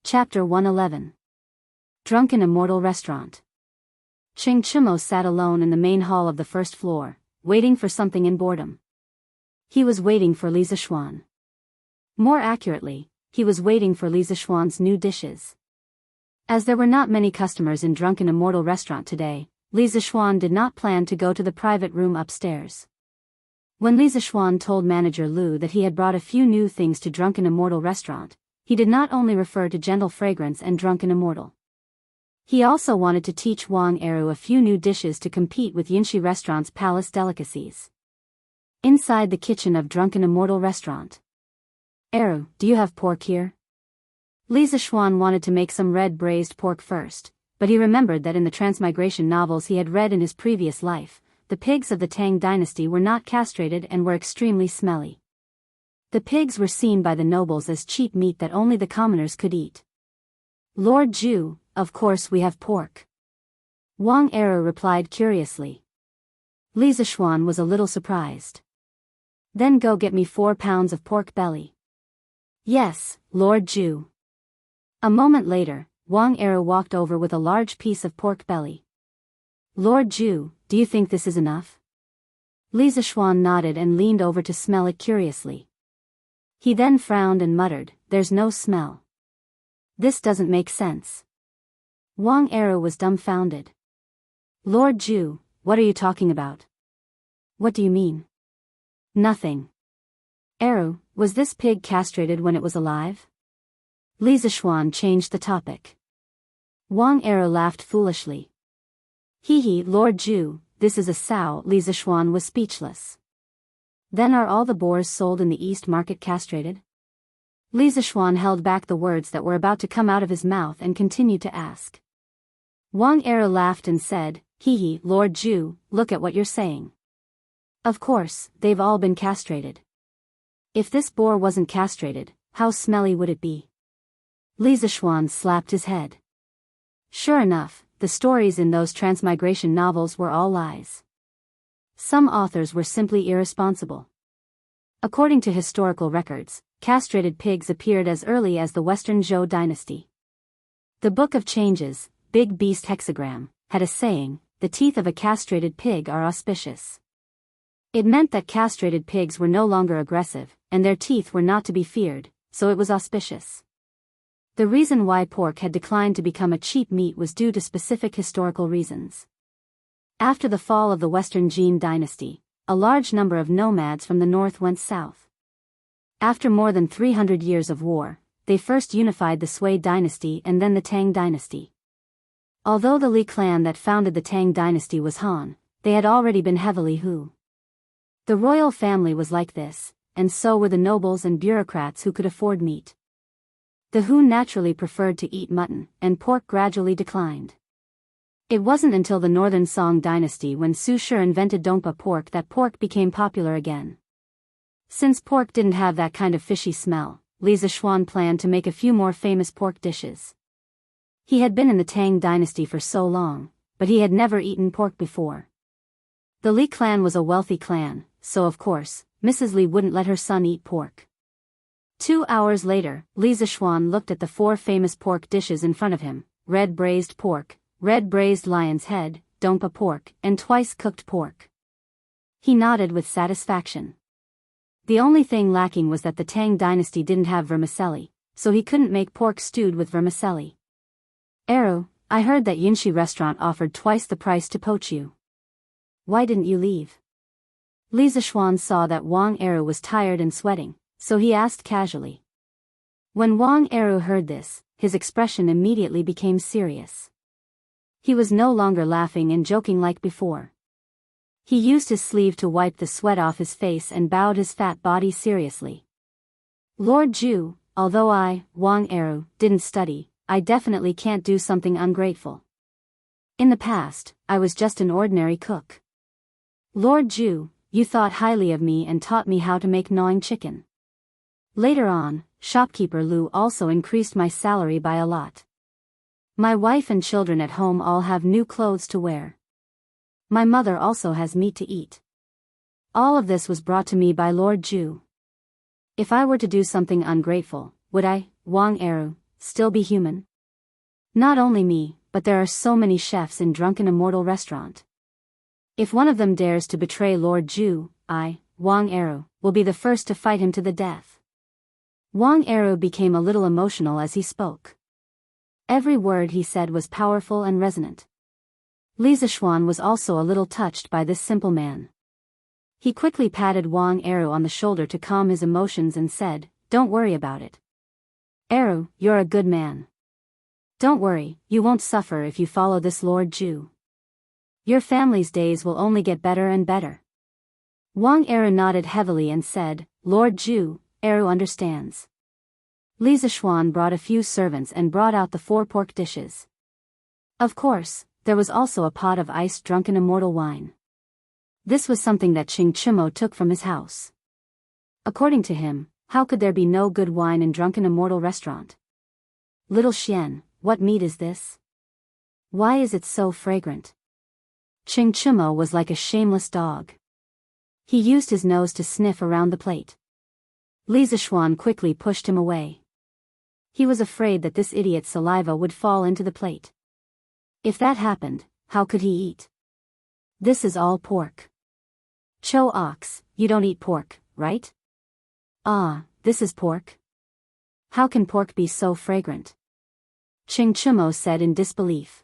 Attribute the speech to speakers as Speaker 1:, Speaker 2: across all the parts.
Speaker 1: Chapter 111. Drunken Immortal Restaurant. Ching Chimo sat alone in the main hall of the first floor, waiting for something in boredom. He was waiting for Li Zixuan. More accurately, he was waiting for Li Zixuan's new dishes. As there were not many customers in Drunken Immortal Restaurant today, Li Zixuan did not plan to go to the private room upstairs. When Li Zixuan told manager Lu that he had brought a few new things to Drunken Immortal Restaurant, he did not only refer to Gentle Fragrance and Drunken Immortal. He also wanted to teach Wang Eru a few new dishes to compete with Yinshi Restaurant's palace delicacies. Inside the kitchen of Drunken Immortal Restaurant. Eru, do you have pork here? Li Zixuan wanted to make some red braised pork first, but he remembered that in the transmigration novels he had read in his previous life, the pigs of the Tang dynasty were not castrated and were extremely smelly. The pigs were seen by the nobles as cheap meat that only the commoners could eat. Lord Zhu, of course we have pork. Wang Eru replied curiously. Li Zixuan was a little surprised. Then go get me 4 pounds of pork belly. Yes, Lord Zhu. A moment later, Wang Eru walked over with a large piece of pork belly. Lord Zhu, do you think this is enough? Li Zixuan nodded and leaned over to smell it curiously. He then frowned and muttered, "There's no smell. This doesn't make sense." Wang Eru was dumbfounded. Lord Zhu, what are you talking about? What do you mean? Nothing. Eru, was this pig castrated when it was alive? Li Zixuan changed the topic. Wang Eru laughed foolishly. Hee, Lord Zhu, this is a sow. Li Zixuan was speechless. Then are all the boars sold in the East Market castrated? Li Zixuan held back the words that were about to come out of his mouth and continued to ask. Wang Eru laughed and said, Hee, Lord Zhu, look at what you're saying. Of course, they've all been castrated. If this boar wasn't castrated, how smelly would it be? Li Zixuan slapped his head. Sure enough, the stories in those transmigration novels were all lies. Some authors were simply irresponsible. According to historical records, castrated pigs appeared as early as the Western Zhou dynasty. The Book of Changes, Big Beast Hexagram, had a saying, the teeth of a castrated pig are auspicious. It meant that castrated pigs were no longer aggressive, and their teeth were not to be feared, so it was auspicious. The reason why pork had declined to become a cheap meat was due to specific historical reasons. After the fall of the Western Jin dynasty, a large number of nomads from the north went south. After more than 300 years of war, they first unified the Sui dynasty and then the Tang dynasty. Although the Li clan that founded the Tang dynasty was Han, they had already been heavily Hu. The royal family was like this, and so were the nobles and bureaucrats who could afford meat. The Hu naturally preferred to eat mutton, and pork gradually declined. It wasn't until the Northern Song dynasty when Su Shi invented dongpa pork that pork became popular again. Since pork didn't have that kind of fishy smell, Li Zixuan planned to make a few more famous pork dishes. He had been in the Tang dynasty for so long, but he had never eaten pork before. The Li clan was a wealthy clan, so of course, Mrs. Li wouldn't let her son eat pork. 2 hours later, Li Zixuan looked at the 4 famous pork dishes in front of him: red braised pork, red braised lion's head, dongpa pork, and twice cooked pork. He nodded with satisfaction. The only thing lacking was that the Tang dynasty didn't have vermicelli, so he couldn't make pork stewed with vermicelli. Eru, I heard that Yinshi restaurant offered twice the price to poach you. Why didn't you leave? Li Zixuan saw that Wang Eru was tired and sweating, so he asked casually. When Wang Eru heard this, his expression immediately became serious. He was no longer laughing and joking like before. He used his sleeve to wipe the sweat off his face and bowed his fat body seriously. Lord Zhu, although I, Wang Eru, didn't study, I definitely can't do something ungrateful. In the past, I was just an ordinary cook. Lord Zhu, you thought highly of me and taught me how to make gnawing chicken. Later on, shopkeeper Lu also increased my salary by a lot. My wife and children at home all have new clothes to wear. My mother also has meat to eat. All of this was brought to me by Lord Zhu. If I were to do something ungrateful, would I, Wang Eru, still be human? Not only me, but there are so many chefs in Drunken Immortal Restaurant. If one of them dares to betray Lord Ju, I, Wang Eru, will be the first to fight him to the death. Wang Eru became a little emotional as he spoke. Every word he said was powerful and resonant. Li Zishuan was also a little touched by this simple man. He quickly patted Wang Eru on the shoulder to calm his emotions and said, "Don't worry about it. Eru, you're a good man. Don't worry, you won't suffer if you follow this Lord Ju. Your family's days will only get better and better." Wang Eru nodded heavily and said, "Lord Ju, Eru understands." Li Zishuan brought a few servants and brought out the 4 pork dishes. Of course, there was also a pot of iced Drunken Immortal wine. This was something that Qing Chimo took from his house. According to him, how could there be no good wine in Drunken Immortal Restaurant? "Little Xian, what meat is this? Why is it so fragrant?" Qing Chimo was like a shameless dog. He used his nose to sniff around the plate. Li Zishuan quickly pushed him away. He was afraid that this idiot's saliva would fall into the plate. If that happened, how could he eat? "This is all pork." "Cho ox, you don't eat pork, right?" "Ah, this is pork? How can pork be so fragrant?" Qing Chimo said in disbelief.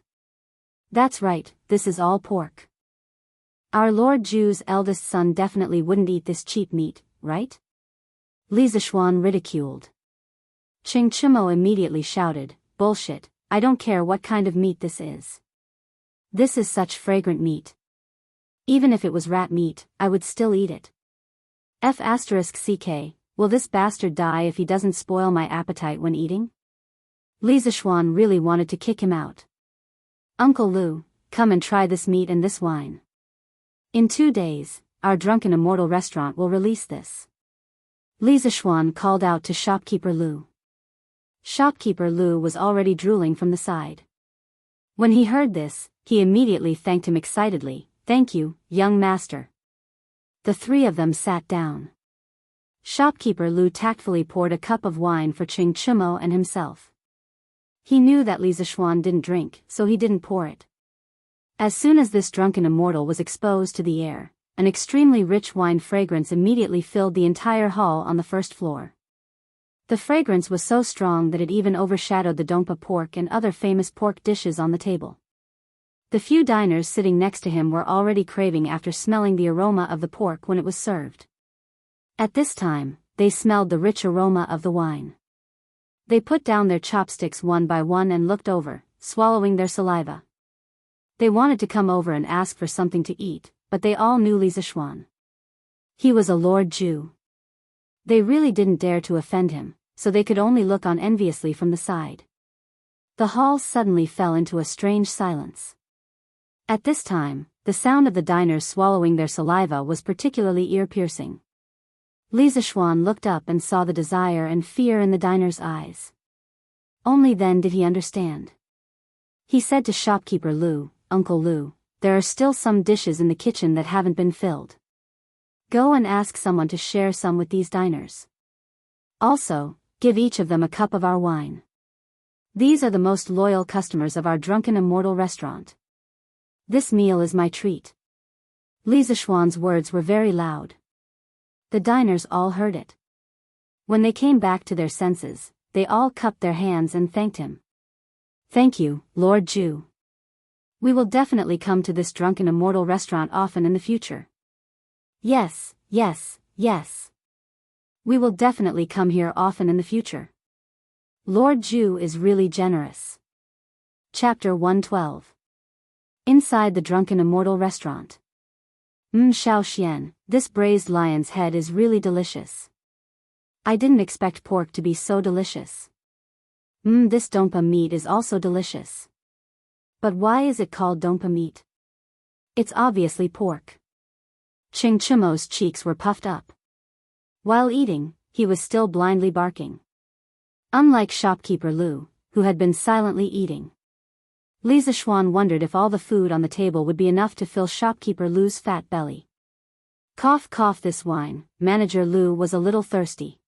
Speaker 1: "That's right, this is all pork. Our Lord Ju's eldest son definitely wouldn't eat this cheap meat, right?" Li Zishuan ridiculed. Qing Chimo immediately shouted, "Bullshit, I don't care what kind of meat this is. This is such fragrant meat. Even if it was rat meat, I would still eat it. F***ck, will this bastard die if he doesn't spoil my appetite when eating?" Li Zishuan really wanted to kick him out. "Uncle Lu, come and try this meat and this wine. In 2 days, our Drunken Immortal Restaurant will release this." Li Zishuan called out to shopkeeper Lu. Shopkeeper Lu was already drooling from the side. When he heard this, he immediately thanked him excitedly, "Thank you, young master." The 3 of them sat down. Shopkeeper Lu tactfully poured a cup of wine for Qing Chimo and himself. He knew that Li Zishuan didn't drink, so he didn't pour it. As soon as this Drunken Immortal was exposed to the air, an extremely rich wine fragrance immediately filled the entire hall on the first floor. The fragrance was so strong that it even overshadowed the Dongpa pork and other famous pork dishes on the table. The few diners sitting next to him were already craving after smelling the aroma of the pork when it was served. At this time, they smelled the rich aroma of the wine. They put down their chopsticks one by one and looked over, swallowing their saliva. They wanted to come over and ask for something to eat, but they all knew Li Zishuan. He was a Lord Ju. They really didn't dare to offend him, so they could only look on enviously from the side. The hall suddenly fell into a strange silence. At this time, the sound of the diners swallowing their saliva was particularly ear-piercing. Li Zishuan looked up and saw the desire and fear in the diners' eyes. Only then did he understand. He said to shopkeeper Lu, "Uncle Lu, there are still some dishes in the kitchen that haven't been filled. Go and ask someone to share some with these diners. Also, give each of them a cup of our wine. These are the most loyal customers of our Drunken Immortal Restaurant. This meal is my treat." Li Zishuan's words were very loud. The diners all heard it. When they came back to their senses, they all cupped their hands and thanked him. "Thank you, Lord Ju. We will definitely come to this Drunken Immortal Restaurant often in the future." "Yes, yes, yes. We will definitely come here often in the future. Lord Ju is really generous." Chapter 112. Inside the Drunken Immortal Restaurant. Xiao Xian, this braised lion's head is really delicious. I didn't expect pork to be so delicious. This Dongpa meat is also delicious. But why is it called Dongpa meat? It's obviously pork. Qing Chimo's cheeks were puffed up. While eating, he was still blindly barking. Unlike shopkeeper Lu, who had been silently eating, Li Zishuan wondered if all the food on the table would be enough to fill shopkeeper Lu's fat belly. Cough cough this wine, manager Lu was a little thirsty.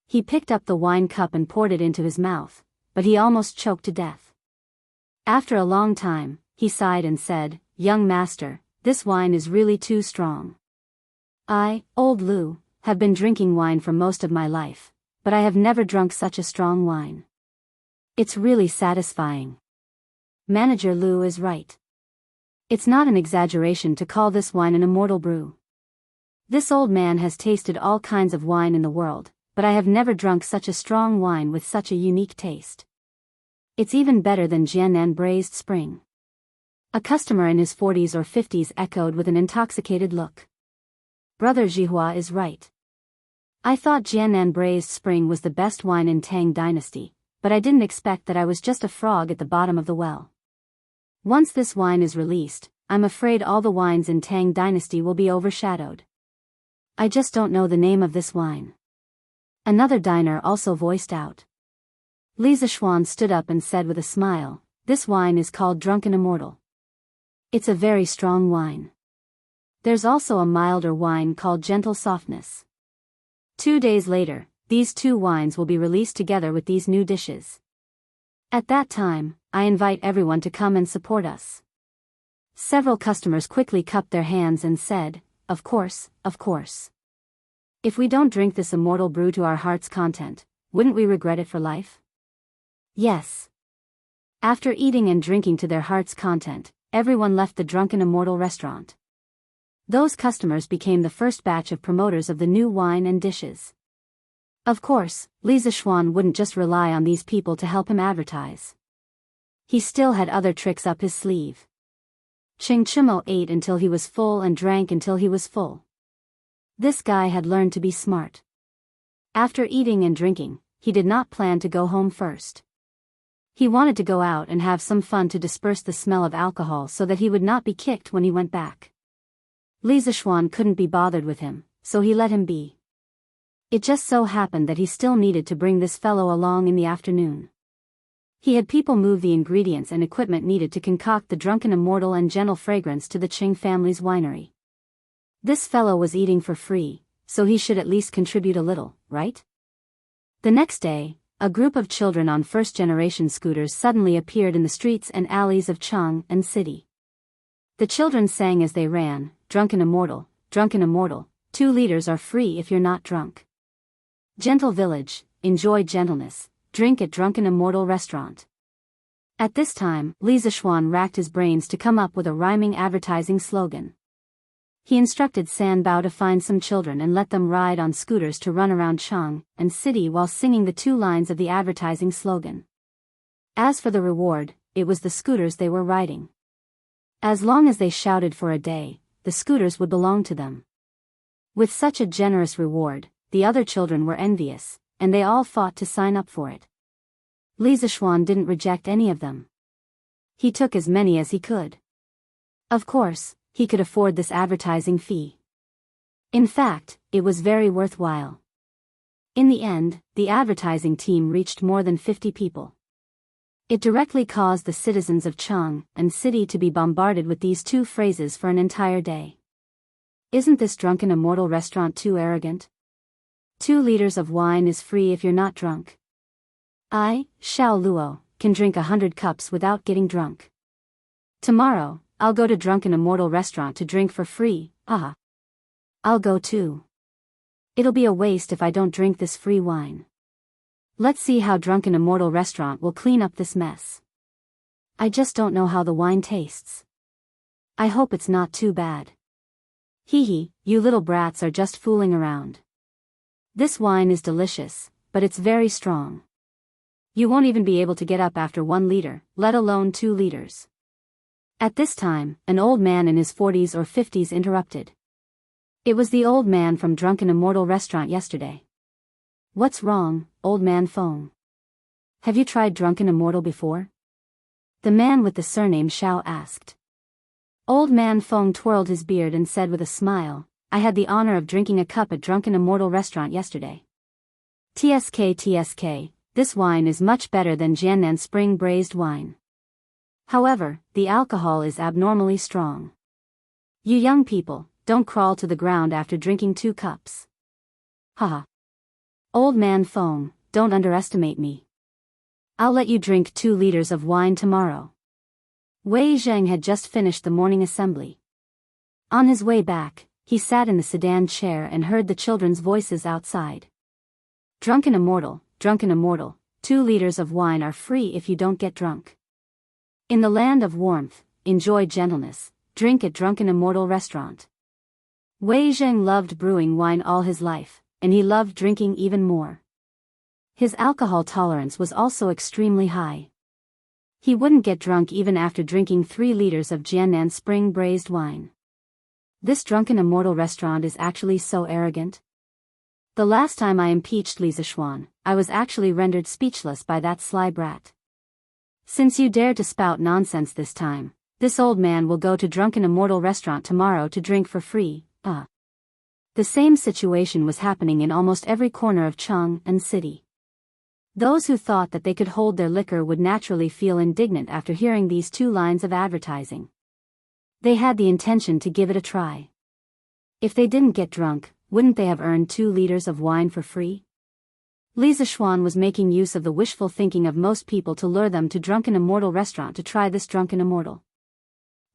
Speaker 1: He picked up the wine cup and poured it into his mouth, but he almost choked to death. After a long time, he sighed and said, "Young master, this wine is really too strong. I, old Lou, have been drinking wine for most of my life, but I have never drunk such a strong wine. It's really satisfying." Manager Lou is right. It's not an exaggeration to call this wine an immortal brew. This old man has tasted all kinds of wine in the world, but I have never drunk such a strong wine with such a unique taste. It's even better than Jianan braised spring. A customer in his 40s or 50s echoed with an intoxicated look. Brother Jihua is right. I thought Jianan braised spring was the best wine in Tang Dynasty, but I didn't expect that I was just a frog at the bottom of the well. Once this wine is released, I'm afraid all the wines in Tang Dynasty will be overshadowed. I just don't know the name of this wine. Another diner also voiced out. Li Zishuan stood up and said with a smile, "This wine is called Drunken Immortal. It's a very strong wine. There's also a milder wine called Gentle Softness." 2 days later, these two wines will be released together with these new dishes. At that time, I invite everyone to come and support us. Several customers quickly cupped their hands and said, "Of course, of course. If we don't drink this immortal brew to our heart's content, wouldn't we regret it for life?" Yes. After eating and drinking to their heart's content, everyone left the Drunken Immortal restaurant. Those customers became the first batch of promoters of the new wine and dishes. Of course, Li Zishuan wouldn't just rely on these people to help him advertise. He still had other tricks up his sleeve. Ching Chimo ate until he was full and drank until he was full. This guy had learned to be smart. After eating and drinking, he did not plan to go home first. He wanted to go out and have some fun to disperse the smell of alcohol so that he would not be kicked when he went back. Li Zishuan couldn't be bothered with him, so he let him be. It just so happened that he still needed to bring this fellow along in the afternoon. He had people move the ingredients and equipment needed to concoct the Drunken Immortal and Gentle fragrance to the Qing family's winery. This fellow was eating for free, so he should at least contribute a little, right? The next day, a group of children on first-generation scooters suddenly appeared in the streets and alleys of Cheng and city. The children sang as they ran, Drunken Immortal, 2 liters are free if you're not drunk. Gentle Village, enjoy gentleness, drink at Drunken Immortal restaurant. At this time, Li Zishuan racked his brains to come up with a rhyming advertising slogan. He instructed San Bao to find some children and let them ride on scooters to run around Cheng and city while singing the 2 lines of the advertising slogan. As for the reward, it was the scooters they were riding. As long as they shouted for a day, the scooters would belong to them. With such a generous reward, the other children were envious, and they all fought to sign up for it. Li Zishuan didn't reject any of them. He took as many as he could. Of course, he could afford this advertising fee. In fact, it was very worthwhile. In the end, the advertising team reached more than 50 people. It directly caused the citizens of Cheng and city to be bombarded with these 2 phrases for an entire day. Isn't this Drunken Immortal restaurant too arrogant? 2 liters of wine is free if you're not drunk. I, Xiao Luo, can drink 100 cups without getting drunk. Tomorrow, I'll go to Drunken Immortal restaurant to drink for free, ah. I'll go too. It'll be a waste if I don't drink this free wine. Let's see how Drunken Immortal restaurant will clean up this mess. I just don't know how the wine tastes. I hope it's not too bad. Hee hee, you little brats are just fooling around. This wine is delicious, but it's very strong. You won't even be able to get up after 1 liter, let alone 2 liters. At this time, an old man in his 40s or 50s interrupted. It was the old man from Drunken Immortal restaurant yesterday. What's wrong, old man Feng? Have you tried Drunken Immortal before? The man with the surname Xiao asked. Old man Feng twirled his beard and said with a smile, I had the honor of drinking a cup at Drunken Immortal restaurant yesterday. TSK, this wine is much better than Jianan spring braised wine. However, the alcohol is abnormally strong. You young people, don't crawl to the ground after drinking 2 cups. Haha. Old man Feng, don't underestimate me. I'll let you drink 2 liters of wine tomorrow. Wei Zheng had just finished the morning assembly. On his way back, he sat in the sedan chair and heard the children's voices outside. Drunken immortal, 2 liters of wine are free if you don't get drunk. In the land of warmth, enjoy gentleness, drink at Drunken Immortal restaurant. Wei Zheng loved brewing wine all his life, and he loved drinking even more. His alcohol tolerance was also extremely high. He wouldn't get drunk even after drinking 3 liters of Jiannan spring braised wine. This Drunken Immortal restaurant is actually so arrogant. The last time I impeached Li Zishuan, I was actually rendered speechless by that sly brat. Since you dare to spout nonsense this time, this old man will go to Drunken Immortal restaurant tomorrow to drink for free. The same situation was happening in almost every corner of Chang'an City. Those who thought that they could hold their liquor would naturally feel indignant after hearing these 2 lines of advertising. They had the intention to give it a try. If they didn't get drunk, wouldn't they have earned 2 liters of wine for free? Li Zishuan was making use of the wishful thinking of most people to lure them to Drunken Immortal restaurant to try this Drunken Immortal.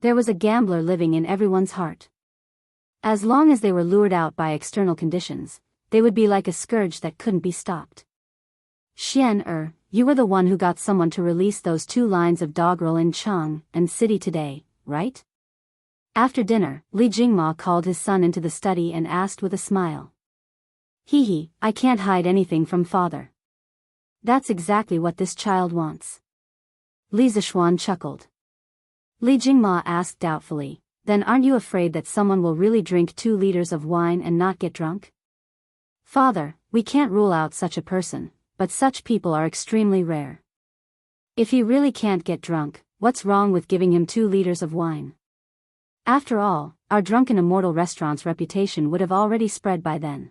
Speaker 1: There was a gambler living in everyone's heart. As long as they were lured out by external conditions, they would be like a scourge that couldn't be stopped. Xian you were the one who got someone to release those 2 lines of doggerel in Chang'an City today, right? After dinner, Li Jingma called his son into the study and asked with a smile. Hee, I can't hide anything from father. That's exactly what this child wants. Li Zishuan chuckled. Li Jingma asked doubtfully, then aren't you afraid that someone will really drink 2 liters of wine and not get drunk? Father, we can't rule out such a person, but such people are extremely rare. If he really can't get drunk, what's wrong with giving him 2 liters of wine? After all, our Drunken Immortal restaurant's reputation would have already spread by then.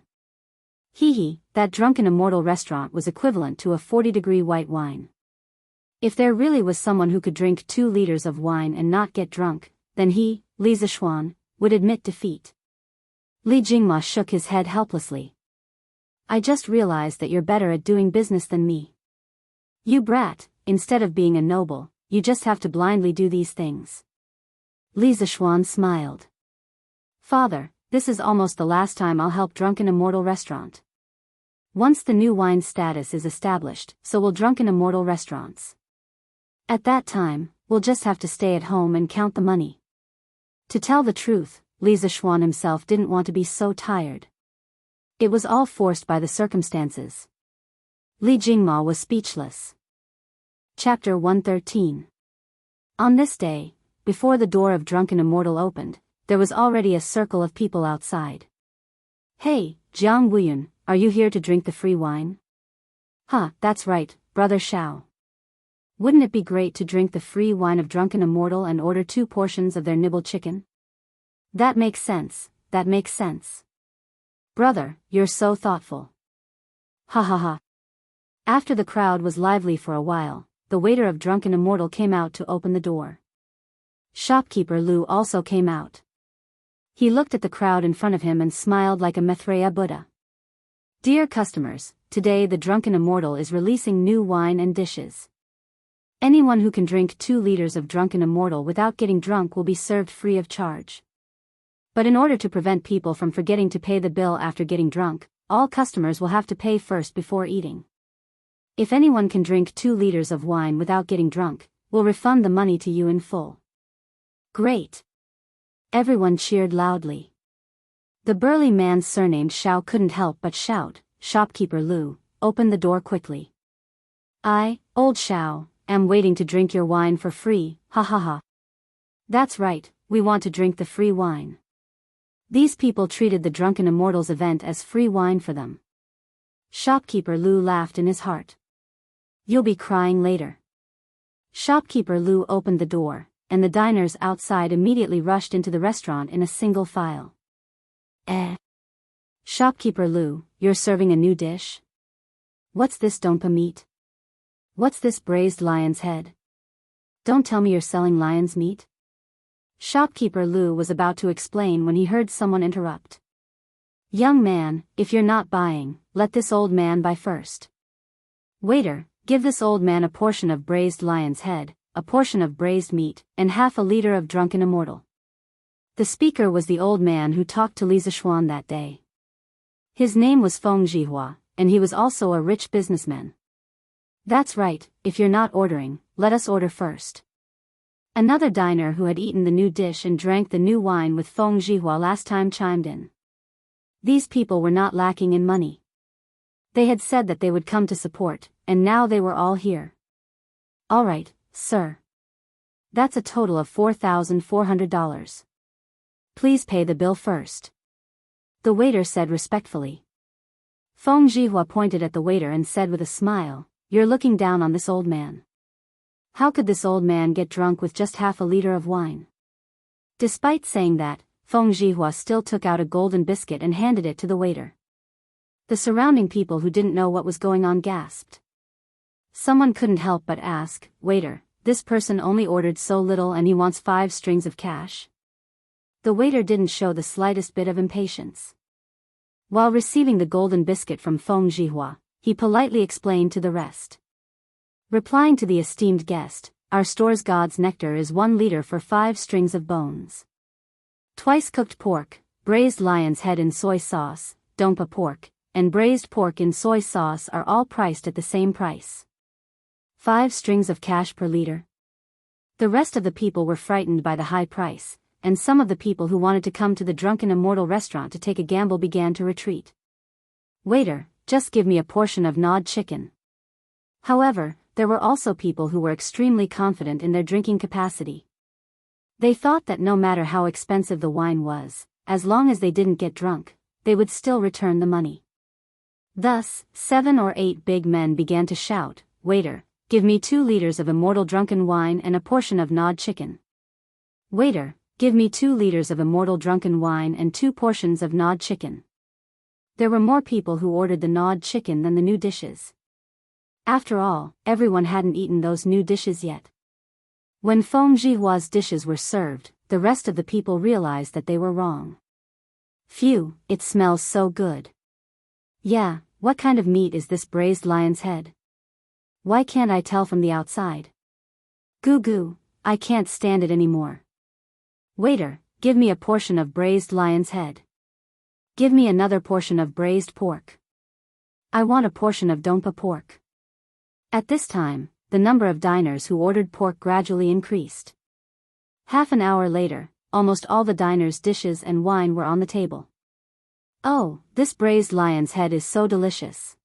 Speaker 1: That Drunken Immortal restaurant was equivalent to a 40-degree white wine. If there really was someone who could drink 2 liters of wine and not get drunk, then he, Li Zishuan, would admit defeat. Li Jingma shook his head helplessly. I just realized that you're better at doing business than me. You brat, instead of being a noble, you just have to blindly do these things. Li Zishuan smiled. Father, this is almost the last time I'll help Drunken Immortal restaurant. Once the new wine status is established, so will Drunken Immortal restaurants. At that time, we'll just have to stay at home and count the money. To tell the truth, Li Zishuan himself didn't want to be so tired. It was all forced by the circumstances. Li Jingma was speechless. Chapter 113. On this day, before the door of Drunken Immortal opened, there was already a circle of people outside. Hey, Jiang Wuyun, are you here to drink the free wine? That's right, Brother Shao. Wouldn't it be great to drink the free wine of Drunken Immortal and order 2 portions of their nibble chicken? That makes sense. Brother, you're so thoughtful. Ha. After the crowd was lively for a while, the waiter of Drunken Immortal came out to open the door. Shopkeeper Lu also came out. He looked at the crowd in front of him and smiled like a Maitreya Buddha. Dear customers, today the Drunken Immortal is releasing new wine and dishes. Anyone who can drink 2 liters of Drunken Immortal without getting drunk will be served free of charge. But in order to prevent people from forgetting to pay the bill after getting drunk, all customers will have to pay first before eating. If anyone can drink 2 liters of wine without getting drunk, we'll refund the money to you in full. Great! Everyone cheered loudly. The burly man surnamed Shao couldn't help but shout, Shopkeeper Lu, open the door quickly. I, old Shao, am waiting to drink your wine for free, ha. That's right, we want to drink the free wine. These people treated the Drunken Immortals event as free wine for them. Shopkeeper Lu laughed in his heart. You'll be crying later. Shopkeeper Lu opened the door, and the diners outside immediately rushed into the restaurant in a single file. Shopkeeper Lu, you're serving a new dish? What's this donpa meat? What's this braised lion's head? Don't tell me you're selling lion's meat? Shopkeeper Lu was about to explain when he heard someone interrupt. Young man, if you're not buying, let this old man buy first. Waiter, give this old man a portion of braised lion's head, a portion of braised meat, and half a liter of drunken immortal. The speaker was the old man who talked to Li Zishuan that day. His name was Feng Zhihua, and he was also a rich businessman. That's right, if you're not ordering, let us order first. Another diner who had eaten the new dish and drank the new wine with Feng Zhihua last time chimed in. These people were not lacking in money. They had said that they would come to support, and now they were all here. All right, sir. That's a total of $4,400. Please pay the bill first. The waiter said respectfully. Feng Zhihua pointed at the waiter and said with a smile, "You're looking down on this old man. How could this old man get drunk with just half a liter of wine?" Despite saying that, Feng Zhihua still took out a golden biscuit and handed it to the waiter. The surrounding people who didn't know what was going on gasped. Someone couldn't help but ask, "Waiter, this person only ordered so little and he wants 5 strings of cash?" The waiter didn't show the slightest bit of impatience. While receiving the golden biscuit from Feng Zhihua, he politely explained to the rest. Replying to the esteemed guest, "Our store's God's nectar is 1 liter for 5 strings of bones. Twice cooked pork, braised lion's head in soy sauce, dompa pork, and braised pork in soy sauce are all priced at the same price. 5 strings of cash per liter." The rest of the people were frightened by the high price, and some of the people who wanted to come to the Drunken Immortal restaurant to take a gamble began to retreat. "Waiter, just give me a portion of gnawed chicken." However, there were also people who were extremely confident in their drinking capacity. They thought that no matter how expensive the wine was, as long as they didn't get drunk, they would still return the money. Thus, 7 or 8 big men began to shout, "Waiter, give me 2 liters of immortal drunken wine and a portion of gnawed chicken. Waiter, give me 2 liters of immortal drunken wine and 2 portions of gnawed chicken." There were more people who ordered the gnawed chicken than the new dishes. After all, everyone hadn't eaten those new dishes yet. When Feng Zhihua's dishes were served, the rest of the people realized that they were wrong. "Phew, it smells so good. Yeah, what kind of meat is this braised lion's head? Why can't I tell from the outside? Goo goo, I can't stand it anymore. Waiter, give me a portion of braised lion's head. Give me another portion of braised pork. I want a portion of dompa pork." At this time, the number of diners who ordered pork gradually increased. Half an hour later, almost all the diners' dishes and wine were on the table. "Oh, this braised lion's head is so delicious.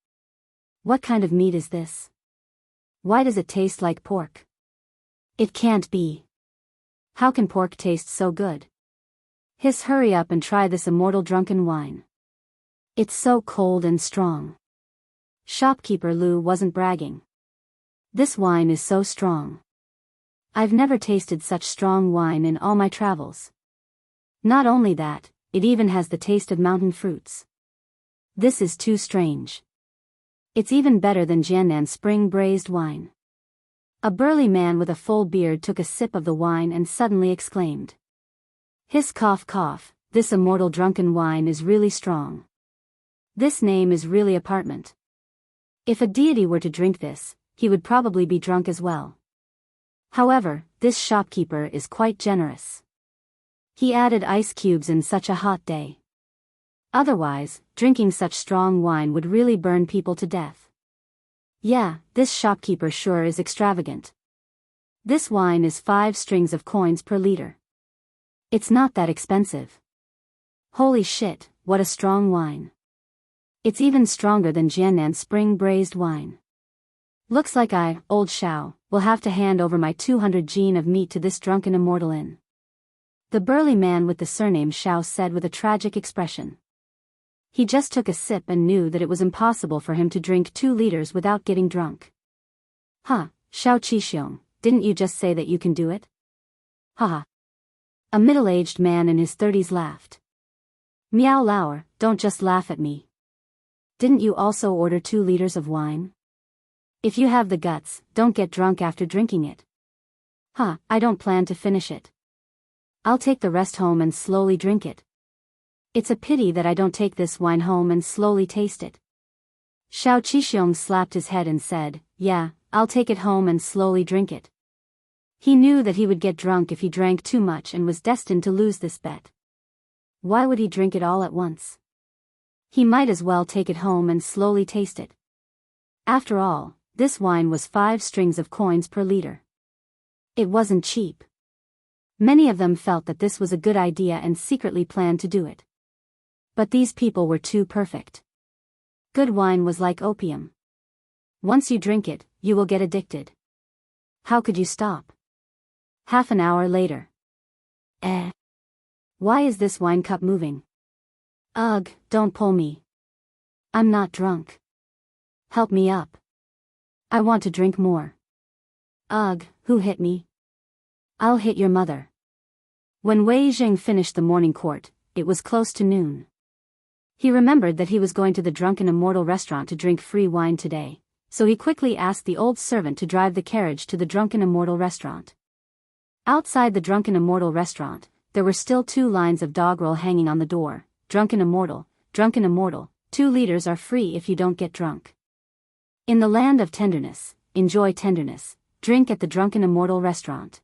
Speaker 1: What kind of meat is this? Why does it taste like pork? It can't be. How can pork taste so good? Hiss, hurry up and try this immortal drunken wine. It's so cold and strong." Shopkeeper Lu wasn't bragging. "This wine is so strong. I've never tasted such strong wine in all my travels. Not only that, it even has the taste of mountain fruits. This is too strange. It's even better than Jiannan spring braised wine." A burly man with a full beard took a sip of the wine and suddenly exclaimed. "Hiss, cough cough, this immortal drunken wine is really strong. This name is really apartment. If a deity were to drink this, he would probably be drunk as well. However, this shopkeeper is quite generous. He added ice cubes in such a hot day. Otherwise, drinking such strong wine would really burn people to death. Yeah, this shopkeeper sure is extravagant. This wine is 5 strings of coins per liter. It's not that expensive. Holy shit, what a strong wine. It's even stronger than Jiannan spring braised wine. Looks like I, old Shao, will have to hand over my 200 gene of meat to this drunken immortal inn." The burly man with the surname Shao said with a tragic expression. He just took a sip and knew that it was impossible for him to drink 2 liters without getting drunk. "Huh, Shao Qixiong, didn't you just say that you can do it?" Haha. A middle-aged man in his 30s laughed. "Meow Lauer, don't just laugh at me. Didn't you also order 2 liters of wine? If you have the guts, don't get drunk after drinking it." "Huh, I don't plan to finish it. I'll take the rest home and slowly drink it. It's a pity that I don't take this wine home and slowly taste it." Shao Qixiong slapped his head and said, "Yeah, I'll take it home and slowly drink it." He knew that he would get drunk if he drank too much and was destined to lose this bet. Why would he drink it all at once? He might as well take it home and slowly taste it. After all, this wine was 5 strings of coins per liter. It wasn't cheap. Many of them felt that this was a good idea and secretly planned to do it. But these people were too perfect. Good wine was like opium. Once you drink it, you will get addicted. How could you stop? Half an hour later. Why is this wine cup moving? Ugh, don't pull me. I'm not drunk. Help me up. I want to drink more. Ugh, who hit me? I'll hit your mother. When Wei Jing finished the morning court, it was close to noon. He remembered that he was going to the Drunken Immortal restaurant to drink free wine today, so he quickly asked the old servant to drive the carriage to the Drunken Immortal restaurant. Outside the Drunken Immortal restaurant, there were still 2 lines of doggerel hanging on the door. Drunken Immortal, 2 liters are free if you don't get drunk. In the land of tenderness, enjoy tenderness, drink at the Drunken Immortal restaurant.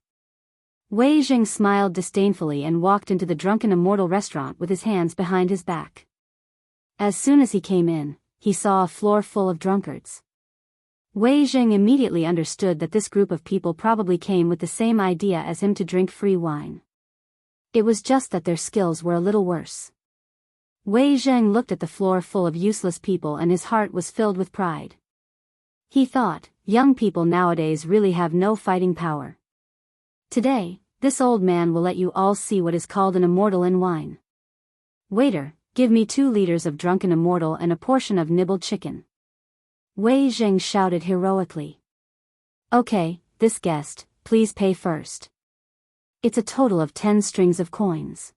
Speaker 1: Wei Jing smiled disdainfully and walked into the Drunken Immortal restaurant with his hands behind his back. As soon as he came in, he saw a floor full of drunkards. Wei Jing immediately understood that this group of people probably came with the same idea as him to drink free wine. It was just that their skills were a little worse. Wei Jing looked at the floor full of useless people and his heart was filled with pride. He thought, young people nowadays really have no fighting power. Today, this old man will let you all see what is called an immortal in wine. Waiter, give me 2 liters of Drunken Immortal and a portion of nibbled chicken. Wei Jing shouted heroically. Okay, this guest, please pay first. It's a total of 10 strings of coins.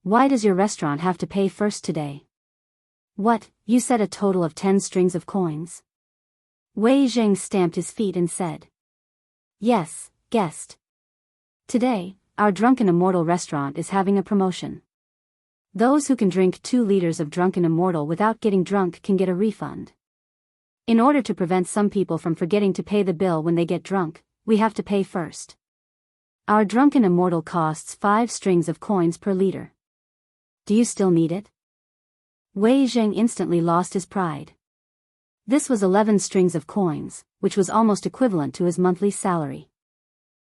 Speaker 1: Why does your restaurant have to pay first today? What, you said a total of 10 strings of coins? Wei Jing stamped his feet and said. Yes, guest. Today, our Drunken Immortal restaurant is having a promotion. Those who can drink 2 liters of Drunken Immortal without getting drunk can get a refund. In order to prevent some people from forgetting to pay the bill when they get drunk, we have to pay first. Our Drunken Immortal costs 5 strings of coins per liter. Do you still need it? Wei Jing instantly lost his pride. This was 11 strings of coins, which was almost equivalent to his monthly salary.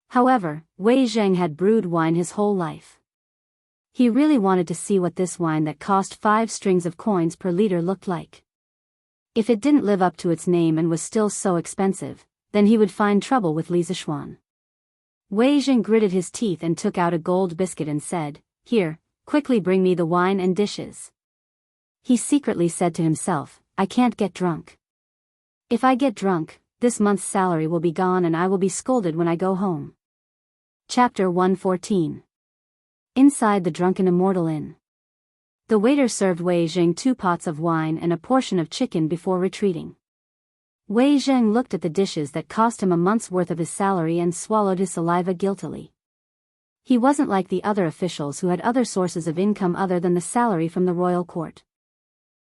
Speaker 1: However, Wei Jing had brewed wine his whole life. He really wanted to see what this wine that cost 5 strings of coins per liter looked like. If it didn't live up to its name and was still so expensive, then he would find trouble with Li Zixuan. Wei Jing gritted his teeth and took out a gold biscuit and said, "Here, quickly bring me the wine and dishes." He secretly said to himself, "I can't get drunk. If I get drunk, this month's salary will be gone and I will be scolded when I go home." Chapter 114. Inside the Drunken Immortal Inn. The waiter served Wei Jing 2 pots of wine and a portion of chicken before retreating. Wei Jing looked at the dishes that cost him a month's worth of his salary and swallowed his saliva guiltily. He wasn't like the other officials who had other sources of income other than the salary from the royal court.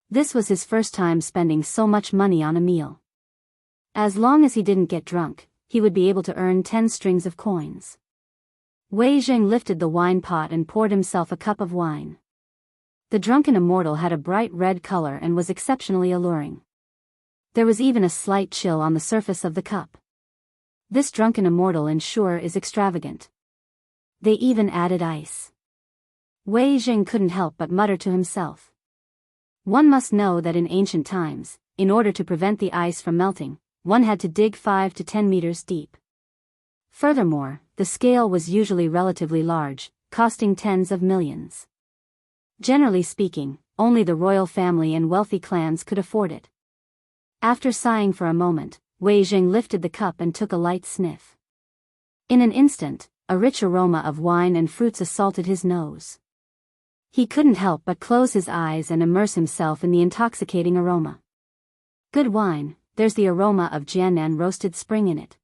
Speaker 1: This was his first time spending so much money on a meal. As long as he didn't get drunk, he would be able to earn 10 strings of coins. Wei Jing lifted the wine pot and poured himself a cup of wine. The Drunken Immortal had a bright red color and was exceptionally alluring. There was even a slight chill on the surface of the cup. This Drunken Immortal Inn sure is extravagant. They even added ice. Wei Jing couldn't help but mutter to himself. One must know that in ancient times, in order to prevent the ice from melting, one had to dig 5 to 10 meters deep. Furthermore, the scale was usually relatively large, costing tens of millions. Generally speaking, only the royal family and wealthy clans could afford it. After sighing for a moment, Wei Jing lifted the cup and took a light sniff. In an instant, a rich aroma of wine and fruits assaulted his nose. He couldn't help but close his eyes and immerse himself in the intoxicating aroma. Good wine, there's the aroma of Jiannan roasted spring in it.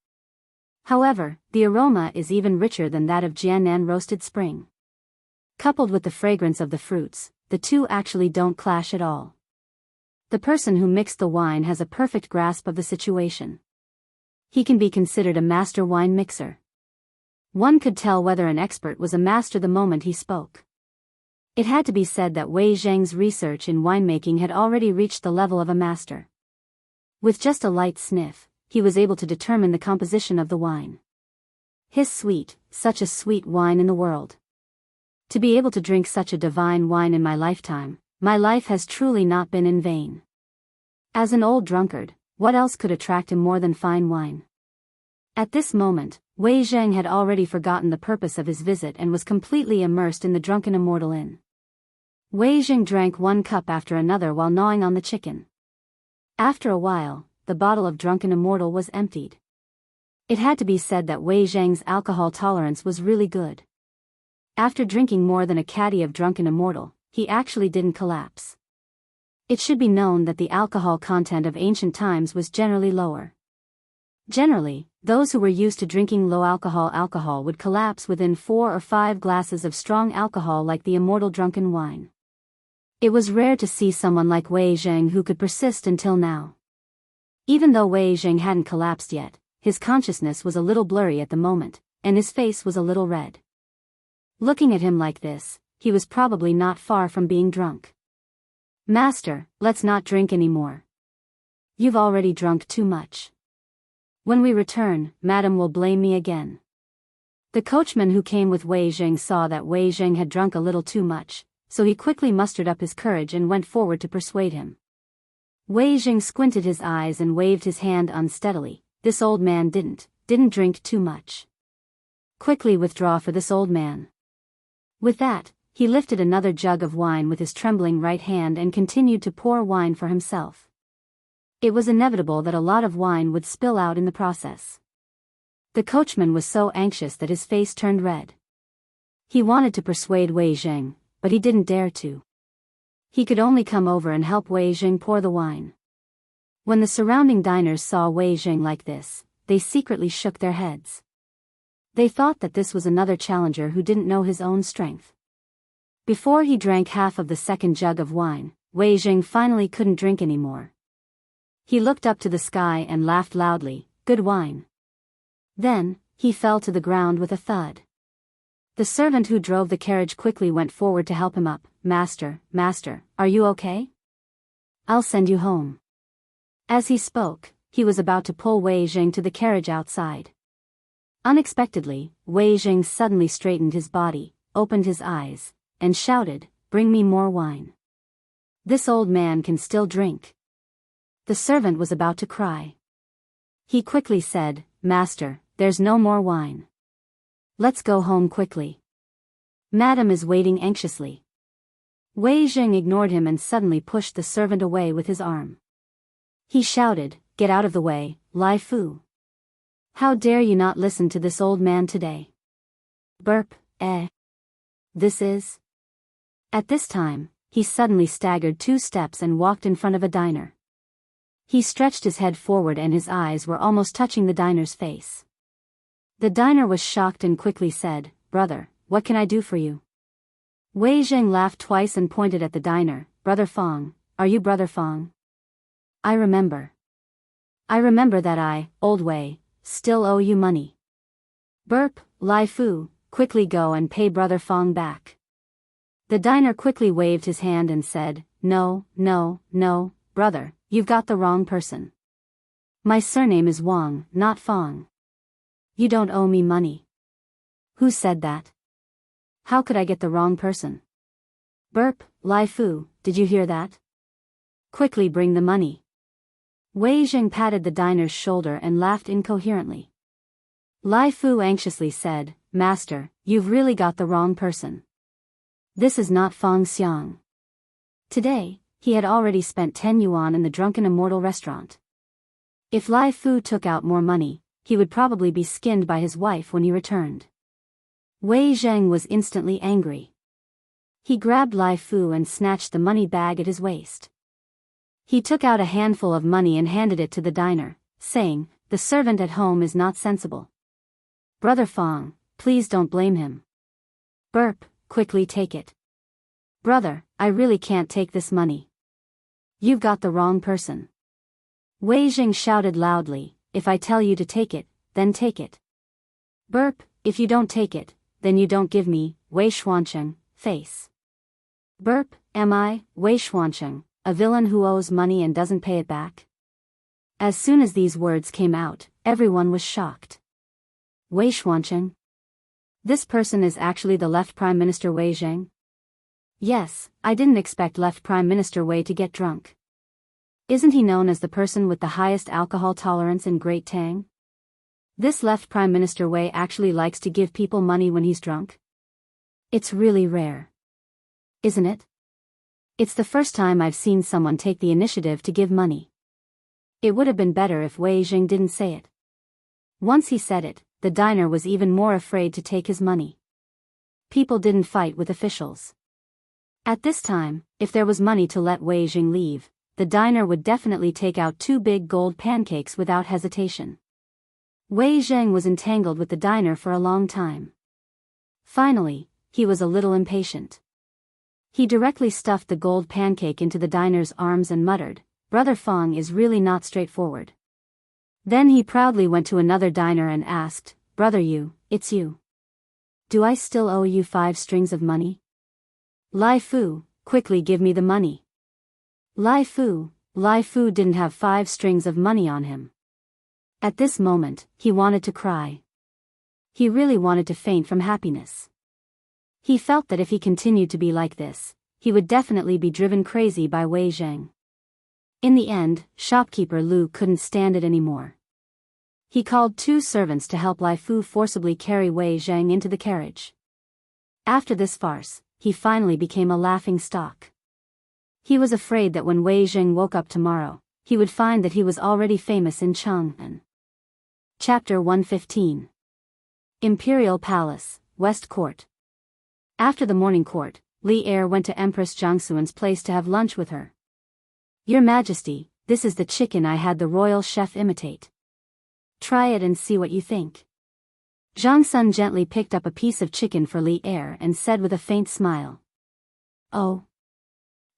Speaker 1: However, the aroma is even richer than that of Jiannan roasted spring. Coupled with the fragrance of the fruits, the two actually don't clash at all. The person who mixed the wine has a perfect grasp of the situation. He can be considered a master wine mixer. One could tell whether an expert was a master the moment he spoke. It had to be said that Wei Zhang's research in winemaking had already reached the level of a master. With just a light sniff, he was able to determine the composition of the wine. His sweet, such a sweet wine in the world. To be able to drink such a divine wine in my lifetime, my life has truly not been in vain. As an old drunkard, what else could attract him more than fine wine? At this moment, Wei Zhang had already forgotten the purpose of his visit and was completely immersed in the drunken immortal inn. Wei Zhang drank one cup after another while gnawing on the chicken. After a while, the bottle of drunken immortal was emptied. It had to be said that Wei Zhang's alcohol tolerance was really good. After drinking more than a caddy of drunken immortal, he actually didn't collapse. It should be known that the alcohol content of ancient times was generally lower. Generally, those who were used to drinking low alcohol would collapse within 4 or 5 glasses of strong alcohol like the immortal drunken wine. It was rare to see someone like Wei Zhang who could persist until now. Even though Wei Zhang hadn't collapsed yet, his consciousness was a little blurry at the moment, and his face was a little red. Looking at him like this, he was probably not far from being drunk. "Master, let's not drink anymore. You've already drunk too much. When we return, Madam will blame me again." The coachman who came with Wei Zhang saw that Wei Zhang had drunk a little too much, so he quickly mustered up his courage and went forward to persuade him. Wei Zhang squinted his eyes and waved his hand unsteadily. "This old man didn't drink too much. Quickly withdraw for this old man." With that, he lifted another jug of wine with his trembling right hand and continued to pour wine for himself. It was inevitable that a lot of wine would spill out in the process. The coachman was so anxious that his face turned red. He wanted to persuade Wei Zhang, but he didn't dare to. He could only come over and help Wei Zhang pour the wine. When the surrounding diners saw Wei Zhang like this, they secretly shook their heads. They thought that this was another challenger who didn't know his own strength. Before he drank half of the second jug of wine, Wei Zhang finally couldn't drink anymore. He looked up to the sky and laughed loudly. "Good wine." Then, he fell to the ground with a thud. The servant who drove the carriage quickly went forward to help him up. Master, are you okay? I'll send you home." As he spoke, he was about to pull Wei Zhang to the carriage outside. Unexpectedly, Wei Zhang suddenly straightened his body, opened his eyes, and shouted, "Bring me more wine. This old man can still drink." The servant was about to cry. He quickly said, "Master, there's no more wine. Let's go home quickly. Madam is waiting anxiously." Wei Zhang ignored him and suddenly pushed the servant away with his arm. He shouted, "Get out of the way, Lai Fu. How dare you not listen to this old man today? Burp, This is..." At this time, he suddenly staggered 2 steps and walked in front of a diner. He stretched his head forward and his eyes were almost touching the diner's face. The diner was shocked and quickly said, "Brother, what can I do for you?" Wei Zhang laughed twice and pointed at the diner. "Brother Fong, are you Brother Fong? I remember that I, old Wei, still owe you money. Burp, Lai Fu, quickly go and pay Brother Fong back." The diner quickly waved his hand and said, No, brother, you've got the wrong person. My surname is Wang, not Fong. You don't owe me money." "Who said that? How could I get the wrong person?" "Burp, Lai Fu, did you hear that? Quickly bring the money." Wei Zhang patted the diner's shoulder and laughed incoherently. Lai Fu anxiously said, "Master, you've really got the wrong person. This is not Fong Xiang." Today, he had already spent 10 yuan in the Drunken Immortal restaurant. If Lai Fu took out more money, he would probably be skinned by his wife when he returned. Wei Zhang was instantly angry. He grabbed Lai Fu and snatched the money bag at his waist. He took out a handful of money and handed it to the diner, saying, "The servant at home is not sensible. Brother Fong, please don't blame him. Burp, quickly take it." "Brother, I really can't take this money. You've got the wrong person." Wei Zhang shouted loudly, if I tell you to take it, then take it. Burp, if you don't take it, then you don't give me, Wei Xuancheng, face. Burp, am I, Wei Xuancheng, a villain who owes money and doesn't pay it back? As soon as these words came out, everyone was shocked. Wei Xuancheng? This person is actually the left Prime Minister Wei Zheng? Yes, I didn't expect left Prime Minister Wei to get drunk. Isn't he known as the person with the highest alcohol tolerance in Great Tang? This left Prime Minister Wei actually likes to give people money when he's drunk? It's really rare. Isn't it? It's the first time I've seen someone take the initiative to give money. It would have been better if Wei Zheng didn't say it. Once he said it, the diner was even more afraid to take his money. People didn't fight with officials. At this time, if there was money to let Wei Zheng leave, the diner would definitely take out 2 big gold pancakes without hesitation. Wei Zheng was entangled with the diner for a long time. Finally, he was a little impatient. He directly stuffed the gold pancake into the diner's arms and muttered, "Brother Fong is really not straightforward." Then he proudly went to another diner and asked, "Brother Yu, it's you. Do I still owe you 5 strings of money?" "Lai Fu, quickly give me the money." Lai Fu didn't have 5 strings of money on him. At this moment, he wanted to cry. He really wanted to faint from happiness. He felt that if he continued to be like this, he would definitely be driven crazy by Wei Zheng. In the end, shopkeeper Lu couldn't stand it anymore. He called 2 servants to help Lai Fu forcibly carry Wei Zheng into the carriage. After this farce, he finally became a laughing stock. He was afraid that when Wei Zheng woke up tomorrow, he would find that he was already famous in Chang'an. Chapter 115. Imperial Palace, West Court. After the morning court, Li Er went to Empress Jiangxuan's place to have lunch with her. "Your Majesty, this is the chicken I had the royal chef imitate. Try it and see what you think." Zhang Sun gently picked up a piece of chicken for Li Er and said with a faint smile, "Oh.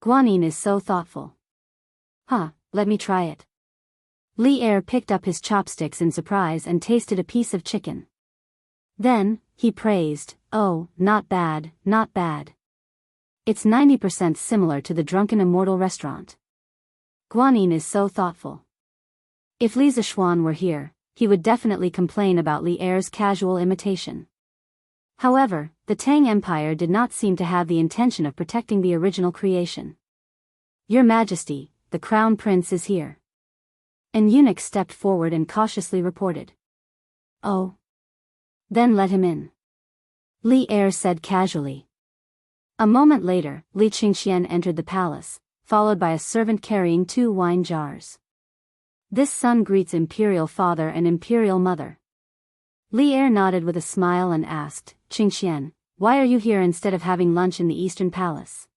Speaker 1: Guanyin is so thoughtful. Let me try it." Li Er picked up his chopsticks in surprise and tasted a piece of chicken. Then, he praised, "Oh, not bad, not bad. It's 90% similar to the Drunken Immortal restaurant. Guanyin is so thoughtful." If Li Zishuan were here, he would definitely complain about Li Er's casual imitation. However, the Tang Empire did not seem to have the intention of protecting the original creation. "Your Majesty, the Crown Prince is here." An eunuch stepped forward and cautiously reported. "Oh. Then let him in," Li Er said casually. A moment later, Li Qingxian entered the palace, followed by a servant carrying 2 wine jars. "This son greets Imperial Father and Imperial Mother." Li Er nodded with a smile and asked, "Qingxian, why are you here instead of having lunch in the Eastern Palace?"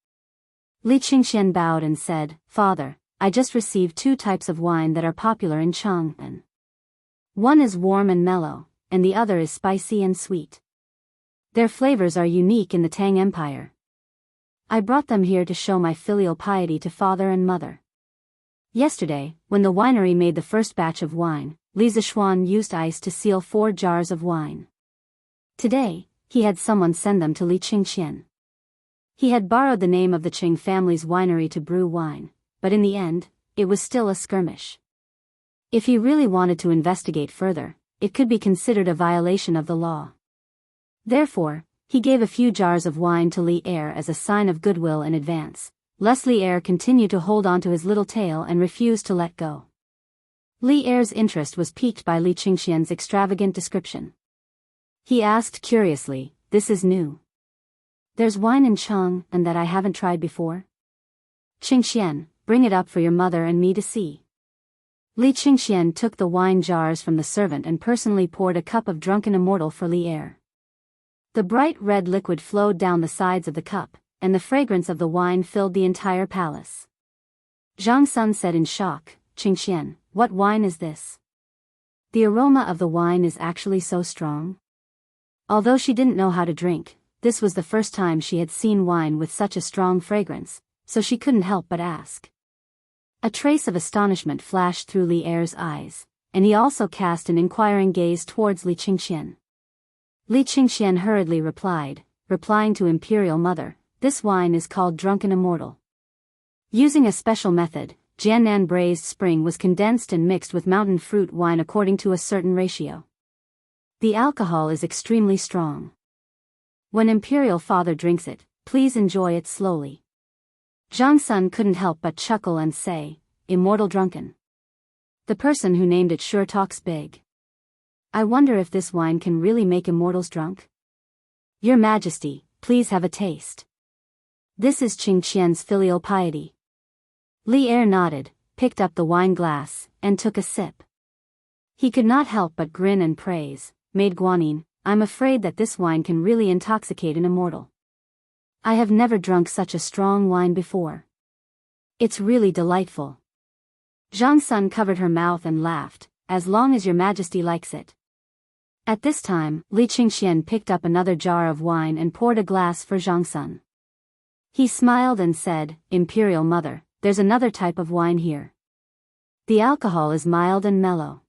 Speaker 1: Li Qingxian bowed and said, "Father, I just received 2 types of wine that are popular in Chang'an. One is warm and mellow, and the other is spicy and sweet. Their flavors are unique in the Tang Empire. I brought them here to show my filial piety to father and mother." Yesterday, when the winery made the first batch of wine, Li Zishuan used ice to seal 4 jars of wine. Today, he had someone send them to Li Qingxian. He had borrowed the name of the Qing family's winery to brew wine, but in the end, it was still a skirmish. If he really wanted to investigate further, it could be considered a violation of the law. Therefore, he gave a few jars of wine to Li Er as a sign of goodwill in advance, lest Li Er continue to hold on to his little tail and refuse to let go. Li Er's interest was piqued by Li Qingxian's extravagant description. He asked curiously, "This is new. There's wine in Chang'an that I haven't tried before? Qingxian, bring it up for your mother and me to see." Li Qingxian took the wine jars from the servant and personally poured a cup of Drunken Immortal for Li Er. The bright red liquid flowed down the sides of the cup, and the fragrance of the wine filled the entire palace. Zhang Sun said in shock, "Qingxian, what wine is this? The aroma of the wine is actually so strong." Although she didn't know how to drink, this was the first time she had seen wine with such a strong fragrance, so she couldn't help but ask. A trace of astonishment flashed through Li Er's eyes, and he also cast an inquiring gaze towards Li Qingxian. Li Qingxian hurriedly replying to Imperial Mother, "This wine is called Drunken Immortal." Using a special method, Jiannan braised spring was condensed and mixed with mountain fruit wine according to a certain ratio. The alcohol is extremely strong. When Imperial Father drinks it, please enjoy it slowly. Zhang Sun couldn't help but chuckle and say, "Immortal drunken. The person who named it sure talks big. I wonder if this wine can really make immortals drunk? Your Majesty, please have a taste. This is Qingxian's filial piety." Li Er nodded, picked up the wine glass, and took a sip. He could not help but grin and praise, "Maid Guanyin, I'm afraid that this wine can really intoxicate an immortal. I have never drunk such a strong wine before. It's really delightful." Zhang Sun covered her mouth and laughed, "As long as your Majesty likes it." At this time, Li Qingxian picked up another jar of wine and poured a glass for Zhang Sun. He smiled and said, "Imperial Mother, there's another type of wine here. The alcohol is mild and mellow.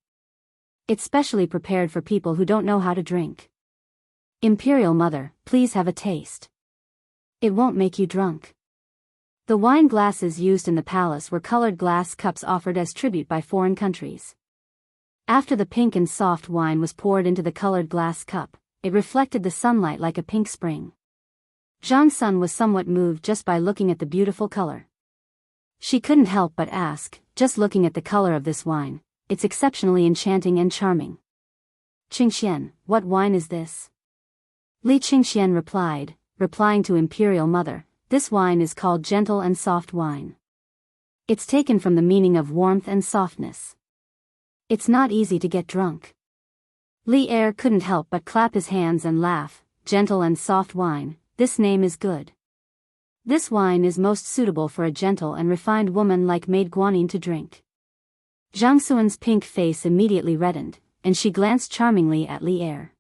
Speaker 1: It's specially prepared for people who don't know how to drink. Imperial Mother, please have a taste. It won't make you drunk." The wine glasses used in the palace were colored glass cups offered as tribute by foreign countries. After the pink and soft wine was poured into the colored glass cup, it reflected the sunlight like a pink spring. Zhang Sun was somewhat moved just by looking at the beautiful color. She couldn't help but ask, "Just looking at the color of this wine, it's exceptionally enchanting and charming. Qingxian, what wine is this?" Li Qingxian replying to Imperial Mother, "This wine is called gentle and soft wine. It's taken from the meaning of warmth and softness. It's not easy to get drunk." Li Er couldn't help but clap his hands and laugh, "Gentle and soft wine, this name is good. This wine is most suitable for a gentle and refined woman like Maid Guanyin to drink." Zhang Sun's pink face immediately reddened, and she glanced charmingly at Li Er.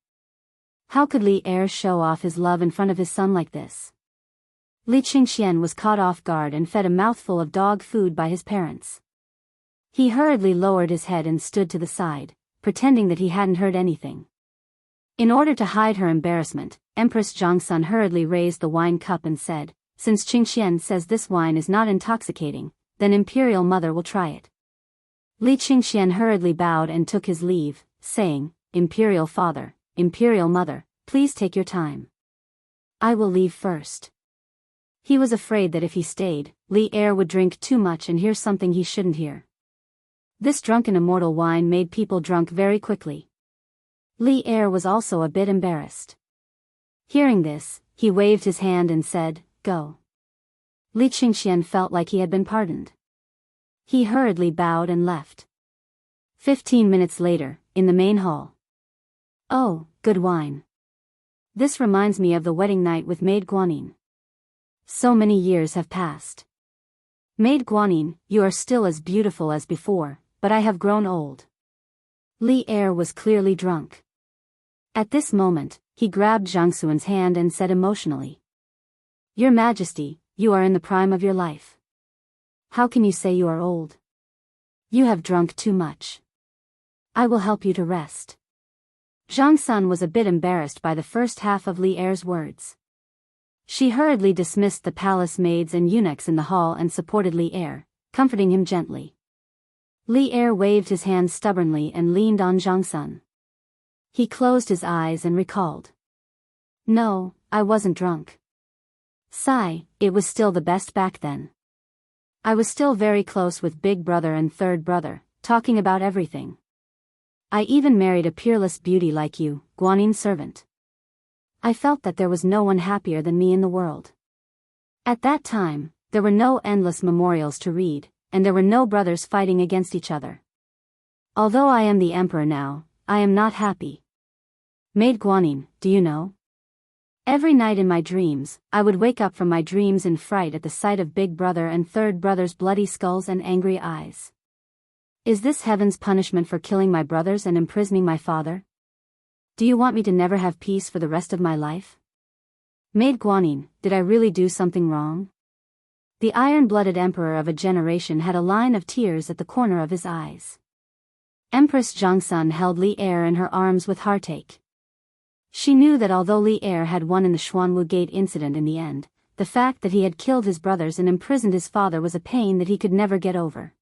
Speaker 1: How could Li Er show off his love in front of his son like this? Li Qingxian was caught off guard and fed a mouthful of dog food by his parents. He hurriedly lowered his head and stood to the side, pretending that he hadn't heard anything. In order to hide her embarrassment, Empress Zhang Sun hurriedly raised the wine cup and said, "Since Qingxian says this wine is not intoxicating, then Imperial Mother will try it." Li Qingxian hurriedly bowed and took his leave, saying, "Imperial Father, Imperial Mother, please take your time. I will leave first." He was afraid that if he stayed, Li Er would drink too much and hear something he shouldn't hear. This drunken immortal wine made people drunk very quickly. Li Er was also a bit embarrassed. Hearing this, he waved his hand and said, "Go." Li Qingxian felt like he had been pardoned. He hurriedly bowed and left. 15 minutes later, in the main hall. "Oh, good wine. This reminds me of the wedding night with Maid Guanyin. So many years have passed. Maid Guanyin, you are still as beautiful as before, but I have grown old." Li Er was clearly drunk. At this moment, he grabbed Zhang Sun's hand and said emotionally, "Your Majesty, you are in the prime of your life. How can you say you are old? You have drunk too much. I will help you to rest." Zhang Sun was a bit embarrassed by the first half of Li Er's words. She hurriedly dismissed the palace maids and eunuchs in the hall and supported Li Er, comforting him gently. Li Er waved his hand stubbornly and leaned on Zhang Sun. He closed his eyes and recalled. "No, I wasn't drunk. Sigh, it was still the best back then. I was still very close with big brother and third brother, talking about everything. I even married a peerless beauty like you, Guanyin servant. I felt that there was no one happier than me in the world. At that time, there were no endless memorials to read, and there were no brothers fighting against each other. Although I am the emperor now, I am not happy. Maid Guanyin, do you know? Every night in my dreams, I would wake up from my dreams in fright at the sight of big brother and third brother's bloody skulls and angry eyes. Is this heaven's punishment for killing my brothers and imprisoning my father? Do you want me to never have peace for the rest of my life? Maid Guanyin, did I really do something wrong?" The iron-blooded emperor of a generation had a line of tears at the corner of his eyes. Empress Zhongsun held Li Er in her arms with heartache. She knew that although Li Er had won in the Xuanwu Gate incident in the end, the fact that he had killed his brothers and imprisoned his father was a pain that he could never get over.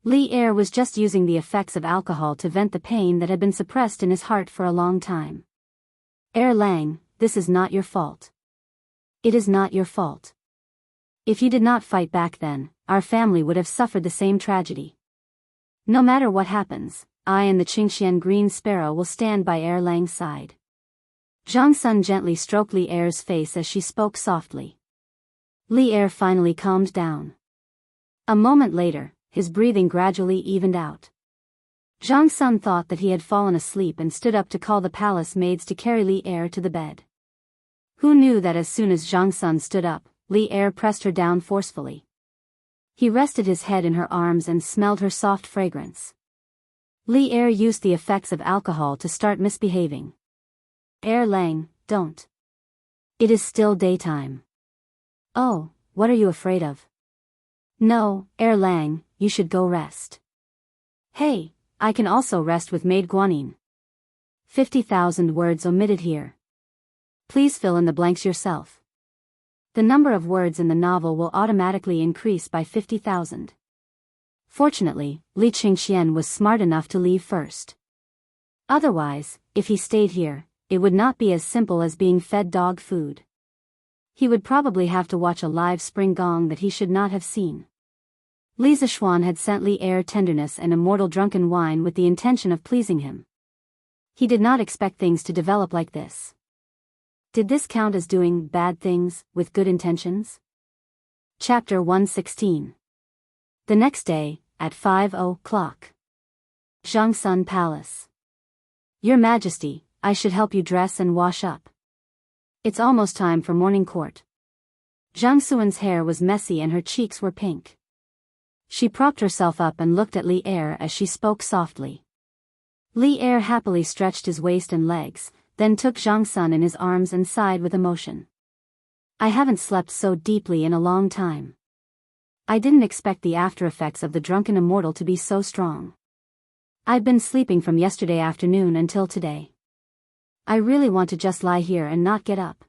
Speaker 1: Li Er was just using the effects of alcohol to vent the pain that had been suppressed in his heart for a long time. Lang, this is not your fault. It is not your fault. If you did not fight back then, our family would have suffered the same tragedy. No matter what happens, I and the Qingxian Green Sparrow will stand by Lang's side. Zhongsun gently stroked Li Er's face as she spoke softly. Li Er finally calmed down. A moment later, his breathing gradually evened out. Zhongsun thought that he had fallen asleep and stood up to call the palace maids to carry Li Er to the bed. Who knew that as soon as Zhongsun stood up, Li Er pressed her down forcefully. He rested his head in her arms and smelled her soft fragrance. Li Er used the effects of alcohol to start misbehaving. Lang, don't. It is still daytime. Oh, what are you afraid of? No, Lang, you should go rest. Hey, I can also rest with Maid Guanyin. 50,000 words omitted here. Please fill in the blanks yourself. The number of words in the novel will automatically increase by 50,000. Fortunately, Li Qingxian was smart enough to leave first. Otherwise, if he stayed here, it would not be as simple as being fed dog food. He would probably have to watch a live spring gong that he should not have seen. Li Zishuan had sent Li Er tenderness and immortal drunken wine with the intention of pleasing him. He did not expect things to develop like this. Did this count as doing bad things with good intentions? Chapter 116. The next day, at 5:00. Zhongsun Palace. Your Majesty, I should help you dress and wash up. It's almost time for morning court. Zhang Suan's hair was messy and her cheeks were pink. She propped herself up and looked at Li Er as she spoke softly. Li Er happily stretched his waist and legs, then took Zhongsun in his arms and sighed with emotion. I haven't slept so deeply in a long time. I didn't expect the after-effects of the drunken immortal to be so strong. I've been sleeping from yesterday afternoon until today. I really want to just lie here and not get up.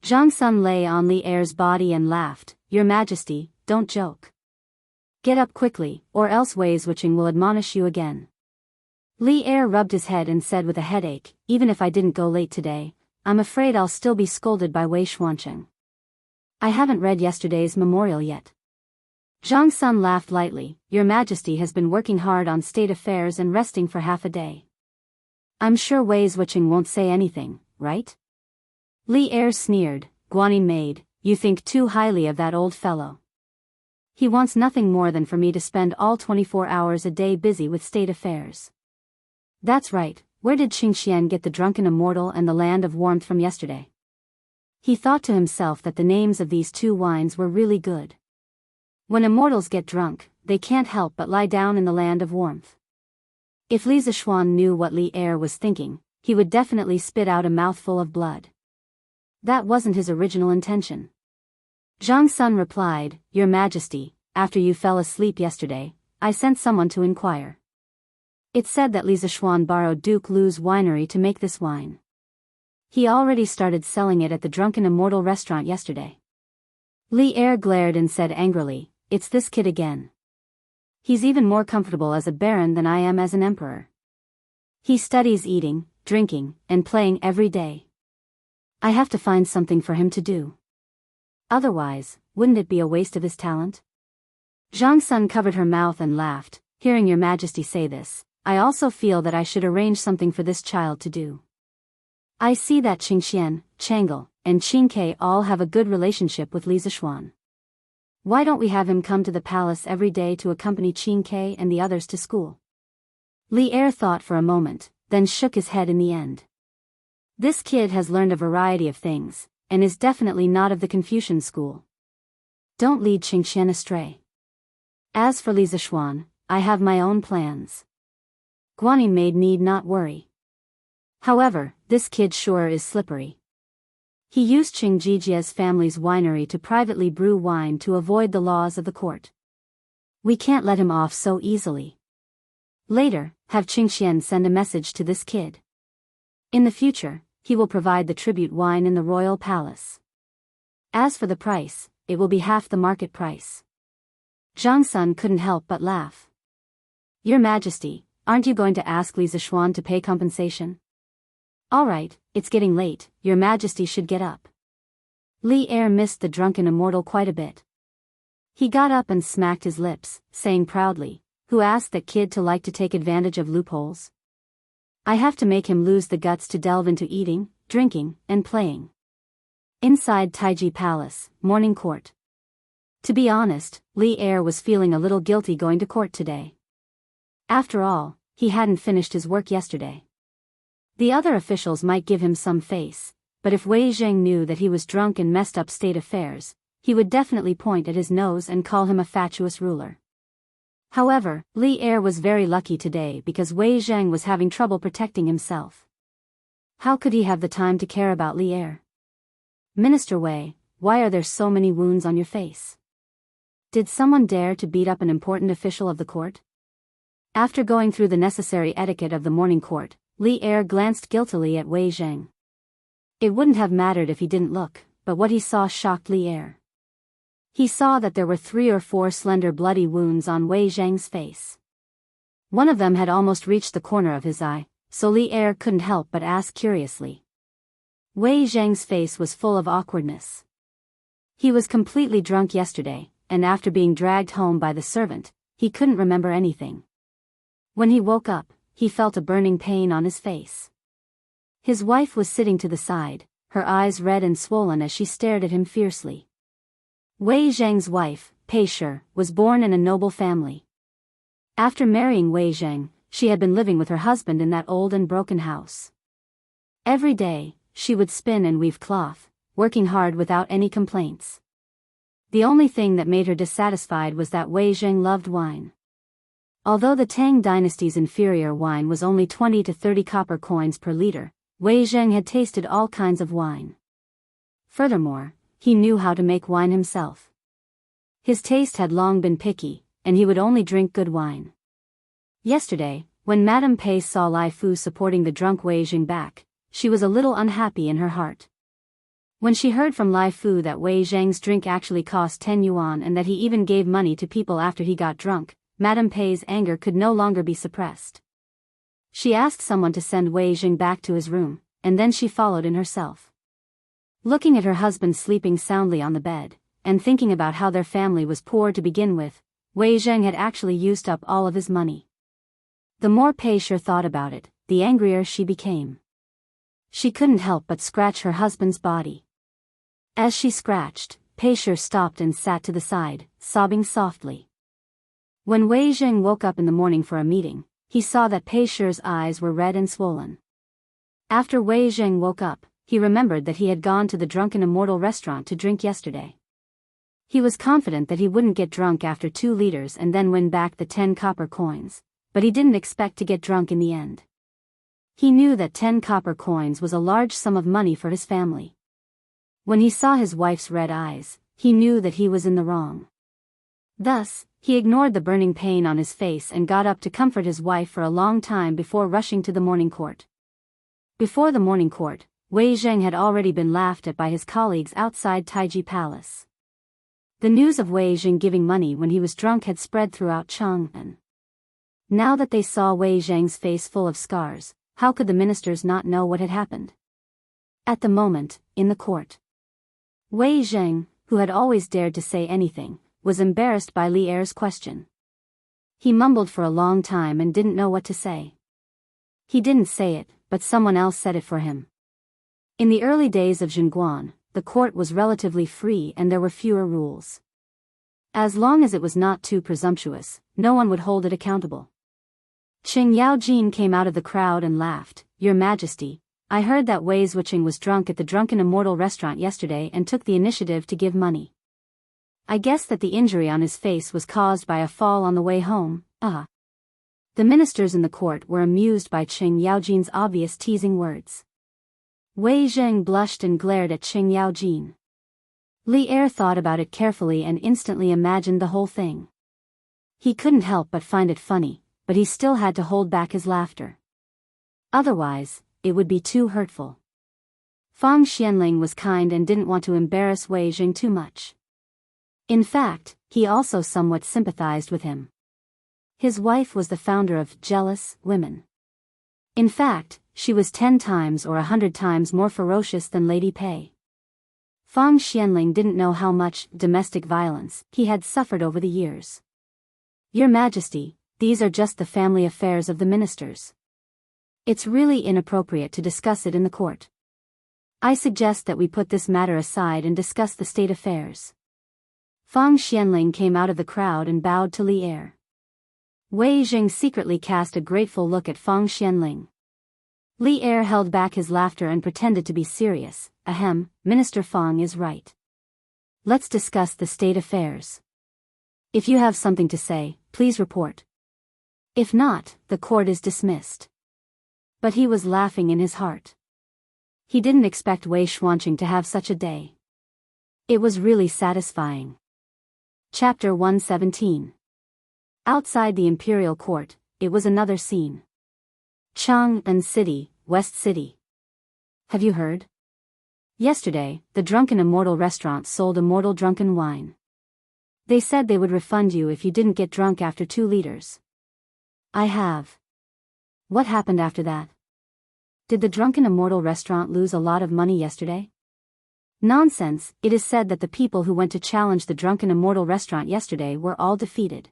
Speaker 1: Zhongsun lay on Li Er's body and laughed. Your Majesty, don't joke. Get up quickly, or else Wei Zwicheng will admonish you again. Li Er rubbed his head and said with a headache, even if I didn't go late today, I'm afraid I'll still be scolded by Wei Xuancheng. I haven't read yesterday's memorial yet. Zhongsun laughed lightly. Your Majesty has been working hard on state affairs and resting for half a day. I'm sure Wei Zwicheng won't say anything, right? Li Er sneered. Guanyin maid, you think too highly of that old fellow. He wants nothing more than for me to spend all 24 hours a day busy with state affairs. That's right, where did Qingxian get the drunken immortal and the land of warmth from yesterday? He thought to himself that the names of these two wines were really good. When immortals get drunk, they can't help but lie down in the land of warmth. If Li Zishuan knew what Li Er was thinking, he would definitely spit out a mouthful of blood. That wasn't his original intention. Zhongsun replied, Your Majesty, after you fell asleep yesterday, I sent someone to inquire. It said that Li Zishuan borrowed Duke Lu's winery to make this wine. He already started selling it at the Drunken Immortal restaurant yesterday. Li Er glared and said angrily, It's this kid again. He's even more comfortable as a baron than I am as an emperor. He studies eating, drinking, and playing every day. I have to find something for him to do. Otherwise, wouldn't it be a waste of his talent? Zhongsun covered her mouth and laughed. Hearing Your Majesty say this, I also feel that I should arrange something for this child to do. I see that Qingxian, Chang'e, and Qingke all have a good relationship with Li Zishuan. Why don't we have him come to the palace every day to accompany Qingke and the others to school? Li Er thought for a moment, then shook his head in the end. This kid has learned a variety of things, and is definitely not of the Confucian school. Don't lead Qingxian astray. As for Li Zishuan, I have my own plans. Guanyin maid need not worry. However, this kid sure is slippery. He used Qing Jijia's family's winery to privately brew wine to avoid the laws of the court. We can't let him off so easily. Later, have Qingxian send a message to this kid. In the future, he will provide the tribute wine in the royal palace. As for the price, it will be half the market price. Zhang Sun couldn't help but laugh. Your Majesty, aren't you going to ask Li Zishuan to pay compensation? All right, it's getting late, Your Majesty should get up. Li Er missed the drunken immortal quite a bit. He got up and smacked his lips, saying proudly, who asked that kid to like to take advantage of loopholes? I have to make him lose the guts to delve into eating, drinking, and playing. Inside Taiji Palace, morning court. To be honest, Li Er was feeling a little guilty going to court today. After all, he hadn't finished his work yesterday. The other officials might give him some face, but if Wei Zheng knew that he was drunk and messed up state affairs, he would definitely point at his nose and call him a fatuous ruler. However, Li Er was very lucky today because Wei Zheng was having trouble protecting himself. How could he have the time to care about Li Er? Minister Wei, why are there so many wounds on your face? Did someone dare to beat up an important official of the court? After going through the necessary etiquette of the morning court, Li Er glanced guiltily at Wei Zheng. It wouldn't have mattered if he didn't look, but what he saw shocked Li Er. He saw that there were 3 or 4 slender bloody wounds on Wei Zheng's face. One of them had almost reached the corner of his eye, so Li Er couldn't help but ask curiously. Wei Zheng's face was full of awkwardness. He was completely drunk yesterday, and after being dragged home by the servant, he couldn't remember anything. When he woke up, he felt a burning pain on his face. His wife was sitting to the side, her eyes red and swollen as she stared at him fiercely. Wei Zheng's wife, Pei Shi, was born in a noble family. After marrying Wei Zheng, she had been living with her husband in that old and broken house. Every day, she would spin and weave cloth, working hard without any complaints. The only thing that made her dissatisfied was that Wei Zheng loved wine. Although the Tang dynasty's inferior wine was only 20 to 30 copper coins per liter, Wei Zheng had tasted all kinds of wine. Furthermore, he knew how to make wine himself. His taste had long been picky, and he would only drink good wine. Yesterday, when Madame Pei saw Lai Fu supporting the drunk Wei Zheng back, she was a little unhappy in her heart. When she heard from Lai Fu that Wei Zheng's drink actually cost 10 yuan and that he even gave money to people after he got drunk, Madame Pei's anger could no longer be suppressed. She asked someone to send Wei Zheng back to his room, and then she followed in herself. Looking at her husband sleeping soundly on the bed, and thinking about how their family was poor to begin with, Wei Zheng had actually used up all of his money. The more Pei Shi thought about it, the angrier she became. She couldn't help but scratch her husband's body. As she scratched, Pei Shi stopped and sat to the side, sobbing softly. When Wei Zheng woke up in the morning for a meeting, he saw that Pei Shi's eyes were red and swollen. After Wei Zheng woke up, he remembered that he had gone to the Drunken Immortal restaurant to drink yesterday. He was confident that he wouldn't get drunk after 2 liters and then win back the 10 copper coins, but he didn't expect to get drunk in the end. He knew that 10 copper coins was a large sum of money for his family. When he saw his wife's red eyes, he knew that he was in the wrong. Thus, he ignored the burning pain on his face and got up to comfort his wife for a long time before rushing to the morning court. Before the morning court, Wei Zheng had already been laughed at by his colleagues outside Taiji Palace. The news of Wei Zheng giving money when he was drunk had spread throughout Chang'an. Now that they saw Wei Zheng's face full of scars, how could the ministers not know what had happened? At the moment, in the court, Wei Zheng, who had always dared to say anything, was embarrassed by Li Er's question. He mumbled for a long time and didn't know what to say. He didn't say it, but someone else said it for him. In the early days of Zhenguan, the court was relatively free and there were fewer rules. As long as it was not too presumptuous, no one would hold it accountable. Qing Yaojin came out of the crowd and laughed. Your Majesty, I heard that Wei Zhuqing was drunk at the Drunken Immortal restaurant yesterday and took the initiative to give money. I guess that the injury on his face was caused by a fall on the way home. The ministers in the court were amused by Qing Yaojin's obvious teasing words. Wei Zheng blushed and glared at Qing Yaojin. Li Er thought about it carefully and instantly imagined the whole thing. He couldn't help but find it funny, but he still had to hold back his laughter. Otherwise, it would be too hurtful. Fang Xianling was kind and didn't want to embarrass Wei Jing too much. In fact, he also somewhat sympathized with him. His wife was the founder of Jealous Women. In fact, she was 10 times or 100 times more ferocious than Lady Pei. Fang Xianling didn't know how much domestic violence he had suffered over the years. Your Majesty, these are just the family affairs of the ministers. It's really inappropriate to discuss it in the court. I suggest that we put this matter aside and discuss the state affairs. Fang Xianling came out of the crowd and bowed to Li Er. Wei Jing secretly cast a grateful look at Fang Xianling. Li Er held back his laughter and pretended to be serious. Ahem, Minister Fang is right. Let's discuss the state affairs. If you have something to say, please report. If not, the court is dismissed. But he was laughing in his heart. He didn't expect Wei Xuanqing to have such a day. It was really satisfying. Chapter 117. Outside the imperial court, it was another scene. Chang'an City, West City. Have you heard? Yesterday, the Drunken Immortal restaurant sold immortal drunken wine. They said they would refund you if you didn't get drunk after 2 liters. I have. What happened after that? Did the Drunken Immortal restaurant lose a lot of money yesterday? Nonsense, it is said that the people who went to challenge the Drunken Immortal restaurant yesterday were all defeated.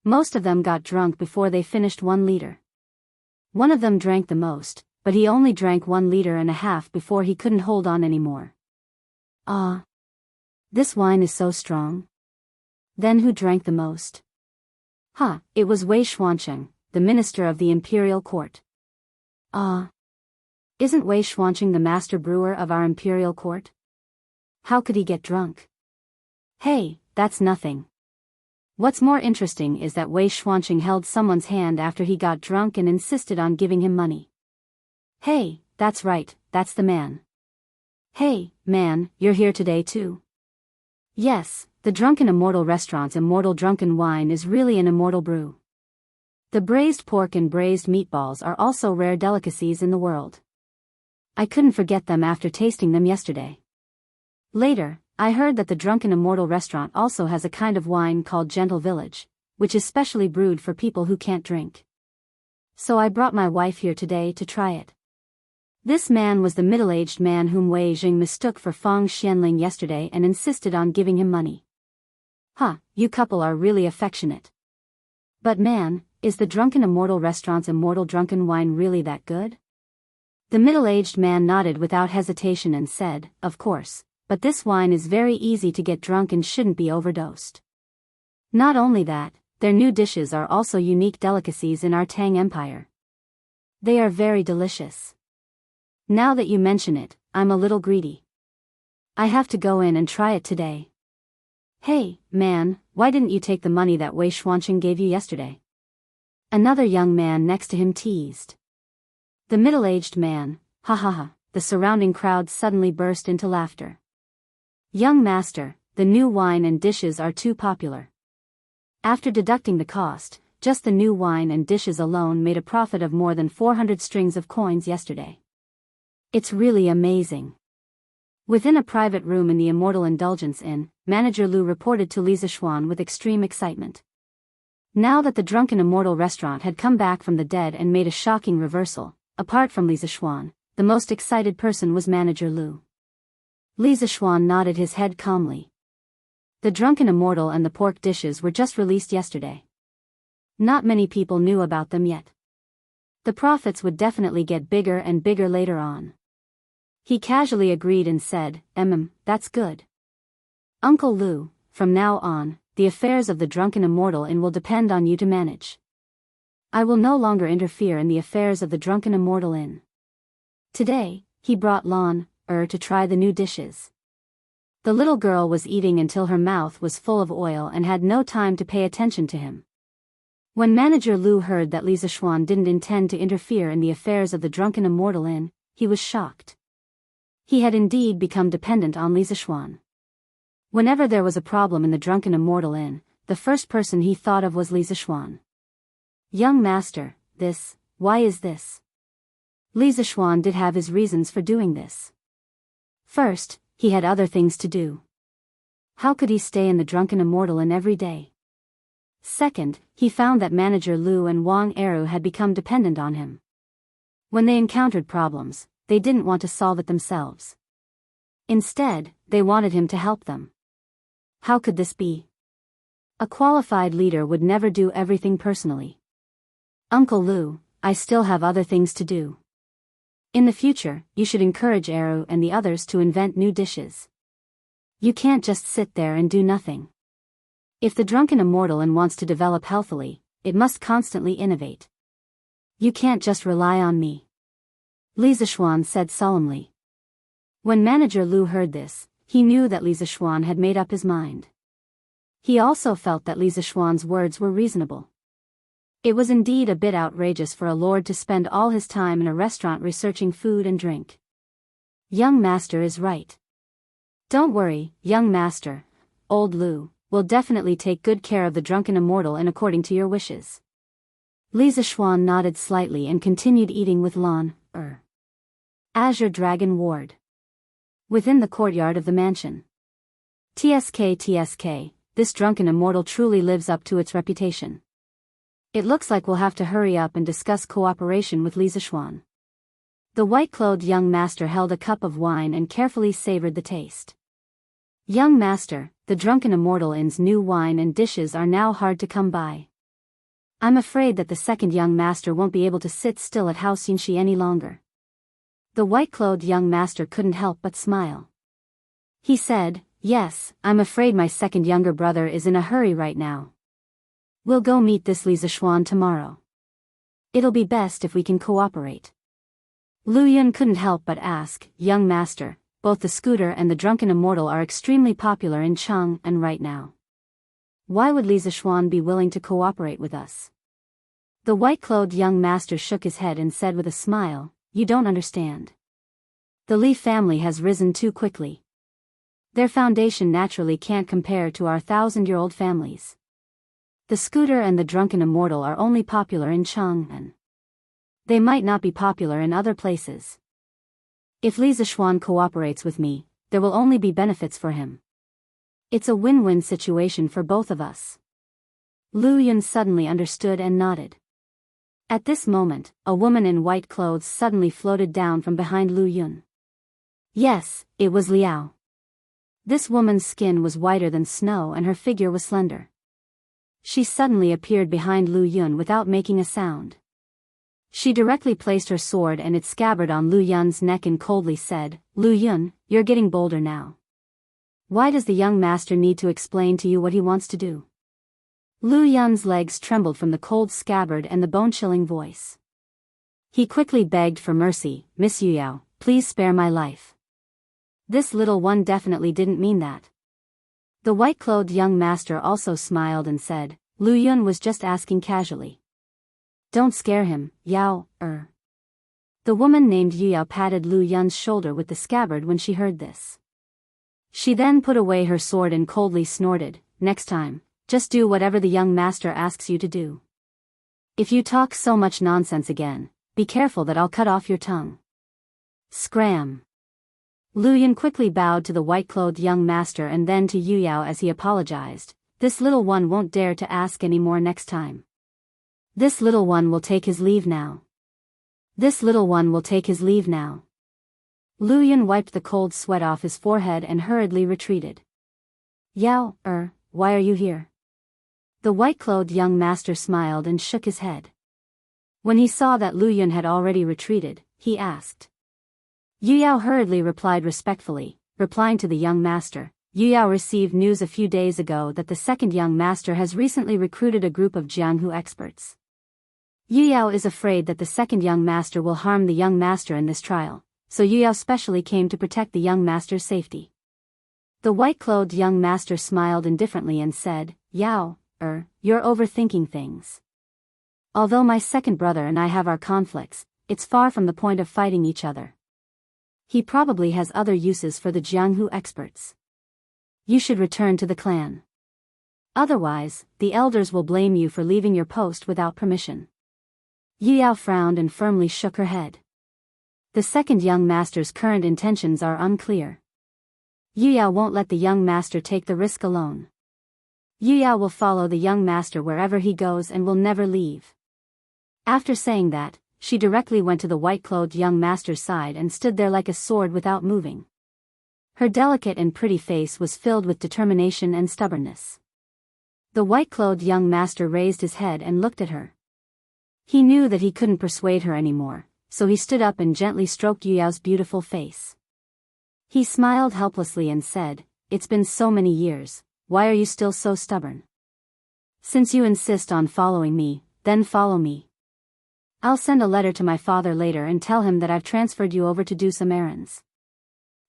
Speaker 1: Most of them got drunk before they finished 1 liter. One of them drank the most, but he only drank 1.5 liters before he couldn't hold on anymore. Ah. This wine is so strong. Then who drank the most? It was Wei Xuanqing, the minister of the imperial court. Ah. Isn't Wei Xuanqing the master brewer of our imperial court? How could he get drunk? Hey, that's nothing. What's more interesting is that Wei Xuanqing held someone's hand after he got drunk and insisted on giving him money. Hey, that's right, that's the man. Hey, man, you're here today too? Yes, the Drunken Immortal restaurant's immortal drunken wine is really an immortal brew. The braised pork and braised meatballs are also rare delicacies in the world. I couldn't forget them after tasting them yesterday. Later, I heard that the Drunken Immortal restaurant also has a kind of wine called Gentle Village, which is specially brewed for people who can't drink. So I brought my wife here today to try it. This man was the middle-aged man whom Wei Jing mistook for Fang Xianling yesterday and insisted on giving him money. You couple are really affectionate. But man, is the Drunken Immortal restaurant's immortal drunken wine really that good? The middle-aged man nodded without hesitation and said, of course. But this wine is very easy to get drunk and shouldn't be overdosed. Not only that, their new dishes are also unique delicacies in our Tang Empire. They are very delicious. Now that you mention it, I'm a little greedy. I have to go in and try it today. Hey, man, why didn't you take the money that Wei Xuanqing gave you yesterday? Another young man next to him teased. The middle-aged man, the surrounding crowd suddenly burst into laughter. Young master, the new wine and dishes are too popular. After deducting the cost, just the new wine and dishes alone made a profit of more than 400 strings of coins yesterday. It's really amazing. Within a private room in the Immortal Indulgence Inn, Manager Lu reported to Li Zixuan with extreme excitement. Now that the Drunken Immortal restaurant had come back from the dead and made a shocking reversal, apart from Li Zixuan, the most excited person was Manager Lu. Li Zixuan nodded his head calmly. The Drunken Immortal and the pork dishes were just released yesterday. Not many people knew about them yet. The profits would definitely get bigger and bigger later on. He casually agreed and said, that's good. Uncle Lu, from now on, the affairs of the Drunken Immortal Inn will depend on you to manage. I will no longer interfere in the affairs of the Drunken Immortal Inn. Today, he brought Lan to try the new dishes. The little girl was eating until her mouth was full of oil and had no time to pay attention to him. When Manager Lu heard that Li Zixuan didn't intend to interfere in the affairs of the Drunken Immortal Inn, he was shocked. He had indeed become dependent on Li Zixuan. Whenever there was a problem in the Drunken Immortal Inn, the first person he thought of was Li Zixuan. Young master, why is this? Li Zishuan did have his reasons for doing this. First, he had other things to do. How could he stay in the Drunken Immortal Inn every day? Second, he found that manager Lu and Wang Eru had become dependent on him. When they encountered problems, they didn't want to solve it themselves. Instead, they wanted him to help them. How could this be? A qualified leader would never do everything personally. Uncle Lu, I still have other things to do. In the future, you should encourage Eru and the others to invent new dishes. You can't just sit there and do nothing. If the Drunken Immortal Inn wants to develop healthily, it must constantly innovate. You can't just rely on me. Li Zishuan said solemnly. When manager Lu heard this, he knew that Li Zishuan had made up his mind. He also felt that Li Zishuan's words were reasonable. It was indeed a bit outrageous for a lord to spend all his time in a restaurant researching food and drink. Young master is right. Don't worry, young master, old Lu will definitely take good care of the Drunken Immortal Inn according to your wishes. Li Zishuan nodded slightly and continued eating with Azure Dragon Ward. Within the courtyard of the mansion. TSK, this Drunken Immortal truly lives up to its reputation. It looks like we'll have to hurry up and discuss cooperation with Li Zishuan. The white-clothed young master held a cup of wine and carefully savored the taste. Young master, the Drunken Immortal Inn's new wine and dishes are now hard to come by. I'm afraid that the second young master won't be able to sit still at House Yinshi any longer. The white-clothed young master couldn't help but smile. He said, yes, I'm afraid my second younger brother is in a hurry right now. We'll go meet this Li Zishuan tomorrow. It'll be best if we can cooperate. Lu Yun couldn't help but ask, young master, both the scooter and the Drunken Immortal are extremely popular in Chang'an right now. Why would Li Zishuan be willing to cooperate with us? The white-clothed young master shook his head and said with a smile, you don't understand. The Li family has risen too quickly. Their foundation naturally can't compare to our 1,000-year-old families. The scooter and the Drunken Immortal are only popular in Chang'an. They might not be popular in other places. If Li Zishuan cooperates with me, there will only be benefits for him. It's a win-win situation for both of us. Lu Yun suddenly understood and nodded. At this moment, a woman in white clothes suddenly floated down from behind Lu Yun. Yes, it was Liao. This woman's skin was whiter than snow and her figure was slender. She suddenly appeared behind Lu Yun without making a sound. She directly placed her sword and its scabbard on Lu Yun's neck and coldly said, Lu Yun, you're getting bolder now. Why does the young master need to explain to you what he wants to do? Lu Yun's legs trembled from the cold scabbard and the bone-chilling voice. He quickly begged for mercy, Miss Yuyao, please spare my life. This little one definitely didn't mean that. The white-clothed young master also smiled and said, Lu Yun was just asking casually. Don't scare him, Yao, The woman named Yuyao patted Lu Yun's shoulder with the scabbard when she heard this. She then put away her sword and coldly snorted, next time, just do whatever the young master asks you to do. If you talk so much nonsense again, be careful that I'll cut off your tongue. Scram. Lu Yun quickly bowed to the white-clothed young master and then to Yuyao as he apologized. This little one won't dare to ask any more next time. This little one will take his leave now. This little one will take his leave now. Lu Yun wiped the cold sweat off his forehead and hurriedly retreated. Yao, why are you here? The white-clothed young master smiled and shook his head. When he saw that Lu Yun had already retreated, he asked. Yuyao hurriedly replied respectfully, replying to the young master. Yuyao received news a few days ago that the second young master has recently recruited a group of Jianghu experts. Yuyao is afraid that the second young master will harm the young master in this trial, so Yuyao specially came to protect the young master's safety. The white-clothed young master smiled indifferently and said, Yao, you're overthinking things. Although my second brother and I have our conflicts, it's far from the point of fighting each other. He probably has other uses for the Jianghu experts. You should return to the clan. Otherwise, the elders will blame you for leaving your post without permission. Yu Yao frowned and firmly shook her head. The second young master's current intentions are unclear. Yu Yao won't let the young master take the risk alone. Yu Yao will follow the young master wherever he goes and will never leave. After saying that, she directly went to the white-clothed young master's side and stood there like a sword without moving. Her delicate and pretty face was filled with determination and stubbornness. The white-clothed young master raised his head and looked at her. He knew that he couldn't persuade her anymore, so he stood up and gently stroked Yu Yao's beautiful face. He smiled helplessly and said, "It's been so many years, why are you still so stubborn? Since you insist on following me, then follow me. I'll send a letter to my father later and tell him that I've transferred you over to do some errands."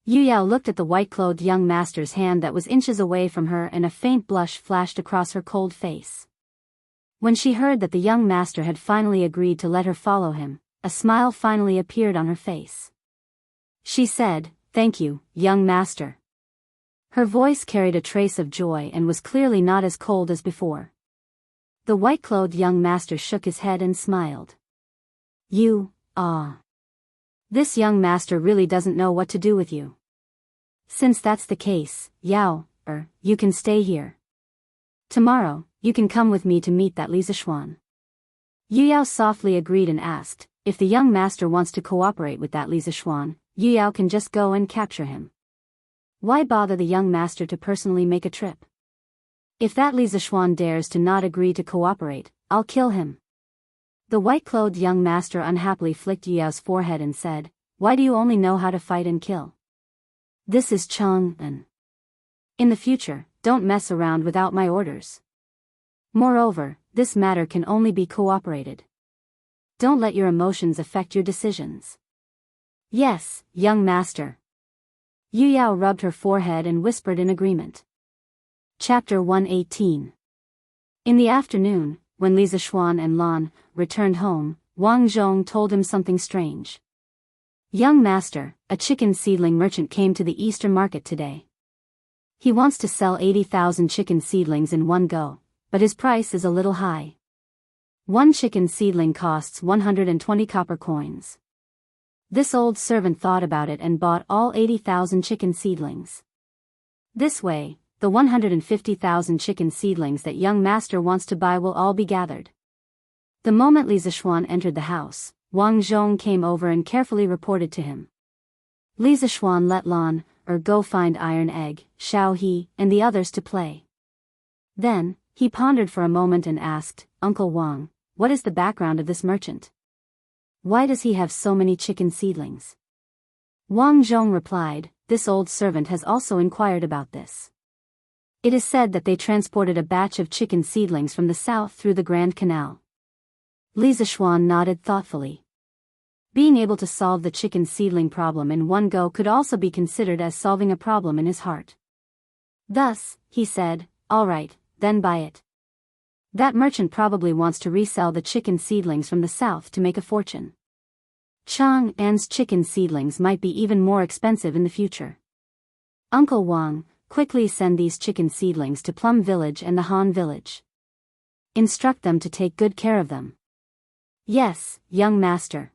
Speaker 1: Yu Yao looked at the white-clothed young master's hand that was inches away from her, and a faint blush flashed across her cold face. When she heard that the young master had finally agreed to let her follow him, a smile finally appeared on her face. She said, "Thank you, young master." Her voice carried a trace of joy and was clearly not as cold as before. The white-clothed young master shook his head and smiled. This young master really doesn't know what to do with you. Since that's the case, Yao, you can stay here. Tomorrow, you can come with me to meet that Li Zixuan." Yu Yao softly agreed and asked, if the young master wants to cooperate with that Li Zixuan, Yu Yao can just go and capture him. Why bother the young master to personally make a trip? If that Li Zixuan dares to not agree to cooperate, I'll kill him. The white-clothed young master unhappily flicked Yu Yao's forehead and said, "Why do you only know how to fight and kill? This is Chang'an. In the future, don't mess around without my orders. Moreover, this matter can only be cooperated. Don't let your emotions affect your decisions." "Yes, young master." Yu Yao rubbed her forehead and whispered in agreement. Chapter 118. In the afternoon, when Li Zixuan and Lan returned home, Wang Zhong told him something strange. "Young master, a chicken seedling merchant came to the Eastern market today. He wants to sell 80,000 chicken seedlings in one go, but his price is a little high. One chicken seedling costs 120 copper coins." This old servant thought about it and bought all 80,000 chicken seedlings. This way, the 150,000 chicken seedlings that young master wants to buy will all be gathered. The moment Li Zixuan entered the house, Wang Zhong came over and carefully reported to him. Li Zixuan let Lan, go find Iron Egg, Xiao He, and the others to play. Then, he pondered for a moment and asked, "Uncle Wang, what is the background of this merchant? Why does he have so many chicken seedlings?" Wang Zhong replied, "This old servant has also inquired about this. It is said that they transported a batch of chicken seedlings from the south through the Grand Canal." Li Zixuan nodded thoughtfully. Being able to solve the chicken seedling problem in one go could also be considered as solving a problem in his heart. Thus, he said, "All right, then buy it. That merchant probably wants to resell the chicken seedlings from the south to make a fortune. Chang'an's chicken seedlings might be even more expensive in the future. Uncle Wang, quickly send these chicken seedlings to Plum Village and the Han Village. Instruct them to take good care of them." "Yes, young master.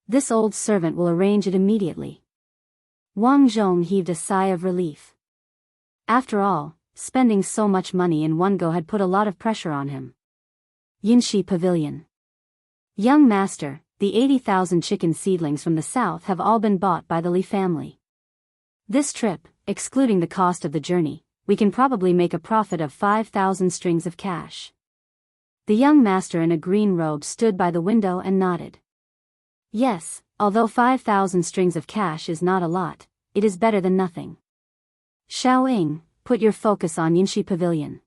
Speaker 1: This old servant will arrange it immediately." Wang Zhong heaved a sigh of relief. After all, spending so much money in one go had put a lot of pressure on him. Yinshi Pavilion. "Young master, the 80,000 chicken seedlings from the south have all been bought by the Li family. This trip, excluding the cost of the journey, we can probably make a profit of 5,000 strings of cash." The young master in a green robe stood by the window and nodded. "Yes, although 5,000 strings of cash is not a lot, it is better than nothing. Xiaoying, put your focus on Yinshi Pavilion.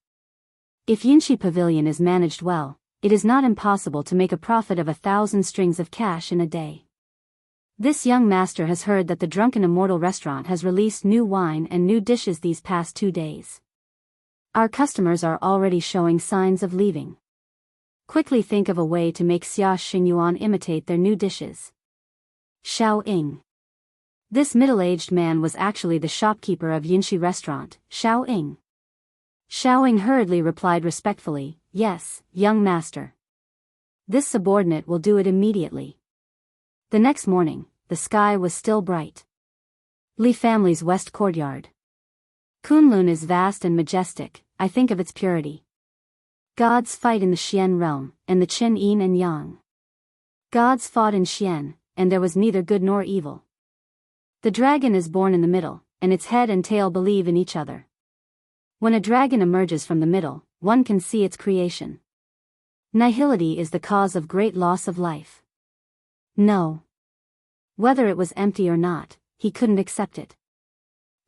Speaker 1: If Yinshi Pavilion is managed well, it is not impossible to make a profit of 1,000 strings of cash in a day. This young master has heard that the Drunken Immortal restaurant has released new wine and new dishes these past 2 days. Our customers are already showing signs of leaving. Quickly think of a way to make Xia Xingyuan imitate their new dishes." Xiao Ying. This middle-aged man was actually the shopkeeper of Yinshi restaurant, Xiao Ying. Xiaoying hurriedly replied respectfully, "Yes, young master. This subordinate will do it immediately." The next morning, the sky was still bright. Li family's west courtyard. Kunlun is vast and majestic, I think of its purity. Gods fight in the Xian realm, and the Qin Yin and Yang. Gods fought in Xian, and there was neither good nor evil. The dragon is born in the middle, and its head and tail believe in each other. When a dragon emerges from the middle, one can see its creation. Nihility is the cause of great loss of life. No. Whether it was empty or not, he couldn't accept it.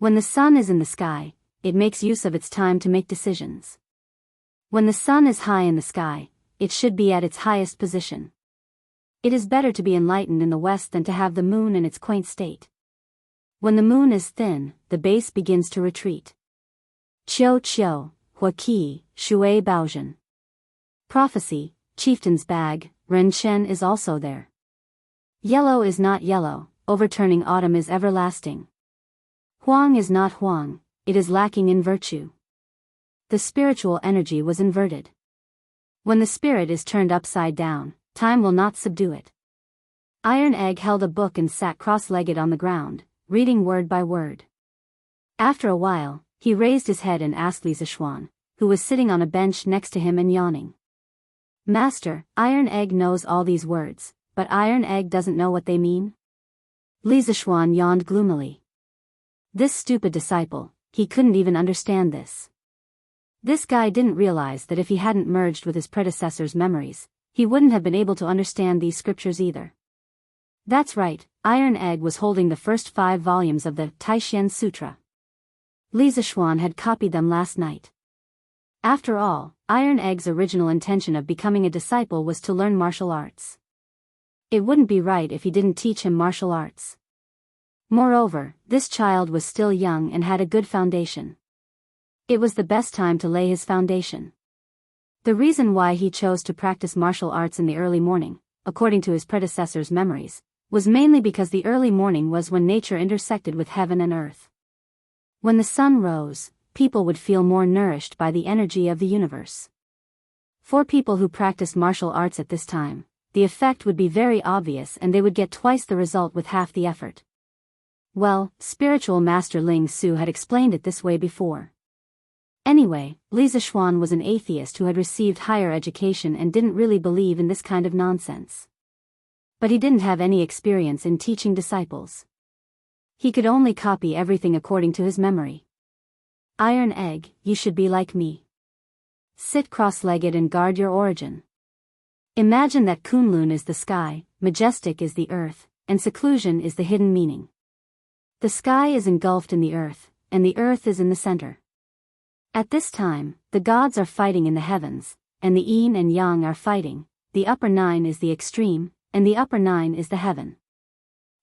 Speaker 1: When the sun is in the sky, it makes use of its time to make decisions. When the sun is high in the sky, it should be at its highest position. It is better to be enlightened in the west than to have the moon in its quaint state. When the moon is thin, the base begins to retreat. Qiu Qiu, Hua Qi, Shui Baozhen. Prophecy, Chieftain's Bag, Ren Chen is also there. Yellow is not yellow, overturning autumn is everlasting. Huang is not Huang, it is lacking in virtue. The spiritual energy was inverted. When the spirit is turned upside down, time will not subdue it. Iron Egg held a book and sat cross-legged on the ground, reading word by word. After a while, he raised his head and asked Li Zishuan, who was sitting on a bench next to him and yawning. "Master, Iron Egg knows all these words, but Iron Egg doesn't know what they mean?" Li Zishuan yawned gloomily. This stupid disciple, he couldn't even understand this. This guy didn't realize that if he hadn't merged with his predecessor's memories, he wouldn't have been able to understand these scriptures either. That's right, Iron Egg was holding the first 5 volumes of the Taishan Sutra. Li Zishuan had copied them last night. After all, Iron Egg's original intention of becoming a disciple was to learn martial arts. It wouldn't be right if he didn't teach him martial arts. Moreover, this child was still young and had a good foundation. It was the best time to lay his foundation. The reason why he chose to practice martial arts in the early morning, according to his predecessor's memories, was mainly because the early morning was when nature intersected with heaven and earth. When the sun rose, people would feel more nourished by the energy of the universe. For people who practiced martial arts at this time, the effect would be very obvious and they would get twice the result with half the effort. Well, spiritual master Ling Su had explained it this way before. Anyway, Li Zishuan was an atheist who had received higher education and didn't really believe in this kind of nonsense. But he didn't have any experience in teaching disciples. He could only copy everything according to his memory. Iron Egg, you should be like me. Sit cross-legged and guard your origin. Imagine that Kunlun is the sky, majestic is the earth, and seclusion is the hidden meaning. The sky is engulfed in the earth, and the earth is in the center. At this time, the gods are fighting in the heavens, and the yin and yang are fighting. The upper 9 is the extreme, and the upper 9 is the heaven.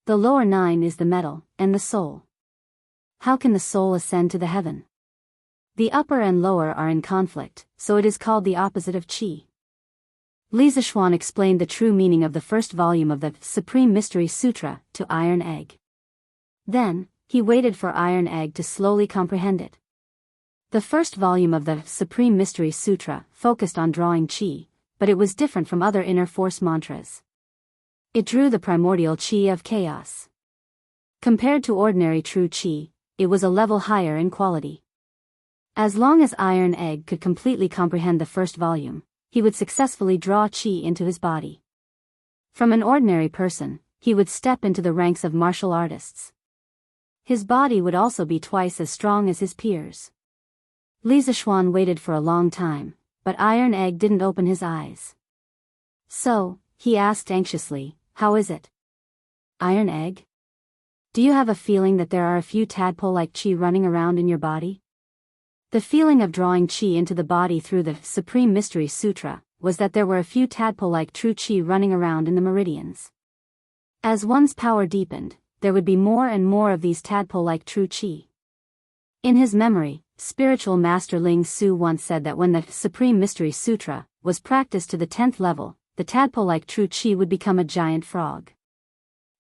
Speaker 1: The lower 9 is the metal, and the soul. How can the soul ascend to the heaven? The upper and lower are in conflict, so it is called the opposite of qi. Li Zishuan explained the true meaning of the first volume of the Supreme Mystery Sutra to Iron Egg. Then, he waited for Iron Egg to slowly comprehend it. The first volume of the Supreme Mystery Sutra focused on drawing qi, but it was different from other inner force mantras. It drew the primordial qi of chaos. Compared to ordinary true qi, it was a level higher in quality. As long as Iron Egg could completely comprehend the first volume, he would successfully draw qi into his body. From an ordinary person, he would step into the ranks of martial artists. His body would also be twice as strong as his peers. Li Zishuan waited for a long time, but Iron Egg didn't open his eyes. So, he asked anxiously, "How is it? Iron Egg? Do you have a feeling that there are a few tadpole-like qi running around in your body?" The feeling of drawing qi into the body through the Supreme Mystery Sutra was that there were a few tadpole-like true qi running around in the meridians. As one's power deepened, there would be more and more of these tadpole-like true qi. In his memory, spiritual master Ling Su once said that when the Supreme Mystery Sutra was practiced to the 10th level, the tadpole-like true qi would become a giant frog.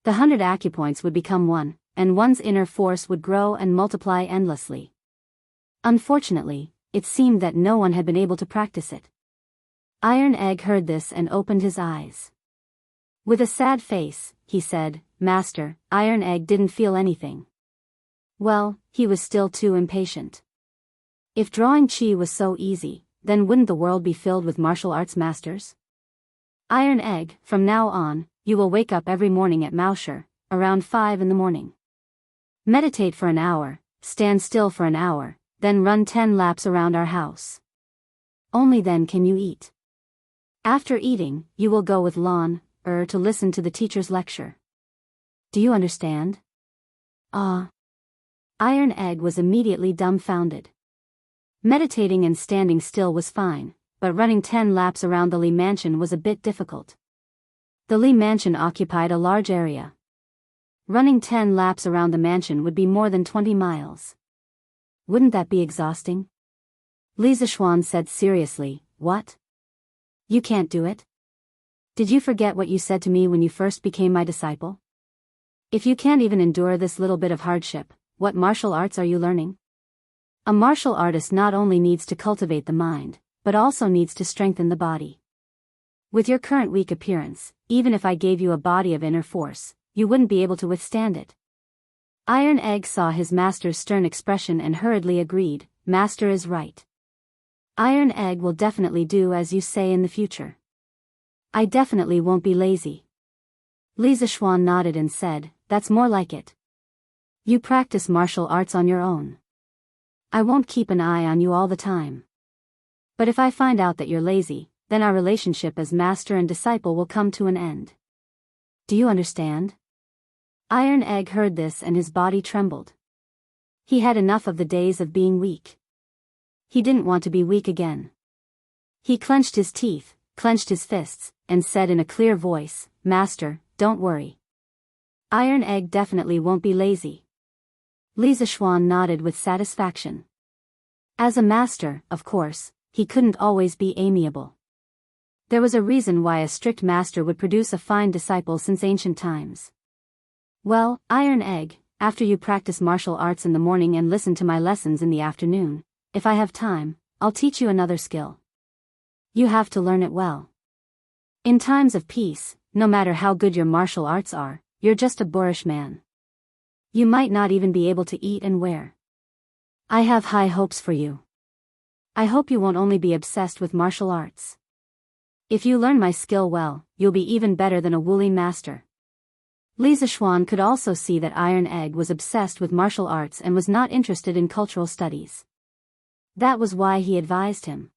Speaker 1: The 100 acupoints would become one, and one's inner force would grow and multiply endlessly. Unfortunately, it seemed that no one had been able to practice it. Iron Egg heard this and opened his eyes. With a sad face, he said, "Master, Iron Egg didn't feel anything." Well, he was still too impatient. If drawing chi was so easy, then wouldn't the world be filled with martial arts masters? Iron Egg, from now on, you will wake up every morning at Mausher, around 5 in the morning. Meditate for an hour, stand still for an hour, then run 10 laps around our house. Only then can you eat. After eating, you will go with Lon, to listen to the teacher's lecture. Do you understand? Iron Egg was immediately dumbfounded. Meditating and standing still was fine, but running 10 laps around the Lee mansion was a bit difficult. The Lee mansion occupied a large area. Running 10 laps around the mansion would be more than 20 miles. Wouldn't that be exhausting? Li Zixuan said seriously, "What? You can't do it? Did you forget what you said to me when you first became my disciple? If you can't even endure this little bit of hardship, what martial arts are you learning?" A martial artist not only needs to cultivate the mind, but also needs to strengthen the body. With your current weak appearance, even if I gave you a body of inner force, you wouldn't be able to withstand it. Iron Egg saw his master's stern expression and hurriedly agreed, "Master is right. Iron Egg will definitely do as you say in the future. I definitely won't be lazy." Li Zixuan nodded and said, "That's more like it. You practice martial arts on your own. I won't keep an eye on you all the time. But if I find out that you're lazy, then our relationship as master and disciple will come to an end. Do you understand?" Iron Egg heard this and his body trembled. He had enough of the days of being weak. He didn't want to be weak again. He clenched his teeth, clenched his fists, and said in a clear voice, "Master, don't worry. Iron Egg definitely won't be lazy." Li Zixuan nodded with satisfaction. As a master, of course, he couldn't always be amiable. There was a reason why a strict master would produce a fine disciple since ancient times. "Well, Iron Egg, after you practice martial arts in the morning and listen to my lessons in the afternoon, if I have time, I'll teach you another skill. You have to learn it well. In times of peace, no matter how good your martial arts are, you're just a boorish man. You might not even be able to eat and wear. I have high hopes for you. I hope you won't only be obsessed with martial arts. If you learn my skill well, you'll be even better than a Wuli master." Li Zixuan could also see that Iron Egg was obsessed with martial arts and was not interested in cultural studies. That was why he advised him.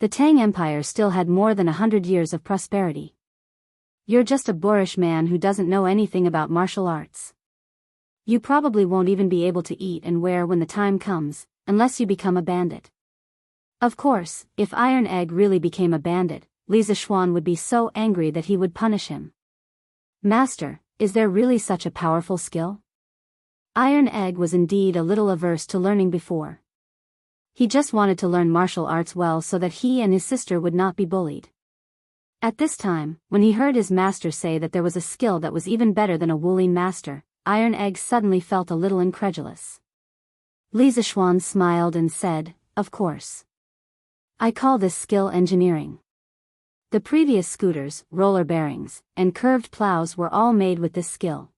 Speaker 1: The Tang Empire still had more than 100 years of prosperity. "You're just a boorish man who doesn't know anything about martial arts. You probably won't even be able to eat and wear when the time comes, unless you become a bandit." Of course, if Iron Egg really became a bandit, Li Zixuan would be so angry that he would punish him. "Master, is there really such a powerful skill?" Iron Egg was indeed a little averse to learning before. He just wanted to learn martial arts well so that he and his sister would not be bullied. At this time, when he heard his master say that there was a skill that was even better than a Wuli master, Iron Egg suddenly felt a little incredulous. Li Zixuan smiled and said, "Of course. I call this skill engineering. The previous scooters, roller bearings, and curved plows were all made with this skill.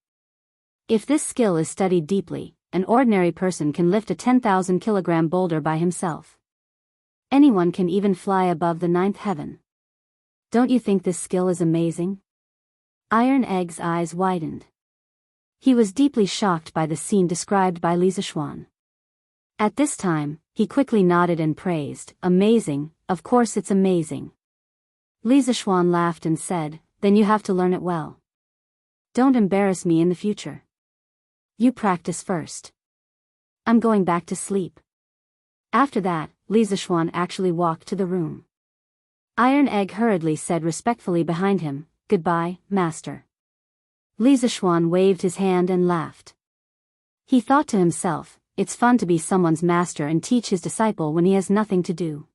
Speaker 1: If this skill is studied deeply, an ordinary person can lift a 10,000 kilogram boulder by himself. Anyone can even fly above the 9th heaven. Don't you think this skill is amazing?" Iron Egg's eyes widened. He was deeply shocked by the scene described by Li Zixuan. At this time, he quickly nodded and praised, "Amazing, of course it's amazing." Li Zixuan laughed and said, "Then you have to learn it well. Don't embarrass me in the future. You practice first. I'm going back to sleep." After that, Li Zixuan actually walked to the room. Iron Egg hurriedly said respectfully behind him, "Goodbye, master." Li Zixuan waved his hand and laughed. He thought to himself, it's fun to be someone's master and teach his disciple when he has nothing to do.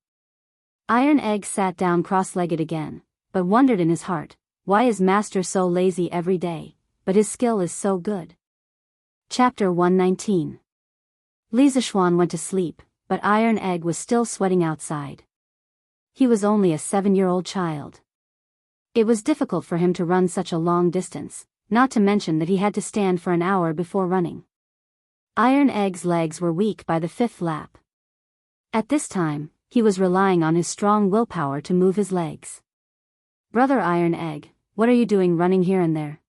Speaker 1: Iron Egg sat down cross-legged again, but wondered in his heart, why is master so lazy every day, but his skill is so good. Chapter 119. Li Zixuan went to sleep, but Iron Egg was still sweating outside. He was only a 7-year-old child. It was difficult for him to run such a long distance, not to mention that he had to stand for an hour before running. Iron Egg's legs were weak by the 5th lap. At this time, he was relying on his strong willpower to move his legs. "Brother Iron Egg, what are you doing running here and there?"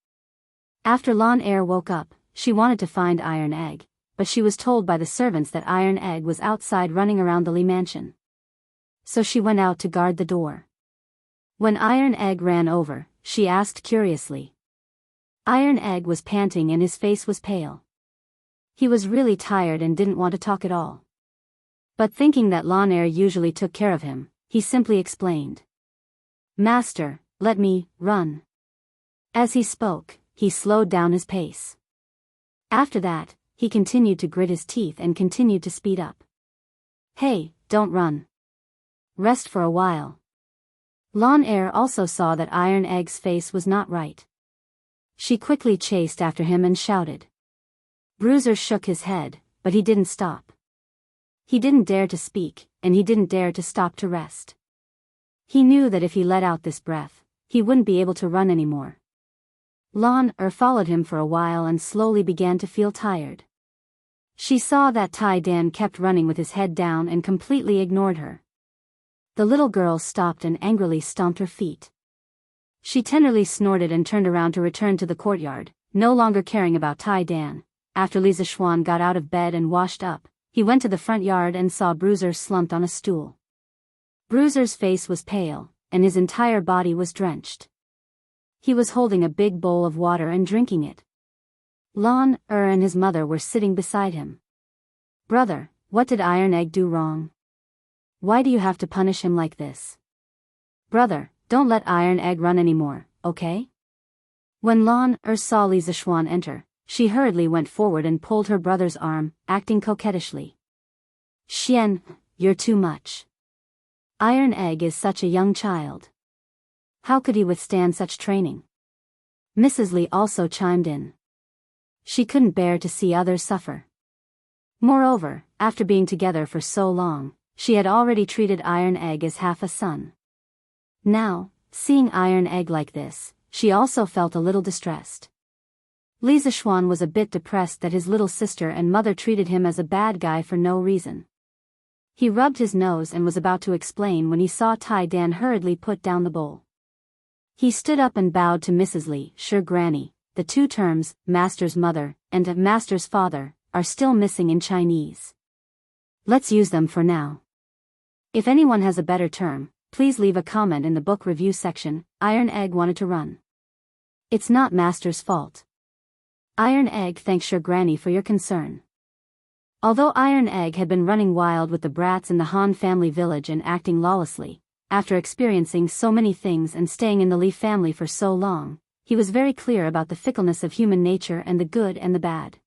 Speaker 1: After Lon Air woke up, she wanted to find Iron Egg, but she was told by the servants that Iron Egg was outside running around the Lee mansion. So she went out to guard the door. When Iron Egg ran over, she asked curiously. Iron Egg was panting and his face was pale. He was really tired and didn't want to talk at all. But thinking that Lon Air usually took care of him, he simply explained. "Master, let me run." As he spoke, he slowed down his pace. After that, he continued to grit his teeth and continued to speed up. "Hey, don't run. Rest for a while." Lon Air also saw that Iron Egg's face was not right. She quickly chased after him and shouted. Bruiser shook his head, but he didn't stop. He didn't dare to speak, and he didn't dare to stop to rest. He knew that if he let out this breath, he wouldn't be able to run anymore. Lon Air followed him for a while and slowly began to feel tired. She saw that Tai Dan kept running with his head down and completely ignored her. The little girl stopped and angrily stomped her feet. She tenderly snorted and turned around to return to the courtyard, no longer caring about Tai Dan. After Li Zixuan got out of bed and washed up, he went to the front yard and saw Bruiser slumped on a stool. Bruiser's face was pale, and his entire body was drenched. He was holding a big bowl of water and drinking it. Lon Air and his mother were sitting beside him. "Brother, what did Iron Egg do wrong? Why do you have to punish him like this? Brother, don't let Iron Egg run anymore, okay?" When Lon Air saw Li Zixuan enter, she hurriedly went forward and pulled her brother's arm, acting coquettishly. "Xian, you're too much. Iron Egg is such a young child. How could he withstand such training?" Mrs. Li also chimed in. She couldn't bear to see others suffer. Moreover, after being together for so long, she had already treated Iron Egg as half a son. Now, seeing Iron Egg like this, she also felt a little distressed. Li Zixuan was a bit depressed that his little sister and mother treated him as a bad guy for no reason. He rubbed his nose and was about to explain when he saw Tai Dan hurriedly put down the bowl. He stood up and bowed to Mrs. Li. "Sure, Granny, the two terms, master's mother and master's father, are still missing in Chinese. Let's use them for now. If anyone has a better term, please leave a comment in the book review section." Iron Egg wanted to run. "It's not master's fault. Iron Egg thanks your granny for your concern." Although Iron Egg had been running wild with the brats in the Han family village and acting lawlessly, after experiencing so many things and staying in the Li family for so long, he was very clear about the fickleness of human nature and the good and the bad.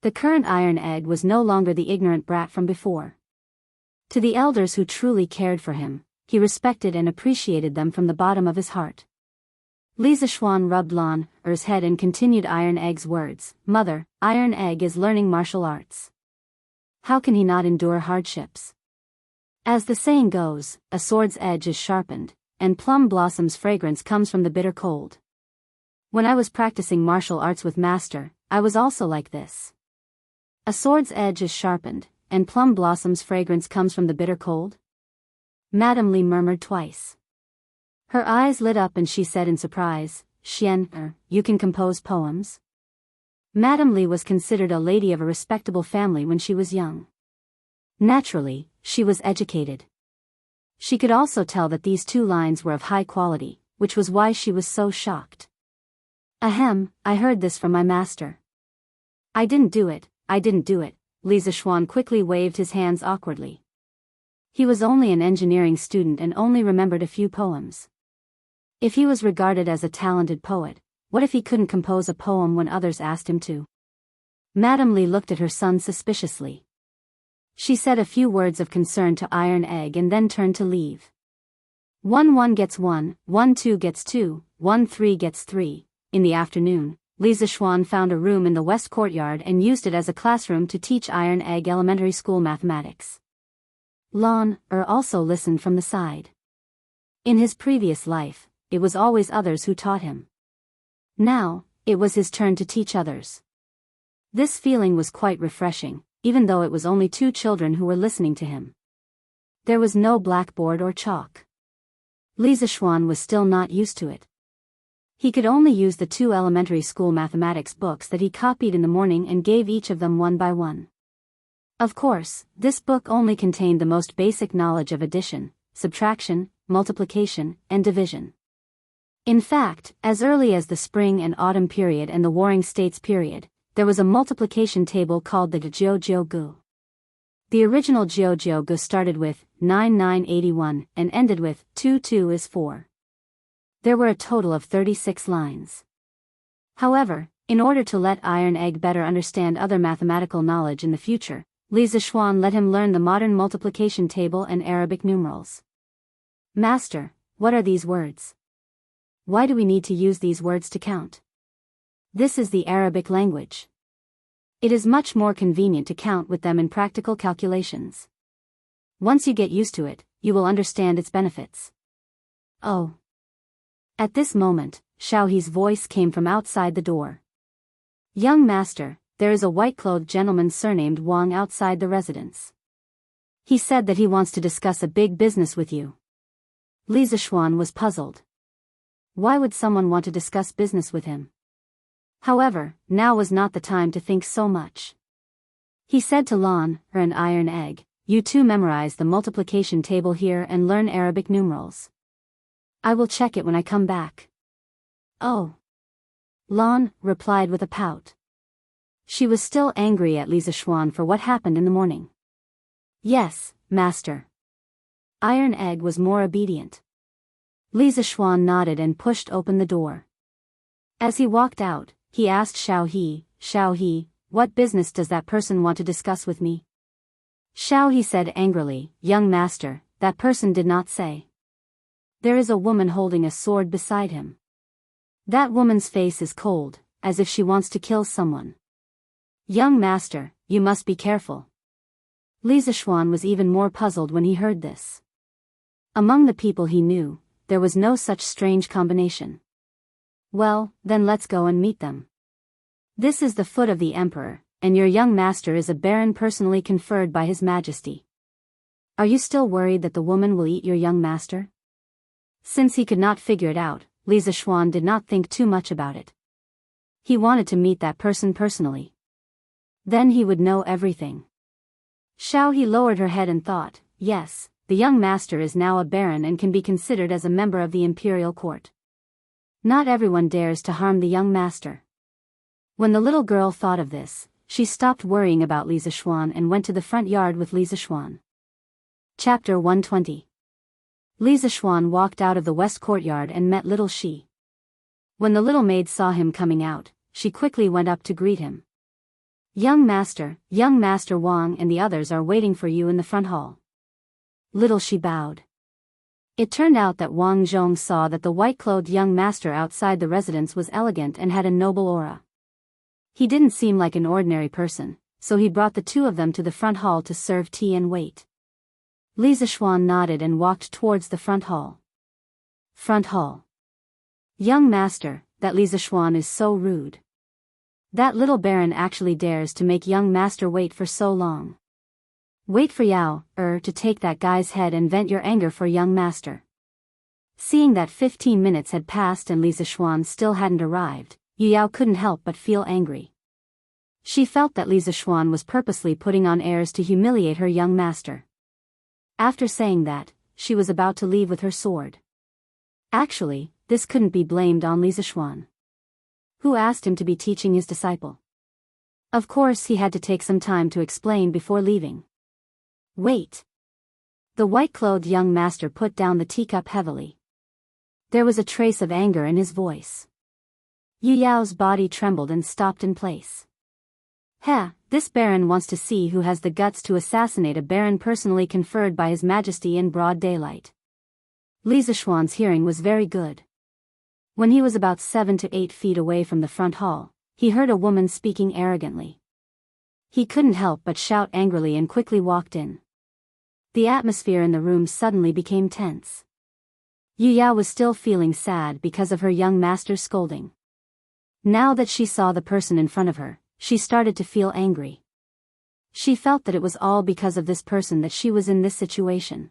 Speaker 1: The current Iron Egg was no longer the ignorant brat from before. To the elders who truly cared for him, he respected and appreciated them from the bottom of his heart. Li Zixuan rubbed Lon Air's head and continued Iron Egg's words. "Mother, Iron Egg is learning martial arts. How can he not endure hardships? As the saying goes, a sword's edge is sharpened, and plum blossom's fragrance comes from the bitter cold. When I was practicing martial arts with Master, I was also like this. A sword's edge is sharpened, and plum blossom's fragrance comes from the bitter cold?" Madame Li murmured twice. Her eyes lit up and she said in surprise, "Xian, you can compose poems?" Madame Li was considered a lady of a respectable family when she was young. Naturally, she was educated. She could also tell that these 2 lines were of high quality, which was why she was so shocked. "Ahem, I heard this from my master." I didn't do it. Li Zixuan quickly waved his hands awkwardly. He was only an engineering student and only remembered a few poems. If he was regarded as a talented poet, what if he couldn't compose a poem when others asked him to? Madame Li looked at her son suspiciously. She said a few words of concern to Iron Egg and then turned to leave. 1 1 gets 1, 1 2 gets 2, 1 3 gets 3. In the afternoon, Li Zishuan found a room in the west courtyard and used it as a classroom to teach Iron Egg Elementary School mathematics. Lan also listened from the side. In his previous life, it was always others who taught him. Now, it was his turn to teach others. This feeling was quite refreshing, even though it was only 2 children who were listening to him. There was no blackboard or chalk. Li Zishuan was still not used to it. He could only use the 2 elementary school mathematics books that he copied in the morning and gave each of them one by one. Of course, this book only contained the most basic knowledge of addition, subtraction, multiplication, and division. In fact, as early as the spring and autumn period and the Warring States period, there was a multiplication table called the Jiu-Jiu-Gu. The original Jiu-Jiu-Gu started with 9981 and ended with 2 is 4. There were a total of 36 lines. However, in order to let Iron Egg better understand other mathematical knowledge in the future, Li Zishuan let him learn the modern multiplication table and Arabic numerals. Master, what are these words? Why do we need to use these words to count? This is the Arabic language. It is much more convenient to count with them in practical calculations. Once you get used to it, you will understand its benefits. Oh. At this moment, Xiaohe's voice came from outside the door. Young master, there is a white-clothed gentleman surnamed Wang outside the residence. He said that he wants to discuss a big business with you. Li Zishuan was puzzled. Why would someone want to discuss business with him? However, now was not the time to think so much. He said to Lan and Iron Egg, you 2 memorize the multiplication table here and learn Arabic numerals. I will check it when I come back. Oh. Lan replied with a pout. She was still angry at Li Zishuan for what happened in the morning. Yes, master. Iron Egg was more obedient. Li Zishuan nodded and pushed open the door. As he walked out, he asked Xiaohe, what business does that person want to discuss with me? Xiaohe said angrily, young master, that person did not say. There is a woman holding a sword beside him. That woman's face is cold, as if she wants to kill someone. Young master, you must be careful. Li Zishuan was even more puzzled when he heard this. Among the people he knew, there was no such strange combination. Well, then let's go and meet them. This is the foot of the emperor, and your young master is a baron personally conferred by his majesty. Are you still worried that the woman will eat your young master? Since he could not figure it out, Li Zishuan did not think too much about it. He wanted to meet that person personally. Then he would know everything. Xiaohe lowered her head and thought, yes, the young master is now a baron and can be considered as a member of the imperial court. Not everyone dares to harm the young master. When the little girl thought of this, she stopped worrying about Li Zishuan and went to the front yard with Li Zishuan. Chapter 120. Li Zishuan walked out of the west courtyard and met little Shi. When the little maid saw him coming out, she quickly went up to greet him. Young Master Wang and the others are waiting for you in the front hall. Little Shi bowed. It turned out that Wang Zhong saw that the white-clothed young master outside the residence was elegant and had a noble aura. He didn't seem like an ordinary person, so he brought the 2 of them to the front hall to serve tea and wait. Li Zishuan nodded and walked towards the front hall. Front hall. Young master, that Li Zishuan is so rude. That little baron actually dares to make young master wait for so long. Wait for Yao, to take that guy's head and vent your anger for young master. Seeing that 15 minutes had passed and Li Zishuan still hadn't arrived, Yao couldn't help but feel angry. She felt that Li Zishuan was purposely putting on airs to humiliate her young master. After saying that, she was about to leave with her sword. Actually, this couldn't be blamed on Li Zishuan. Who asked him to be teaching his disciple? Of course he had to take some time to explain before leaving. Wait. The white-clothed young master put down the teacup heavily. There was a trace of anger in his voice. Yu Yao's body trembled and stopped in place. This baron wants to see who has the guts to assassinate a baron personally conferred by his majesty in broad daylight. Li Zishuan's hearing was very good. When he was about 7 to 8 feet away from the front hall, he heard a woman speaking arrogantly. He couldn't help but shout angrily and quickly walked in. The atmosphere in the room suddenly became tense. Yu Yao was still feeling sad because of her young master's scolding. Now that she saw the person in front of her, she started to feel angry. She felt that it was all because of this person that she was in this situation.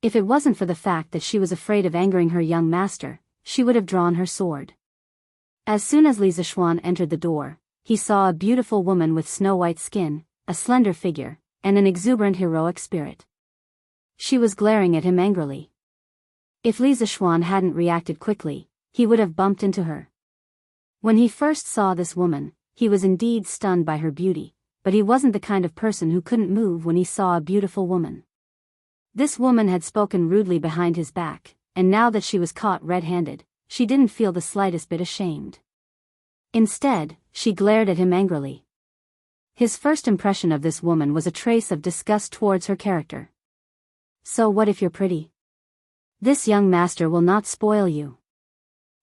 Speaker 1: If it wasn't for the fact that she was afraid of angering her young master, she would have drawn her sword. As soon as Li Zixuan entered the door, he saw a beautiful woman with snow-white skin, a slender figure, and an exuberant heroic spirit. She was glaring at him angrily. If Li Zixuan hadn't reacted quickly, he would have bumped into her. When he first saw this woman, he was indeed stunned by her beauty, but he wasn't the kind of person who couldn't move when he saw a beautiful woman. This woman had spoken rudely behind his back, and now that she was caught red-handed, she didn't feel the slightest bit ashamed. Instead, she glared at him angrily. His first impression of this woman was a trace of disgust towards her character. So what if you're pretty? This young master will not spoil you.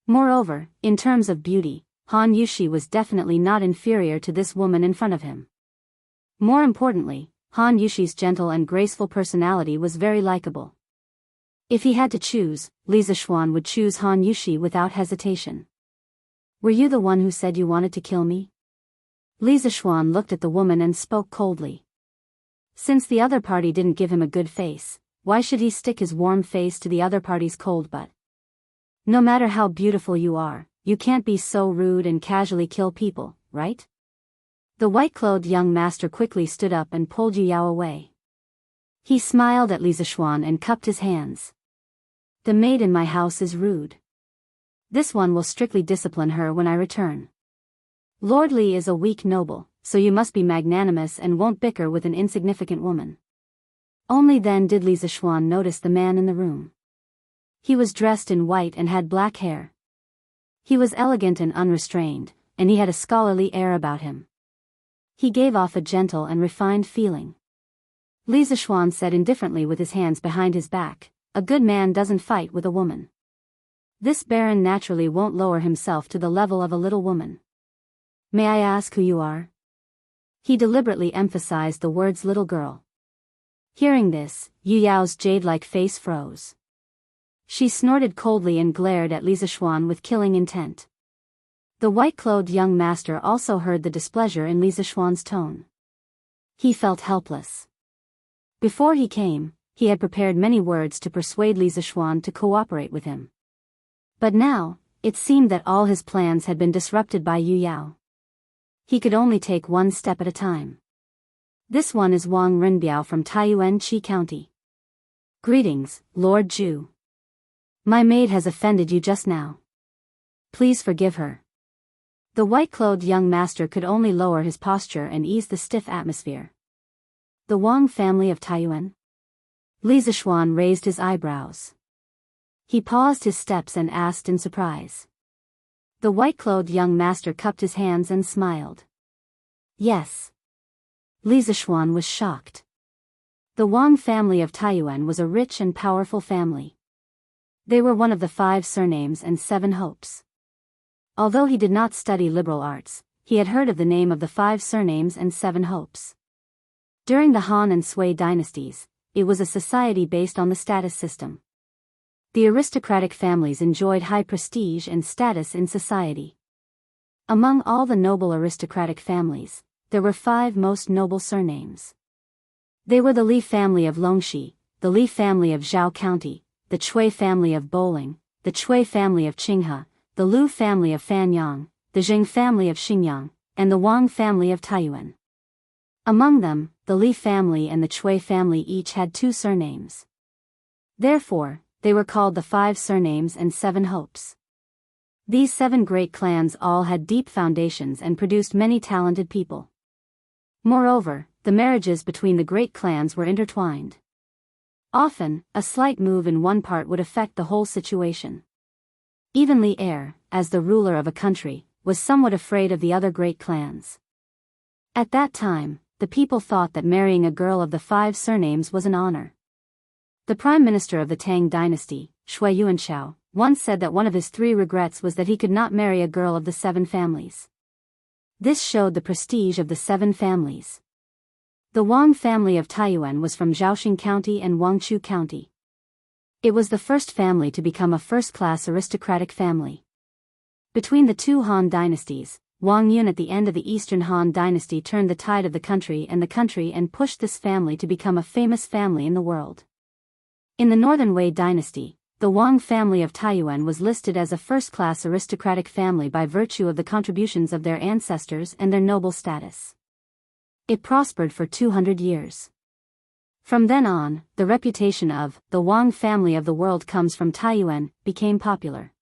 Speaker 1: Moreover, in terms of beauty, Han Yushi was definitely not inferior to this woman in front of him. More importantly, Han Yushi's gentle and graceful personality was very likable. If he had to choose, Li Zixuan would choose Han Yushi without hesitation. Were you the one who said you wanted to kill me? Li Zixuan looked at the woman and spoke coldly. Since the other party didn't give him a good face, why should he stick his warm face to the other party's cold butt? No matter how beautiful you are, you can't be so rude and casually kill people, right? The white-clothed young master quickly stood up and pulled Yu Yao away. He smiled at Li Zixuan and cupped his hands. The maid in my house is rude. This one will strictly discipline her when I return. Lord Li is a weak noble, so you must be magnanimous and won't bicker with an insignificant woman. Only then did Li Zixuan notice the man in the room. He was dressed in white and had black hair. He was elegant and unrestrained, and he had a scholarly air about him. He gave off a gentle and refined feeling. Li Zixuan said indifferently with his hands behind his back, "A good man doesn't fight with a woman. This baron naturally won't lower himself to the level of a little woman. May I ask who you are?" He deliberately emphasized the words little girl. Hearing this, Yu Yao's jade-like face froze. She snorted coldly and glared at Li Zixuan with killing intent. The white-clothed young master also heard the displeasure in Li Zixuan's tone. He felt helpless. Before he came, he had prepared many words to persuade Li Zixuan to cooperate with him. But now, it seemed that all his plans had been disrupted by Yu Yao. He could only take one step at a time. This one is Wang Renbiao from Taiyuan Qi County. Greetings, Lord Zhu. My maid has offended you just now. Please forgive her. The white-clothed young master could only lower his posture and ease the stiff atmosphere. The Wang family of Taiyuan? Li Zixuan raised his eyebrows. He paused his steps and asked in surprise. The white-clothed young master cupped his hands and smiled. Yes. Li Zixuan was shocked. The Wang family of Taiyuan was a rich and powerful family. They were one of the 5 surnames and 7 hopes. Although he did not study liberal arts, he had heard of the name of the 5 surnames and 7 hopes. During the Han and Sui dynasties, it was a society based on the status system. The aristocratic families enjoyed high prestige and status in society. Among all the noble aristocratic families, there were 5 most noble surnames. They were the Li family of Longxi, the Li family of Zhao County, the Chui family of Bowling, the Chui family of Qinghe, the Lu family of Fanyang, the Jing family of Xingyang, and the Wang family of Taiyuan. Among them, the Li family and the Chui family each had 2 surnames. Therefore, they were called the 5 surnames and 7 hopes. These 7 great clans all had deep foundations and produced many talented people. Moreover, the marriages between the great clans were intertwined. Often, a slight move in one part would affect the whole situation. Even Li Er, as the ruler of a country, was somewhat afraid of the other great clans. At that time, the people thought that marrying a girl of the 5 surnames was an honor. The prime minister of the Tang dynasty, Shui Yuanshao, once said that one of his 3 regrets was that he could not marry a girl of the 7 families. This showed the prestige of the 7 families. The Wang family of Taiyuan was from Zhaoxing County and Huangchu County. It was the first family to become a first-class aristocratic family. Between the 2 Han dynasties, Wang Yun at the end of the Eastern Han dynasty turned the tide of the country and pushed this family to become a famous family in the world. In the Northern Wei dynasty, the Wang family of Taiyuan was listed as a first-class aristocratic family by virtue of the contributions of their ancestors and their noble status. It prospered for 200 years. From then on, the reputation of the Wang family of the world comes from Taiyuan became popular.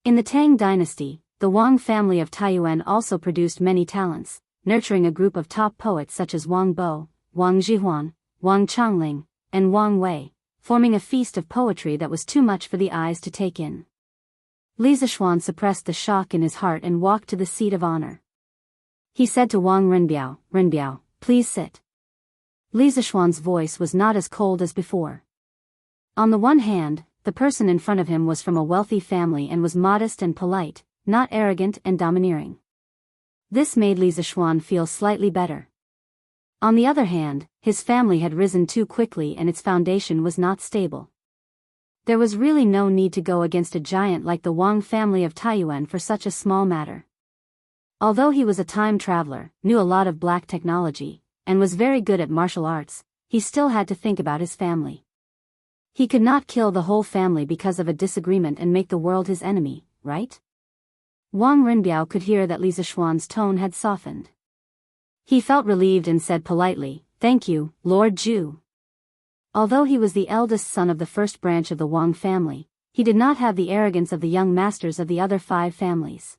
Speaker 1: In the Tang dynasty, the Wang family of Taiyuan also produced many talents, nurturing a group of top poets such as Wang Bo, Wang Zhihuan, Wang Changling, and Wang Wei, forming a feast of poetry that was too much for the eyes to take in. Li Zishuan suppressed the shock in his heart and walked to the seat of honor. He said to Wang Renbiao, "Renbiao, please sit." Li Zishuan's voice was not as cold as before. On the one hand, the person in front of him was from a wealthy family and was modest and polite, not arrogant and domineering. This made Li Zishuan feel slightly better. On the other hand, his family had risen too quickly and its foundation was not stable. There was really no need to go against a giant like the Wang family of Taiyuan for such a small matter. Although he was a time traveler, knew a lot of black technology, and was very good at martial arts, he still had to think about his family. He could not kill the whole family because of a disagreement and make the world his enemy, right? Wang Renbiao could hear that Li Zishuan's tone had softened. He felt relieved and said politely, "Thank you, Lord Zhu." Although he was the eldest son of the first branch of the Wang family, he did not have the arrogance of the young masters of the other 5 families.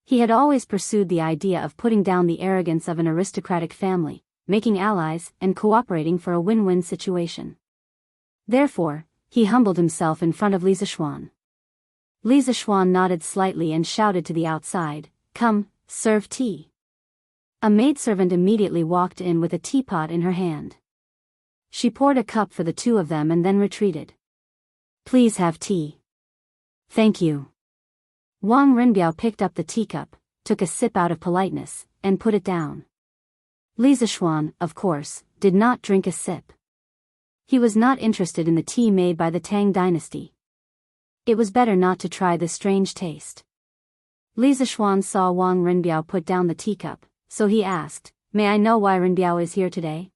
Speaker 1: He had always pursued the idea of putting down the arrogance of an aristocratic family, making allies, and cooperating for a win-win situation. Therefore, he humbled himself in front of Li Zishuan. Li Zishuan nodded slightly and shouted to the outside, "Come, serve tea." A maidservant immediately walked in with a teapot in her hand. She poured a cup for the 2 of them and then retreated. "Please have tea." "Thank you." Wang Renbiao picked up the teacup, took a sip out of politeness, and put it down. Li Zishuan, of course, did not drink a sip. He was not interested in the tea made by the Tang dynasty. It was better not to try this strange taste. Li Zishuan saw Wang Renbiao put down the teacup, so he asked, "May I know why Renbiao is here today?"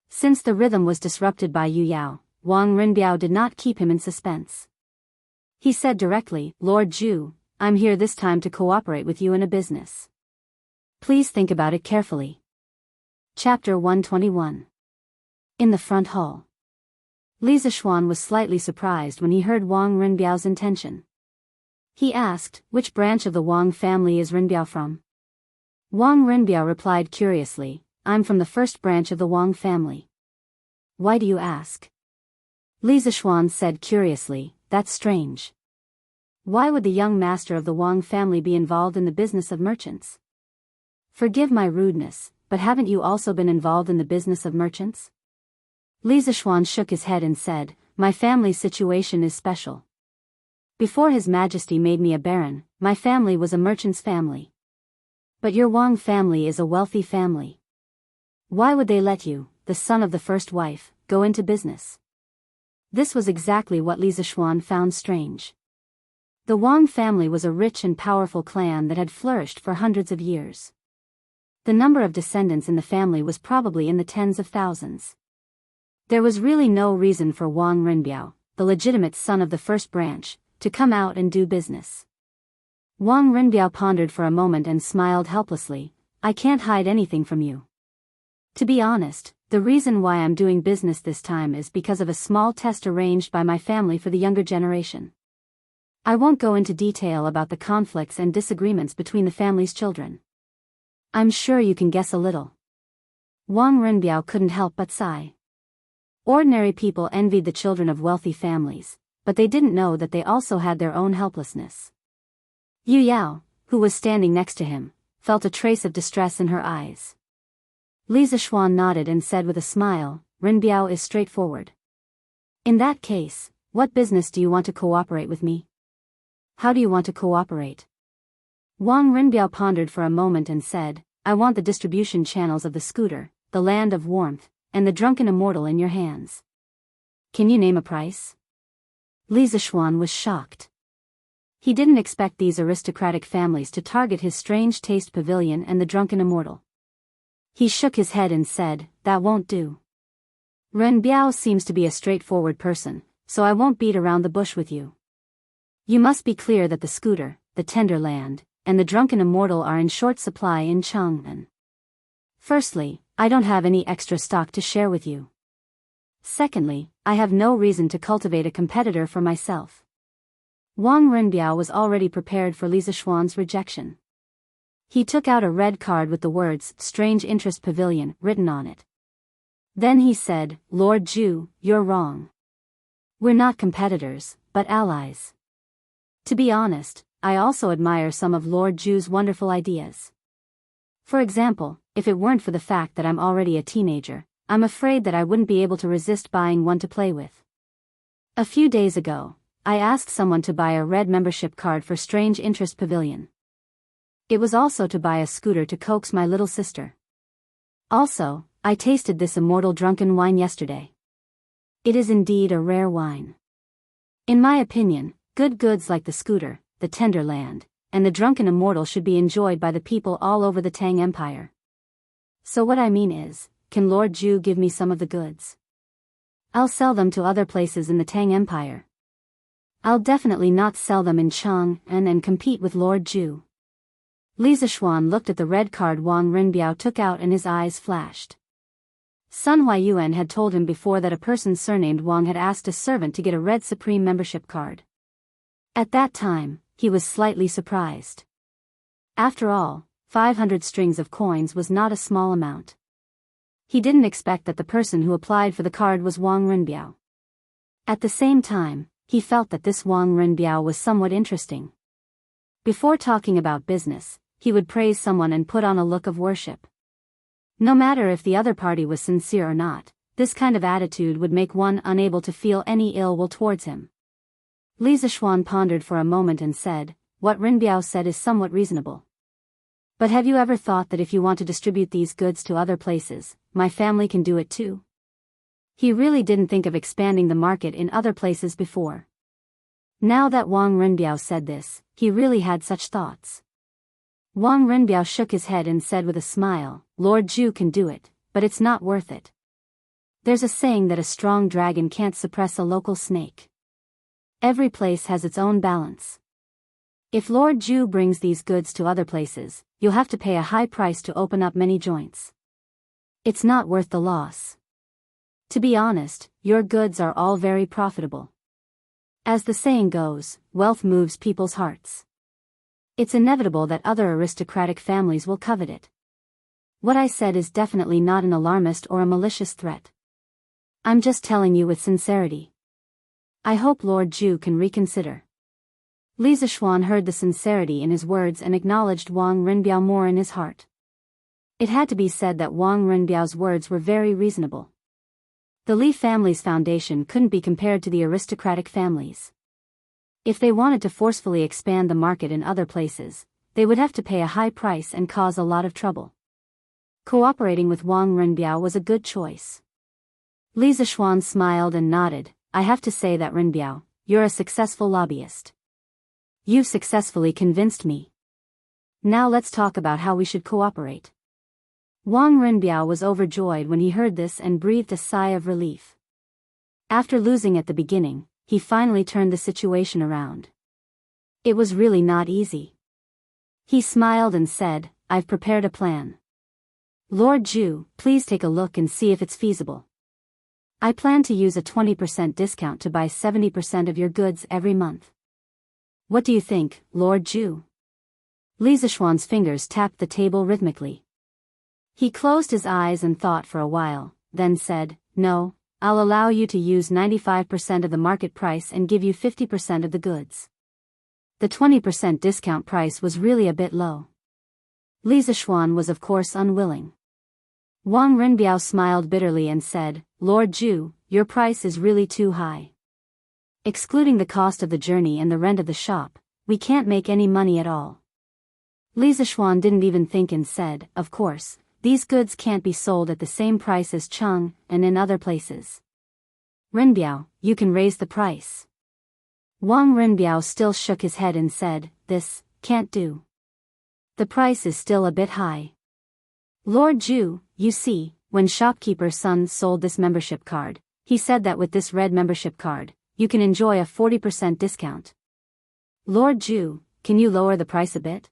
Speaker 1: Since the rhythm was disrupted by Yu Yao, Wang Renbiao did not keep him in suspense. He said directly, "Lord Zhu, I'm here this time to cooperate with you in a business. Please think about it carefully." Chapter 121. In the front hall. Li Zishuan was slightly surprised when he heard Wang Renbiao's intention. He asked, "Which branch of the Wang family is Renbiao from?" Wang Renbiao replied curiously, "I'm from the first branch of the Wang family." "Why do you ask?" Li Zishuan said curiously, "That's strange. Why would the young master of the Wang family be involved in the business of merchants?" "Forgive my rudeness, but haven't you also been involved in the business of merchants?" Li Zishuan shook his head and said, "My family's situation is special. Before His Majesty made me a baron, my family was a merchant's family. But your Wang family is a wealthy family. Why would they let you, the son of the first wife, go into business?" This was exactly what Li Zishuan found strange. The Wang family was a rich and powerful clan that had flourished for hundreds of years. The number of descendants in the family was probably in the tens of thousands. There was really no reason for Wang Renbiao, the legitimate son of the first branch, to come out and do business. Wang Renbiao pondered for a moment and smiled helplessly, "I can't hide anything from you. To be honest, the reason why I'm doing business this time is because of a small test arranged by my family for the younger generation. I won't go into detail about the conflicts and disagreements between the family's children. I'm sure you can guess a little." Wang Renbiao couldn't help but sigh. Ordinary people envied the children of wealthy families, but they didn't know that they also had their own helplessness. Yu Yao, who was standing next to him, felt a trace of distress in her eyes. Li Zishuan nodded and said with a smile, "Renbiao is straightforward. In that case, What business do you want to cooperate with me? How do you want to cooperate? Wang Renbiao pondered for a moment and said, I want the distribution channels of the scooter, the land of warmth, and the drunken immortal in your hands. Can you name a price? Li Zishuan was shocked. He didn't expect these aristocratic families to target his strange taste pavilion and the drunken immortal. He shook his head and said, that won't do. Ren Biao seems to be a straightforward person, so I won't beat around the bush with you. You must be clear that the scooter, the tender land, and the drunken immortal are in short supply in Chang'an. Firstly, I don't have any extra stock to share with you. Secondly, I have no reason to cultivate a competitor for myself. Wang Renbiao was already prepared for Li Zishuan's rejection. He took out a red card with the words, Strange Interest Pavilion, written on it. Then he said, Lord Zhu, you're wrong. We're not competitors, but allies. To be honest, I also admire some of Lord Zhu's wonderful ideas. For example, if it weren't for the fact that I'm already a teenager, I'm afraid that I wouldn't be able to resist buying one to play with. A few days ago, I asked someone to buy a red membership card for Strange Interest Pavilion. It was also to buy a scooter to coax my little sister. Also, I tasted this immortal drunken wine yesterday. It is indeed a rare wine. In my opinion, good goods like the scooter, the tender land, and the drunken immortal should be enjoyed by the people all over the Tang Empire. So what I mean is, can Lord Zhu give me some of the goods? I'll sell them to other places in the Tang Empire. I'll definitely not sell them in Chang'an and compete with Lord Zhu. Li Zishuan looked at the red card Wang Renbiao took out and his eyes flashed. Sun Huayuan had told him before that a person surnamed Wang had asked a servant to get a red Supreme membership card. At that time, he was slightly surprised. After all, 500 strings of coins was not a small amount. He didn't expect that the person who applied for the card was Wang Renbiao. At the same time, he felt that this Wang Renbiao was somewhat interesting. Before talking about business, he would praise someone and put on a look of worship. No matter if the other party was sincere or not, this kind of attitude would make one unable to feel any ill will towards him. Li Zishuan pondered for a moment and said, what Renbiao said is somewhat reasonable. But have you ever thought that if you want to distribute these goods to other places, my family can do it too? He really didn't think of expanding the market in other places before. Now that Wang Renbiao said this, he really had such thoughts. Wang Renbiao shook his head and said with a smile, Lord Zhu can do it, but it's not worth it. There's a saying that a strong dragon can't suppress a local snake. Every place has its own balance. If Lord Zhu brings these goods to other places, you'll have to pay a high price to open up many joints. It's not worth the loss. To be honest, your goods are all very profitable. As the saying goes, wealth moves people's hearts. It's inevitable that other aristocratic families will covet it. What I said is definitely not an alarmist or a malicious threat. I'm just telling you with sincerity. I hope Lord Zhu can reconsider. Li Zishuan heard the sincerity in his words and acknowledged Wang Renbiao more in his heart. It had to be said that Wang Renbiao's words were very reasonable. The Li family's foundation couldn't be compared to the aristocratic families. If they wanted to forcefully expand the market in other places, they would have to pay a high price and cause a lot of trouble. Cooperating with Wang Renbiao was a good choice. Li Zishuan smiled and nodded. I have to say that Renbiao, you're a successful lobbyist. You've successfully convinced me. Now let's talk about how we should cooperate. Wang Renbiao was overjoyed when he heard this and breathed a sigh of relief. After losing at the beginning, he finally turned the situation around. It was really not easy. He smiled and said, I've prepared a plan. Lord Zhu, please take a look and see if it's feasible. I plan to use a 20% discount to buy 70% of your goods every month. What do you think, Lord Zhu? Li Zishuan's fingers tapped the table rhythmically. He closed his eyes and thought for a while, then said, No, I'll allow you to use 95% of the market price and give you 50% of the goods. The 20% discount price was really a bit low. Li Zishuan was of course unwilling. Wang Renbiao smiled bitterly and said, Lord Zhu, your price is really too high. Excluding the cost of the journey and the rent of the shop, we can't make any money at all. Li Zishuan didn't even think and said, of course, these goods can't be sold at the same price as Cheng and in other places. Rinbiao, you can raise the price. Wang Rinbiao still shook his head and said, this can't do. The price is still a bit high. Lord Zhu, you see, when shopkeeper's son sold this membership card, he said that with this red membership card, you can enjoy a 40% discount. Lord Zhu, can you lower the price a bit?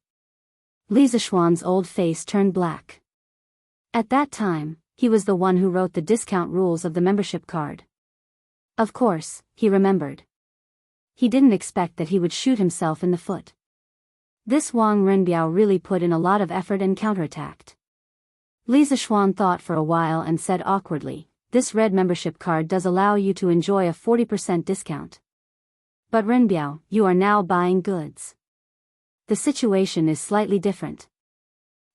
Speaker 1: Li Zishuan's old face turned black. At that time, he was the one who wrote the discount rules of the membership card. Of course, he remembered. He didn't expect that he would shoot himself in the foot. This Wang Rinbiao really put in a lot of effort and counterattacked. Li Zishuan thought for a while and said awkwardly, this red membership card does allow you to enjoy a 40% discount. But Rinbiao, you are now buying goods. The situation is slightly different.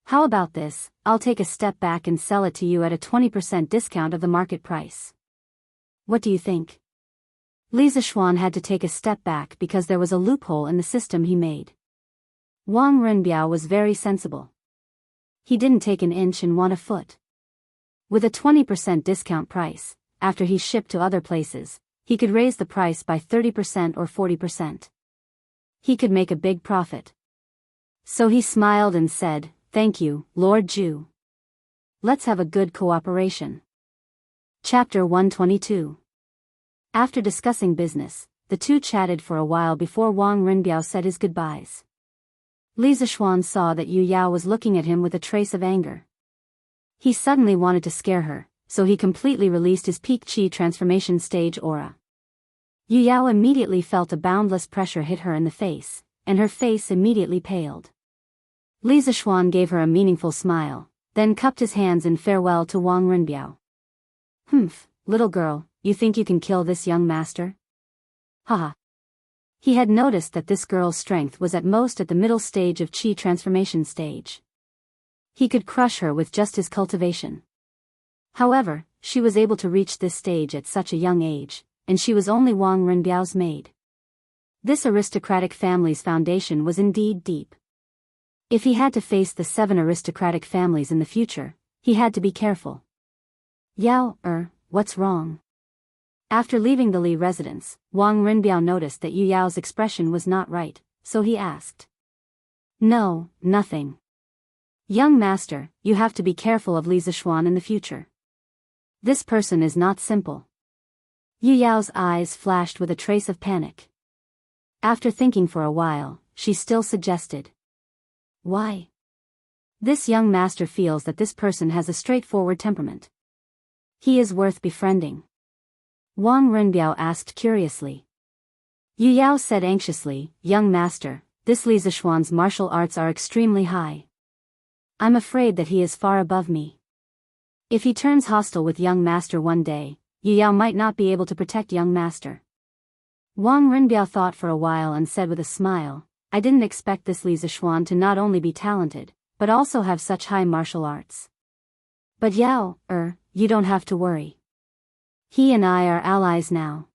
Speaker 1: How about this, I'll take a step back and sell it to you at a 20% discount of the market price. What do you think? Li Zishuan had to take a step back because there was a loophole in the system he made. Wang Rinbiao was very sensible. He didn't take an inch and want a foot. With a 20% discount price, after he shipped to other places, he could raise the price by 30% or 40%. He could make a big profit. So he smiled and said, thank you, Lord Zhu. Let's have a good cooperation. Chapter 122. After discussing business, the two chatted for a while before Wang Rinbiao said his goodbyes. Li Zishuan saw that Yu Yao was looking at him with a trace of anger. He suddenly wanted to scare her, so he completely released his peak chi transformation stage aura. Yu Yao immediately felt a boundless pressure hit her in the face, and her face immediately paled. Li Zishuan gave her a meaningful smile, then cupped his hands in farewell to Wang Rinbiao. Humph, little girl, you think you can kill this young master? Haha. He had noticed that this girl's strength was at most at the middle stage of chi transformation stage. He could crush her with just his cultivation. However, she was able to reach this stage at such a young age, and she was only Wang Rinbiao's maid. This aristocratic family's foundation was indeed deep. If he had to face the 7 aristocratic families in the future, he had to be careful. Yao, what's wrong? After leaving the Li residence, Wang Rinbiao noticed that Yu Yao's expression was not right, so he asked. No, nothing. Young master, you have to be careful of Li Zishuan in the future. This person is not simple. Yu Yao's eyes flashed with a trace of panic. After thinking for a while, she still suggested. Why? This young master feels that this person has a straightforward temperament. He is worth befriending. Wang Rinbiao asked curiously. Yu Yao said anxiously, young master, this Li Zishuan's martial arts are extremely high. I'm afraid that he is far above me. If he turns hostile with young master one day, Yu Yao might not be able to protect young master. Wang Rinbiao thought for a while and said with a smile, I didn't expect this Li Zishuan to not only be talented, but also have such high martial arts. But Yao, you don't have to worry. He and I are allies now.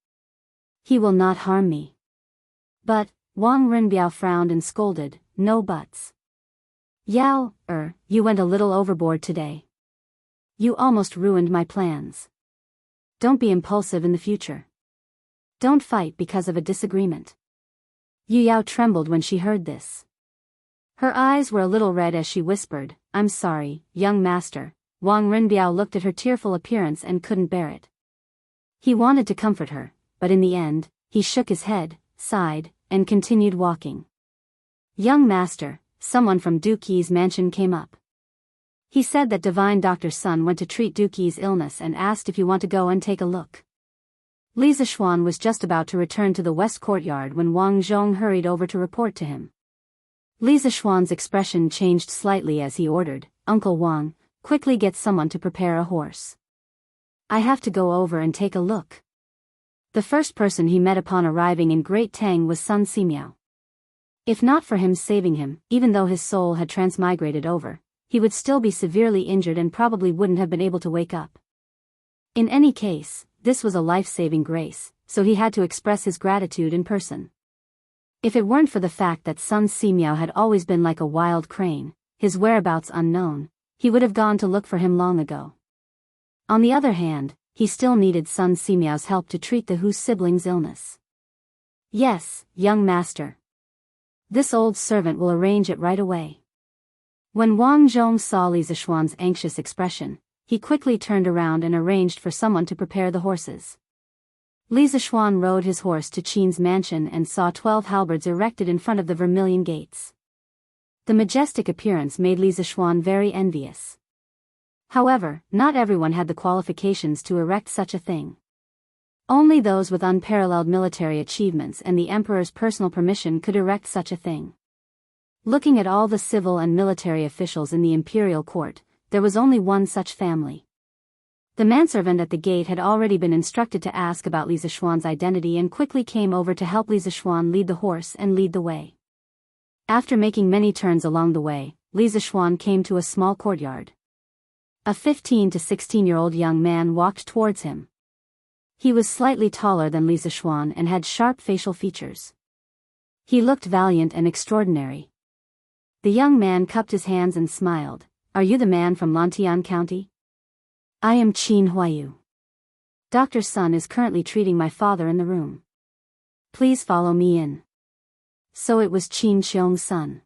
Speaker 1: He will not harm me. But, Wang Rinbiao frowned and scolded, no buts. Yao, you went a little overboard today. You almost ruined my plans. Don't be impulsive in the future. Don't fight because of a disagreement. Yu Yao trembled when she heard this. Her eyes were a little red as she whispered, I'm sorry, young master. Wang Rinbiao looked at her tearful appearance and couldn't bear it. He wanted to comfort her, but in the end, he shook his head, sighed, and continued walking. Young master, someone from Duke Yi's mansion came up. He said that divine doctor's son went to treat Duke Yi's illness and asked if you want to go and take a look. Li Zishuan was just about to return to the west courtyard when Wang Zhong hurried over to report to him. Li Zishuan's expression changed slightly as he ordered, Uncle Wang, quickly get someone to prepare a horse. I have to go over and take a look. The first person he met upon arriving in Great Tang was Sun Simiao. If not for him saving him, even though his soul had transmigrated over, he would still be severely injured and probably wouldn't have been able to wake up. In any case, this was a life-saving grace, so he had to express his gratitude in person. If it weren't for the fact that Sun Simiao had always been like a wild crane, his whereabouts unknown, he would have gone to look for him long ago. On the other hand, he still needed Sun Simiao's help to treat the Hu siblings' illness. Yes, young master. This old servant will arrange it right away. When Wang Zhong saw Li Zishuan's anxious expression, he quickly turned around and arranged for someone to prepare the horses. Li Zishuan rode his horse to Qin's mansion and saw 12 halberds erected in front of the vermilion gates. The majestic appearance made Li Zishuan very envious. However, not everyone had the qualifications to erect such a thing. Only those with unparalleled military achievements and the emperor's personal permission could erect such a thing. Looking at all the civil and military officials in the imperial court, there was only one such family. The manservant at the gate had already been instructed to ask about Li Zishuan's identity and quickly came over to help Li Zishuan lead the horse and lead the way. After making many turns along the way, Li Zishuan came to a small courtyard. A 15 to 16-year-old young man walked towards him. He was slightly taller than Li Zishuan and had sharp facial features. He looked valiant and extraordinary. The young man cupped his hands and smiled. "Are you the man from Lantian County?" "I am Qin Huayu. Dr. Sun is currently treating my father in the room. Please follow me in." So it was Qin Xiong's son.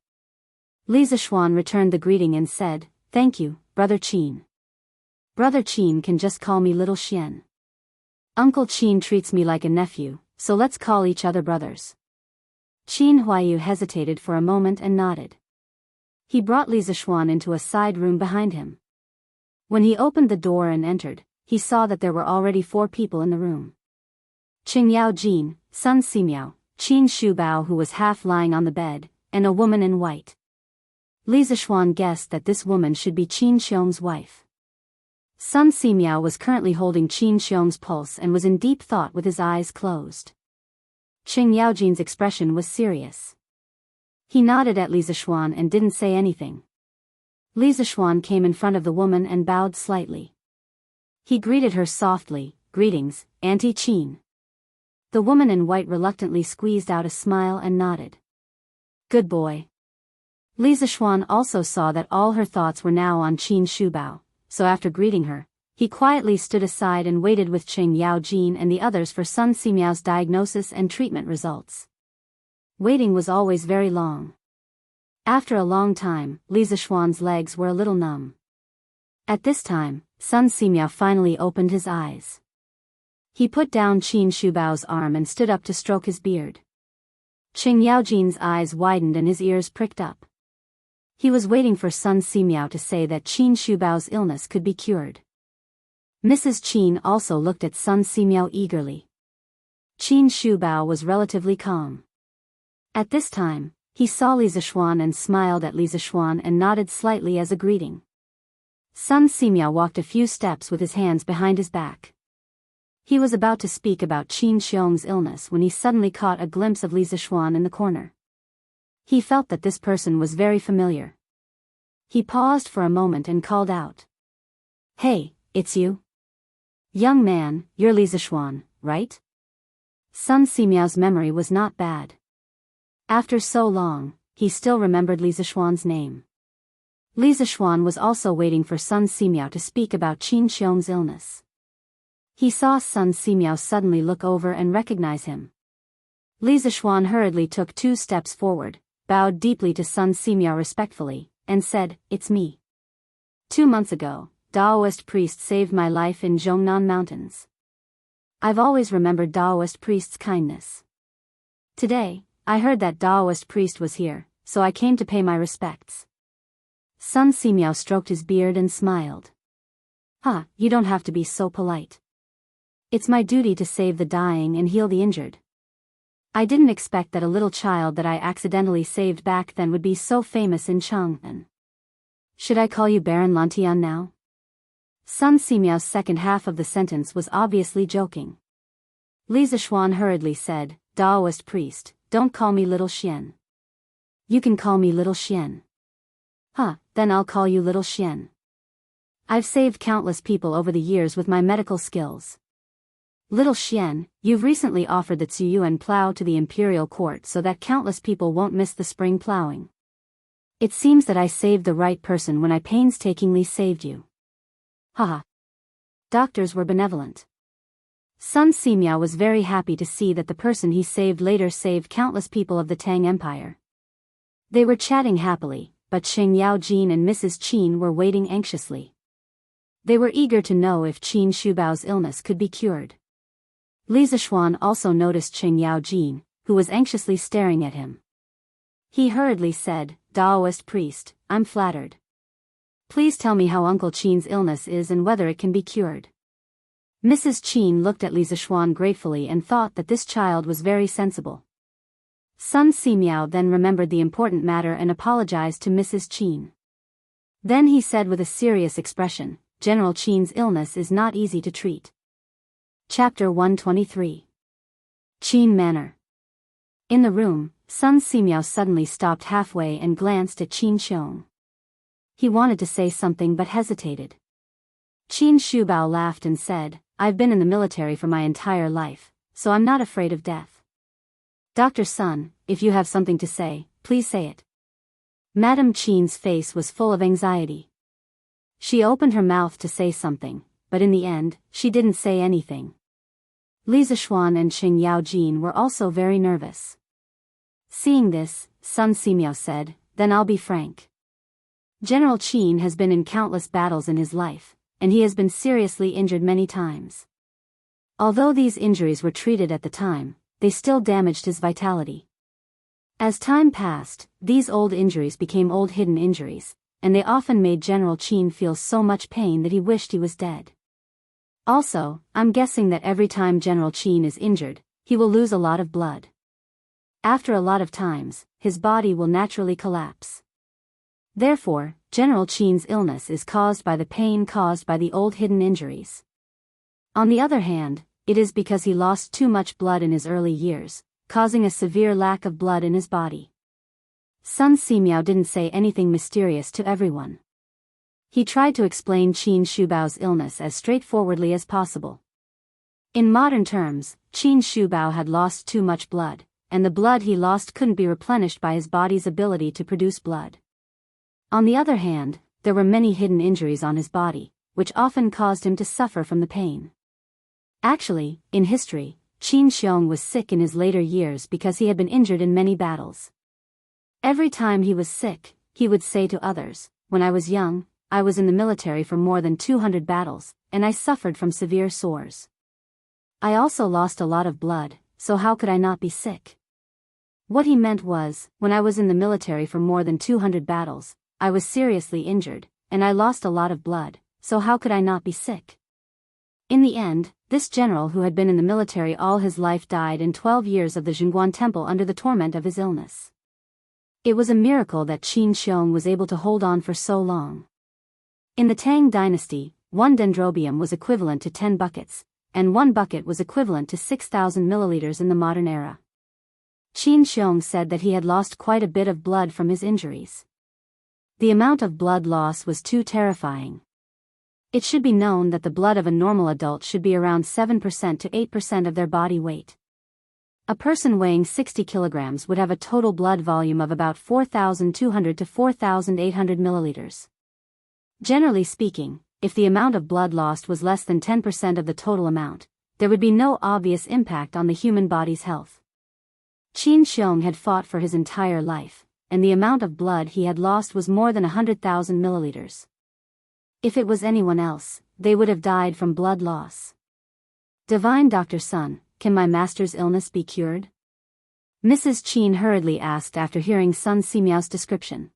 Speaker 1: Li Zishuan returned the greeting and said, "Thank you, Brother Qin. Brother Qin can just call me Little Xian. Uncle Qin treats me like a nephew, so let's call each other brothers." Qin Huayu hesitated for a moment and nodded. He brought Li Zishuan into a side room behind him. When he opened the door and entered, he saw that there were already 4 people in the room. Qing Yao Jin, Sun Simiao, Qin Shubao who was half lying on the bed, and a woman in white. Li Zishuan guessed that this woman should be Qin Xiong's wife. Sun Simiao was currently holding Qin Xiong's pulse and was in deep thought with his eyes closed. Qing Yaojin's expression was serious. He nodded at Li Zishuan and didn't say anything. Li Zishuan came in front of the woman and bowed slightly. He greeted her softly, "Greetings, Auntie Qin." The woman in white reluctantly squeezed out a smile and nodded. "Good boy." Li Zishuan also saw that all her thoughts were now on Qin Shubao, so after greeting her, he quietly stood aside and waited with Qing Yaojin and the others for Sun Simiao's diagnosis and treatment results. Waiting was always very long. After a long time, Li Zishuan's legs were a little numb. At this time, Sun Simiao finally opened his eyes. He put down Qin Shubao's arm and stood up to stroke his beard. Qing Yaojin's eyes widened and his ears pricked up. He was waiting for Sun Simiao to say that Qin Shubao's illness could be cured. Mrs. Qin also looked at Sun Simiao eagerly. Qin Shubao was relatively calm. At this time, he saw Li Zishuan and smiled at Li Zishuan and nodded slightly as a greeting. Sun Simiao walked a few steps with his hands behind his back. He was about to speak about Qin Xiong's illness when he suddenly caught a glimpse of Li Zishuan in the corner. He felt that this person was very familiar. He paused for a moment and called out. "Hey, it's you? Young man, you're Li Zishuan, right?" Sun Simiao's memory was not bad. After so long, he still remembered Li Zishuan's name. Li Zishuan was also waiting for Sun Simiao to speak about Qin Xiong's illness. He saw Sun Simiao suddenly look over and recognize him. Li Zishuan hurriedly took 2 steps forward, bowed deeply to Sun Simiao respectfully, and said, "It's me. 2 months ago, Daoist priest saved my life in Zhongnan Mountains. I've always remembered Daoist priest's kindness. Today, I heard that Daoist priest was here, so I came to pay my respects." Sun Simiao stroked his beard and smiled. You don't have to be so polite. It's my duty to save the dying and heal the injured. I didn't expect that a little child that I accidentally saved back then would be so famous in Chang'an. Should I call you Baron Lantian now?" Sun Simiao's second half of the sentence was obviously joking. Li Zishuan hurriedly said, "Daoist priest, don't call me Little Xian. You can call me Little Xian." Then I'll call you Little Xian. I've saved countless people over the years with my medical skills." Little Xian, you've recently offered the Ziyuan plow to the imperial court so that countless people won't miss the spring plowing. It seems that I saved the right person when I painstakingly saved you. Haha. Doctors were benevolent. Sun Simiao was very happy to see that the person he saved later saved countless people of the Tang Empire. They were chatting happily, but Qing Yaojin and Mrs. Qin were waiting anxiously. They were eager to know if Qin Shubao's illness could be cured. Li Zishuan also noticed Qing Yaojin, who was anxiously staring at him. He hurriedly said, Taoist priest, I'm flattered. Please tell me how Uncle Qin's illness is and whether it can be cured. Mrs. Qin looked at Li Zishuan gratefully and thought that this child was very sensible. Sun Simiao then remembered the important matter and apologized to Mrs. Qin. Then he said with a serious expression, General Qin's illness is not easy to treat. Chapter 123. Qin Manor. In the room, Sun Simiao suddenly stopped halfway and glanced at Qin Xiong. He wanted to say something but hesitated. Qin Shubao laughed and said, I've been in the military for my entire life, so I'm not afraid of death. Dr. Sun, if you have something to say, please say it. Madame Qin's face was full of anxiety. She opened her mouth to say something, but in the end, she didn't say anything. Li Zishuan and Qing Yaojin were also very nervous. Seeing this, Sun Simiao said, then I'll be frank. General Qin has been in countless battles in his life, and he has been seriously injured many times. Although these injuries were treated at the time, they still damaged his vitality. As time passed, these old injuries became old hidden injuries, and they often made General Qin feel so much pain that he wished he was dead. Also, I'm guessing that every time General Qin is injured, he will lose a lot of blood. After a lot of times, his body will naturally collapse. Therefore, General Qin's illness is caused by the pain caused by the old hidden injuries. On the other hand, it is because he lost too much blood in his early years, causing a severe lack of blood in his body. Sun Simiao didn't say anything mysterious to everyone. He tried to explain Qin Shubao's illness as straightforwardly as possible. In modern terms, Qin Shubao had lost too much blood, and the blood he lost couldn't be replenished by his body's ability to produce blood. On the other hand, there were many hidden injuries on his body, which often caused him to suffer from the pain. Actually, in history, Qin Xiong was sick in his later years because he had been injured in many battles. Every time he was sick, he would say to others, when I was young, I was in the military for more than 200 battles, and I suffered from severe sores. I also lost a lot of blood, so how could I not be sick? What he meant was, when I was in the military for more than 200 battles, I was seriously injured, and I lost a lot of blood, so how could I not be sick? In the end, this general who had been in the military all his life died in 12 years of the Jingguan Temple under the torment of his illness. It was a miracle that Qin Xiong was able to hold on for so long. In the Tang dynasty, 1 dendrobium was equivalent to 10 buckets, and 1 bucket was equivalent to 6,000 milliliters in the modern era. Qin Xiong said that he had lost quite a bit of blood from his injuries. The amount of blood loss was too terrifying. It should be known that the blood of a normal adult should be around 7% to 8% of their body weight. A person weighing 60 kilograms would have a total blood volume of about 4,200 to 4,800 milliliters. Generally speaking, if the amount of blood lost was less than 10% of the total amount, there would be no obvious impact on the human body's health. Qin Xiong had fought for his entire life, and the amount of blood he had lost was more than 100,000 milliliters. If it was anyone else, they would have died from blood loss. Divine Dr. Sun, can my master's illness be cured? Mrs. Qin hurriedly asked after hearing Sun Simiao's description.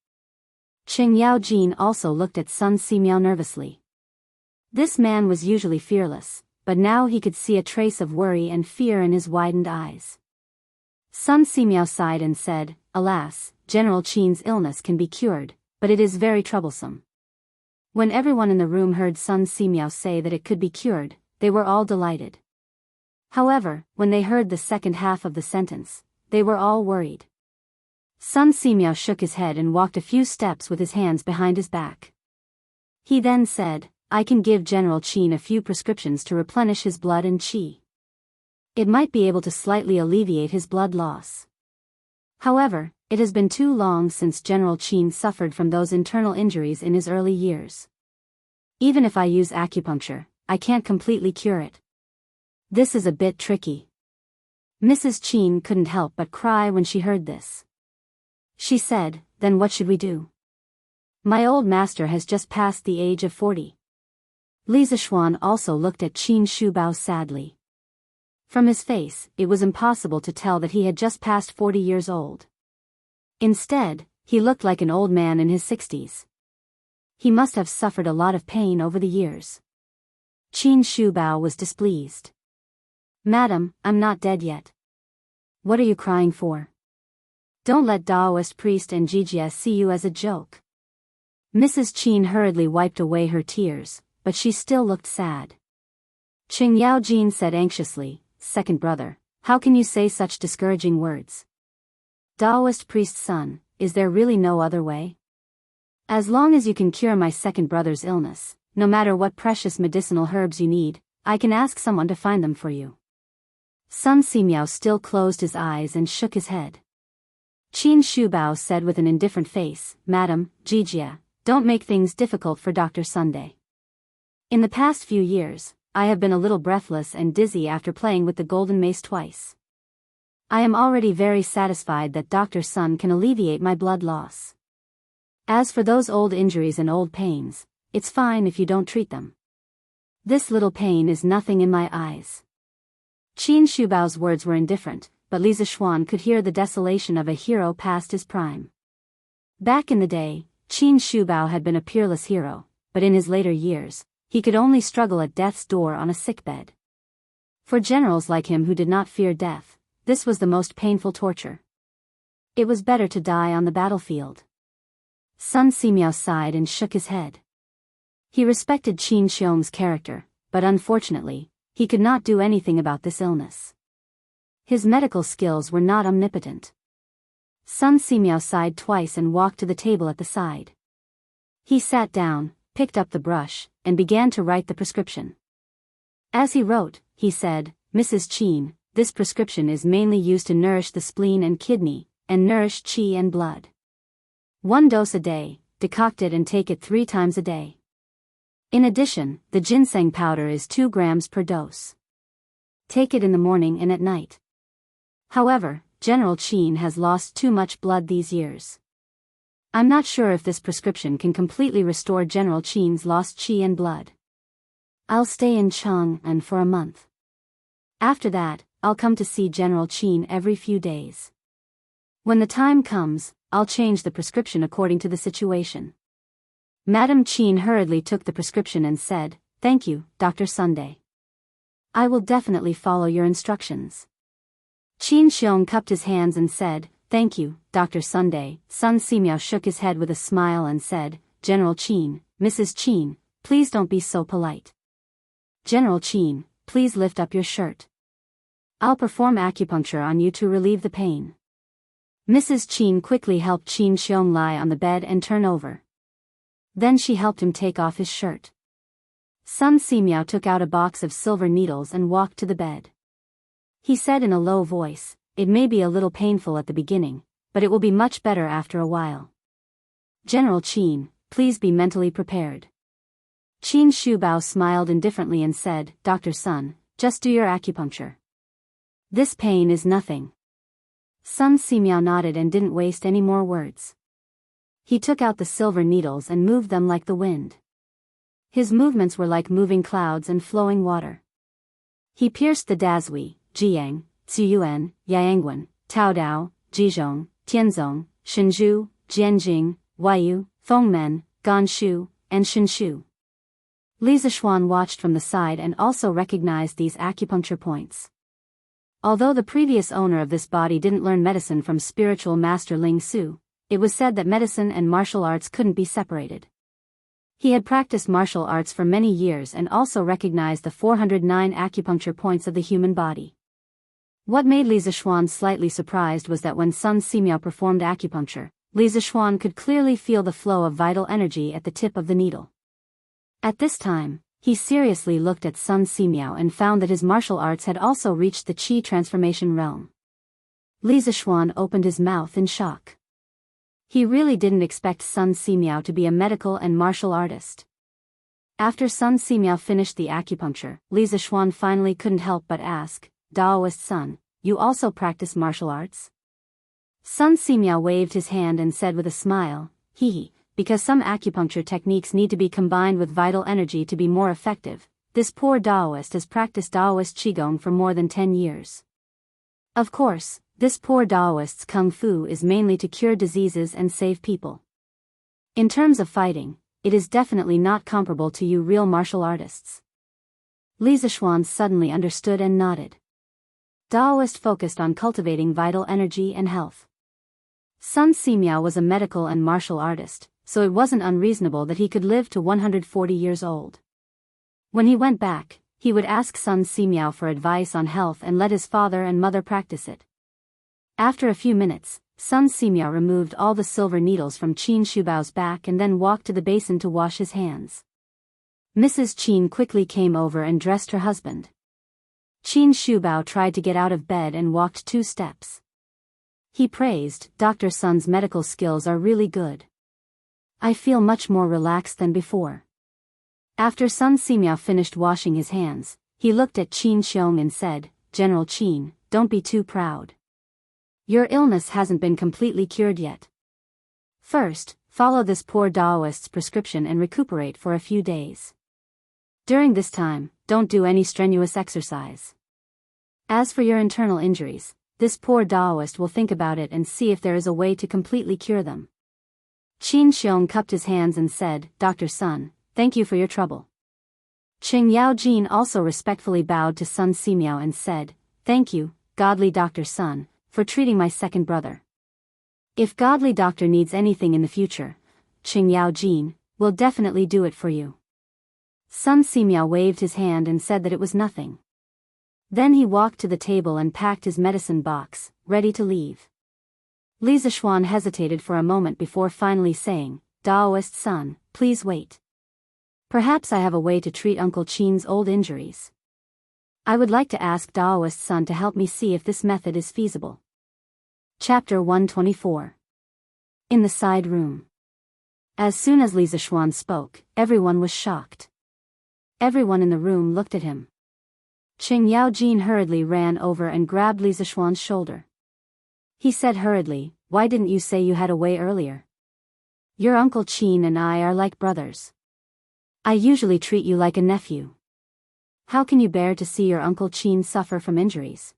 Speaker 1: Qing Yaojin also looked at Sun Simiao nervously. This man was usually fearless, but now he could see a trace of worry and fear in his widened eyes. Sun Simiao sighed and said, Alas, General Qin's illness can be cured, but it is very troublesome. When everyone in the room heard Sun Simiao say that it could be cured, they were all delighted. However, when they heard the second half of the sentence, they were all worried. Sun Simiao shook his head and walked a few steps with his hands behind his back. He then said, I can give General Qin a few prescriptions to replenish his blood and qi. It might be able to slightly alleviate his blood loss. However, it has been too long since General Qin suffered from those internal injuries in his early years. Even if I use acupuncture, I can't completely cure it. This is a bit tricky. Mrs. Qin couldn't help but cry when she heard this. She said, "Then what should we do? My old master has just passed the age of 40. Li Zishuan also looked at Qin Shubao sadly. From his face, it was impossible to tell that he had just passed 40 years old. Instead, he looked like an old man in his 60s. He must have suffered a lot of pain over the years. Qin Shubao was displeased. "Madam, I'm not dead yet. What are you crying for? Don't let Taoist priest and Jijia see you as a joke." Mrs. Qin hurriedly wiped away her tears, but she still looked sad. Qing Yaojin said anxiously, "Second brother, how can you say such discouraging words? Taoist priest's son, is there really no other way? As long as you can cure my second brother's illness, no matter what precious medicinal herbs you need, I can ask someone to find them for you." Sun Simiao still closed his eyes and shook his head. Qin Shubao said with an indifferent face, "Madam, Jijia, don't make things difficult for Dr. Sunday. In the past few years, I have been a little breathless and dizzy after playing with the golden mace twice. I am already very satisfied that Dr. Sun can alleviate my blood loss. As for those old injuries and old pains, it's fine if you don't treat them. This little pain is nothing in my eyes." Qin Shubao's words were indifferent, but Li Zishuan could hear the desolation of a hero past his prime. Back in the day, Qin Shubao had been a peerless hero, but in his later years, he could only struggle at death's door on a sickbed. For generals like him who did not fear death, this was the most painful torture. It was better to die on the battlefield. Sun Simiao sighed and shook his head. He respected Qin Xiong's character, but unfortunately, he could not do anything about this illness. His medical skills were not omnipotent. Sun Simiao sighed twice and walked to the table at the side. He sat down, picked up the brush, and began to write the prescription. As he wrote, he said, "Mrs. Qin, this prescription is mainly used to nourish the spleen and kidney, and nourish qi and blood. 1 dose a day, decoct it and take it 3 times a day. In addition, the ginseng powder is 2 grams per dose. Take it in the morning and at night. However, General Qin has lost too much blood these years. I'm not sure if this prescription can completely restore General Qin's lost qi and blood. I'll stay in Chang'an for a month. After that, I'll come to see General Qin every few days. When the time comes, I'll change the prescription according to the situation." Madam Qin hurriedly took the prescription and said, "Thank you, Dr. Sunday. I will definitely follow your instructions." Qin Xiong cupped his hands and said, "Thank you, Dr. Sunday." Sun Simiao shook his head with a smile and said, "General Qin, Mrs. Qin, please don't be so polite. General Qin, please lift up your shirt. I'll perform acupuncture on you to relieve the pain." Mrs. Qin quickly helped Qin Xiong lie on the bed and turn over. Then she helped him take off his shirt. Sun Simiao took out a box of silver needles and walked to the bed. He said in a low voice, "It may be a little painful at the beginning, but it will be much better after a while. General Qin, please be mentally prepared." Qin Shubao smiled indifferently and said, "Dr. Sun, just do your acupuncture. This pain is nothing." Sun Simiao nodded and didn't waste any more words. He took out the silver needles and moved them like the wind. His movements were like moving clouds and flowing water. He pierced the Dazhui, Jiang, Ziyuan, Yangwen, Taodao, Jizhong, Tianzong, Shinzhu, Jianjing, Huayu, Fengmen, Ganshu, and Shinshu. Li Zishuan watched from the side and also recognized these acupuncture points. Although the previous owner of this body didn't learn medicine from spiritual master Ling Su, it was said that medicine and martial arts couldn't be separated. He had practiced martial arts for many years and also recognized the 409 acupuncture points of the human body. What made Li Zishuan slightly surprised was that when Sun Simiao performed acupuncture, Li Zishuan could clearly feel the flow of vital energy at the tip of the needle. At this time, He seriously looked at Sun Simiao and found that his martial arts had also reached the Qi transformation realm. Li Zishuan opened his mouth in shock. He really didn't expect Sun Simiao to be a medical and martial artist. After Sun Simiao finished the acupuncture, Li Zishuan finally couldn't help but ask, "Daoist Sun, you also practice martial arts?" Sun Simiao waved his hand and said with a smile, "Hee, because some acupuncture techniques need to be combined with vital energy to be more effective. This poor Daoist has practiced Daoist Qigong for more than 10 years. Of course, this poor Daoist's Kung Fu is mainly to cure diseases and save people. In terms of fighting, it is definitely not comparable to you real martial artists." Li Zishuan suddenly understood and nodded. Daoist focused on cultivating vital energy and health. Sun Simiao was a medical and martial artist, so it wasn't unreasonable that he could live to 140 years old. When he went back, he would ask Sun Simiao for advice on health and let his father and mother practice it. After a few minutes, Sun Simiao removed all the silver needles from Qin Shubao's back and then walked to the basin to wash his hands. Mrs. Qin quickly came over and dressed her husband. Qin Shubao tried to get out of bed and walked 2 steps. He praised, "Dr. Sun's medical skills are really good. I feel much more relaxed than before." After Sun Simiao finished washing his hands, he looked at Qin Xiong and said, "General Qin, don't be too proud. Your illness hasn't been completely cured yet. First, follow this poor Daoist's prescription and recuperate for a few days. During this time, don't do any strenuous exercise. As for your internal injuries, this poor Daoist will think about it and see if there is a way to completely cure them." Qin Xiong cupped his hands and said, "Dr. Sun, thank you for your trouble." Qing Yao Jin also respectfully bowed to Sun Simiao and said, "Thank you, godly Dr. Sun, for treating my second brother. If godly doctor needs anything in the future, Qing Yao Jin will definitely do it for you." Sun Simiao waved his hand and said that it was nothing. Then he walked to the table and packed his medicine box, ready to leave. Li Zishuan hesitated for a moment before finally saying, "Daoist Sun, please wait. Perhaps I have a way to treat Uncle Qin's old injuries. I would like to ask Daoist Sun to help me see if this method is feasible." Chapter 124. In the side room. As soon as Li Zishuan spoke, everyone was shocked. Everyone in the room looked at him. Qing Yao Jin hurriedly ran over and grabbed Li Zishuan's shoulder. He said hurriedly, "Why didn't you say you had a way earlier? Your Uncle Qin and I are like brothers. I usually treat you like a nephew. How can you bear to see your Uncle Qin suffer from injuries?"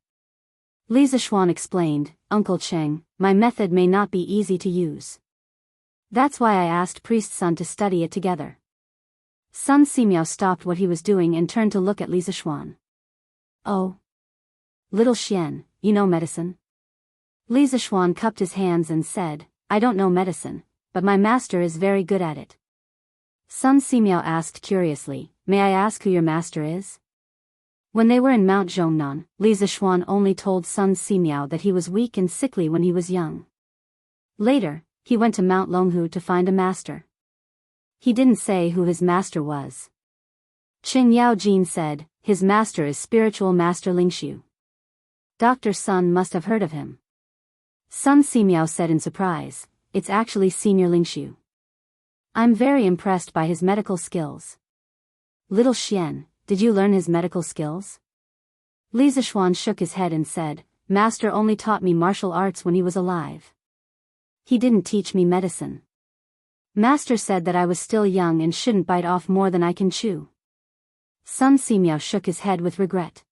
Speaker 1: Li Zishuan explained, "Uncle Cheng, my method may not be easy to use. That's why I asked Priest Sun to study it together." Sun Simiao stopped what he was doing and turned to look at Li Zishuan. "Oh. Little Xian, you know medicine?" Li Zishuan cupped his hands and said, "I don't know medicine, but my master is very good at it." Sun Simiao asked curiously, "May I ask who your master is?" When they were in Mount Zhongnan, Li Zishuan only told Sun Simiao that he was weak and sickly when he was young. Later, he went to Mount Longhu to find a master. He didn't say who his master was. Qing Yao Jin said, "His master is spiritual master Lingxiu. Dr. Sun must have heard of him." Sun Simiao said in surprise, "It's actually Senior Lingxiu. I'm very impressed by his medical skills." "Little Xian, did you learn his medical skills?" Li Zishuan shook his head and said, "Master only taught me martial arts when he was alive. He didn't teach me medicine. Master said that I was still young and shouldn't bite off more than I can chew." Sun Simiao shook his head with regret.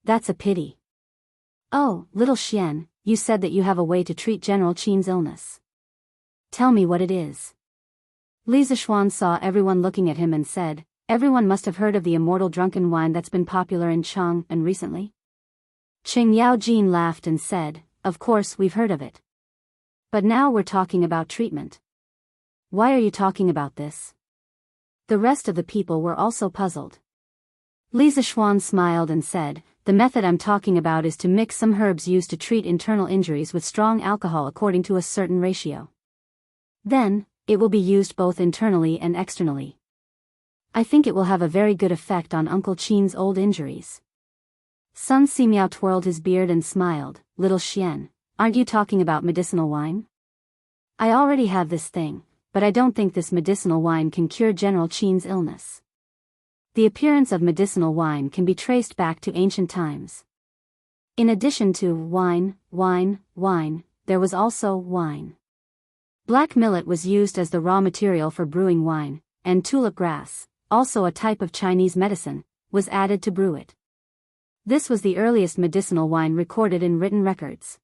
Speaker 1: "That's a pity. Oh, little Xian, you said that you have a way to treat General Qin's illness. Tell me what it is." Li Zishuan saw everyone looking at him and said, "Everyone must have heard of the immortal drunken wine that's been popular in Chang and recently." Qing Yao Jin laughed and said, "Of course we've heard of it. But now we're talking about treatment. Why are you talking about this?" The rest of the people were also puzzled. Li Zishuan smiled and said, "The method I'm talking about is to mix some herbs used to treat internal injuries with strong alcohol according to a certain ratio. Then, it will be used both internally and externally. I think it will have a very good effect on Uncle Qin's old injuries. Sun Simiao twirled his beard and smiled. Little Xian, aren't you talking about medicinal wine? I already have this thing, but I don't think this medicinal wine can cure General Qin's illness. The appearance of medicinal wine can be traced back to ancient times. In addition to wine, there was also wine. Black millet was used as the raw material for brewing wine, and tulip grass, also a type of Chinese medicine, was added to brew it. This was the earliest medicinal wine recorded in written records.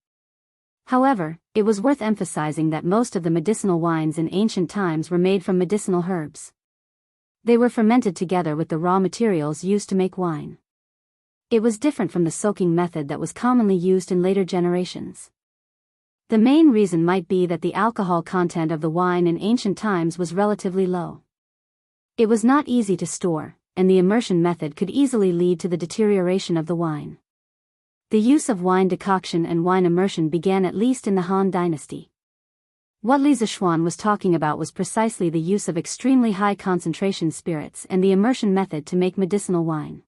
Speaker 1: However, it was worth emphasizing that most of the medicinal wines in ancient times were made from medicinal herbs. They were fermented together with the raw materials used to make wine. It was different from the soaking method that was commonly used in later generations. The main reason might be that the alcohol content of the wine in ancient times was relatively low. It was not easy to store, and the immersion method could easily lead to the deterioration of the wine. The use of wine decoction and wine immersion began at least in the Han Dynasty. What Li Zishuan was talking about was precisely the use of extremely high concentration spirits and the immersion method to make medicinal wine.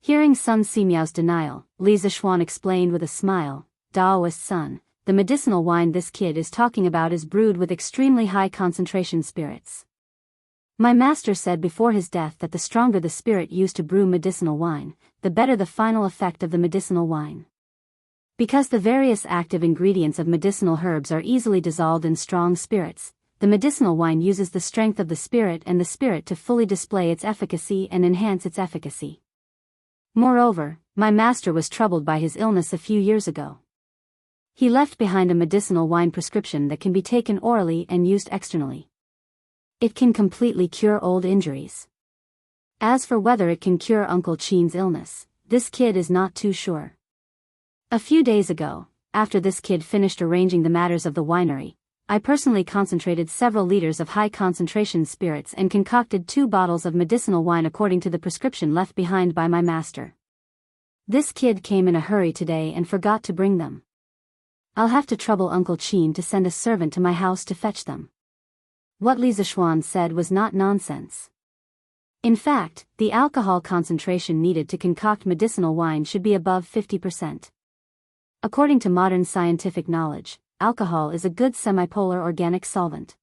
Speaker 1: Hearing Sun Simiao's denial, Li Zishuan explained with a smile, Daoist son, the medicinal wine this kid is talking about is brewed with extremely high concentration spirits. My master said before his death that the stronger the spirit used to brew medicinal wine, the better the final effect of the medicinal wine. Because the various active ingredients of medicinal herbs are easily dissolved in strong spirits, the medicinal wine uses the strength of the spirit and the spirit to fully display its efficacy and enhance its efficacy. Moreover, my master was troubled by his illness a few years ago. He left behind a medicinal wine prescription that can be taken orally and used externally. It can completely cure old injuries. As for whether it can cure Uncle Qin's illness, this kid is not too sure. A few days ago, after this kid finished arranging the matters of the winery, I personally concentrated several liters of high concentration spirits and concocted 2 bottles of medicinal wine according to the prescription left behind by my master. This kid came in a hurry today and forgot to bring them. I'll have to trouble Uncle Qin to send a servant to my house to fetch them. What Li Zishuan said was not nonsense. In fact, the alcohol concentration needed to concoct medicinal wine should be above 50%. According to modern scientific knowledge, alcohol is a good semipolar organic solvent.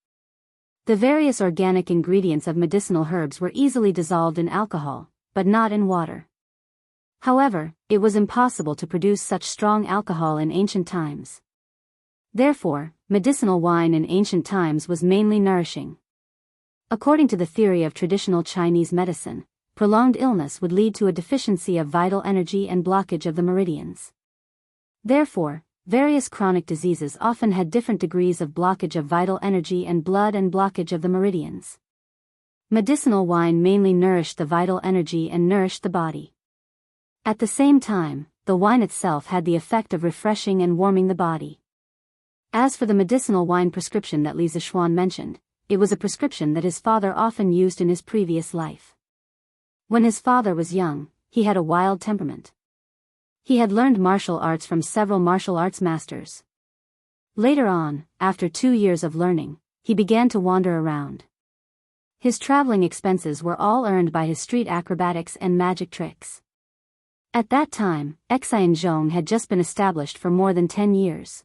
Speaker 1: The various organic ingredients of medicinal herbs were easily dissolved in alcohol, but not in water. However, it was impossible to produce such strong alcohol in ancient times. Therefore, medicinal wine in ancient times was mainly nourishing. According to the theory of traditional Chinese medicine, prolonged illness would lead to a deficiency of vital energy and blockage of the meridians. Therefore, various chronic diseases often had different degrees of blockage of vital energy and blood and blockage of the meridians. Medicinal wine mainly nourished the vital energy and nourished the body. At the same time, the wine itself had the effect of refreshing and warming the body. As for the medicinal wine prescription that Li Zishuan mentioned, it was a prescription that his father often used in his previous life. When his father was young, he had a wild temperament. He had learned martial arts from several martial arts masters. Later on, after 2 years of learning, he began to wander around. His traveling expenses were all earned by his street acrobatics and magic tricks. At that time, Xianzhong had just been established for more than 10 years.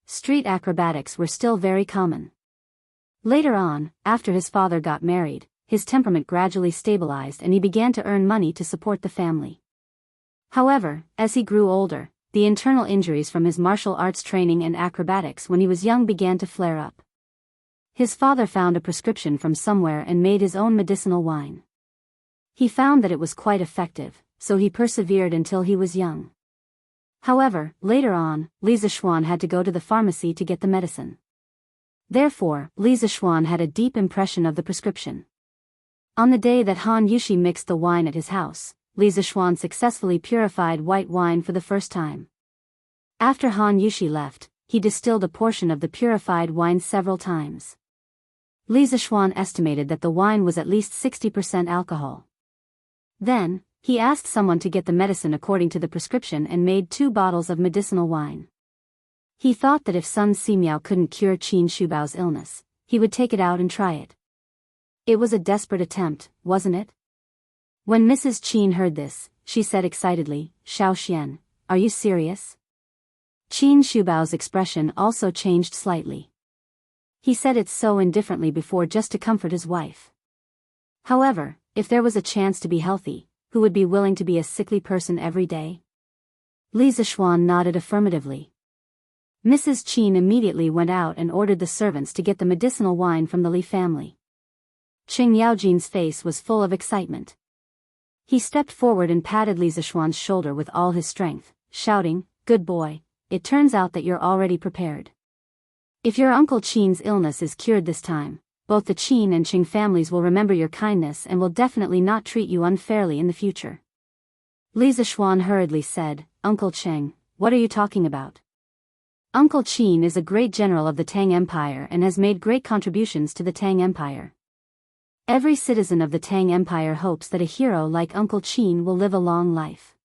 Speaker 1: Street acrobatics were still very common. Later on, after his father got married, his temperament gradually stabilized and he began to earn money to support the family. However, as he grew older, the internal injuries from his martial arts training and acrobatics when he was young began to flare up. His father found a prescription from somewhere and made his own medicinal wine. He found that it was quite effective, so he persevered until he was young. However, later on, Li Zishuan had to go to the pharmacy to get the medicine. Therefore, Li Zishuan had a deep impression of the prescription. On the day that Han Yushi mixed the wine at his house, Li Zishuan successfully purified white wine for the first time. After Han Yushi left, he distilled a portion of the purified wine several times. Li Zishuan estimated that the wine was at least 60% alcohol. Then, he asked someone to get the medicine according to the prescription and made 2 bottles of medicinal wine. He thought that if Sun Simiao couldn't cure Qin Shubao's illness, he would take it out and try it. It was a desperate attempt, wasn't it? When Mrs. Qin heard this, she said excitedly, Xiao Xian, are you serious? Qin Shubao's expression also changed slightly. He said it so indifferently before just to comfort his wife. However, if there was a chance to be healthy, who would be willing to be a sickly person every day? Li Zishuan nodded affirmatively. Mrs. Qin immediately went out and ordered the servants to get the medicinal wine from the Li family. Qing Yaojin's face was full of excitement. He stepped forward and patted Li Zishuan's shoulder with all his strength, shouting, "Good boy, it turns out that you're already prepared. If your Uncle Qin's illness is cured this time, both the Qin and Qing families will remember your kindness and will definitely not treat you unfairly in the future." Li Zishuan hurriedly said, "Uncle Qing, what are you talking about? Uncle Qin is a great general of the Tang Empire and has made great contributions to the Tang Empire. Every citizen of the Tang Empire hopes that a hero like Uncle Qin will live a long life.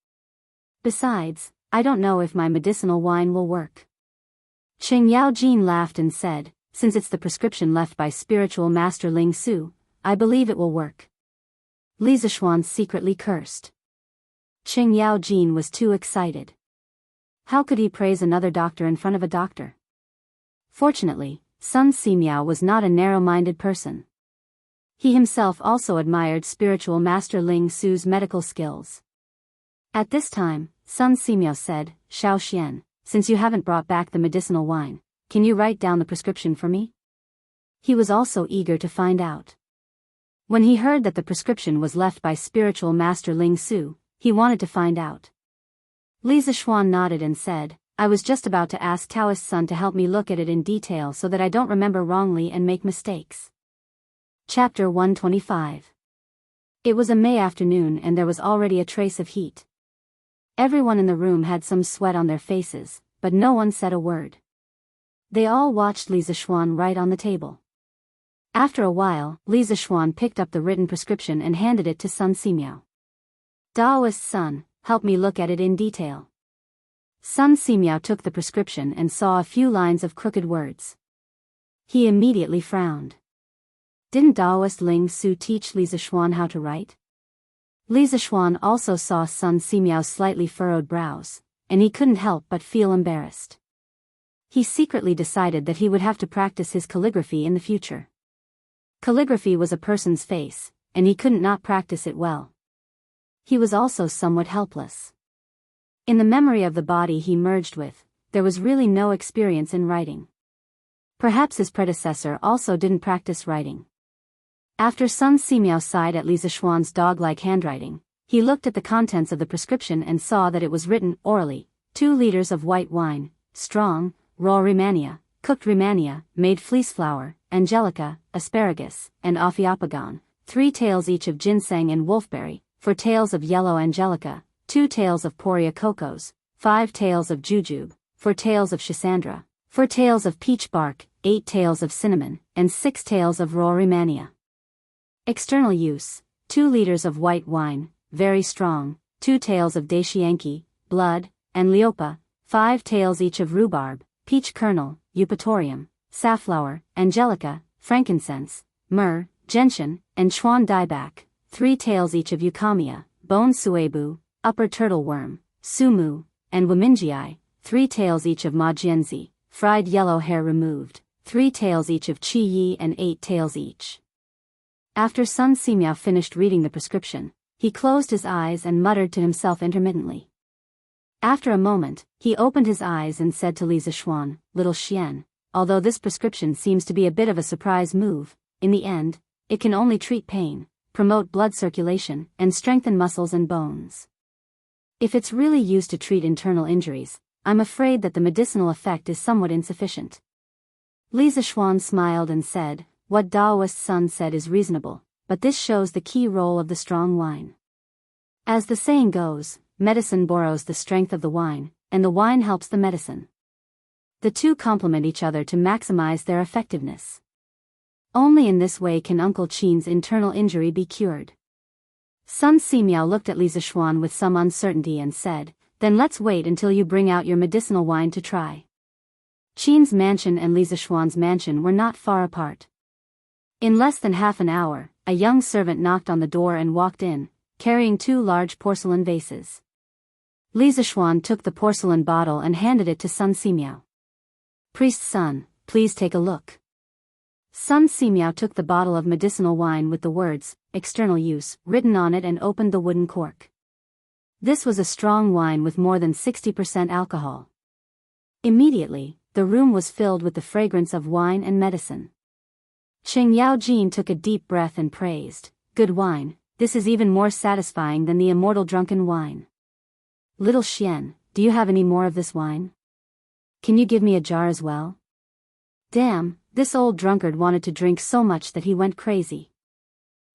Speaker 1: Besides, I don't know if my medicinal wine will work." Qing Yaojin laughed and said, "Since it's the prescription left by spiritual master Ling Su, I believe it will work." Li Zishuan secretly cursed. Qing Yaojin was too excited. How could he praise another doctor in front of a doctor? Fortunately, Sun Simiao was not a narrow-minded person. He himself also admired spiritual master Ling Su's medical skills. At this time, Sun Simiao said, "Xiao Xian, since you haven't brought back the medicinal wine, can you write down the prescription for me?" He was also eager to find out. When he heard that the prescription was left by spiritual master Ling Su, he wanted to find out. Li Zishuan nodded and said, "I was just about to ask Taoist Sun to help me look at it in detail so that I don't remember wrongly and make mistakes." Chapter 125. It was a May afternoon and there was already a trace of heat. Everyone in the room had some sweat on their faces, but no one said a word. They all watched Li Zishuan write on the table. After a while, Li Zishuan picked up the written prescription and handed it to Sun Simiao. "Taoist Sun, help me look at it in detail." Sun Simiao took the prescription and saw a few lines of crooked words. He immediately frowned. Didn't Taoist Ling Su teach Li Zishuan how to write? Li Zishuan also saw Sun Simiao's slightly furrowed brows, and he couldn't help but feel embarrassed. He secretly decided that he would have to practice his calligraphy in the future. Calligraphy was a person's face, and he couldn't not practice it well. He was also somewhat helpless. In the memory of the body he merged with, there was really no experience in writing. Perhaps his predecessor also didn't practice writing. After Sun Simiao sighed at Li Zishuan's dog-like handwriting, he looked at the contents of the prescription and saw that it was written orally: 2 liters of white wine, strong, raw Rehmannia, cooked Rehmannia, made fleece flour, angelica, asparagus, and ophiopagon, 3 taels each of ginseng and wolfberry, 4 taels of yellow angelica, 2 taels of poria cocos, 5 taels of jujube, 4 taels of schisandra, 4 taels of peach bark, 8 taels of cinnamon, and 6 taels of raw Rehmannia. External use: 2 liters of white wine, very strong, 2 taels of daishianki, blood, and liopa, 5 taels each of rhubarb, peach kernel, eupatorium, safflower, angelica, frankincense, myrrh, gentian, and chuan dieback, 3 taels each of eucamia, bone suebu, upper turtle worm, sumu, and wamingii, 3 taels each of majianzi, fried yellow hair removed, 3 taels each of chi yi, and 8 taels each. After Sun Simiao finished reading the prescription, he closed his eyes and muttered to himself intermittently. After a moment, he opened his eyes and said to Li Zishuan, "Little Xian, although this prescription seems to be a bit of a surprise move, in the end, it can only treat pain, promote blood circulation, and strengthen muscles and bones. If it's really used to treat internal injuries, I'm afraid that the medicinal effect is somewhat insufficient." Li Zishuan smiled and said, "What Taoist Sun said is reasonable, but this shows the key role of the strong wine. As the saying goes, medicine borrows the strength of the wine, and the wine helps the medicine. The two complement each other to maximize their effectiveness. Only in this way can Uncle Qin's internal injury be cured." Sun Simiao looked at Li Zishuan with some uncertainty and said, "Then let's wait until you bring out your medicinal wine to try." Qin's mansion and Li Zishuan's mansion were not far apart. In less than half an hour, a young servant knocked on the door and walked in, carrying 2 large porcelain vases. Li Zishuan took the porcelain bottle and handed it to Sun Simiao. "Priest's son, please take a look." Sun Simiao took the bottle of medicinal wine with the words, "external use," written on it and opened the wooden cork. This was a strong wine with more than 60% alcohol. Immediately, the room was filled with the fragrance of wine and medicine. Qing Yaojin took a deep breath and praised, "Good wine, this is even more satisfying than the immortal drunken wine. Little Xian, do you have any more of this wine? Can you give me a jar as well?" Damn, this old drunkard wanted to drink so much that he went crazy.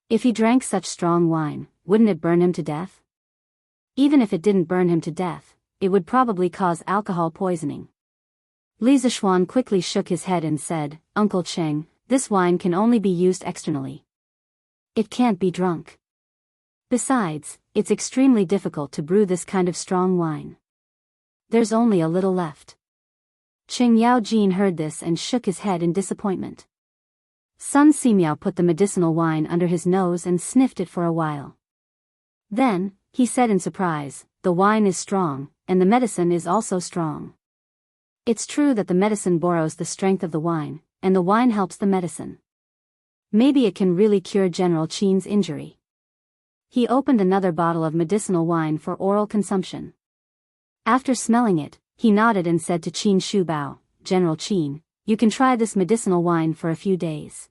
Speaker 1: If he drank such strong wine, wouldn't it burn him to death? Even if it didn't burn him to death, it would probably cause alcohol poisoning. Li Zishuan quickly shook his head and said, "Uncle Cheng, this wine can only be used externally. It can't be drunk. Besides, it's extremely difficult to brew this kind of strong wine. There's only a little left." Qing Yaojin heard this and shook his head in disappointment. Sun Simiao put the medicinal wine under his nose and sniffed it for a while. Then, he said in surprise, "The wine is strong, and the medicine is also strong. It's true that the medicine borrows the strength of the wine, and the wine helps the medicine. Maybe it can really cure General Qin's injury." He opened another bottle of medicinal wine for oral consumption. After smelling it, he nodded and said to Qin Shubao, "General Qin, you can try this medicinal wine for a few days.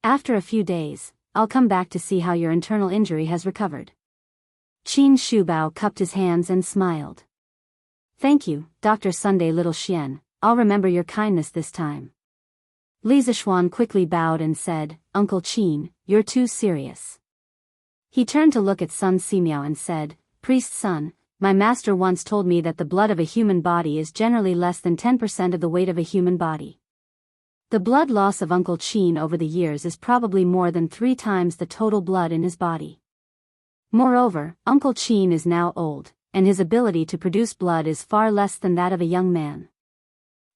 Speaker 1: After a few days, I'll come back to see how your internal injury has recovered." Qin Shubao cupped his hands and smiled. "Thank you, Dr. Sunday Little Xian, I'll remember your kindness this time." Li Zishuan quickly bowed and said, "Uncle Qin, you're too serious." He turned to look at Sun Simiao and said, "Priest's son, my master once told me that the blood of a human body is generally less than 10% of the weight of a human body. The blood loss of Uncle Qin over the years is probably more than 3 times the total blood in his body. Moreover, Uncle Qin is now old, and his ability to produce blood is far less than that of a young man.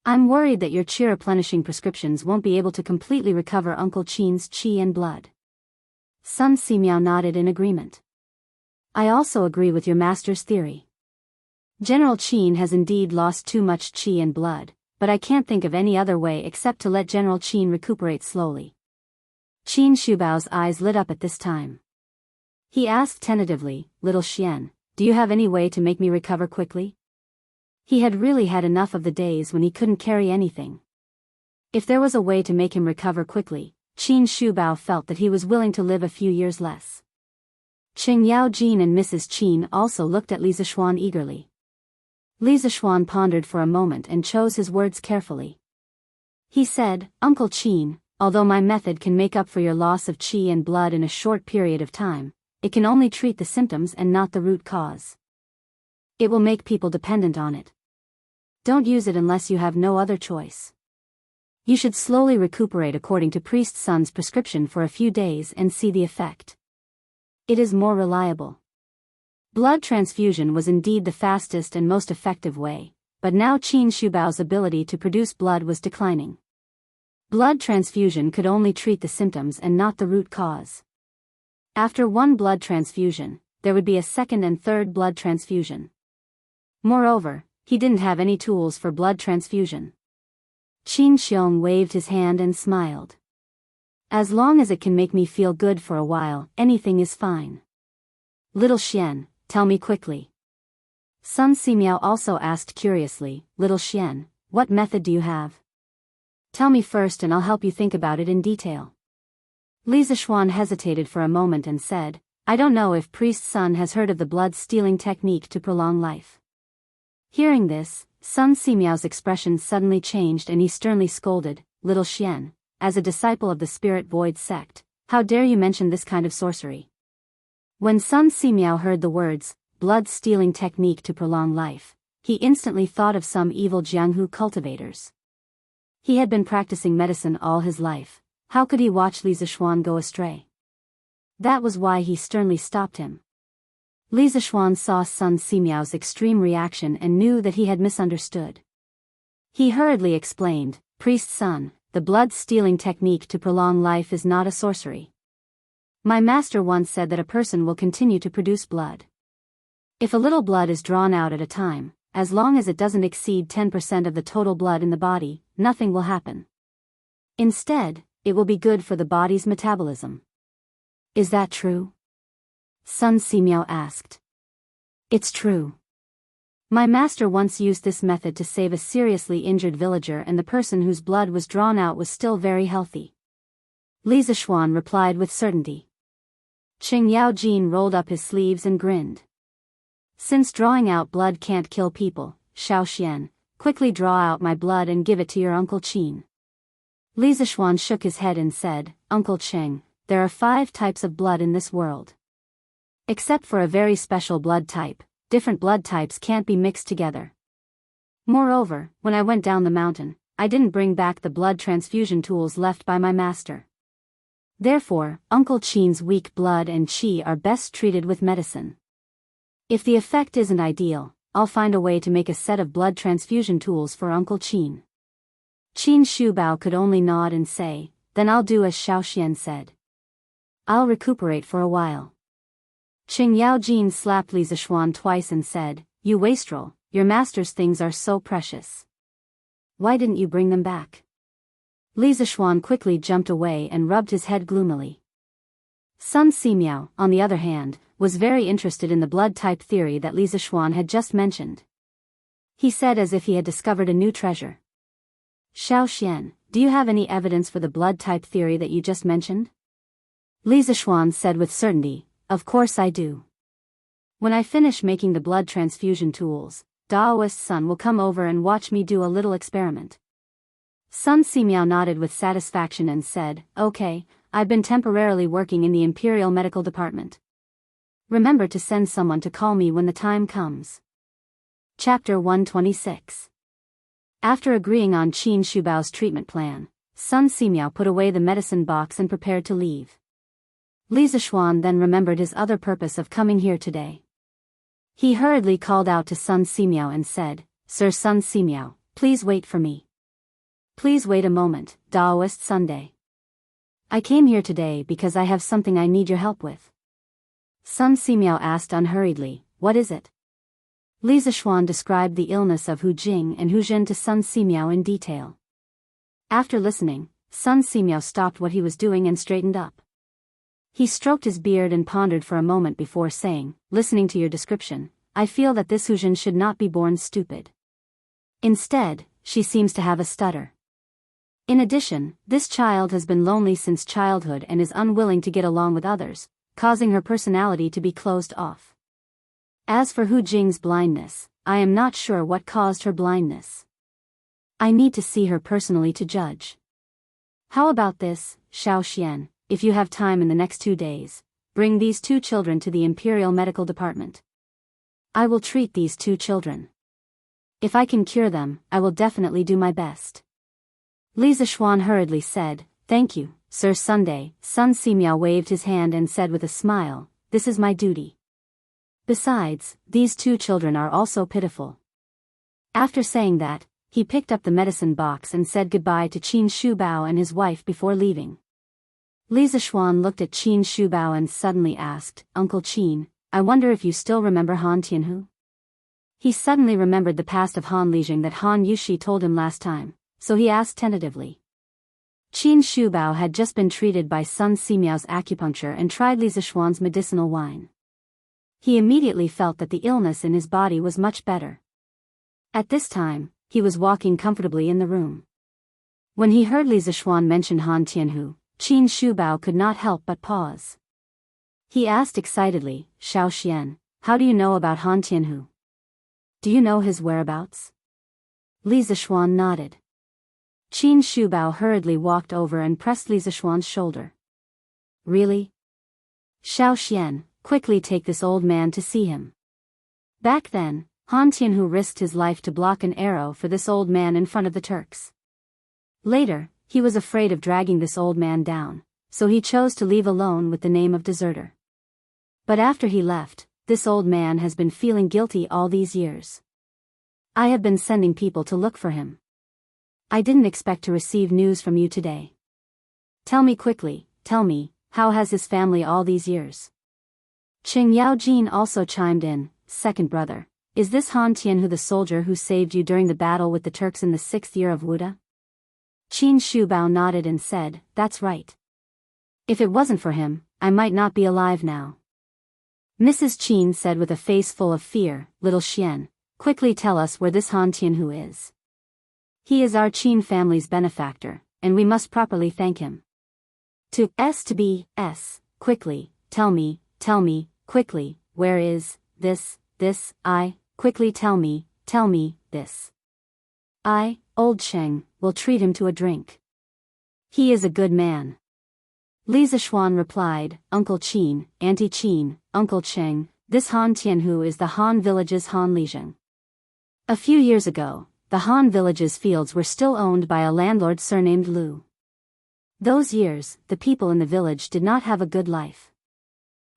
Speaker 1: I'm worried that your qi replenishing prescriptions won't be able to completely recover Uncle Qin's qi and blood." Sun Simiao nodded in agreement. "I also agree with your master's theory. General Qin has indeed lost too much qi and blood, but I can't think of any other way except to let General Qin recuperate slowly." Qin Shubao's eyes lit up at this time. He asked tentatively, "Little Xian, do you have any way to make me recover quickly?" He had really had enough of the days when he couldn't carry anything. If there was a way to make him recover quickly, Qin Shubao felt that he was willing to live a few years less. Qing Yaojin and Mrs. Qin also looked at Li Zishuan eagerly. Li Zishuan pondered for a moment and chose his words carefully. He said, "Uncle Qin, although my method can make up for your loss of qi and blood in a short period of time, it can only treat the symptoms and not the root cause. It will make people dependent on it. Don't use it unless you have no other choice. You should slowly recuperate according to priest's son's prescription for a few days and see the effect. It is more reliable." Blood transfusion was indeed the fastest and most effective way, but now Qin Shubao's ability to produce blood was declining. Blood transfusion could only treat the symptoms and not the root cause. After one blood transfusion, there would be a second and third blood transfusion. Moreover, he didn't have any tools for blood transfusion. Qin Xiong waved his hand and smiled. "As long as it can make me feel good for a while, anything is fine." "Little Xian, tell me quickly." Sun Simiao also asked curiously, "Little Xian, what method do you have? Tell me first and I'll help you think about it in detail." Li Zishuan hesitated for a moment and said, "I don't know if priest's son has heard of the blood-stealing technique to prolong life." Hearing this, Sun Simiao's expression suddenly changed and he sternly scolded, "Little Xian, as a disciple of the Spirit Void sect, how dare you mention this kind of sorcery?" When Sun Simiao heard the words, "blood-stealing technique to prolong life," he instantly thought of some evil Jianghu cultivators. He had been practicing medicine all his life. How could he watch Li Zishuan go astray? That was why he sternly stopped him. Li Zishuan saw Sun Simiao's extreme reaction and knew that he had misunderstood. He hurriedly explained, "Priest's son, the blood-stealing technique to prolong life is not a sorcery. My master once said that a person will continue to produce blood. If a little blood is drawn out at a time, as long as it doesn't exceed 10% of the total blood in the body, nothing will happen. Instead, it will be good for the body's metabolism. Is that true? Sun Simiao asked. It's true. My master once used this method to save a seriously injured villager, and the person whose blood was drawn out was still very healthy. Li Zishuan replied with certainty. Qing Yaojin rolled up his sleeves and grinned. Since drawing out blood can't kill people, Xiaoxian, quickly draw out my blood and give it to your Uncle Qin. Li Zishuan shook his head and said, Uncle Cheng, there are 5 types of blood in this world. Except for a very special blood type, different blood types can't be mixed together. Moreover, when I went down the mountain, I didn't bring back the blood transfusion tools left by my master. Therefore, Uncle Qin's weak blood and qi are best treated with medicine. If the effect isn't ideal, I'll find a way to make a set of blood transfusion tools for Uncle Qin. Qin Shubao could only nod and say, then I'll do as Xiaoxian said. I'll recuperate for a while. Qing Yaojin slapped Li Zishuan twice and said, You wastrel, your master's things are so precious. Why didn't you bring them back? Li Zishuan quickly jumped away and rubbed his head gloomily. Sun Simiao, on the other hand, was very interested in the blood type theory that Li Zishuan had just mentioned. He said as if he had discovered a new treasure. Xiaoxian, do you have any evidence for the blood type theory that you just mentioned? Li Zishuan said with certainty, Of course I do. When I finish making the blood transfusion tools, Daoist Sun will come over and watch me do a little experiment. Sun Simiao nodded with satisfaction and said, Okay, I've been temporarily working in the Imperial Medical Department. Remember to send someone to call me when the time comes. Chapter 126. After agreeing on Qin Shubao's treatment plan, Sun Simiao put away the medicine box and prepared to leave. Li Zishuan then remembered his other purpose of coming here today. He hurriedly called out to Sun Simiao and said, Sir Sun Simiao, please wait for me. Please wait a moment, Daoist Sunday. I came here today because I have something I need your help with. Sun Simiao asked unhurriedly, What is it? Li Zishuan described the illness of Hu Jing and Hu Jin to Sun Simiao in detail. After listening, Sun Simiao stopped what he was doing and straightened up. He stroked his beard and pondered for a moment before saying, Listening to your description, I feel that this Hu Jin should not be born stupid. Instead, she seems to have a stutter. In addition, this child has been lonely since childhood and is unwilling to get along with others, causing her personality to be closed off. As for Hu Jing's blindness, I am not sure what caused her blindness. I need to see her personally to judge. How about this, Xiaoxian, if you have time in the next 2 days, bring these 2 children to the Imperial Medical Department. I will treat these 2 children. If I can cure them, I will definitely do my best. Li Zishuan hurriedly said, Thank you, Sir Sunday. Sun Simiao waved his hand and said with a smile, This is my duty. Besides, these 2 children are also pitiful. After saying that, he picked up the medicine box and said goodbye to Qin Shubao and his wife before leaving. Li Zishuan looked at Qin Shubao and suddenly asked, Uncle Qin, I wonder if you still remember Han Tianhu? He suddenly remembered the past of Han Lijing that Han Yushi told him last time, so he asked tentatively. Qin Shubao had just been treated by Sun Simiao's acupuncture and tried Li Zishuan's medicinal wine. He immediately felt that the illness in his body was much better. At this time, he was walking comfortably in the room. When he heard Li Zishuan mention Han Tianhu, Qin Shubao could not help but pause. He asked excitedly, Xiaoxian, how do you know about Han Tianhu? Do you know his whereabouts? Li Zishuan nodded. Qin Shubao hurriedly walked over and pressed Li Zishuan's shoulder. Really? Xiaoxian, quickly take this old man to see him. Back then, Han Tianhu risked his life to block an arrow for this old man in front of the Turks. Later, he was afraid of dragging this old man down, so he chose to leave alone with the name of deserter. But after he left, this old man has been feeling guilty all these years. I have been sending people to look for him. I didn't expect to receive news from you today. Tell me quickly, tell me, how has his family all these years? Qing Yaojin also chimed in, second brother, is this Han Tianhu the soldier who saved you during the battle with the Turks in the 6th year of Wuda? Qin Shubao nodded and said, that's right. If it wasn't for him, I might not be alive now. Mrs. Qin said with a face full of fear, little Xian, quickly tell us where this Han Tianhu is. He is our Qin family's benefactor, and we must properly thank him. To be, quickly, tell me, quickly, where is, this, quickly tell me, this. I, old Cheng, will treat him to a drink. He is a good man. Li Zishuan replied, Uncle Qin, Auntie Qin, Uncle Cheng, this Han Tianhu is the Han village's Han Lijing. A few years ago, the Han village's fields were still owned by a landlord surnamed Lu. Those years, the people in the village did not have a good life.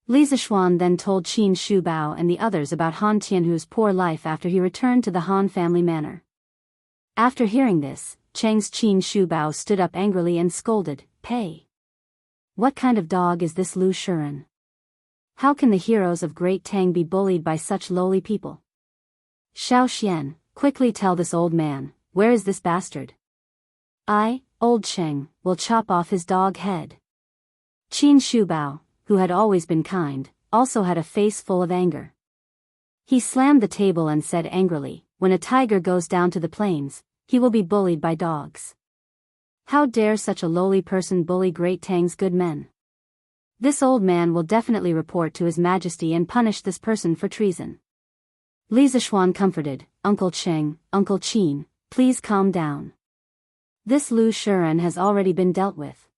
Speaker 1: Li Zishuan then told Qin Shubao and the others about Han Tianhu's poor life after he returned to the Han family manor. After hearing this, Cheng's Qin Shubao stood up angrily and scolded, Pay! What kind of dog is this Lu Shuren? How can the heroes of Great Tang be bullied by such lowly people? Xiao Xian, quickly tell this old man, where is this bastard? I, old Cheng, will chop off his dog head. Qin Shubao, who had always been kind, also had a face full of anger. He slammed the table and said angrily, when a tiger goes down to the plains, he will be bullied by dogs. How dare such a lowly person bully Great Tang's good men? This old man will definitely report to His Majesty and punish this person for treason. Li Zishuan comforted, Uncle Cheng, Uncle Qin, please calm down. This Lu Shuren has already been dealt with.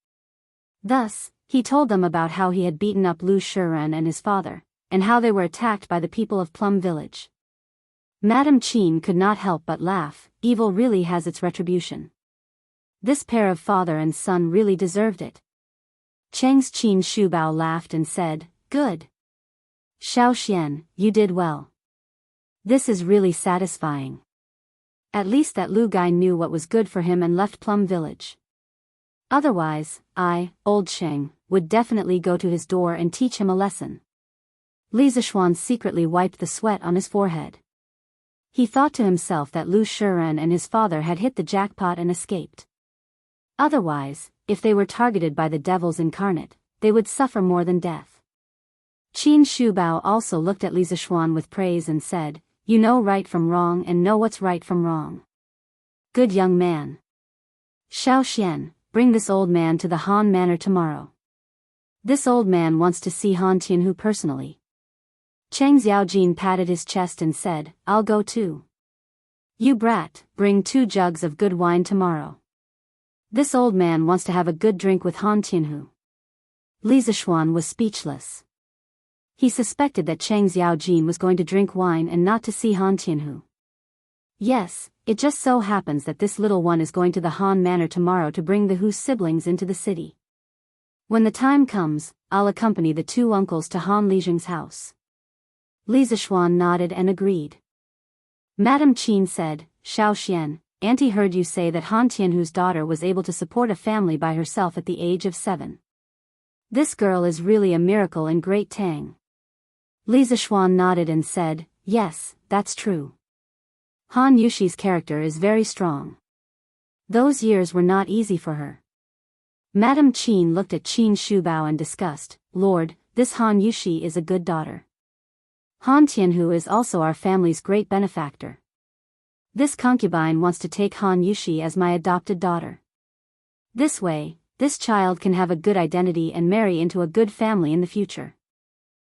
Speaker 1: Thus, he told them about how he had beaten up Lu Shuren and his father, and how they were attacked by the people of Plum Village. Madame Qin could not help but laugh, evil really has its retribution. This pair of father and son really deserved it. Cheng's Qin Shubao laughed and said, Good. Xiao Xian, you did well. This is really satisfying. At least that Lu guy knew what was good for him and left Plum Village. Otherwise, I, old Cheng, would definitely go to his door and teach him a lesson. Li Zishuan secretly wiped the sweat on his forehead. He thought to himself that Lu Shuren and his father had hit the jackpot and escaped. Otherwise, if they were targeted by the devils incarnate, they would suffer more than death. Qin Shubao also looked at Li Zishuan with praise and said, You know right from wrong and know what's right from wrong. Good young man. Xiao Xian, bring this old man to the Han Manor tomorrow. This old man wants to see Han Tianhu personally. Cheng Xiaojin patted his chest and said, I'll go too. You brat, bring 2 jugs of good wine tomorrow. This old man wants to have a good drink with Han Tianhu. Li Zishuan was speechless. He suspected that Cheng Xiaojin was going to drink wine and not to see Han Tianhu. Yes, it just so happens that this little one is going to the Han Manor tomorrow to bring the Hu siblings into the city. When the time comes, I'll accompany the 2 uncles to Han Lijing's house. Li Zishuan nodded and agreed. Madame Qin said, Xiao Xian, Auntie heard you say that Han Tianhu's daughter was able to support a family by herself at the age of 7. This girl is really a miracle in Great Tang. Li Zishuan nodded and said, Yes, that's true. Han Yushi's character is very strong. Those years were not easy for her. Madame Qin looked at Qin Shubao and discussed, Lord, this Han Yushi is a good daughter. Han Tianhu is also our family's great benefactor. This concubine wants to take Han Yushi as my adopted daughter. This way, this child can have a good identity and marry into a good family in the future.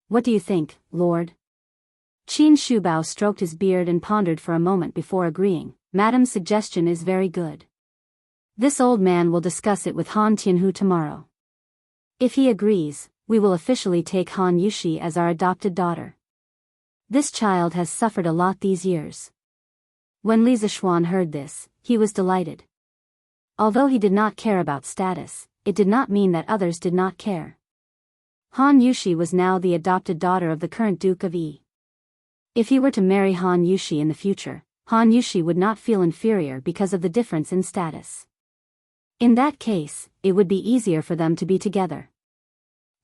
Speaker 1: What do you think, Lord? Qin Shubao stroked his beard and pondered for a moment before agreeing, Madame's suggestion is very good. This old man will discuss it with Han Tianhu tomorrow. If he agrees, we will officially take Han Yushi as our adopted daughter. This child has suffered a lot these years. When Li Zishuan heard this, he was delighted. Although he did not care about status, it did not mean that others did not care. Han Yushi was now the adopted daughter of the current Duke of Yi. If he were to marry Han Yushi in the future, Han Yushi would not feel inferior because of the difference in status. In that case, it would be easier for them to be together.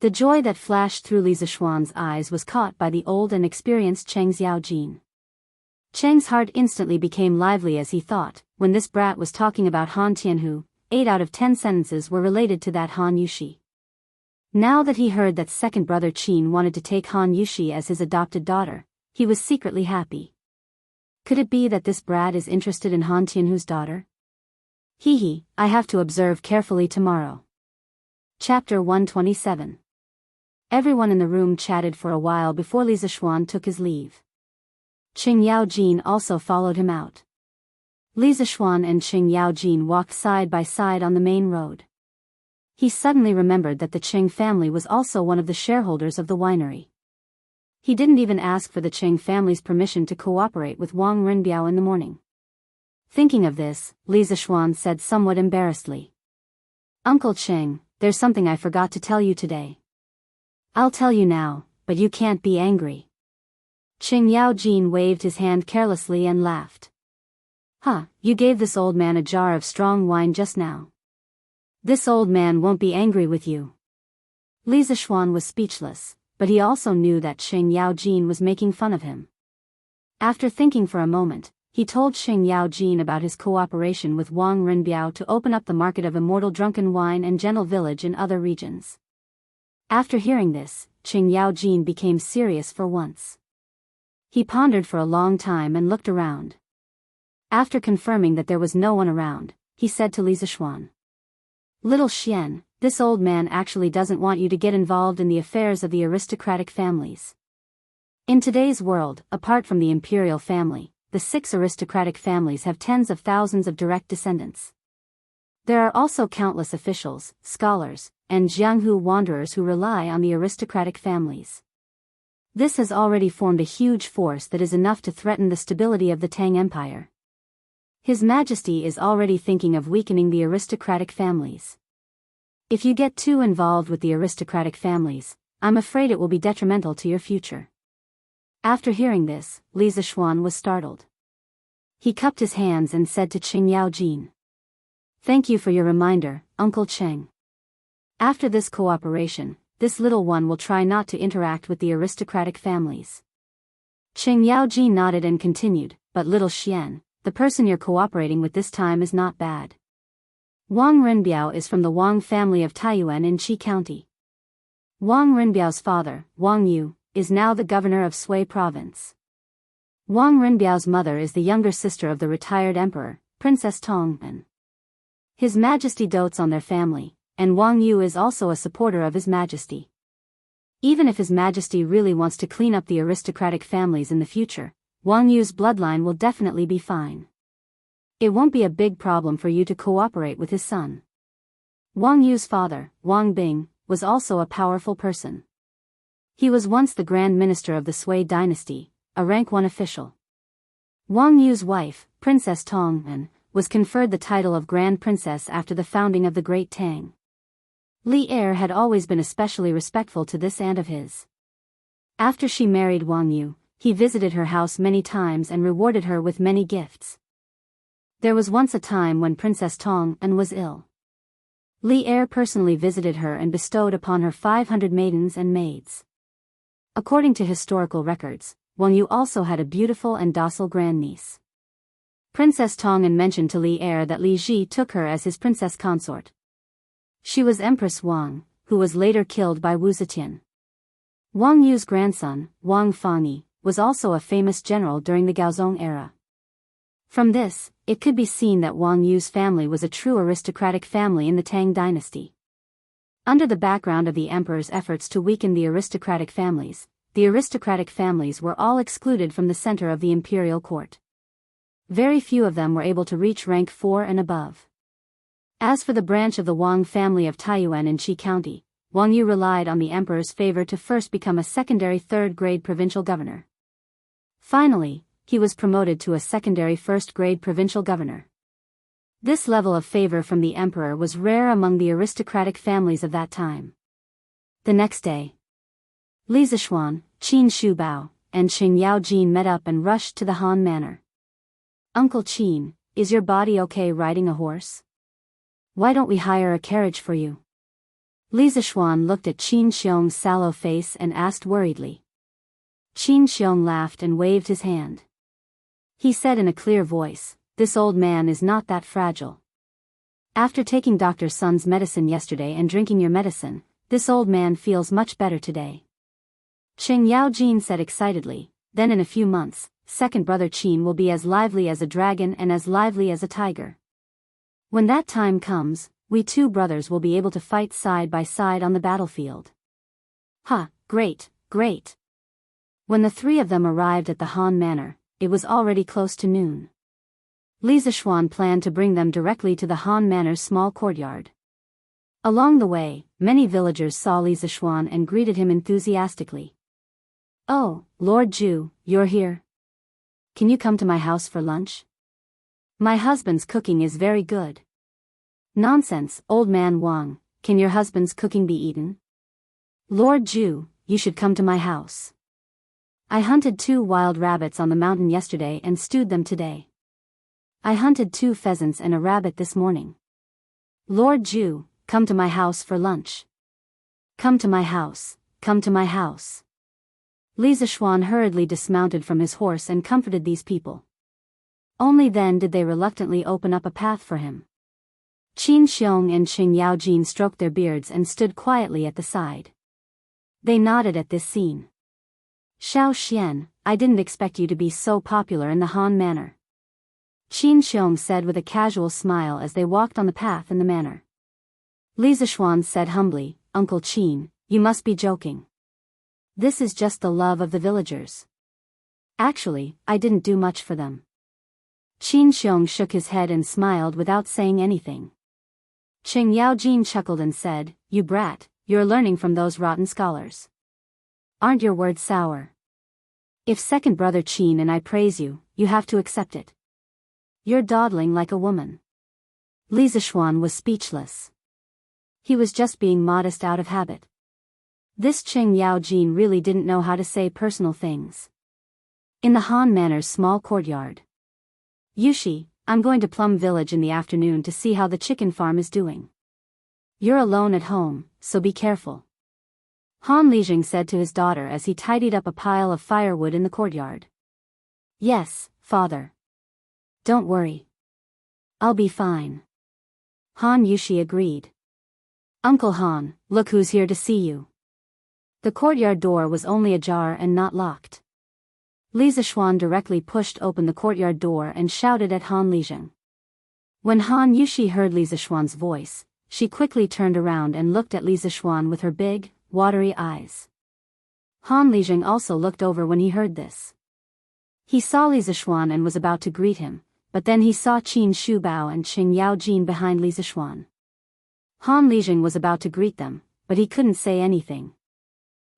Speaker 1: The joy that flashed through Li Zishuan's eyes was caught by the old and experienced Cheng Xiaojin. Cheng's heart instantly became lively as he thought, when this brat was talking about Han Tianhu, 8 out of 10 sentences were related to that Han Yushi. Now that he heard that second brother Qin wanted to take Han Yushi as his adopted daughter, he was secretly happy. Could it be that this brat is interested in Han Tianhu's daughter? I have to observe carefully tomorrow. Chapter 127. Everyone in the room chatted for a while before Li Zishuan took his leave. Cheng Yaojin also followed him out. Li Zishuan and Cheng Yaojin walked side by side on the main road. He suddenly remembered that the Cheng family was also one of the shareholders of the winery. He didn't even ask for the Cheng family's permission to cooperate with Wang Renbiao in the morning. Thinking of this, Li Zishuan said somewhat embarrassedly, "Uncle Cheng, there's something I forgot to tell you today. I'll tell you now, but you can't be angry." Cheng Yaojin waved his hand carelessly and laughed. You gave this old man a jar of strong wine just now. This old man won't be angry with you." Li Zishuan was speechless, but he also knew that Cheng Yaojin was making fun of him. After thinking for a moment, he told Cheng Yaojin about his cooperation with Wang Renbiao to open up the market of immortal drunken wine and gentle village in other regions. After hearing this, Cheng Yaojin became serious for once. He pondered for a long time and looked around. After confirming that there was no one around, he said to Li Zishuan, "Little Xian, this old man actually doesn't want you to get involved in the affairs of the aristocratic families. In today's world, apart from the imperial family, the 6 aristocratic families have tens of thousands of direct descendants. There are also countless officials, scholars, and Jianghu wanderers who rely on the aristocratic families. This has already formed a huge force that is enough to threaten the stability of the Tang Empire. His Majesty is already thinking of weakening the aristocratic families. If you get too involved with the aristocratic families, I'm afraid it will be detrimental to your future." After hearing this, Li Zishuan was startled. He cupped his hands and said to Cheng Yaojin, "Thank you for your reminder, Uncle Cheng. After this cooperation, this little one will try not to interact with the aristocratic families." Cheng Yaojin nodded and continued, "But little Xian, the person you're cooperating with this time is not bad. Wang Renbiao is from the Wang family of Taiyuan in Qi County. Wang Renbiao's father, Wang Yu, is now the governor of Sui province. Wang Renbiao's mother is the younger sister of the retired emperor, Princess Tongmen. His Majesty dotes on their family, and Wang Yu is also a supporter of His Majesty. Even if His Majesty really wants to clean up the aristocratic families in the future, Wang Yu's bloodline will definitely be fine. It won't be a big problem for you to cooperate with his son." Wang Yu's father, Wang Bing, was also a powerful person. He was once the Grand Minister of the Sui dynasty, a rank 1 official. Wang Yu's wife, Princess Tongmen, was conferred the title of Grand Princess after the founding of the Great Tang. Li Er had always been especially respectful to this aunt of his. After she married Wang Yu, he visited her house many times and rewarded her with many gifts. There was once a time when Princess Tongmen was ill. Li Er personally visited her and bestowed upon her 500 maidens and maids. According to historical records, Wang Yu also had a beautiful and docile grandniece. Princess Tongmen mentioned to Li Er that Li Ji took her as his princess consort. She was Empress Wang, who was later killed by Wu Zetian. Wang Yu's grandson, Wang Fangyi, was also a famous general during the Gaozong era. From this, it could be seen that Wang Yu's family was a true aristocratic family in the Tang dynasty. Under the background of the emperor's efforts to weaken the aristocratic families were all excluded from the center of the imperial court. Very few of them were able to reach rank 4 and above. As for the branch of the Wang family of Taiyuan in Qi County, Wang Yu relied on the emperor's favor to first become a secondary 3rd-grade provincial governor. Finally, he was promoted to a secondary 1st-grade provincial governor. This level of favor from the emperor was rare among the aristocratic families of that time. The next day, Li Zishuan, Qin Shubao, and Cheng Yaojin met up and rushed to the Han Manor. Uncle Qin, is your body okay riding a horse? Why don't we hire a carriage for you? Li Zishuan looked at Qin Xiong's sallow face and asked worriedly. Qin Xiong laughed and waved his hand. He said in a clear voice, "This old man is not that fragile. After taking Dr. Sun's medicine yesterday and drinking your medicine, this old man feels much better today." Qing Yaojin said excitedly, "Then in a few months, second brother Qin will be as lively as a dragon and as lively as a tiger. When that time comes, we two brothers will be able to fight side by side on the battlefield." "Ha, great, great." When the three of them arrived at the Han Manor, it was already close to noon. Li Zishuan planned to bring them directly to the Han Manor's small courtyard. Along the way, many villagers saw Li Zishuan and greeted him enthusiastically. "Oh, Lord Zhu, you're here. Can you come to my house for lunch? My husband's cooking is very good." "Nonsense, old man Wang, can your husband's cooking be eaten? Lord Zhu, you should come to my house. I hunted 2 wild rabbits on the mountain yesterday and stewed them today. I hunted 2 pheasants and a rabbit this morning. Lord Zhu, come to my house for lunch. Come to my house, come to my house." Li Zishuan hurriedly dismounted from his horse and comforted these people. Only then did they reluctantly open up a path for him. Qin Xiong and Qing Yaojin stroked their beards and stood quietly at the side. They nodded at this scene. "Xiao Xian, I didn't expect you to be so popular in the Han Manor," Qin Xiong said with a casual smile as they walked on the path in the manor. Li Zishuan said humbly, "Uncle Qin, you must be joking. This is just the love of the villagers. Actually, I didn't do much for them." Qin Xiong shook his head and smiled without saying anything. Qing Yaojin chuckled and said, "You brat, you're learning from those rotten scholars. Aren't your words sour? If second brother Qin and I praise you, you have to accept it. You're dawdling like a woman." Li Zishuan was speechless. He was just being modest out of habit. This Qing Yaojin really didn't know how to say personal things. In the Han Manor's small courtyard. "Yushi, I'm going to Plum Village in the afternoon to see how the chicken farm is doing. You're alone at home, so be careful," Han Lijing said to his daughter as he tidied up a pile of firewood in the courtyard. "Yes, father. Don't worry. I'll be fine," Han Yushi agreed. "Uncle Han, look who's here to see you." The courtyard door was only ajar and not locked. Li Zishuan directly pushed open the courtyard door and shouted at Han Lijing. When Han Yushi heard Li Zishuan's voice, she quickly turned around and looked at Li Zishuan with her big, watery eyes. Han Lijing also looked over when he heard this. He saw Li Zishuan and was about to greet him, but then he saw Qin Shubao and Qing Yaojin behind Li Zishuan. Han Lijing was about to greet them, but he couldn't say anything.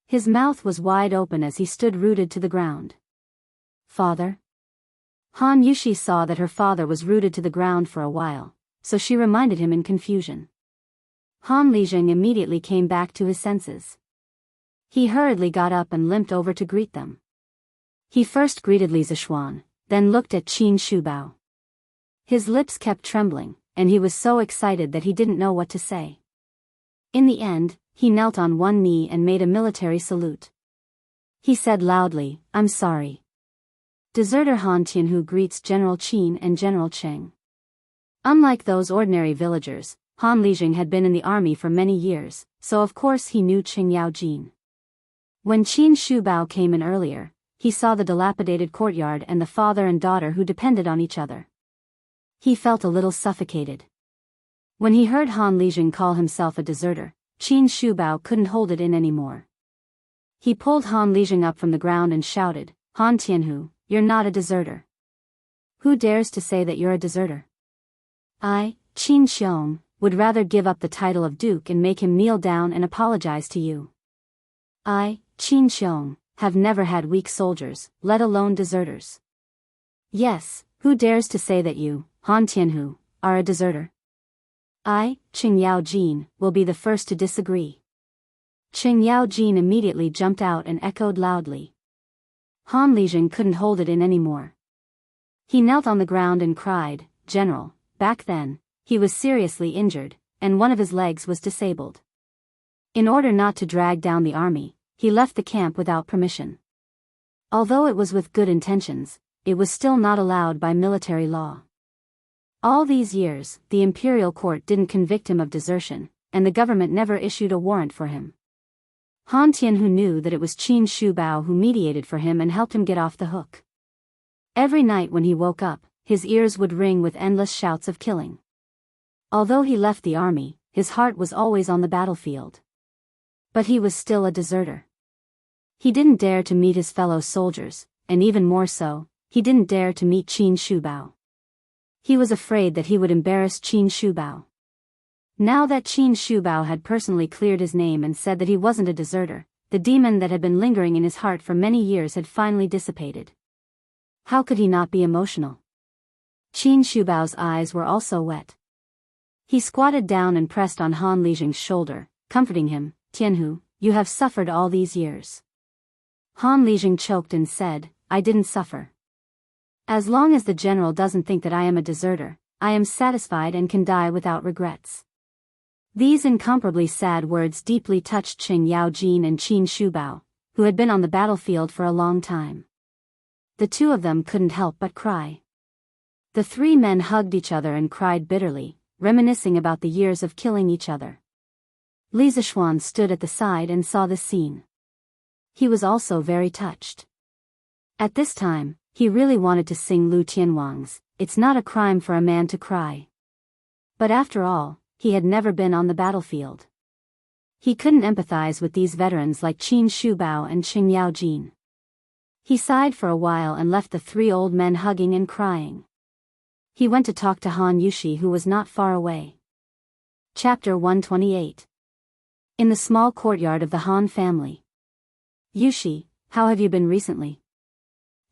Speaker 1: His mouth was wide open as he stood rooted to the ground. "Father?" Han Yushi saw that her father was rooted to the ground for a while, so she reminded him in confusion. Han Lijing immediately came back to his senses. He hurriedly got up and limped over to greet them. He first greeted Li Zishuan, then looked at Qin Shubao. His lips kept trembling, and he was so excited that he didn't know what to say. In the end, he knelt on one knee and made a military salute. He said loudly, "I'm sorry." Deserter Han Tianhu greets General Qin and General Cheng. Unlike those ordinary villagers, Han Lijing had been in the army for many years, so of course he knew Qing Yaojin. When Qin Shubao came in earlier, he saw the dilapidated courtyard and the father and daughter who depended on each other. He felt a little suffocated. When he heard Han Lijing call himself a deserter, Qin Shubao couldn't hold it in anymore. He pulled Han Lijing up from the ground and shouted, "Han Tianhu, you're not a deserter. Who dares to say that you're a deserter? I, Qin Xiong, would rather give up the title of duke and make him kneel down and apologize to you. I, Qin Xiong, have never had weak soldiers, let alone deserters. Yes, who dares to say that you, Han Tianhu, are a deserter? I, Qing Yaojin, will be the first to disagree." Qing Yaojin immediately jumped out and echoed loudly. Han Lijing couldn't hold it in anymore. He knelt on the ground and cried, "General." Back then, he was seriously injured, and one of his legs was disabled. In order not to drag down the army, he left the camp without permission. Although it was with good intentions, it was still not allowed by military law. All these years, the imperial court didn't convict him of desertion, and the government never issued a warrant for him. Han Tianhu knew that it was Qin Shubao who mediated for him and helped him get off the hook. Every night when he woke up, his ears would ring with endless shouts of killing. Although he left the army, his heart was always on the battlefield. But he was still a deserter. He didn't dare to meet his fellow soldiers, and even more so, he didn't dare to meet Qin Shubao. He was afraid that he would embarrass Qin Shubao. Now that Qin Shubao had personally cleared his name and said that he wasn't a deserter, the demon that had been lingering in his heart for many years had finally dissipated. How could he not be emotional? Qin Shubao's eyes were also wet. He squatted down and pressed on Han Lijing's shoulder, comforting him. "Tianhu, you have suffered all these years." Han Lijing choked and said, "I didn't suffer. As long as the general doesn't think that I am a deserter, I am satisfied and can die without regrets." These incomparably sad words deeply touched Qing Yaojin and Qin Shubao, who had been on the battlefield for a long time. The two of them couldn't help but cry. The three men hugged each other and cried bitterly, reminiscing about the years of killing each other. Li Zishuan stood at the side and saw this scene. He was also very touched. At this time, he really wanted to sing Lu Tianwang's "It's Not a Crime for a Man to Cry." But after all, he had never been on the battlefield. He couldn't empathize with these veterans like Qin Shubao and Qing Yaojin. He sighed for a while and left the three old men hugging and crying. He went to talk to Han Yushi, who was not far away. Chapter 128. In the small courtyard of the Han family. "Yushi, how have you been recently?"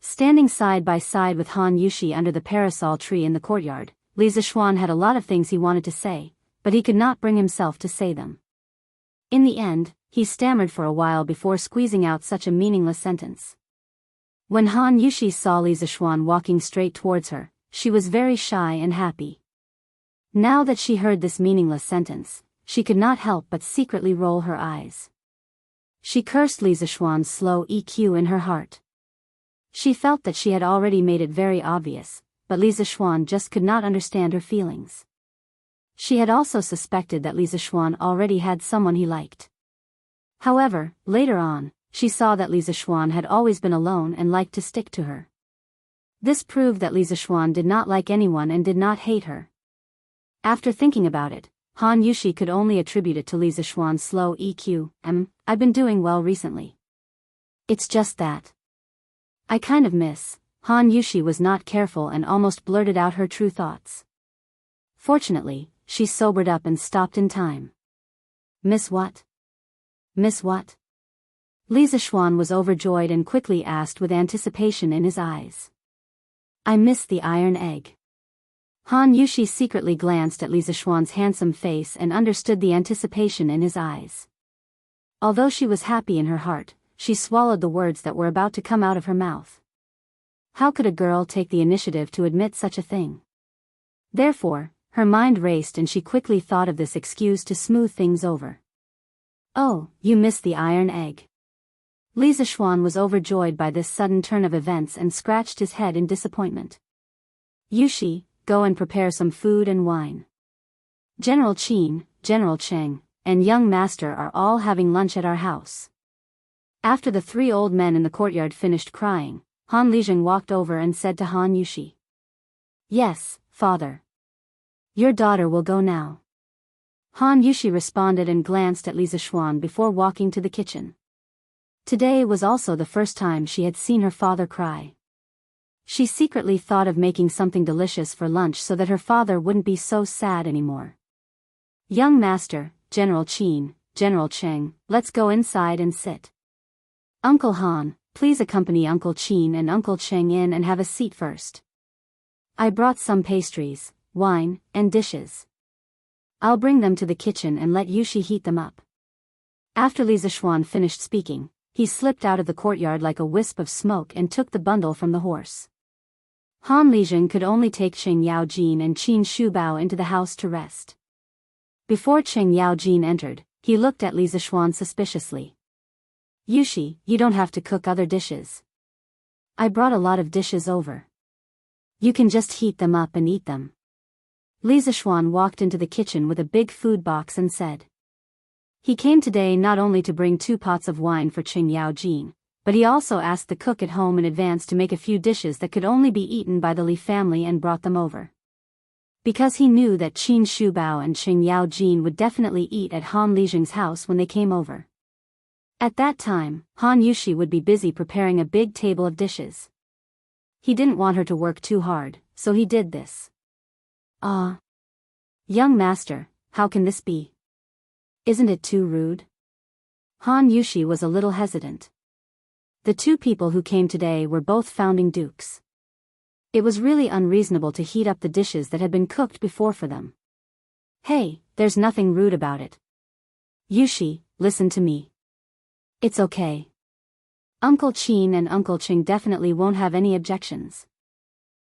Speaker 1: Standing side by side with Han Yushi under the parasol tree in the courtyard, Li Zishuan had a lot of things he wanted to say, but he could not bring himself to say them. In the end, he stammered for a while before squeezing out such a meaningless sentence. When Han Yushi saw Li Zishuan walking straight towards her, she was very shy and happy. Now that she heard this meaningless sentence, she could not help but secretly roll her eyes. She cursed Li Zishuan's slow EQ in her heart. She felt that she had already made it very obvious, but Li Zishuan just could not understand her feelings. She had also suspected that Li Zishuan already had someone he liked. However, later on, she saw that Li Zishuan had always been alone and liked to stick to her. This proved that Li Zishuan did not like anyone and did not hate her. After thinking about it, Han Yushi could only attribute it to Li Zishuan's slow EQ. "I've been doing well recently. It's just that I kind of miss." Han Yushi was not careful and almost blurted out her true thoughts. Fortunately, she sobered up and stopped in time. "Miss what? Miss what?" Li Zishuan was overjoyed and quickly asked with anticipation in his eyes. "I miss the iron egg." Han Yushi secretly glanced at Li Zishuan's handsome face and understood the anticipation in his eyes. Although she was happy in her heart, she swallowed the words that were about to come out of her mouth. How could a girl take the initiative to admit such a thing? Therefore, her mind raced and she quickly thought of this excuse to smooth things over. "Oh, you missed the iron egg." Li Zishuan was overjoyed by this sudden turn of events and scratched his head in disappointment. "Yushi, go and prepare some food and wine. General Qin, General Cheng, and young master are all having lunch at our house." After the three old men in the courtyard finished crying, Han Lijing walked over and said to Han Yushi, "Yes, father. Your daughter will go now." Han Yushi responded and glanced at Li Zishuan before walking to the kitchen. Today was also the first time she had seen her father cry. She secretly thought of making something delicious for lunch so that her father wouldn't be so sad anymore. "Young master, General Qin, General Cheng, let's go inside and sit. Uncle Han, please accompany Uncle Qin and Uncle Cheng in and have a seat first. I brought some pastries, wine, and dishes. I'll bring them to the kitchen and let Yushi heat them up." After Li Zishuan finished speaking, he slipped out of the courtyard like a wisp of smoke and took the bundle from the horse. Han Lijing could only take Qing Yaojin and Qin Shubao into the house to rest. Before Qing Yaojin entered, he looked at Li Zixuan suspiciously. Yushi, you don't have to cook other dishes. I brought a lot of dishes over. You can just heat them up and eat them. Li Zixuan walked into the kitchen with a big food box and said. He came today not only to bring 2 pots of wine for Qing Yaojin, but he also asked the cook at home in advance to make a few dishes that could only be eaten by the Li family and brought them over. Because he knew that Qin Shubao and Qing Yaojin would definitely eat at Han Lijing's house when they came over. At that time, Han Yushi would be busy preparing a big table of dishes. He didn't want her to work too hard, so he did this. Ah. Young master, how can this be? Isn't it too rude? Han Yushi was a little hesitant. The 2 people who came today were both founding dukes. It was really unreasonable to heat up the dishes that had been cooked before for them. Hey, there's nothing rude about it. Yushi, listen to me. It's okay. Uncle Qin and Uncle Qing definitely won't have any objections.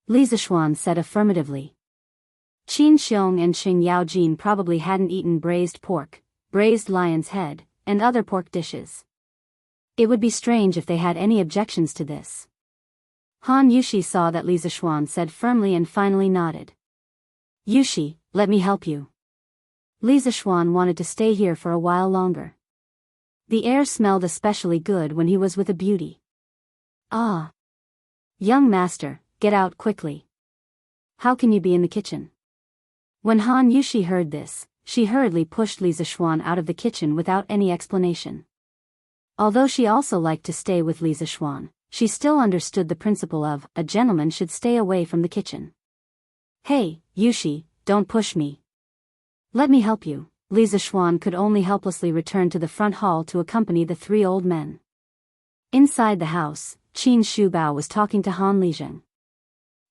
Speaker 1: Li Zixuan said affirmatively. Qin Xiong and Qing Yaojin probably hadn't eaten braised pork, braised lion's head, and other pork dishes. It would be strange if they had any objections to this. Han Yushi saw that Li Zixuan said firmly and finally nodded. Yushi, let me help you. Li Zixuan wanted to stay here for a while longer. The air smelled especially good when he was with a beauty. Ah. Young master, get out quickly. How can you be in the kitchen? When Han Yushi heard this, she hurriedly pushed Li Zixuan out of the kitchen without any explanation. Although she also liked to stay with Li Zixuan, she still understood the principle of, a gentleman should stay away from the kitchen. Hey, Yushi, don't push me. Let me help you. Li Zixuan could only helplessly return to the front hall to accompany the 3 old men. Inside the house, Qin Shubao was talking to Han Lijing.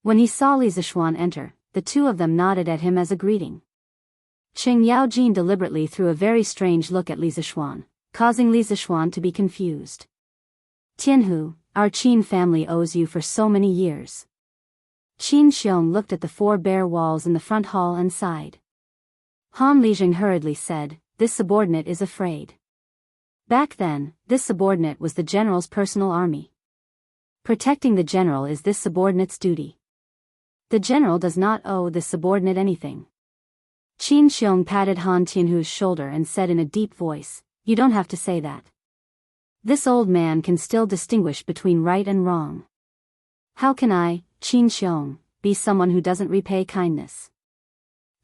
Speaker 1: When he saw Li Zixuan enter, the 2 of them nodded at him as a greeting. Qing Yaojin deliberately threw a very strange look at Li Zixuan, causing Li Zixuan to be confused. Tianhu, our Qin family owes you for so many years. Qin Xiong looked at the 4 bare walls in the front hall and sighed. Han Lijing hurriedly said, this subordinate is afraid. Back then, this subordinate was the general's personal army. Protecting the general is this subordinate's duty. The general does not owe this subordinate anything. Qin Xiong patted Han Tianhu's shoulder and said in a deep voice, you don't have to say that. This old man can still distinguish between right and wrong. How can I, Qin Xiong, be someone who doesn't repay kindness?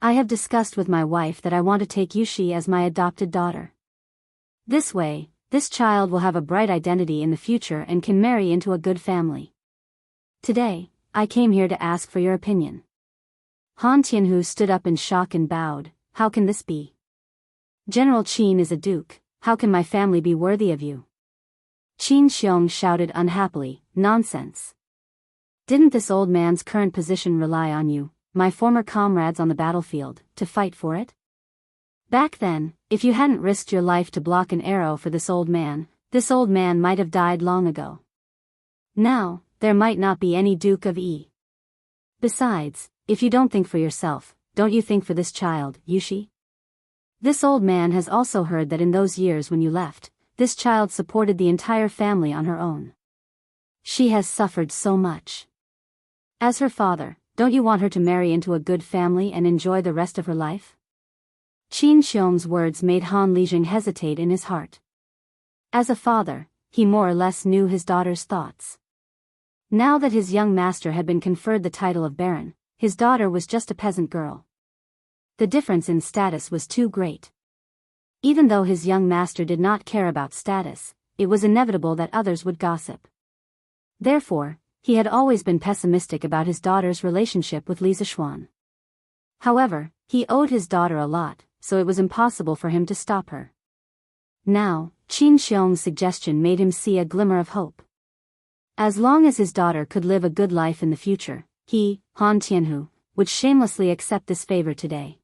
Speaker 1: I have discussed with my wife that I want to take Yushi as my adopted daughter. This way, this child will have a bright identity in the future and can marry into a good family. Today, I came here to ask for your opinion. Han Tianhu stood up in shock and bowed. How can this be? General Qin is a duke. How can my family be worthy of you? Qin Xiong shouted unhappily, nonsense. Didn't this old man's current position rely on you, my former comrades on the battlefield, to fight for it? Back then, if you hadn't risked your life to block an arrow for this old man might have died long ago. Now, there might not be any Duke of E. Besides, if you don't think for yourself, don't you think for this child, Yushi? This old man has also heard that in those years when you left, this child supported the entire family on her own. She has suffered so much. As her father, don't you want her to marry into a good family and enjoy the rest of her life? Qin Xiong's words made Han Lijing hesitate in his heart. As a father, he more or less knew his daughter's thoughts. Now that his young master had been conferred the title of Baron, his daughter was just a peasant girl. The difference in status was too great. Even though his young master did not care about status, it was inevitable that others would gossip. Therefore, he had always been pessimistic about his daughter's relationship with Li Zixuan. However, he owed his daughter a lot, so it was impossible for him to stop her. Now, Qin Xiong's suggestion made him see a glimmer of hope. As long as his daughter could live a good life in the future, he, Han Tianhu, would shamelessly accept this favor today.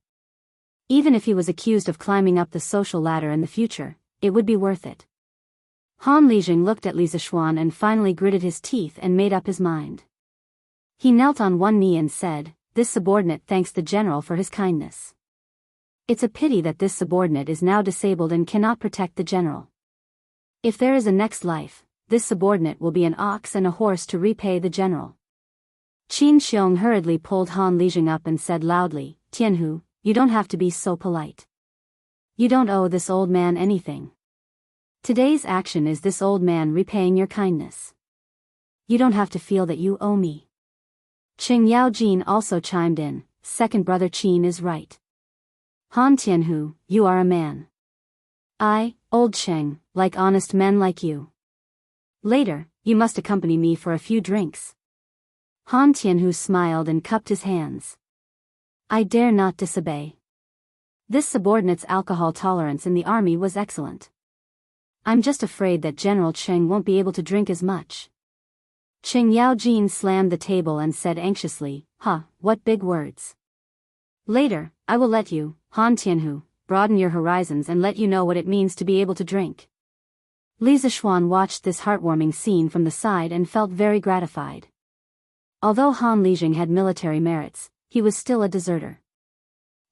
Speaker 1: Even if he was accused of climbing up the social ladder in the future, it would be worth it. Han Lijing looked at Li Zixuan and finally gritted his teeth and made up his mind. He knelt on one knee and said, "This subordinate thanks the general for his kindness. It's a pity that this subordinate is now disabled and cannot protect the general. If there is a next life, this subordinate will be an ox and a horse to repay the general." Qin Xiong hurriedly pulled Han Lijing up and said loudly, "Tianhu, you don't have to be so polite. You don't owe this old man anything. Today's action is this old man repaying your kindness. You don't have to feel that you owe me." Qing Yaojin also chimed in, "Second brother Qin is right. Han Tianhu, you are a man. I, old Cheng, like honest men like you. Later, you must accompany me for a few drinks." Han Tianhu smiled and cupped his hands. "I dare not disobey." This subordinate's alcohol tolerance in the army was excellent. "I'm just afraid that General Cheng won't be able to drink as much." Qing Yaojin slammed the table and said anxiously, What big words. Later, I will let you, Han Tianhu, broaden your horizons and let you know what it means to be able to drink." Li Zishuan watched this heartwarming scene from the side and felt very gratified. Although Han Lijing had military merits, he was still a deserter.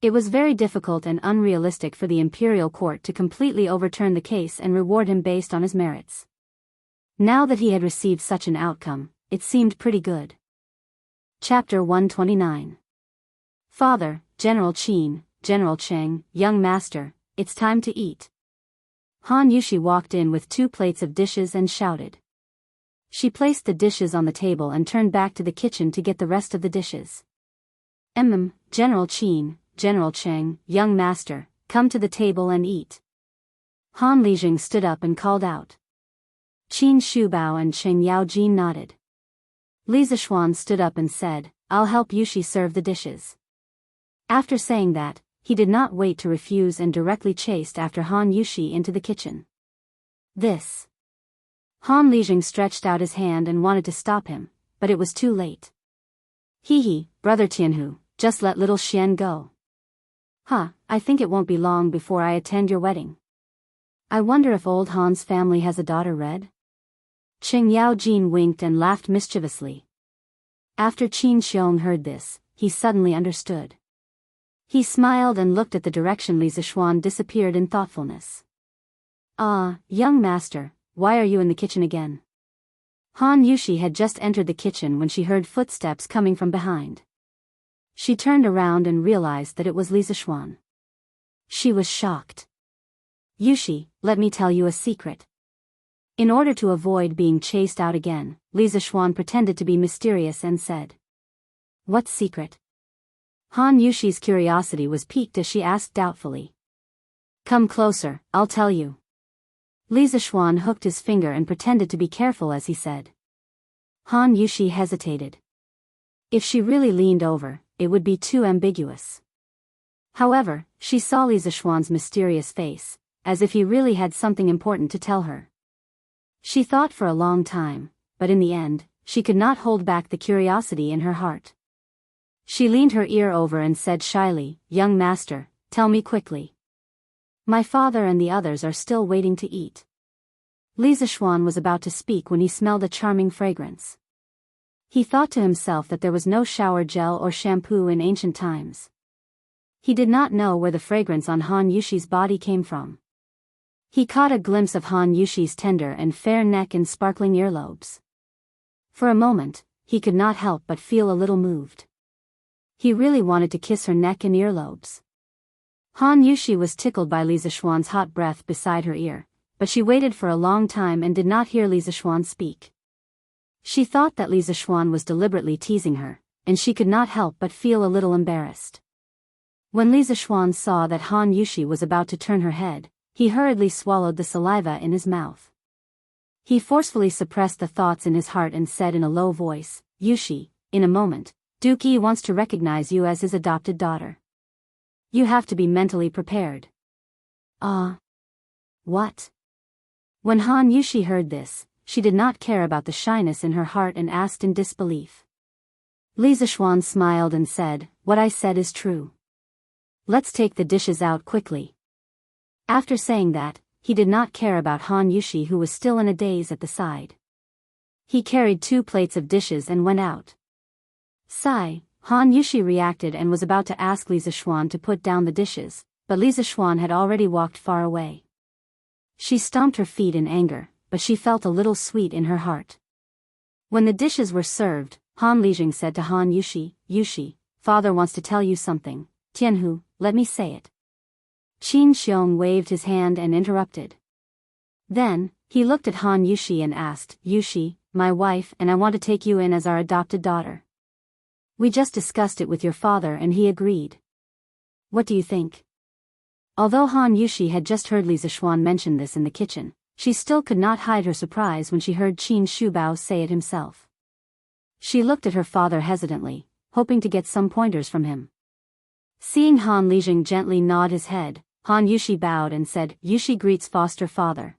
Speaker 1: It was very difficult and unrealistic for the imperial court to completely overturn the case and reward him based on his merits. Now that he had received such an outcome, it seemed pretty good. Chapter 129. "Father, General Qin, General Cheng, young master, it's time to eat." Han Yushi walked in with 2 plates of dishes and shouted. She placed the dishes on the table and turned back to the kitchen to get the rest of the dishes. General Qin, General Cheng, young master, come to the table and eat." Han Lijing stood up and called out. Qin Shubao and Qing Yaojin nodded. Li Zishuan stood up and said, "I'll help Yushi serve the dishes." After saying that, he did not wait to refuse and directly chased after Han Yushi into the kitchen. "This." Han Lijing stretched out his hand and wanted to stop him, but it was too late. "Hee, brother Tianhu, just let little Xian go." I think it won't be long before I attend your wedding. I wonder if old Han's family has a daughter Red?" Qing Yaojin winked and laughed mischievously. After Qin Xiong heard this, he suddenly understood. He smiled and looked at the direction Li Zishuan disappeared in thoughtfulness. Young master, why are you in the kitchen again?" Han Yushi had just entered the kitchen when she heard footsteps coming from behind. She turned around and realized that it was Li Zishuan. She was shocked. "Yushi, let me tell you a secret." In order to avoid being chased out again, Li Zishuan pretended to be mysterious and said, "What secret?" Han Yushi's curiosity was piqued as she asked doubtfully. "Come closer, I'll tell you." Li Zishuan hooked his finger and pretended to be careful as he said. Han Yushi hesitated. If she really leaned over, it would be too ambiguous. However, she saw Li Zishuan's mysterious face, as if he really had something important to tell her. She thought for a long time, but in the end, she could not hold back the curiosity in her heart. She leaned her ear over and said shyly, "Young master, tell me quickly. My father and the others are still waiting to eat." Li Zishuan was about to speak when he smelled a charming fragrance. He thought to himself that there was no shower gel or shampoo in ancient times. He did not know where the fragrance on Han Yushi's body came from. He caught a glimpse of Han Yushi's tender and fair neck and sparkling earlobes. For a moment, he could not help but feel a little moved. He really wanted to kiss her neck and earlobes. Han Yushi was tickled by Li Zishuan's hot breath beside her ear, but she waited for a long time and did not hear Li Zishuan speak. She thought that Li Zishuan was deliberately teasing her, and she could not help but feel a little embarrassed. When Li Zishuan saw that Han Yushi was about to turn her head, he hurriedly swallowed the saliva in his mouth. He forcefully suppressed the thoughts in his heart and said in a low voice, "Yushi, in a moment, Duke Yi wants to recognize you as his adopted daughter. You have to be mentally prepared." What? When Han Yushi heard this, she did not care about the shyness in her heart and asked in disbelief. Li Zishuan smiled and said, "What I said is true. Let's take the dishes out quickly." After saying that, he did not care about Han Yushi, who was still in a daze at the side. He carried 2 plates of dishes and went out. Sigh. Han Yushi reacted and was about to ask Li Zixuan to put down the dishes, but Li Zixuan had already walked far away. She stomped her feet in anger, but she felt a little sweet in her heart. When the dishes were served, Han Lijing said to Han Yushi, "Yushi, father wants to tell you something. Tianhu, let me say it." Qin Xiong waved his hand and interrupted. Then, he looked at Han Yushi and asked, "Yushi, my wife and I want to take you in as our adopted daughter. We just discussed it with your father and he agreed. What do you think?" Although Han Yushi had just heard Li Zixuan mention this in the kitchen, she still could not hide her surprise when she heard Qin Shubao say it himself. She looked at her father hesitantly, hoping to get some pointers from him. Seeing Han Lijing gently nod his head, Han Yushi bowed and said, "Yushi greets foster father."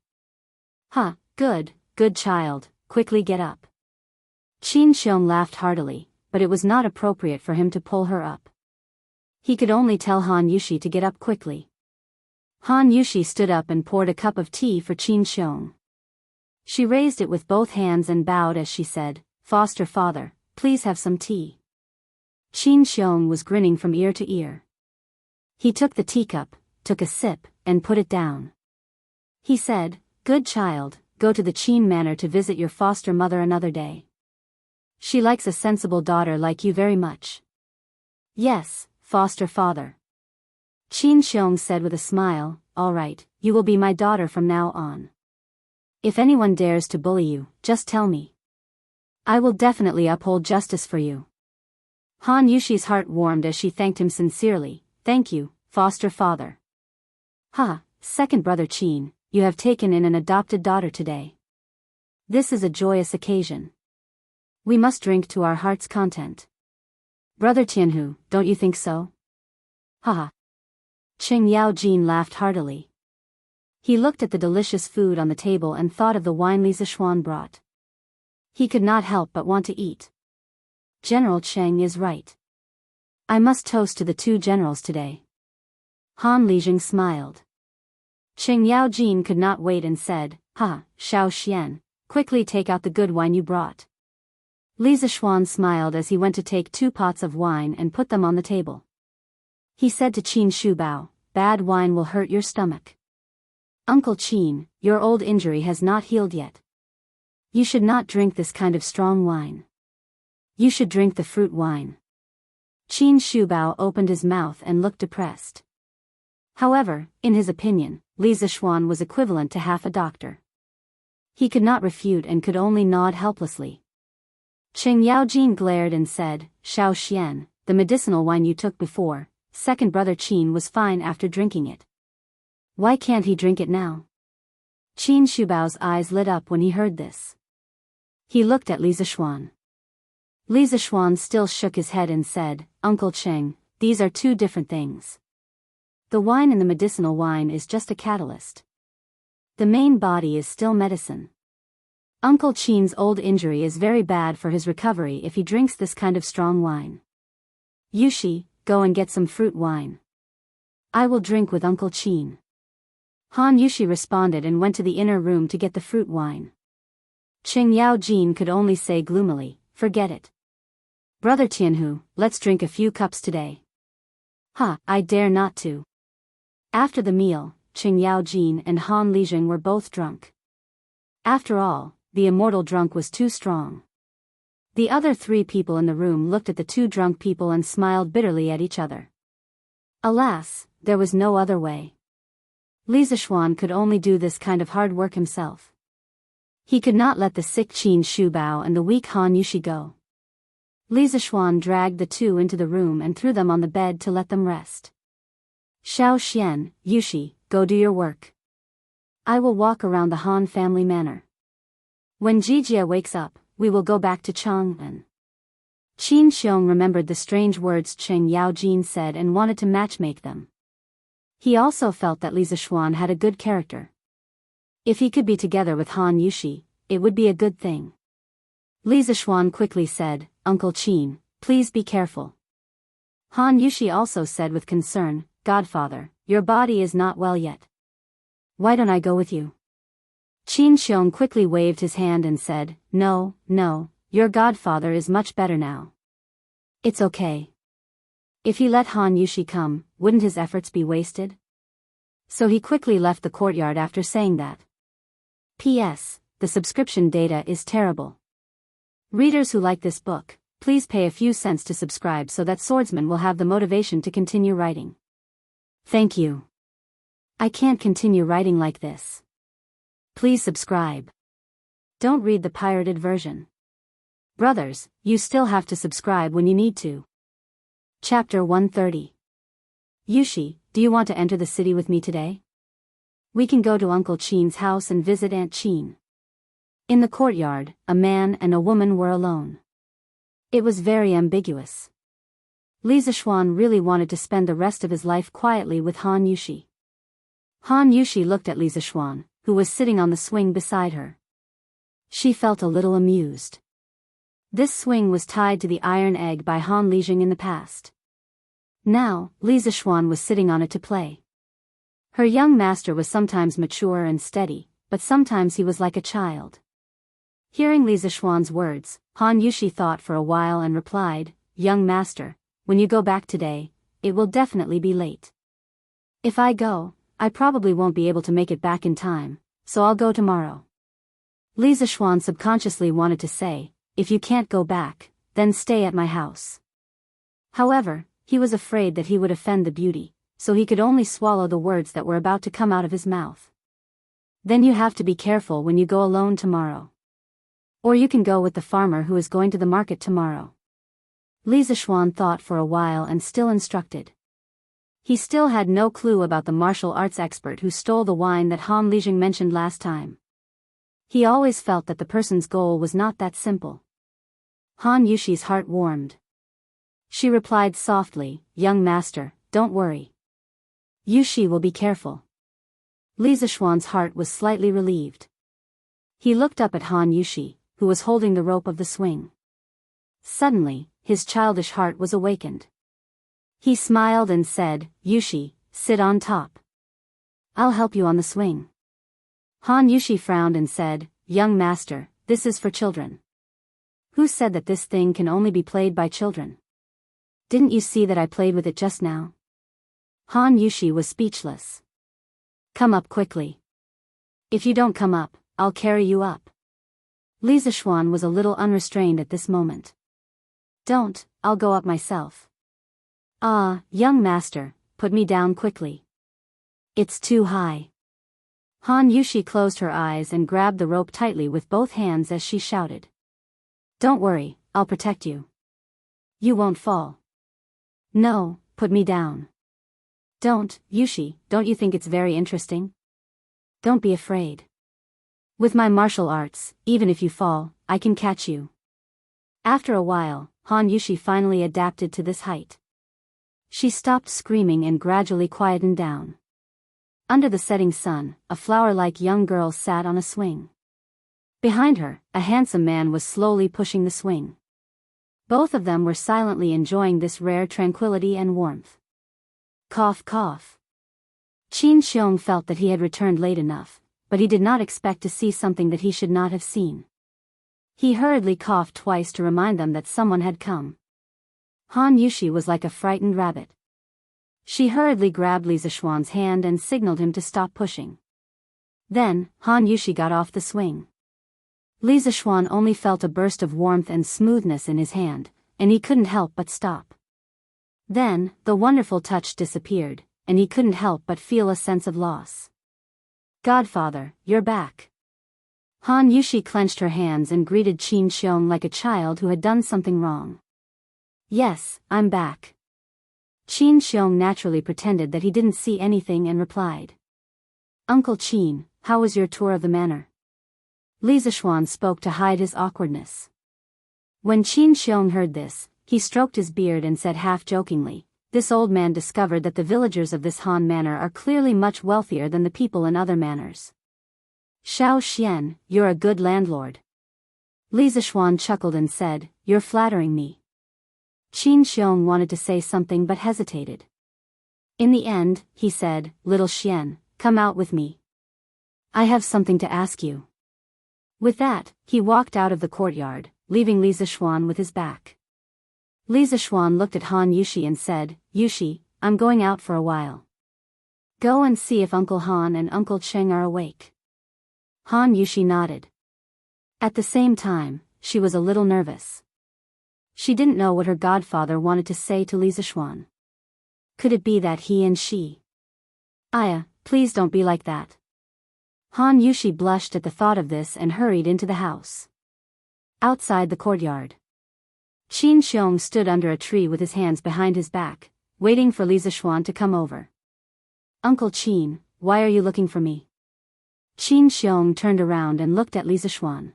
Speaker 1: "Huh, good child, quickly get up." Qin Xiong laughed heartily, but it was not appropriate for him to pull her up. He could only tell Han Yushi to get up quickly. Han Yushi stood up and poured a cup of tea for Qin Xiong. She raised it with both hands and bowed as she said, "Foster father, please have some tea." Qin Xiong was grinning from ear to ear. He took the teacup, took a sip, and put it down. He said, "Good child, go to the Qin manor to visit your foster mother another day. She likes a sensible daughter like you very much." "Yes, foster father." Qin Xiong said with a smile, "All right, you will be my daughter from now on. If anyone dares to bully you, just tell me. I will definitely uphold justice for you." Han Yushi's heart warmed as she thanked him sincerely. "Thank you, foster father." "Ha, second brother Qin, you have taken in an adopted daughter today. This is a joyous occasion. We must drink to our heart's content. Brother Tianhu, don't you think so?" "Ha." Qing Yaojin laughed heartily. He looked at the delicious food on the table and thought of the wine Li Zixuan brought. He could not help but want to eat. General Cheng is right. I must toast to the two generals today. Han Lijing smiled. Qing Yaojin could not wait and said, "Ha, Xiao Xian, quickly take out the good wine you brought." Li Zixuan smiled as he went to take 2 pots of wine and put them on the table. He said to Qin Shubao, "Bad wine will hurt your stomach. Uncle Qin, your old injury has not healed yet. You should not drink this kind of strong wine. You should drink the fruit wine." Qin Shubao opened his mouth and looked depressed. However, in his opinion, Li Zixuan was equivalent to half a doctor. He could not refute and could only nod helplessly. Qing Yaojin glared and said, "Xiao Xian, the medicinal wine you took before, second brother Qin was fine after drinking it. Why can't he drink it now?" Qin Shubao's eyes lit up when he heard this. He looked at Li Zixuan. Li Zixuan still shook his head and said, "Uncle Cheng, these are 2 different things. The wine in the medicinal wine is just a catalyst. The main body is still medicine. Uncle Qin's old injury is very bad for his recovery if he drinks this kind of strong wine. Yushi, go and get some fruit wine. I will drink with Uncle Qin." Han Yushi responded and went to the inner room to get the fruit wine. Qing Yaojin could only say gloomily, "Forget it. Brother Tianhu, let's drink a few cups today." "Ha, I dare not to." After the meal, Qing Yaojin and Han Lijing were both drunk. After all, the immortal drunk was too strong. The other 3 people in the room looked at the 2 drunk people and smiled bitterly at each other. Alas, there was no other way. Li Zixuan could only do this kind of hard work himself. He could not let the sick Qin Shubao and the weak Han Yushi go. Li Zixuan dragged the 2 into the room and threw them on the bed to let them rest. "Xiao Xian, Yushi, go do your work. I will walk around the Han family manor. When Jijia wakes up, we will go back to Chang'an." Qin Xiong remembered the strange words Qing Yaojin said and wanted to matchmake them. He also felt that Li Zixuan had a good character. If he could be together with Han Yushi, it would be a good thing. Li Zixuan quickly said, "Uncle Qin, please be careful." Han Yushi also said with concern, "Godfather, your body is not well yet. Why don't I go with you?" Qin Xiong quickly waved his hand and said, No, your godfather is much better now. It's okay. If he let Han Yushi come, wouldn't his efforts be wasted? So he quickly left the courtyard after saying that. P.S. The subscription data is terrible. Readers who like this book, please pay a few cents to subscribe so that Swordsman will have the motivation to continue writing. Thank you. I can't continue writing like this. Please subscribe. Don't read the pirated version. Brothers, you still have to subscribe when you need to. Chapter 130. Yushi, do you want to enter the city with me today? We can go to Uncle Chin's house and visit Aunt Chin. In the courtyard, a man and a woman were alone. It was very ambiguous. Li Zishuan really wanted to spend the rest of his life quietly with Han Yushi. Han Yushi looked at Li Zishuan, who was sitting on the swing beside her. She felt a little amused. This swing was tied to the iron egg by Han Lijing in the past. Now, Li Zishuan was sitting on it to play. Her young master was sometimes mature and steady, but sometimes he was like a child. Hearing Li Zishuan's words, Han Yushi thought for a while and replied, "Young master, when you go back today, it will definitely be late. If I go, I probably won't be able to make it back in time, so I'll go tomorrow." Li Zishuan subconsciously wanted to say, "If you can't go back, then stay at my house." However, he was afraid that he would offend the beauty, so he could only swallow the words that were about to come out of his mouth. "Then you have to be careful when you go alone tomorrow. Or you can go with the farmer who is going to the market tomorrow." Li Zishuan thought for a while and still instructed. He still had no clue about the martial arts expert who stole the wine that Han Lijing mentioned last time. He always felt that the person's goal was not that simple. Han Yushi's heart warmed. She replied softly, "Young master, don't worry. Yushi will be careful." Li Zishuan's heart was slightly relieved. He looked up at Han Yushi, who was holding the rope of the swing. Suddenly, his childish heart was awakened. He smiled and said, "Yushi, sit on top. I'll help you on the swing." Han Yushi frowned and said, "Young master, this is for children. Who said that this thing can only be played by children? Didn't you see that I played with it just now?" Han Yushi was speechless. "Come up quickly. If you don't come up, I'll carry you up." Li Zishuan was a little unrestrained at this moment. "Don't, I'll go up myself." "Ah, young master, put me down quickly. It's too high." Han Yushi closed her eyes and grabbed the rope tightly with both hands as she shouted. "Don't worry, I'll protect you. You won't fall." "No, put me down." "Don't, Yushi, don't you think it's very interesting? Don't be afraid. With my martial arts, even if you fall, I can catch you." After a while, Han Yushi finally adapted to this height. She stopped screaming and gradually quietened down. Under the setting sun, a flower-like young girl sat on a swing. Behind her, a handsome man was slowly pushing the swing. Both of them were silently enjoying this rare tranquility and warmth. Cough cough. Qin Xiong felt that he had returned late enough, but he did not expect to see something that he should not have seen. He hurriedly coughed twice to remind them that someone had come. Han Yushi was like a frightened rabbit. She hurriedly grabbed Li Zishuan's hand and signaled him to stop pushing. Then, Han Yushi got off the swing. Li Zishuan only felt a burst of warmth and smoothness in his hand, and he couldn't help but stop. Then, the wonderful touch disappeared, and he couldn't help but feel a sense of loss. "Godfather, you're back." Han Yushi clenched her hands and greeted Qin Xiong like a child who had done something wrong. "Yes, I'm back." Qin Xiong naturally pretended that he didn't see anything and replied. "Uncle Qin, how was your tour of the manor?" Li Zishuan spoke to hide his awkwardness. When Qin Xiong heard this, he stroked his beard and said half-jokingly, "This old man discovered that the villagers of this Han manor are clearly much wealthier than the people in other manors. Xiao Xian, you're a good landlord." Li Zishuan chuckled and said, "You're flattering me." Qin Xiong wanted to say something but hesitated. In the end, he said, "Little Xian, come out with me. I have something to ask you." With that, he walked out of the courtyard, leaving Li Zishuan with his back. Li Zishuan looked at Han Yushi and said, Yushi, I'm going out for a while. Go and see if Uncle Han and Uncle Cheng are awake. Han Yushi nodded. At the same time, she was a little nervous. She didn't know what her godfather wanted to say to Li Zishuan. Could it be that he and she? Aya, please don't be like that. Han Yushi blushed at the thought of this and hurried into the house. Outside the courtyard, Qin Xiong stood under a tree with his hands behind his back, waiting for Li Zishuan to come over. Uncle Qin, why are you looking for me? Qin Xiong turned around and looked at Li Zishuan.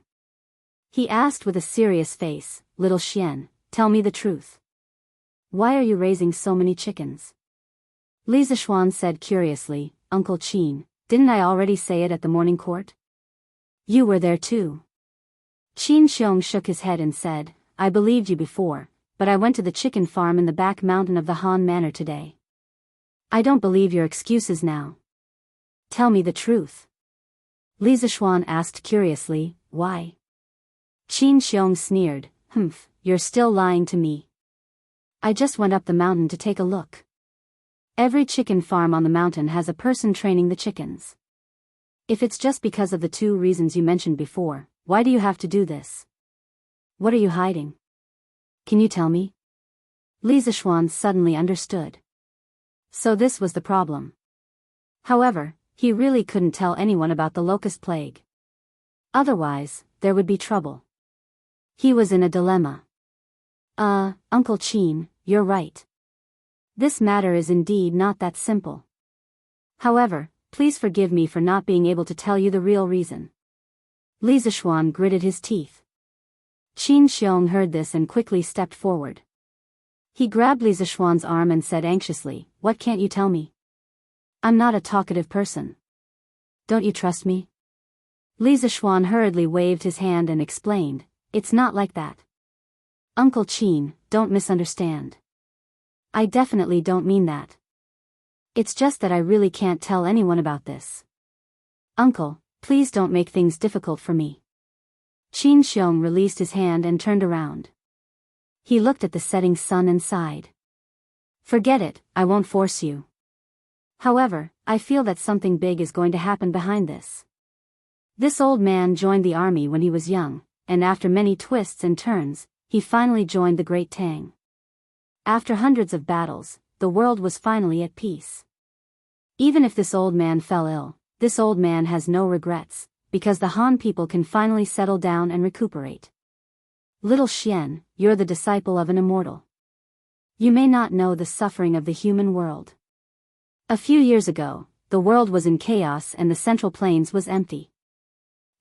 Speaker 1: He asked with a serious face, Little Xian, tell me the truth. Why are you raising so many chickens? Li Zishuan said curiously, Uncle Qin, didn't I already say it at the morning court? You were there too. Qin Xiong shook his head and said, I believed you before, but I went to the chicken farm in the back mountain of the Han Manor today. I don't believe your excuses now. Tell me the truth. Li Zishuan asked curiously, why? Qin Xiong sneered, Humph, you're still lying to me. I just went up the mountain to take a look. Every chicken farm on the mountain has a person training the chickens. If it's just because of the two reasons you mentioned before, why do you have to do this? What are you hiding? Can you tell me? Li Zishuan suddenly understood. So this was the problem. However, he really couldn't tell anyone about the locust plague. Otherwise, there would be trouble. He was in a dilemma. Uncle Qin, you're right. This matter is indeed not that simple. However, please forgive me for not being able to tell you the real reason. Li Zishuan gritted his teeth. Qin Xiong heard this and quickly stepped forward. He grabbed Li Zishuan's arm and said anxiously, What can't you tell me? I'm not a talkative person. Don't you trust me? Li Zishuan hurriedly waved his hand and explained, It's not like that. Uncle Qin, don't misunderstand. I definitely don't mean that. It's just that I really can't tell anyone about this. Uncle, please don't make things difficult for me. Qin Xiong released his hand and turned around. He looked at the setting sun and sighed. Forget it, I won't force you. However, I feel that something big is going to happen behind this. This old man joined the army when he was young, and after many twists and turns, he finally joined the Great Tang. After hundreds of battles, the world was finally at peace. Even if this old man fell ill, this old man has no regrets, because the Han people can finally settle down and recuperate. Little Xian, you're the disciple of an immortal. You may not know the suffering of the human world. A few years ago, the world was in chaos and the Central Plains was empty.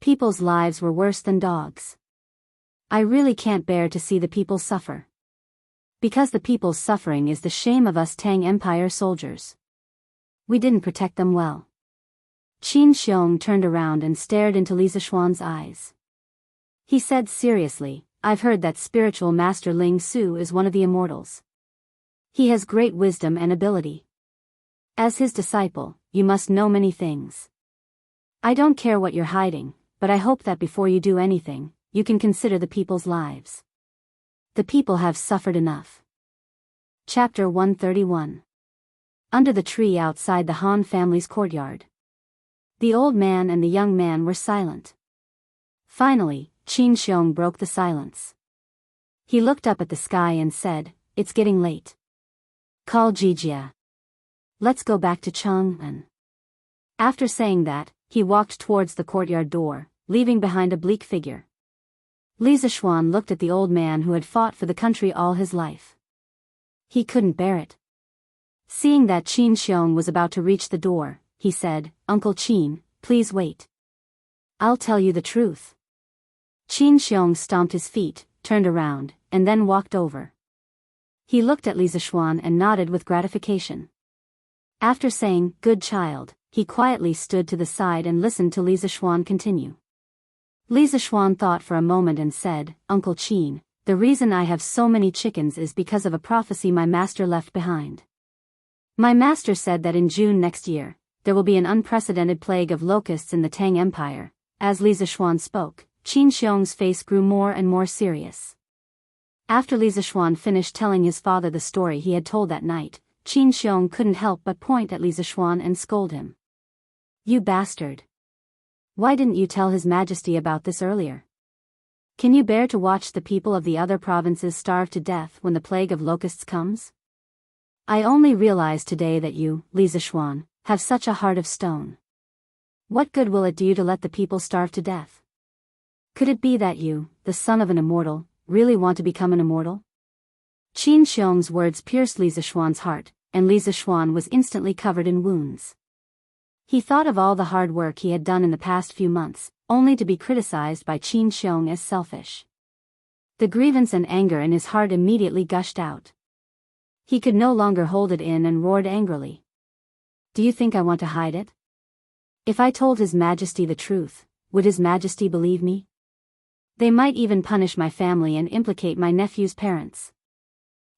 Speaker 1: People's lives were worse than dogs. I really can't bear to see the people suffer. Because the people's suffering is the shame of us Tang Empire soldiers. We didn't protect them well. Qin Xiong turned around and stared into Li Zishuan's eyes. He said seriously, I've heard that spiritual master Ling Su is one of the immortals. He has great wisdom and ability. As his disciple, you must know many things. I don't care what you're hiding, but I hope that before you do anything, you can consider the people's lives. The people have suffered enough. Chapter 131. Under the tree outside the Han family's courtyard. The old man and the young man were silent. Finally, Qin Xiong broke the silence. He looked up at the sky and said, It's getting late. Call Jijia. Let's go back to Chang'an. After saying that, he walked towards the courtyard door, leaving behind a bleak figure. Li Zishuan looked at the old man who had fought for the country all his life. He couldn't bear it. Seeing that Qin Xiong was about to reach the door, he said, Uncle Qin, please wait. I'll tell you the truth. Qin Xiong stomped his feet, turned around, and then walked over. He looked at Li Zishuan and nodded with gratification. After saying, Good child, he quietly stood to the side and listened to Li Zishuan continue. Li Zishuan thought for a moment and said, Uncle Qin, the reason I have so many chickens is because of a prophecy my master left behind. My master said that in June next year, there will be an unprecedented plague of locusts in the Tang Empire. As Li Zishuan spoke, Qin Xiong's face grew more and more serious. After Li Zixuan finished telling his father the story he had told that night, Qin Xiong couldn't help but point at Li Zixuan and scold him. "You bastard! Why didn't you tell His Majesty about this earlier? Can you bear to watch the people of the other provinces starve to death when the plague of locusts comes? I only realized today that you, Li Zixuan, have such a heart of stone. What good will it do you to let the people starve to death? Could it be that you, the son of an immortal, really want to become an immortal?" Qin Xiong's words pierced Li Zixuan's heart, and Li Zixuan was instantly covered in wounds. He thought of all the hard work he had done in the past few months, only to be criticized by Qin Xiong as selfish. The grievance and anger in his heart immediately gushed out. He could no longer hold it in and roared angrily. "Do you think I want to hide it? If I told His Majesty the truth, would His Majesty believe me? They might even punish my family and implicate my nephew's parents.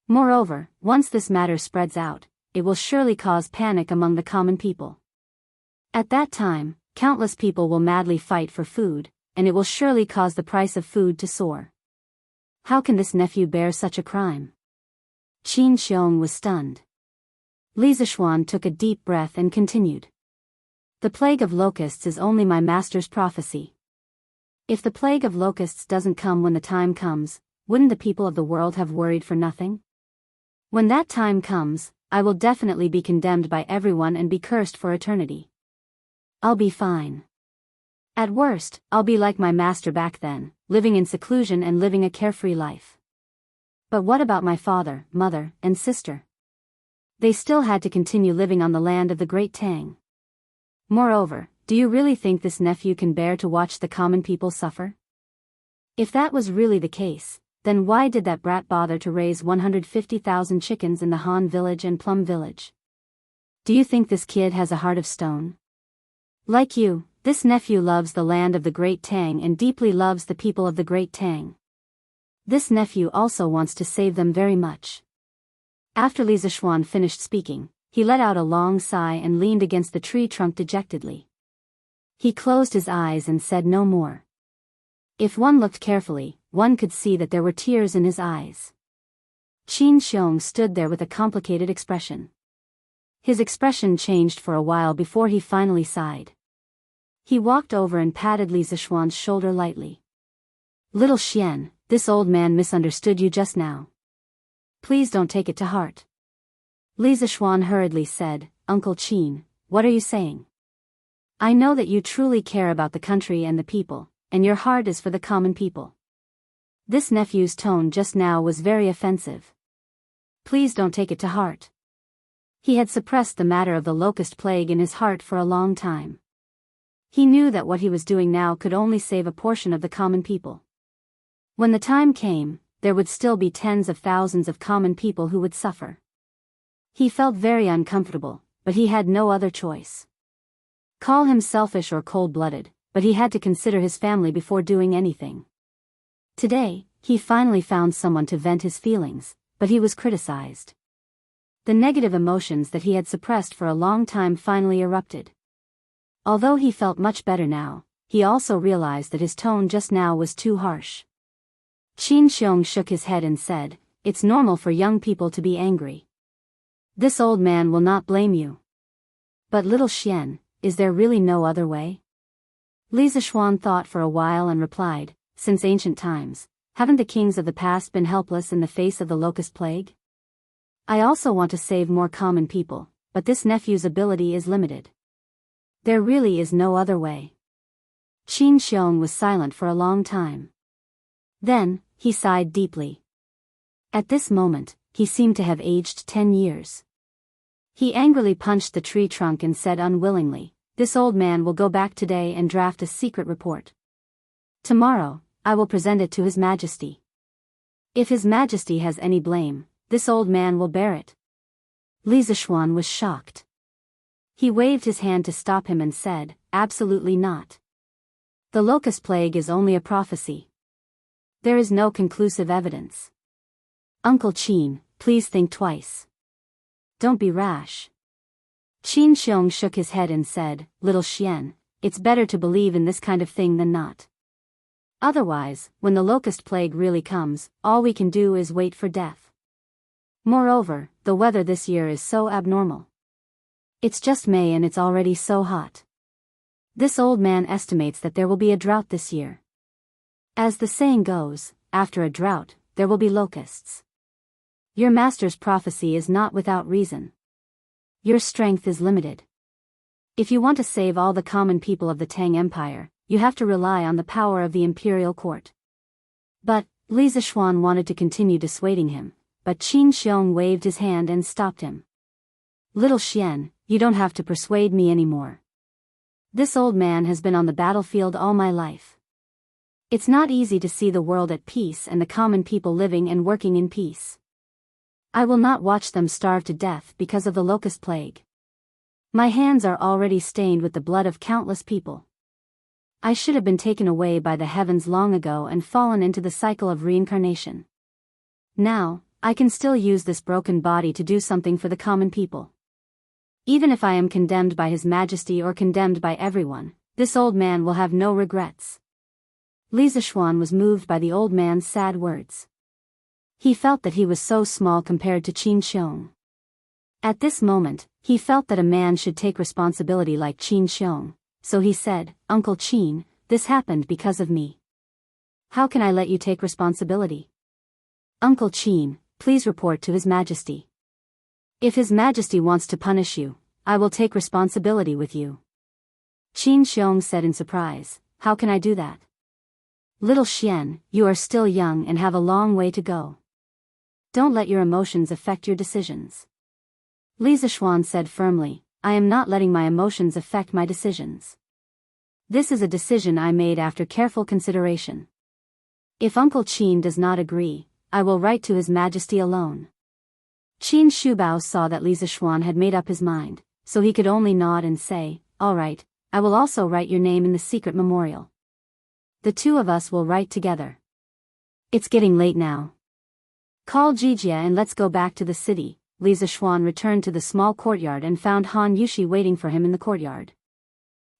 Speaker 1: Moreover, once this matter spreads out, it will surely cause panic among the common people. At that time, countless people will madly fight for food, and it will surely cause the price of food to soar. How can this nephew bear such a crime?" Qin Xiong was stunned. Li Zixuan took a deep breath and continued. "The plague of locusts is only my master's prophecy. If the plague of locusts doesn't come when the time comes, wouldn't the people of the world have worried for nothing? When that time comes, I will definitely be condemned by everyone and be cursed for eternity. I'll be fine. At worst, I'll be like my master back then, living in seclusion and living a carefree life. But what about my father, mother, and sister? They still had to continue living on the land of the Great Tang. Moreover, do you really think this nephew can bear to watch the common people suffer? If that was really the case, then why did that brat bother to raise 150,000 chickens in the Han village and Plum village? Do you think this kid has a heart of stone? Like you, this nephew loves the land of the Great Tang and deeply loves the people of the Great Tang. This nephew also wants to save them very much." After Li Zixuan finished speaking, he let out a long sigh and leaned against the tree trunk dejectedly. He closed his eyes and said no more. If one looked carefully, one could see that there were tears in his eyes. Qin Xiong stood there with a complicated expression. His expression changed for a while before he finally sighed. He walked over and patted Li Zixuan's shoulder lightly. "Little Xian, this old man misunderstood you just now. Please don't take it to heart." Li Zixuan hurriedly said, "Uncle Qin, what are you saying? I know that you truly care about the country and the people, and your heart is for the common people. This nephew's tone just now was very offensive. Please don't take it to heart." He had suppressed the matter of the locust plague in his heart for a long time. He knew that what he was doing now could only save a portion of the common people. When the time came, there would still be tens of thousands of common people who would suffer. He felt very uncomfortable, but he had no other choice. Call him selfish or cold-blooded, but he had to consider his family before doing anything. Today, he finally found someone to vent his feelings, but he was criticized. The negative emotions that he had suppressed for a long time finally erupted. Although he felt much better now, he also realized that his tone just now was too harsh. Qin Xiong shook his head and said, "It's normal for young people to be angry. This old man will not blame you. But little Xian, is there really no other way?" Li Zixuan thought for a while and replied, "Since ancient times, haven't the kings of the past been helpless in the face of the locust plague? I also want to save more common people, but this nephew's ability is limited. There really is no other way." Qin Xiong was silent for a long time. Then, he sighed deeply. At this moment, he seemed to have aged 10 years. He angrily punched the tree trunk and said unwillingly, "This old man will go back today and draft a secret report. Tomorrow, I will present it to His Majesty. If His Majesty has any blame, this old man will bear it." Li Zixuan was shocked. He waved his hand to stop him and said, "Absolutely not. The locust plague is only a prophecy. There is no conclusive evidence. Uncle Qin, please think twice. Don't be rash." Qin Xiong shook his head and said, "Little Xian, it's better to believe in this kind of thing than not. Otherwise, when the locust plague really comes, all we can do is wait for death. Moreover, the weather this year is so abnormal. It's just May and it's already so hot. This old man estimates that there will be a drought this year. As the saying goes, after a drought, there will be locusts. Your master's prophecy is not without reason. Your strength is limited. If you want to save all the common people of the Tang Empire, you have to rely on the power of the imperial court. But, Li Zishuan wanted to continue dissuading him, but Qin Xiong waved his hand and stopped him. Little Xian, you don't have to persuade me anymore. This old man has been on the battlefield all my life. It's not easy to see the world at peace and the common people living and working in peace. I will not watch them starve to death because of the locust plague. My hands are already stained with the blood of countless people. I should have been taken away by the heavens long ago and fallen into the cycle of reincarnation. Now, I can still use this broken body to do something for the common people. Even if I am condemned by His Majesty or condemned by everyone, this old man will have no regrets. Li Zishuan was moved by the old man's sad words. He felt that he was so small compared to Qin Xiong. At this moment, he felt that a man should take responsibility like Qin Xiong, so he said, "Uncle Qin, this happened because of me. How can I let you take responsibility? Uncle Qin, please report to His Majesty. If His Majesty wants to punish you, I will take responsibility with you." Qin Xiong said in surprise, "How can I do that? Little Xian, you are still young and have a long way to go. Don't let your emotions affect your decisions." Li Zishuan said firmly, "I am not letting my emotions affect my decisions. This is a decision I made after careful consideration. If Uncle Qin does not agree, I will write to His Majesty alone." Qin Shubao saw that Li Zishuan had made up his mind, so he could only nod and say, "All right, I will also write your name in the secret memorial. The two of us will write together. It's getting late now. Call Jijia and let's go back to the city." Li Zishuan returned to the small courtyard and found Han Yushi waiting for him in the courtyard.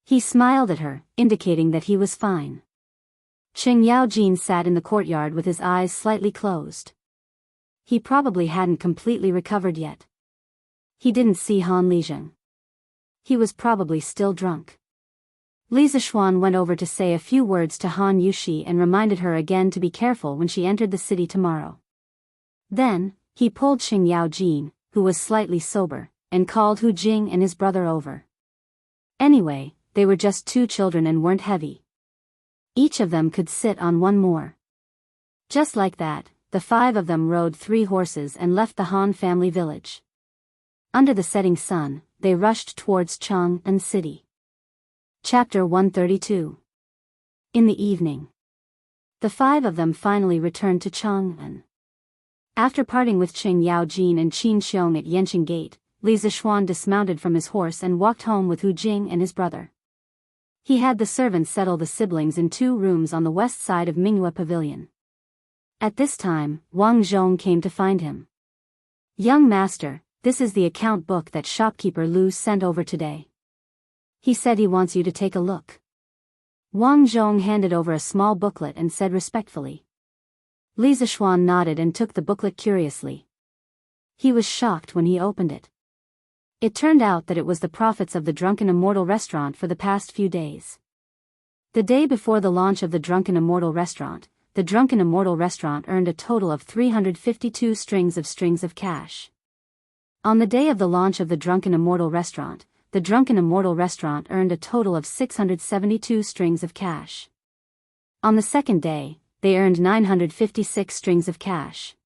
Speaker 1: He smiled at her, indicating that he was fine. Cheng Yaojin sat in the courtyard with his eyes slightly closed. He probably hadn't completely recovered yet. He didn't see Han Lizheng. He was probably still drunk. Li Zishuan went over to say a few words to Han Yushi and reminded her again to be careful when she entered the city tomorrow. Then, he pulled Cheng Yaojin, who was slightly sober, and called Hu Jing and his brother over. Anyway, they were just two children and weren't heavy. Each of them could sit on one more. Just like that, the five of them rode 3 horses and left the Han family village. Under the setting sun, they rushed towards Chang'an City. Chapter 132. In the evening, the 5 of them finally returned to Chang'an. After parting with Cheng Yaojin and Qin Xiong at Yanqing Gate, Li Zishuan dismounted from his horse and walked home with Hu Jing and his brother. He had the servants settle the siblings in 2 rooms on the west side of Minghua Pavilion. At this time, Wang Zhong came to find him. "Young master, this is the account book that shopkeeper Lu sent over today. He said he wants you to take a look." Wang Zhong handed over a small booklet and said respectfully. Li Zishuan nodded and took the booklet curiously. He was shocked when he opened it. It turned out that it was the profits of the Drunken Immortal restaurant for the past few days. The day before the launch of the Drunken Immortal restaurant, the Drunken Immortal restaurant earned a total of 352 strings of cash. On the day of the launch of the Drunken Immortal restaurant, the Drunken Immortal restaurant earned a total of 672 strings of cash. On the second day, they earned 956 strings of cash.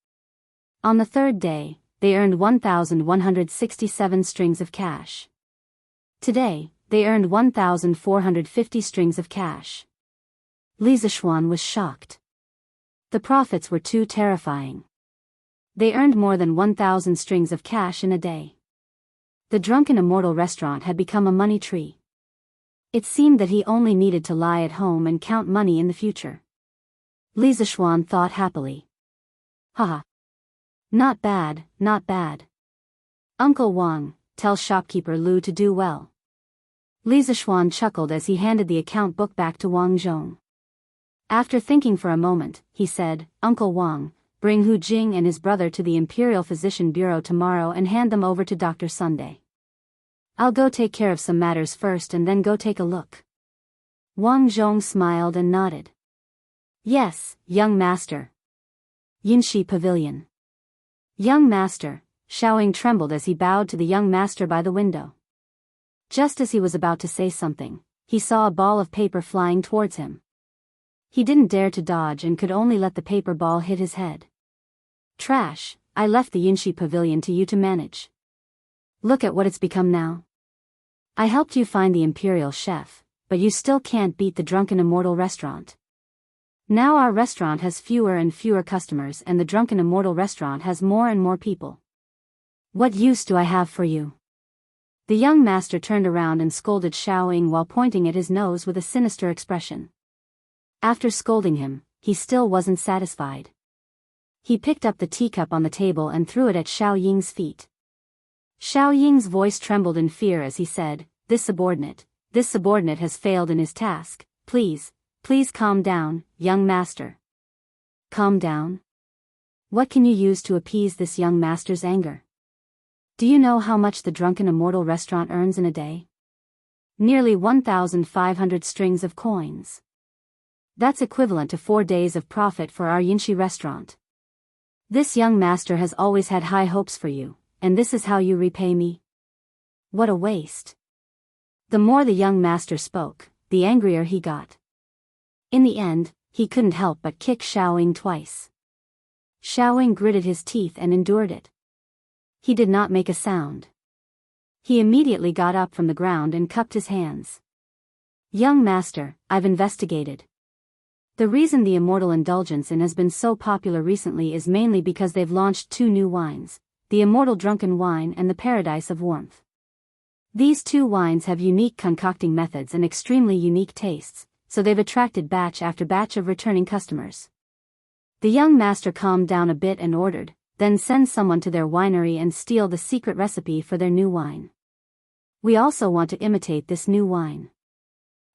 Speaker 1: On the third day, they earned 1,167 strings of cash. Today, they earned 1,450 strings of cash. Li Zishuan was shocked. The profits were too terrifying. They earned more than 1,000 strings of cash in a day. The Drunken Immortal restaurant had become a money tree. It seemed that he only needed to lie at home and count money in the future. Li Zishuan thought happily. Haha. Not bad, not bad. Uncle Wang, tell shopkeeper Lu to do well. Li Zishuan chuckled as he handed the account book back to Wang Zhong. After thinking for a moment, he said, Uncle Wang, bring Hu Jing and his brother to the Imperial Physician Bureau tomorrow and hand them over to Dr. Sunday. I'll go take care of some matters first and then go take a look. Wang Zhong smiled and nodded. Yes, young master. Yinshi Pavilion. Young master. Xiaoying trembled as he bowed to the young master by the window. Just as he was about to say something, he saw a ball of paper flying towards him. He didn't dare to dodge and could only let the paper ball hit his head. Trash, I left the Yinshi Pavilion to you to manage. Look at what it's become now. I helped you find the imperial chef, but you still can't beat the Drunken Immortal restaurant. Now our restaurant has fewer and fewer customers and the Drunken Immortal restaurant has more and more people. What use do I have for you? The young master turned around and scolded Xiaoying while pointing at his nose with a sinister expression. After scolding him, he still wasn't satisfied. He picked up the teacup on the table and threw it at Xiaoying's feet. Xiaoying's voice trembled in fear as he said, This subordinate has failed in his task. Please calm down, young master. Calm down? What can you use to appease this young master's anger? Do you know how much the Drunken Immortal restaurant earns in a day? Nearly 1,500 strings of coins. That's equivalent to 4 days of profit for our Yinshi restaurant. This young master has always had high hopes for you, and this is how you repay me? What a waste. The more the young master spoke, the angrier he got. In the end, he couldn't help but kick Xiaoying twice. Xiaoying gritted his teeth and endured it. He did not make a sound. He immediately got up from the ground and cupped his hands. Young master, I've investigated. The reason the Immortal Indulgence Inn has been so popular recently is mainly because they've launched 2 new wines, the Immortal Drunken Wine and the Paradise of Warmth. These 2 wines have unique concocting methods and extremely unique tastes, so they've attracted batch after batch of returning customers. The young master calmed down a bit and ordered, then send someone to their winery and steal the secret recipe for their new wine. We also want to imitate this new wine.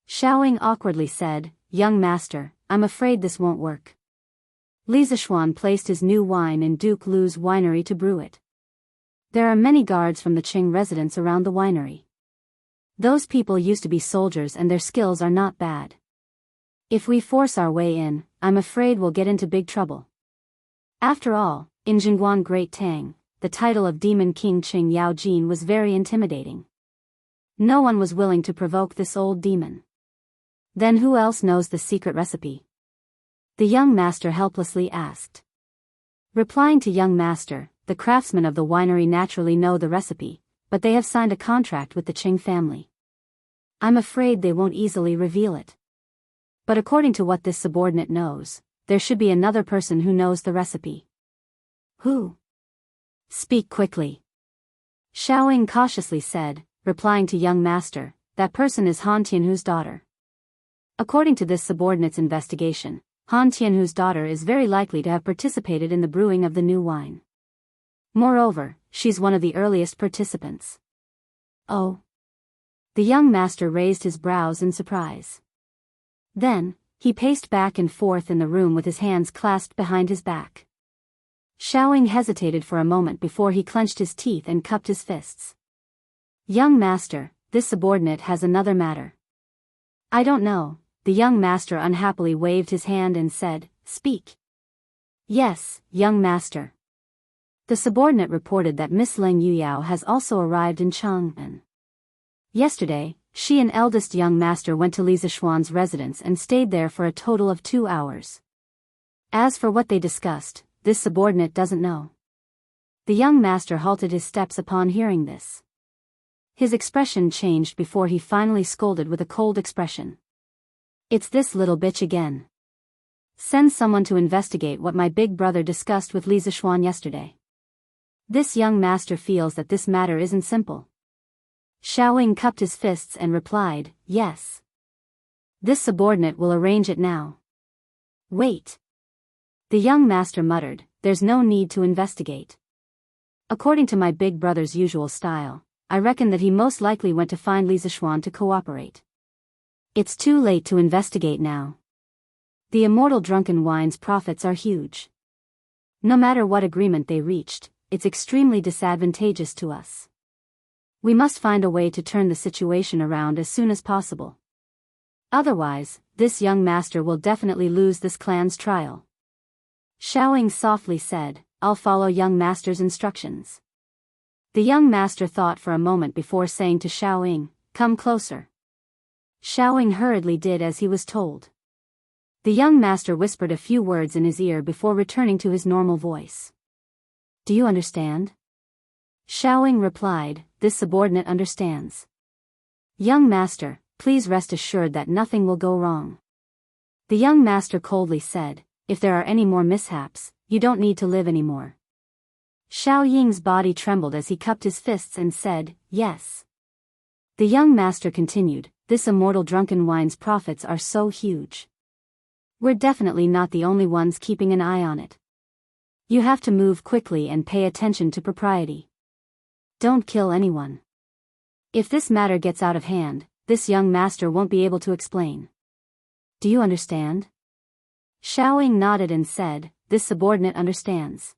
Speaker 1: Xiaoying awkwardly said, Young master, I'm afraid this won't work. Li Zishuan placed his new wine in Duke Lu's winery to brew it. There are many guards from the Qing residents around the winery. Those people used to be soldiers and their skills are not bad. If we force our way in, I'm afraid we'll get into big trouble. After all, in Jingguan Great Tang, the title of Demon King Qing Yao Jin was very intimidating. No one was willing to provoke this old demon. Then who else knows the secret recipe? The young master helplessly asked. Replying to young master, the craftsmen of the winery naturally know the recipe, but they have signed a contract with the Qing family. I'm afraid they won't easily reveal it. But according to what this subordinate knows, there should be another person who knows the recipe. Who? Speak quickly. Xiaoying cautiously said, replying to young master, that person is Han Tianhu's daughter. According to this subordinate's investigation, Han Tianhu's daughter is very likely to have participated in the brewing of the new wine. Moreover, she's one of the earliest participants. Oh. The young master raised his brows in surprise. Then, he paced back and forth in the room with his hands clasped behind his back. Xiaoying hesitated for a moment before he clenched his teeth and cupped his fists. Young master, this subordinate has another matter. I don't know. The young master unhappily waved his hand and said, Speak. Yes, young master. The subordinate reported that Miss Leng Yuyao has also arrived in Chang'an. Yesterday, she and eldest young master went to Li Zishuan's residence and stayed there for a total of 2 hours. As for what they discussed, this subordinate doesn't know. The young master halted his steps upon hearing this. His expression changed before he finally scolded with a cold expression. It's this little bitch again. Send someone to investigate what my big brother discussed with Li Zishuan yesterday. This young master feels that this matter isn't simple. Xiaoying cupped his fists and replied, Yes. This subordinate will arrange it now. Wait. The young master muttered, There's no need to investigate. According to my big brother's usual style, I reckon that he most likely went to find Li Zishuan to cooperate. It's too late to investigate now. The immortal drunken wine's profits are huge. No matter what agreement they reached, it's extremely disadvantageous to us. We must find a way to turn the situation around as soon as possible. Otherwise, this young master will definitely lose this clan's trial. Xiaoying softly said, I'll follow young master's instructions. The young master thought for a moment before saying to Xiaoying, come closer. Xiaoying hurriedly did as he was told. The young master whispered a few words in his ear before returning to his normal voice. Do you understand? Xiaoying replied, this subordinate understands. Young master, please rest assured that nothing will go wrong. The young master coldly said, if there are any more mishaps, you don't need to live anymore. Xiaoying's body trembled as he cupped his fists and said, yes. The young master continued, this immortal drunken wine's profits are so huge. We're definitely not the only ones keeping an eye on it. You have to move quickly and pay attention to propriety. Don't kill anyone. If this matter gets out of hand, this young master won't be able to explain. Do you understand? Xiaoying nodded and said, this subordinate understands.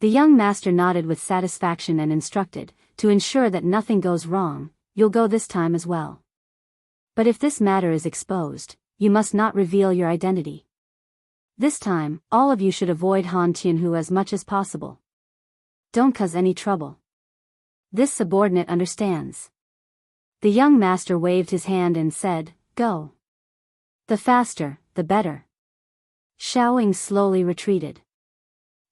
Speaker 1: The young master nodded with satisfaction and instructed, to ensure that nothing goes wrong, you'll go this time as well. But if this matter is exposed, you must not reveal your identity. This time, all of you should avoid Han Tianhu as much as possible. Don't cause any trouble. This subordinate understands. The young master waved his hand and said, go. The faster, the better. Xiaoying slowly retreated.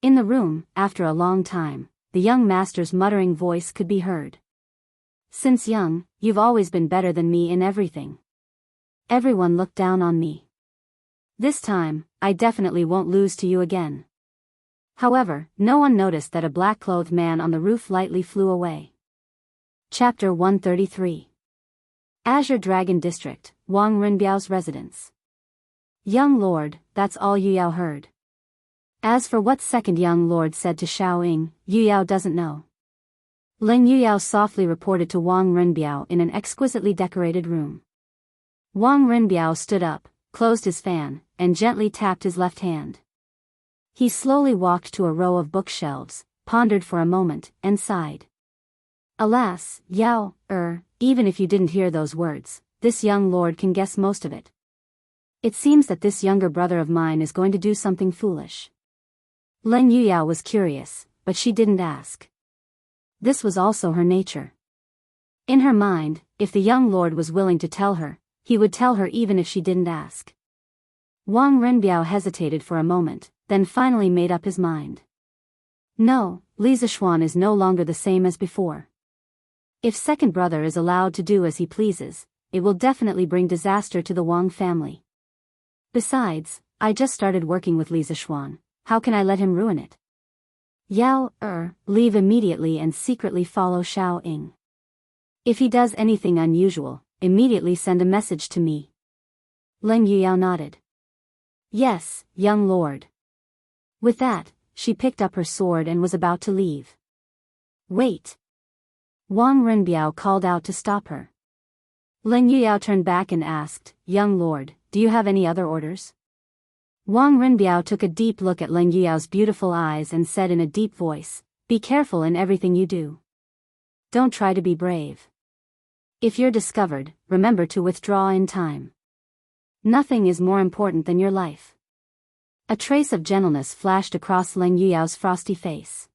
Speaker 1: In the room, after a long time, the young master's muttering voice could be heard. Since young, you've always been better than me in everything. Everyone looked down on me. This time, I definitely won't lose to you again. However, no one noticed that a black-clothed man on the roof lightly flew away. Chapter 133. Azure Dragon District, Wang Renbiao's residence. Young lord, that's all Yu Yao heard. As for what second young lord said to Xiaoying, Yu Yao doesn't know. Leng Yuyao softly reported to Wang Renbiao in an exquisitely decorated room. Wang Renbiao stood up, closed his fan, and gently tapped his left hand. He slowly walked to a row of bookshelves, pondered for a moment, and sighed. Alas, Yao, even if you didn't hear those words, this young lord can guess most of it. It seems that this younger brother of mine is going to do something foolish. Leng Yuyao was curious, but she didn't ask. This was also her nature. In her mind, if the young lord was willing to tell her, he would tell her even if she didn't ask. Wang Renbiao hesitated for a moment, then finally made up his mind. No, Li Zixuan is no longer the same as before. If second brother is allowed to do as he pleases, it will definitely bring disaster to the Wang family. Besides, I just started working with Li Zixuan, how can I let him ruin it? Yao, leave immediately and secretly follow Xiaoying. If he does anything unusual, immediately send a message to me. Leng Yuyao nodded. Yes, young lord. With that, she picked up her sword and was about to leave. Wait. Wang Renbiao called out to stop her. Leng Yuyao turned back and asked, young lord, do you have any other orders? Wang Renbiao took a deep look at Leng Yuyao's beautiful eyes and said in a deep voice, be careful in everything you do. Don't try to be brave. If you're discovered, remember to withdraw in time. Nothing is more important than your life. A trace of gentleness flashed across Leng Yuyao's frosty face.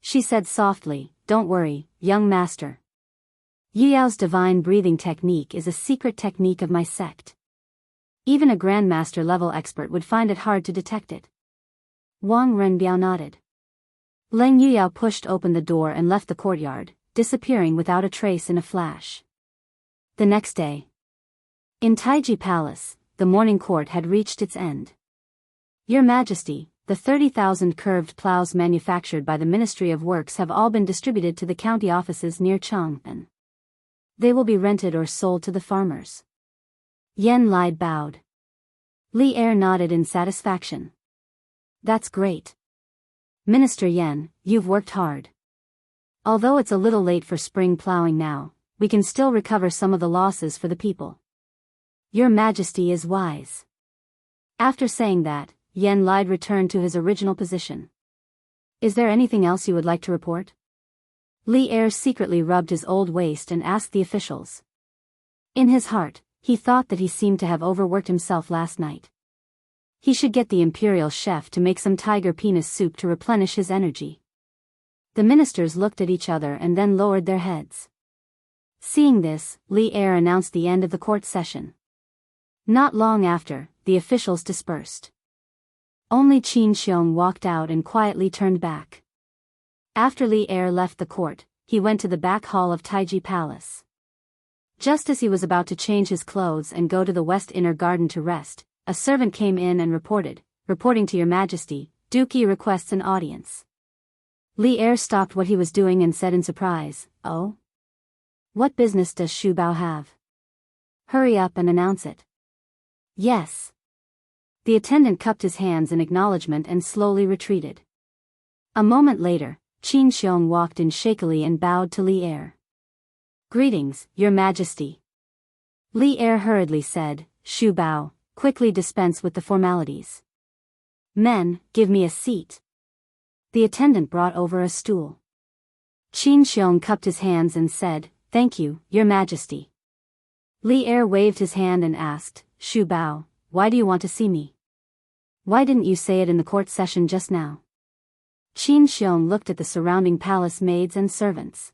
Speaker 1: She said softly, don't worry, young master. Yuyao's divine breathing technique is a secret technique of my sect. Even a grandmaster level expert would find it hard to detect it. Wang Renbiao nodded. Leng Yuyao pushed open the door and left the courtyard, disappearing without a trace in a flash. The next day. In Taiji Palace, the morning court had reached its end. Your Majesty, the 30,000 curved plows manufactured by the Ministry of Works have all been distributed to the county offices near Chang'an. They will be rented or sold to the farmers. Yan Lai bowed. Li Er nodded in satisfaction. That's great. Minister Yan, you've worked hard. Although it's a little late for spring plowing now, we can still recover some of the losses for the people. Your Majesty is wise. After saying that, Yen Lide returned to his original position. Is there anything else you would like to report? Li Er secretly rubbed his old waist and asked the officials. In his heart, he thought that he seemed to have overworked himself last night. He should get the imperial chef to make some tiger penis soup to replenish his energy. The ministers looked at each other and then lowered their heads. Seeing this, Li Er announced the end of the court session. Not long after, the officials dispersed. Only Qin Xiong walked out and quietly turned back. After Li Er left the court, he went to the back hall of Taiji Palace. Just as he was about to change his clothes and go to the west inner garden to rest, a servant came in and reporting to your majesty, Dookie requests an audience. Li Er stopped what he was doing and said in surprise, "Oh? What business does Shu Bao have? Hurry up and announce it." "Yes." The attendant cupped his hands in acknowledgement and slowly retreated. A moment later, Qin Xiong walked in shakily and bowed to Li Er. "Greetings, your majesty." Li Er hurriedly said, "Shu Bao, quickly dispense with the formalities. Men, give me a seat." The attendant brought over a stool. Qin Xiong cupped his hands and said, "Thank you, your majesty." Li Er waved his hand and asked, "Shu Bao, why do you want to see me? Why didn't you say it in the court session just now?" Qin Xiong looked at the surrounding palace maids and servants.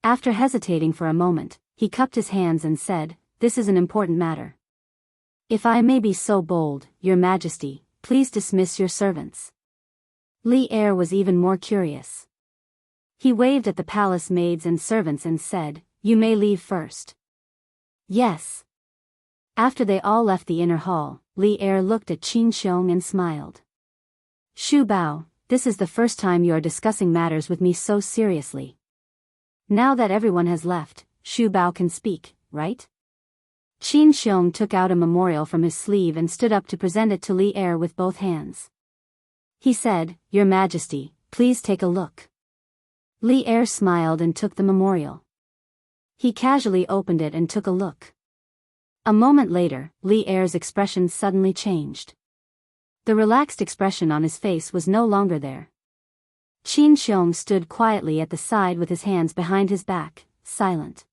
Speaker 1: After hesitating for a moment, he cupped his hands and said, "This is an important matter. If I may be so bold, your majesty, please dismiss your servants." Li Er was even more curious. He waved at the palace maids and servants and said, "You may leave first." "Yes." After they all left the inner hall, Li Er looked at Qin Xiong and smiled. "Shu Bao, this is the first time you are discussing matters with me so seriously. Now that everyone has left, Shu Bao can speak, right?" Qin Xiong took out a memorial from his sleeve and stood up to present it to Li Er with both hands. He said, "Your Majesty, please take a look." Li Er smiled and took the memorial. He casually opened it and took a look. A moment later, Li Er's expression suddenly changed. The relaxed expression on his face was no longer there. Qin Xiong stood quietly at the side with his hands behind his back, silent.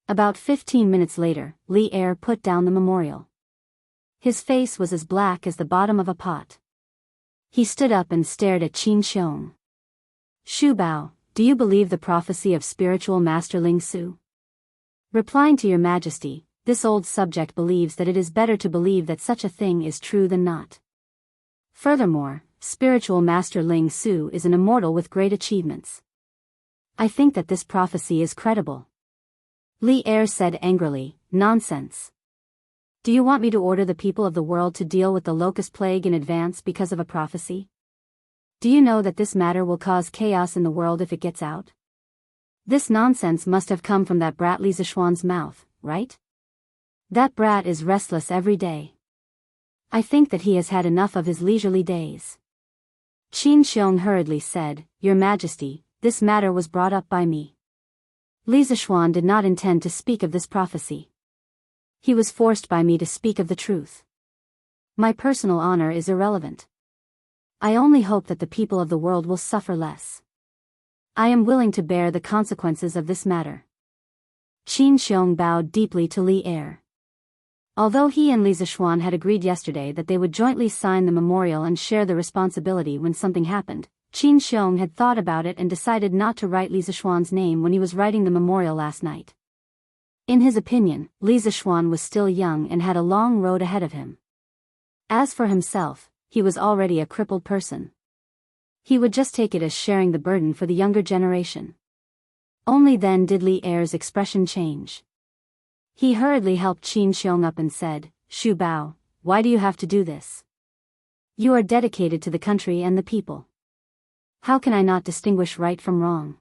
Speaker 1: About 15 minutes later, Li Er put down the memorial. His face was as black as the bottom of a pot. He stood up and stared at Qin Xiong. "Shu Bao, do you believe the prophecy of spiritual master Ling Su?" Replying to your majesty, this old subject believes that it is better to believe that such a thing is true than not. Furthermore, spiritual master Ling Su is an immortal with great achievements. I think that this prophecy is credible. Li Er said angrily, "Nonsense. Do you want me to order the people of the world to deal with the locust plague in advance because of a prophecy? Do you know that this matter will cause chaos in the world if it gets out? This nonsense must have come from that brat Li Zishuan's mouth, right? That brat is restless every day. I think that he has had enough of his leisurely days." Qin Xiong hurriedly said, "Your Majesty, this matter was brought up by me. Li Zishuan did not intend to speak of this prophecy. He was forced by me to speak of the truth. My personal honor is irrelevant. I only hope that the people of the world will suffer less. I am willing to bear the consequences of this matter." Qin Xiong bowed deeply to Li Er. Although he and Li Zishuan had agreed yesterday that they would jointly sign the memorial and share the responsibility when something happened, Qin Xiong had thought about it and decided not to write Li Zishuan's name when he was writing the memorial last night. In his opinion, Li Zishuan was still young and had a long road ahead of him. As for himself, he was already a crippled person. He would just take it as sharing the burden for the younger generation. Only then did Li Er's expression change. He hurriedly helped Qin Xiong up and said, "Shu Bao, why do you have to do this? You are dedicated to the country and the people. How can I not distinguish right from wrong?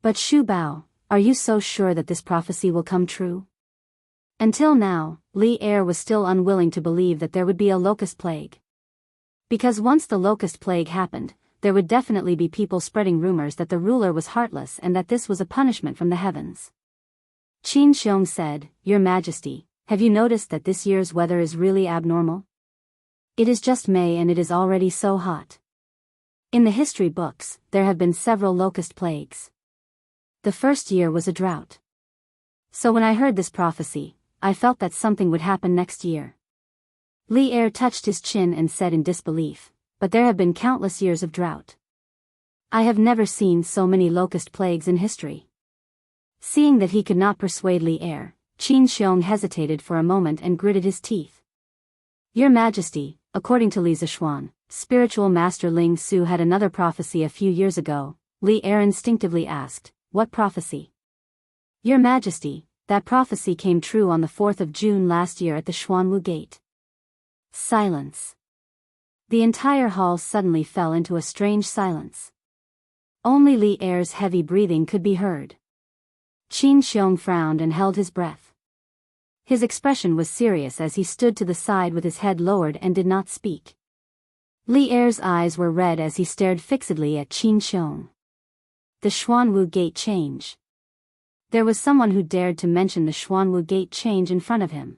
Speaker 1: But Shu Bao, are you so sure that this prophecy will come true?" Until now, Li Er was still unwilling to believe that there would be a locust plague. Because once the locust plague happened, there would definitely be people spreading rumors that the ruler was heartless and that this was a punishment from the heavens. Qin Xiong said, "Your Majesty, have you noticed that this year's weather is really abnormal? It is just May and it is already so hot. In the history books, there have been several locust plagues. The first year was a drought. So when I heard this prophecy, I felt that something would happen next year. Li Er touched his chin and said in disbelief, but there have been countless years of drought. I have never seen so many locust plagues in history. Seeing that he could not persuade Li Er, Qin Xiong hesitated for a moment and gritted his teeth. Your Majesty, according to Li Zishuan, spiritual master Ling Su had another prophecy a few years ago. Li Er instinctively asked, what prophecy? Your Majesty, that prophecy came true on the 4th of June last year at the Xuanwu Gate. Silence. The entire hall suddenly fell into a strange silence. Only Li Er's heavy breathing could be heard. Qin Xiong frowned and held his breath. His expression was serious as he stood to the side with his head lowered and did not speak. Li Er's eyes were red as he stared fixedly at Qin Xiong. The Xuanwu Gate change. There was someone who dared to mention the Xuanwu Gate change in front of him.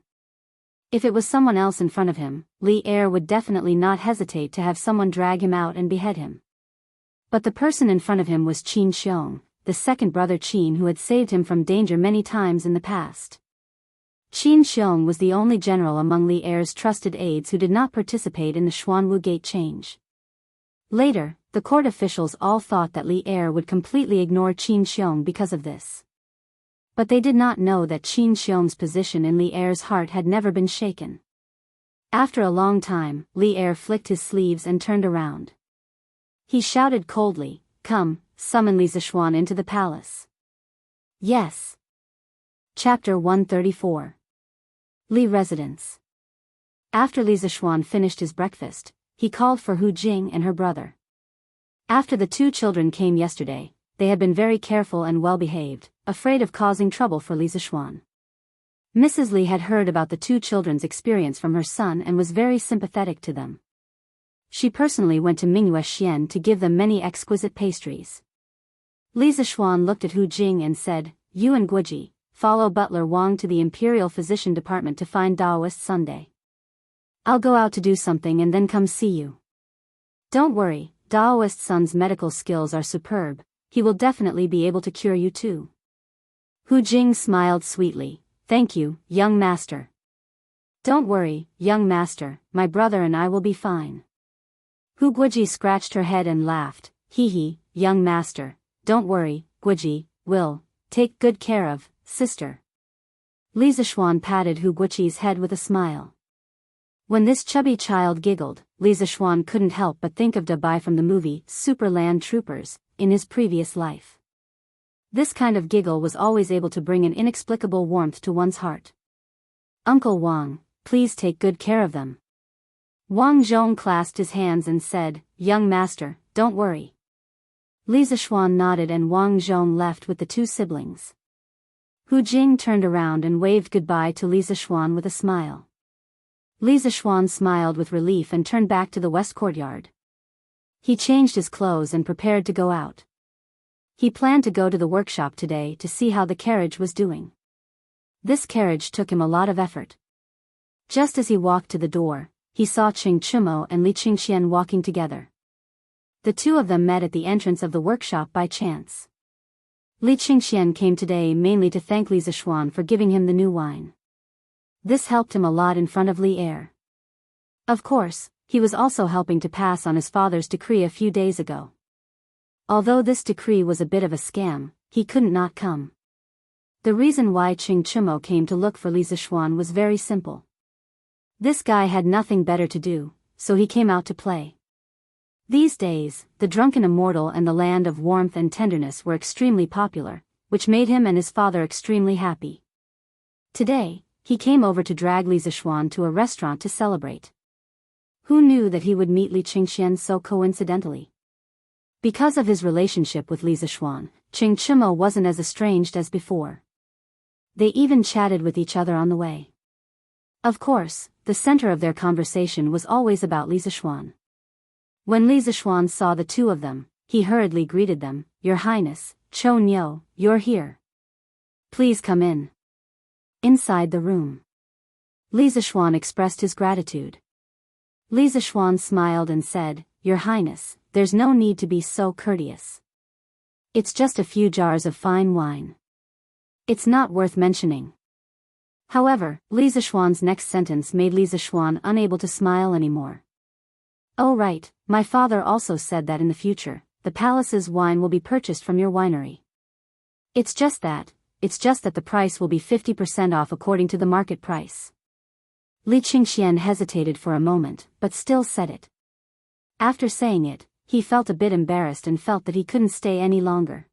Speaker 1: If it was someone else in front of him, Li Er would definitely not hesitate to have someone drag him out and behead him. But the person in front of him was Qin Xiong, the second brother Qin who had saved him from danger many times in the past. Qin Xiong was the only general among Li Er's trusted aides who did not participate in the Xuanwu Gate change. Later, the court officials all thought that Li Er would completely ignore Qin Xiong because of this. But they did not know that Qin Xiong's position in Li Er's heart had never been shaken. After a long time, Li Er flicked his sleeves and turned around. He shouted coldly, "Come, summon Li Zishuan into the palace." Yes. Chapter 134. Li Residence. After Li Zishuan finished his breakfast, he called for Hu Jing and her brother. After the two children came yesterday, they had been very careful and well-behaved, afraid of causing trouble for Li Zishuan. Mrs. Li had heard about the two children's experience from her son and was very sympathetic to them. She personally went to Mingyue Xian to give them many exquisite pastries. Li Zishuan looked at Hu Jing and said, "You and Guoji, follow Butler Wang to the Imperial Physician Department to find Daoist Sunday. I'll go out to do something and then come see you. Don't worry, Daoist Sun's medical skills are superb, he will definitely be able to cure you too." Hu Jing smiled sweetly, "Thank you, young master." "Don't worry, young master, my brother and I will be fine." Hu Guoji scratched her head and laughed, "Hee, young master, don't worry, Guoji, will take good care of, sister." Li Zishuan patted Hu Guoji's head with a smile. When this chubby child giggled, Li Zishuan couldn't help but think of Da Bai from the movie Super Land Troopers, in his previous life. This kind of giggle was always able to bring an inexplicable warmth to one's heart. "Uncle Wang, please take good care of them." Wang Zhong clasped his hands and said, "Young master, don't worry." Li Zishuan nodded and Wang Zhong left with the two siblings. Hu Jing turned around and waved goodbye to Li Zishuan with a smile. Li Zishuan smiled with relief and turned back to the west courtyard. He changed his clothes and prepared to go out. He planned to go to the workshop today to see how the carriage was doing. This carriage took him a lot of effort. Just as he walked to the door, he saw Qing Chumo and Li Qingxian walking together. The two of them met at the entrance of the workshop by chance. Li Qingxian came today mainly to thank Li Zishuan for giving him the new wine. This helped him a lot in front of Li Er. Of course, he was also helping to pass on his father's decree a few days ago. Although this decree was a bit of a scam, he couldn't not come. The reason why Qing Chumo came to look for Li Zishuan was very simple. This guy had nothing better to do, so he came out to play. These days, the Drunken Immortal and the Land of Warmth and Tenderness were extremely popular, which made him and his father extremely happy. Today, he came over to drag Li Zishuan to a restaurant to celebrate. Who knew that he would meet Li Qingxian so coincidentally? Because of his relationship with Li Zishuan, Qing Chumo wasn't as estranged as before. They even chatted with each other on the way. Of course, the center of their conversation was always about Li Zishuan. When Li Zishuan saw the two of them, he hurriedly greeted them, "Your Highness, Chou Niu, you're here. Please come in." Inside the room, Li Zishuan expressed his gratitude. Li Zishuan smiled and said, Your Highness, there's no need to be so courteous. It's just a few jars of fine wine. It's not worth mentioning. However, Li Zishuan's next sentence made Li Zishuan unable to smile anymore. Oh right, my father also said that in the future, the palace's wine will be purchased from your winery. It's just that the price will be 50% off according to the market price. Li Qingxian hesitated for a moment, but still said it. After saying it, he felt a bit embarrassed and felt that he couldn't stay any longer.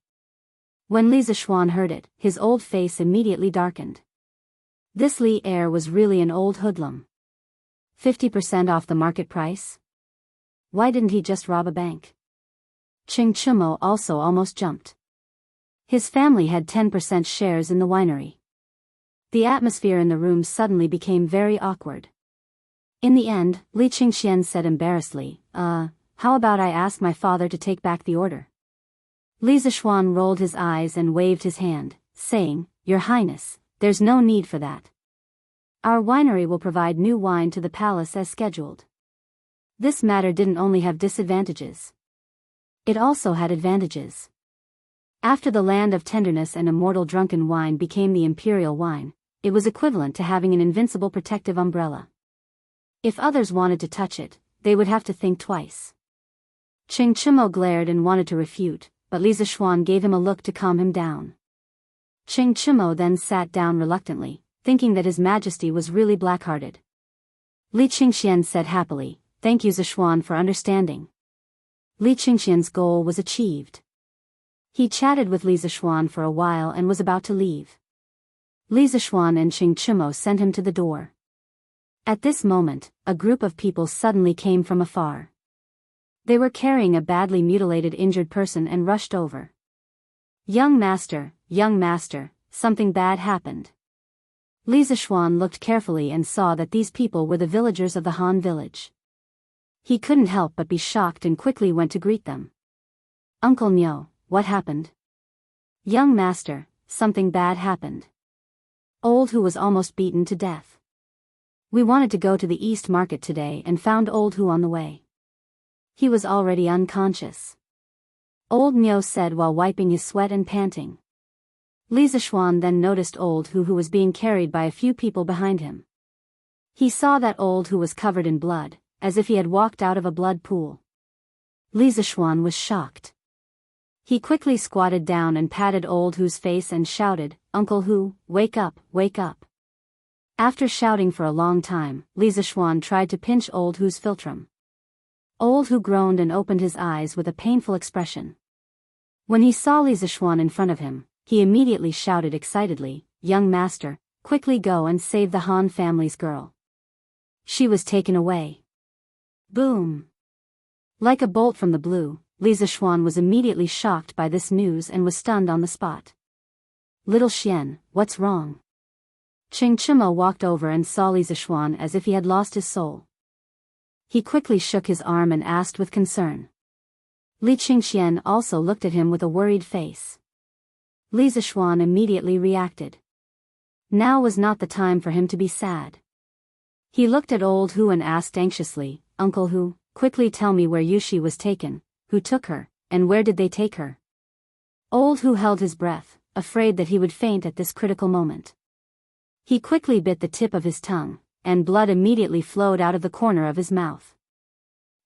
Speaker 1: When Li Zishuan heard it, his old face immediately darkened. This Li heir was really an old hoodlum. 50% off the market price? Why didn't he just rob a bank? Qing Chumo also almost jumped. His family had 10% shares in the winery. The atmosphere in the room suddenly became very awkward. In the end, Li Qingxian said embarrassedly, how about I ask my father to take back the order? Li Zishuan rolled his eyes and waved his hand, saying, Your Highness, there's no need for that. Our winery will provide new wine to the palace as scheduled. This matter didn't only have disadvantages. It also had advantages. After the land of tenderness and immortal drunken wine became the imperial wine, it was equivalent to having an invincible protective umbrella. If others wanted to touch it, they would have to think twice. Qing Chumo glared and wanted to refute, but Li Zishuan gave him a look to calm him down. Qing Chumo then sat down reluctantly, thinking that His Majesty was really black-hearted. Li Qingxian said happily, Thank you Zishuan for understanding. Li Qingxian's goal was achieved. He chatted with Li Zishuan for a while and was about to leave. Li Zishuan and Qing Chumo sent him to the door. At this moment, a group of people suddenly came from afar. They were carrying a badly mutilated injured person and rushed over. Young master, something bad happened. Li Zishuan looked carefully and saw that these people were the villagers of the Han village. He couldn't help but be shocked and quickly went to greet them. Uncle Nyo, what happened? Young master, something bad happened. Old Hu was almost beaten to death. We wanted to go to the East Market today and found Old Hu on the way. He was already unconscious. Old Nyo said while wiping his sweat and panting. Li Zishuan then noticed Old Hu was being carried by a few people behind him. He saw that Old Hu was covered in blood, as if he had walked out of a blood pool. Li Zishuan was shocked. He quickly squatted down and patted Old Hu's face and shouted, Uncle Hu, wake up, wake up. After shouting for a long time, Li Zishuan tried to pinch Old Hu's philtrum. Old Hu groaned and opened his eyes with a painful expression. When he saw Li Zishuan in front of him, he immediately shouted excitedly, Young master, quickly go and save the Han family's girl. She was taken away. Boom! Like a bolt from the blue, Li Zishuan was immediately shocked by this news and was stunned on the spot. Little Xian, what's wrong? Qing Chumo walked over and saw Li Zishuan as if he had lost his soul. He quickly shook his arm and asked with concern. Li Qingxian also looked at him with a worried face. Li Zishuan immediately reacted. Now was not the time for him to be sad. He looked at Old Hu and asked anxiously, Uncle Hu, quickly tell me where Yushi was taken, who took her, and where did they take her? Old Hu held his breath, afraid that he would faint at this critical moment. He quickly bit the tip of his tongue, and blood immediately flowed out of the corner of his mouth.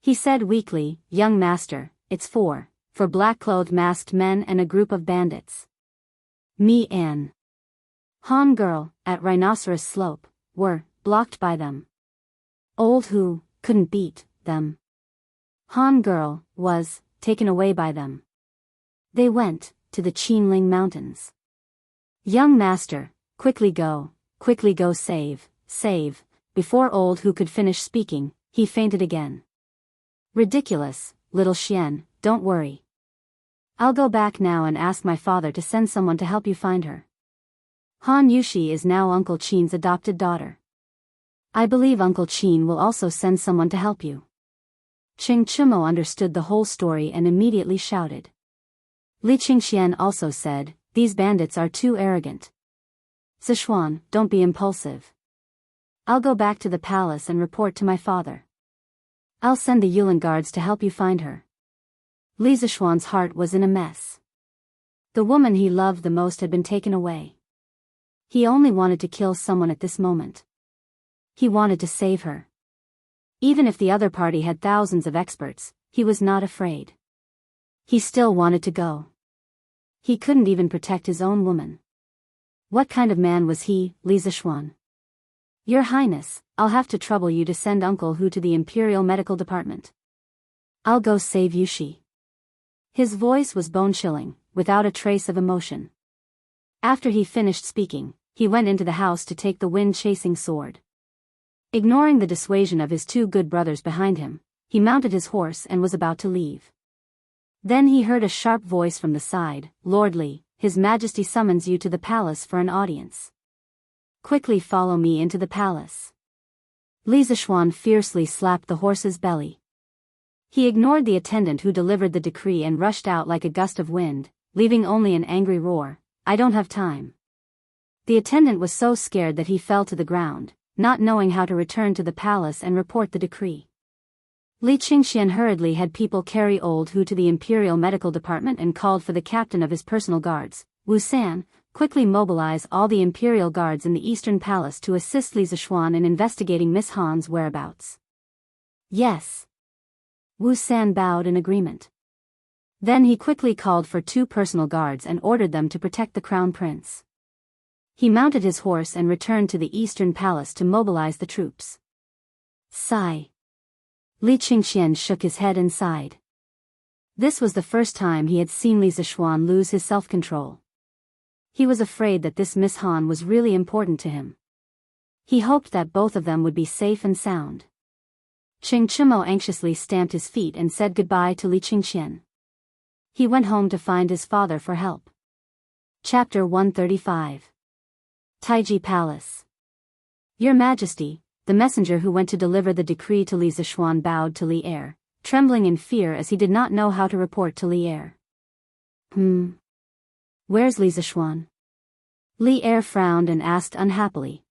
Speaker 1: He said weakly, Young master, it's four black-clothed masked men and a group of bandits. Me and Han girl, at Rhinoceros Slope, were blocked by them. Old Hu couldn't beat them. Han girl was taken away by them. They went to the Qinling Mountains. Young master, quickly go save. Before Old Hu could finish speaking, he fainted again. Ridiculous, little Xian, don't worry. I'll go back now and ask my father to send someone to help you find her. Han Yushi is now Uncle Qin's adopted daughter. I believe Uncle Qin will also send someone to help you. Qing Chumo understood the whole story and immediately shouted. Li Qingxian also said, These bandits are too arrogant. Zishuan, don't be impulsive. I'll go back to the palace and report to my father. I'll send the Yulin guards to help you find her. Li Zishuan's heart was in a mess. The woman he loved the most had been taken away. He only wanted to kill someone at this moment. He wanted to save her. Even if the other party had thousands of experts, he was not afraid. He still wanted to go. He couldn't even protect his own woman. What kind of man was he, Li Zishuan? Your Highness, I'll have to trouble you to send Uncle Hu to the Imperial Medical Department. I'll go save Yushi. His voice was bone-chilling, without a trace of emotion. After he finished speaking, he went into the house to take the wind-chasing sword. Ignoring the dissuasion of his two good brothers behind him, he mounted his horse and was about to leave. Then he heard a sharp voice from the side, "Lord Li, His Majesty summons you to the palace for an audience. Quickly follow me into the palace." Li Zishuan fiercely slapped the horse's belly. He ignored the attendant who delivered the decree and rushed out like a gust of wind, leaving only an angry roar, "I don't have time." The attendant was so scared that he fell to the ground, not knowing how to return to the palace and report the decree. Li Qingxian hurriedly had people carry old Hu to the Imperial Medical Department and called for the captain of his personal guards, Wu San. Quickly mobilize all the Imperial guards in the Eastern Palace to assist Li Zishuan in investigating Miss Han's whereabouts. Yes. Wu San bowed in agreement. Then he quickly called for 2 personal guards and ordered them to protect the Crown Prince. He mounted his horse and returned to the Eastern Palace to mobilize the troops. Sigh. Li Qingxian shook his head and sighed. This was the first time he had seen Li Zishuan lose his self-control. He was afraid that this Miss Han was really important to him. He hoped that both of them would be safe and sound. Qing Chimo anxiously stamped his feet and said goodbye to Li Qingxian. He went home to find his father for help. Chapter 135. Taiji Palace. Your Majesty, the messenger who went to deliver the decree to Li Zishuan bowed to Li Er, trembling in fear as he did not know how to report to Li Er. Where's Li Zishuan? Li Er frowned and asked unhappily.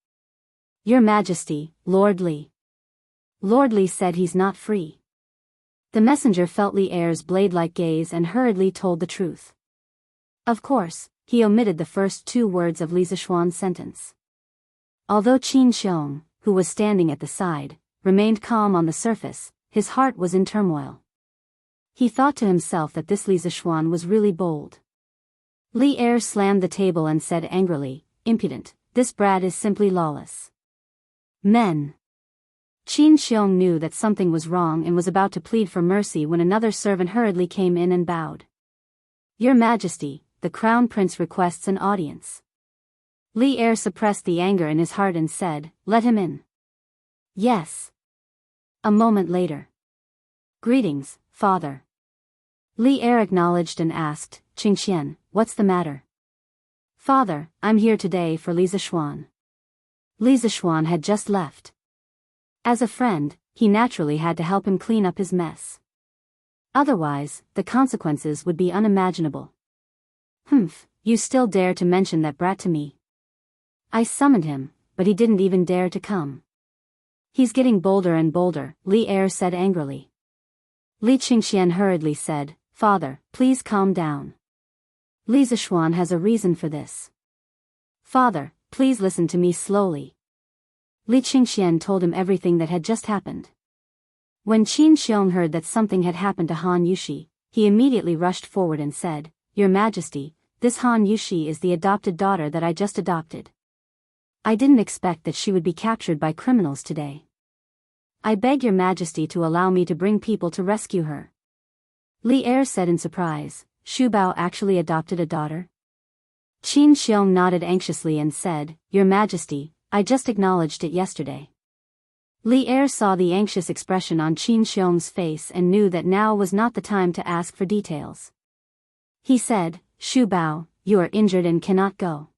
Speaker 1: Your Majesty, Lord Li. Lord Li said he's not free. The messenger felt Li Er's blade-like gaze and hurriedly told the truth. Of course, he omitted the first 2 words of Li Zishuan's sentence. Although Qin Xiong, who was standing at the side, remained calm on the surface, his heart was in turmoil. He thought to himself that this Li Zishuan was really bold. Li Er slammed the table and said angrily, "Impudent, this brat is simply lawless." Men. Qin Xiong knew that something was wrong and was about to plead for mercy when another servant hurriedly came in and bowed. Your Majesty, the Crown Prince requests an audience. Li Er suppressed the anger in his heart and said, "Let him in." Yes. A moment later. Greetings, Father. Li Er acknowledged and asked, Qingxian, what's the matter? Father, I'm here today for Li Zishuan. Li Zishuan had just left. As a friend, he naturally had to help him clean up his mess. Otherwise, the consequences would be unimaginable. You still dare to mention that brat to me? I summoned him, but he didn't even dare to come. He's getting bolder and bolder, Li Er said angrily. Li Qingxian hurriedly said, Father, please calm down. Li Zishuan has a reason for this. Father, please listen to me slowly. Li Qingxian told him everything that had just happened. When Qin Xiong heard that something had happened to Han Yushi, he immediately rushed forward and said, Your Majesty, this Han Yushi is the adopted daughter that I just adopted. I didn't expect that she would be captured by criminals today. I beg Your Majesty to allow me to bring people to rescue her. Li Er said in surprise, Shu Bao actually adopted a daughter? Qin Xiong nodded anxiously and said, Your Majesty, I just acknowledged it yesterday. Li Er saw the anxious expression on Qin Xiong's face and knew that now was not the time to ask for details. He said, Shu Bao, you are injured and cannot go.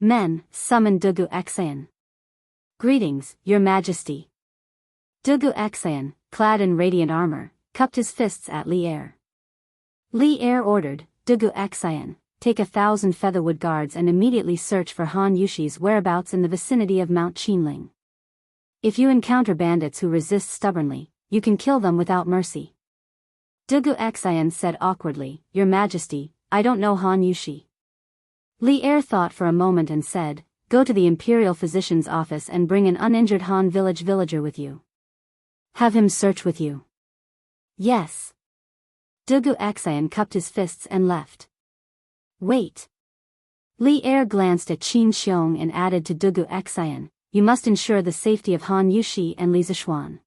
Speaker 1: Men, summon Dugu Xayan. Greetings, Your Majesty. Dugu Xayan, clad in radiant armor, cupped his fists at Li Er. Li Er ordered, Dugu Xayan, take 1,000 featherwood guards and immediately search for Han Yushi's whereabouts in the vicinity of Mount Qinling. If you encounter bandits who resist stubbornly, you can kill them without mercy. Dugu Xian said awkwardly, Your Majesty, I don't know Han Yushi. Li Er thought for a moment and said, Go to the Imperial Physician's office and bring an uninjured Han village villager with you. Have him search with you. Yes. Dugu Xian cupped his fists and left. Wait. Li Er glanced at Qin Xiong and added to Dugu Xian, You must ensure the safety of Han Yushi and Li Zishuan.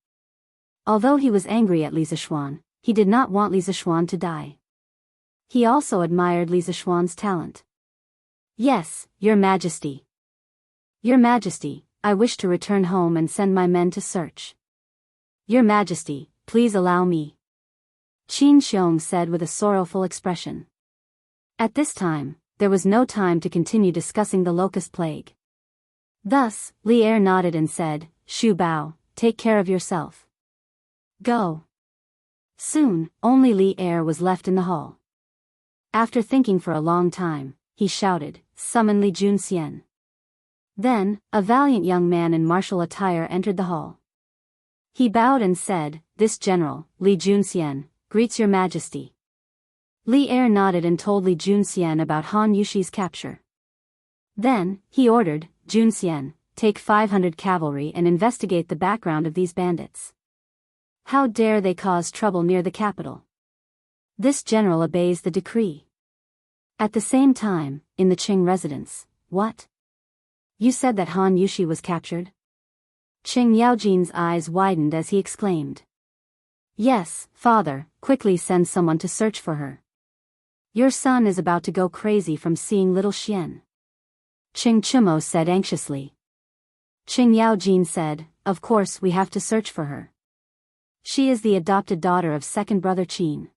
Speaker 1: Although he was angry at Li Zishuan, he did not want Li Zishuan to die. He also admired Li Zishuan's talent. Yes, Your Majesty. Your Majesty, I wish to return home and send my men to search. Your Majesty, please allow me. Qin Xiong said with a sorrowful expression. At this time, there was no time to continue discussing the locust plague. Thus, Li Er nodded and said, Shu Bao, take care of yourself. Go. Soon, only Li Er was left in the hall. After thinking for a long time, he shouted, Summon Li Junxian. Then, a valiant young man in martial attire entered the hall. He bowed and said, This general, Li Junxian, greets Your Majesty. Li Er nodded and told Li Junxian about Han Yushi's capture. Then, he ordered, Junxian, take 500 cavalry and investigate the background of these bandits. How dare they cause trouble near the capital? This general obeys the decree. At the same time, in the Qing residence, What? You said that Han Yushi was captured? Qing Yaojin's eyes widened as he exclaimed. Yes, father, quickly send someone to search for her. Your son is about to go crazy from seeing little Xian. Qing Chumo said anxiously. Qing Yaojin said, Of course we have to search for her. She is the adopted daughter of second brother Qin.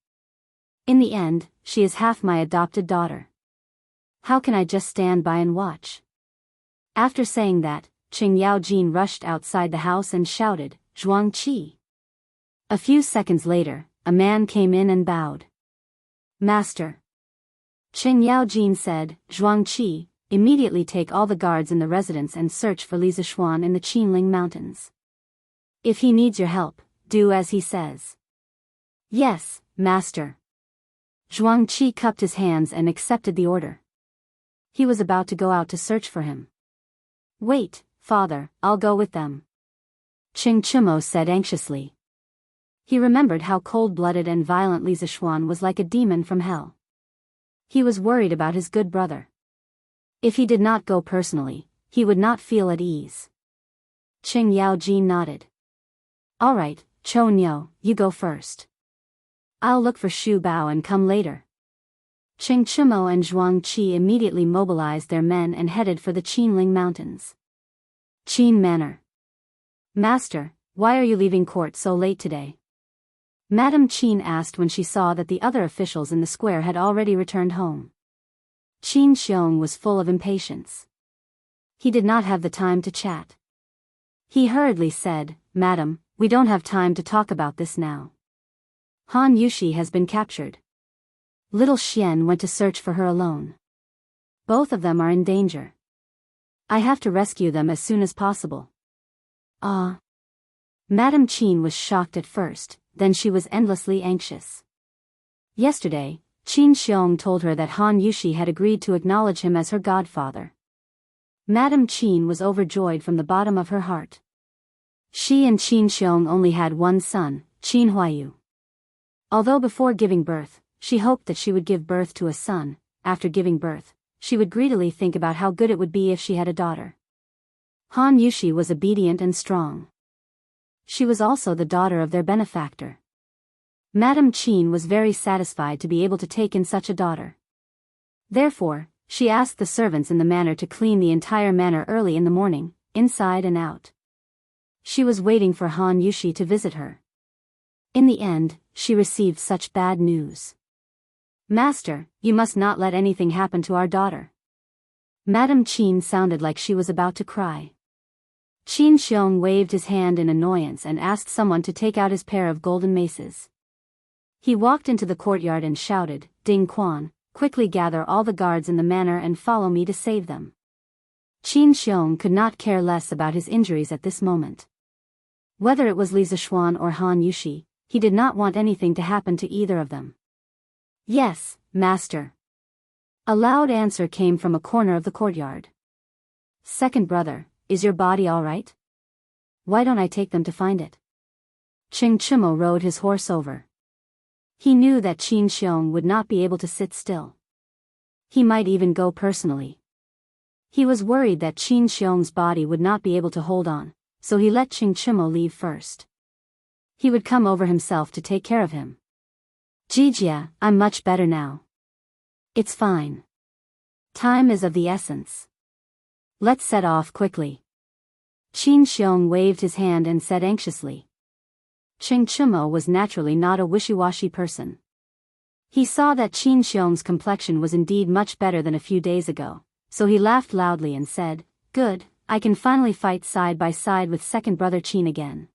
Speaker 1: In the end, she is half my adopted daughter. How can I just stand by and watch? After saying that, Qing Yaojin rushed outside the house and shouted, Zhuang Qi. A few seconds later, a man came in and bowed. Master. Qing Yaojin said, Zhuang Qi, immediately take all the guards in the residence and search for Li Zishuan in the Qinling Mountains. If he needs your help, do as he says. Yes, master. Zhuang Qi cupped his hands and accepted the order. He was about to go out to search for him. Wait, father, I'll go with them. Qing Chumo said anxiously. He remembered how cold-blooded and violent Li Zishuan was, like a demon from hell. He was worried about his good brother. If he did not go personally, he would not feel at ease. Qing Yaojin nodded. All right, Chou Niu, you go first. I'll look for Shu Bao and come later. Qing Chumo and Zhuang Qi immediately mobilized their men and headed for the Qinling Mountains. Qin Manor. Master, why are you leaving court so late today? Madame Qin asked when she saw that the other officials in the square had already returned home. Qin Xiong was full of impatience. He did not have the time to chat. He hurriedly said, Madam, we don't have time to talk about this now. Han Yushi has been captured. Little Xian went to search for her alone. Both of them are in danger. I have to rescue them as soon as possible. Ah. Madame Qin was shocked at first, then she was endlessly anxious. Yesterday, Qin Xiong told her that Han Yushi had agreed to acknowledge him as her godfather. Madame Qin was overjoyed from the bottom of her heart. She and Qin Xiong only had one son, Qin Huayu. Although before giving birth, she hoped that she would give birth to a son, after giving birth, she would greedily think about how good it would be if she had a daughter. Han Yushi was obedient and strong. She was also the daughter of their benefactor. Madame Qin was very satisfied to be able to take in such a daughter. Therefore, she asked the servants in the manor to clean the entire manor early in the morning, inside and out. She was waiting for Han Yushi to visit her. In the end, she received such bad news. Master, you must not let anything happen to our daughter. Madame Qin sounded like she was about to cry. Qin Xiong waved his hand in annoyance and asked someone to take out his pair of golden maces. He walked into the courtyard and shouted, Ding Quan, quickly gather all the guards in the manor and follow me to save them. Qin Xiong could not care less about his injuries at this moment. Whether it was Li Zishuan or Han Yushi, he did not want anything to happen to either of them. Yes, master. A loud answer came from a corner of the courtyard. Second brother, is your body all right? Why don't I take them to find it? Qing Chimo rode his horse over. He knew that Qin Xiong would not be able to sit still. He might even go personally. He was worried that Qin Xiong's body would not be able to hold on, so he let Qing Chimo leave first. He would come over himself to take care of him. Jijia, I'm much better now. It's fine. Time is of the essence. Let's set off quickly. Qin Xiong waved his hand and said anxiously. Qing Chimo was naturally not a wishy-washy person. He saw that Qin Xiong's complexion was indeed much better than a few days ago, so he laughed loudly and said, "Good, I can finally fight side by side with second brother Qin again.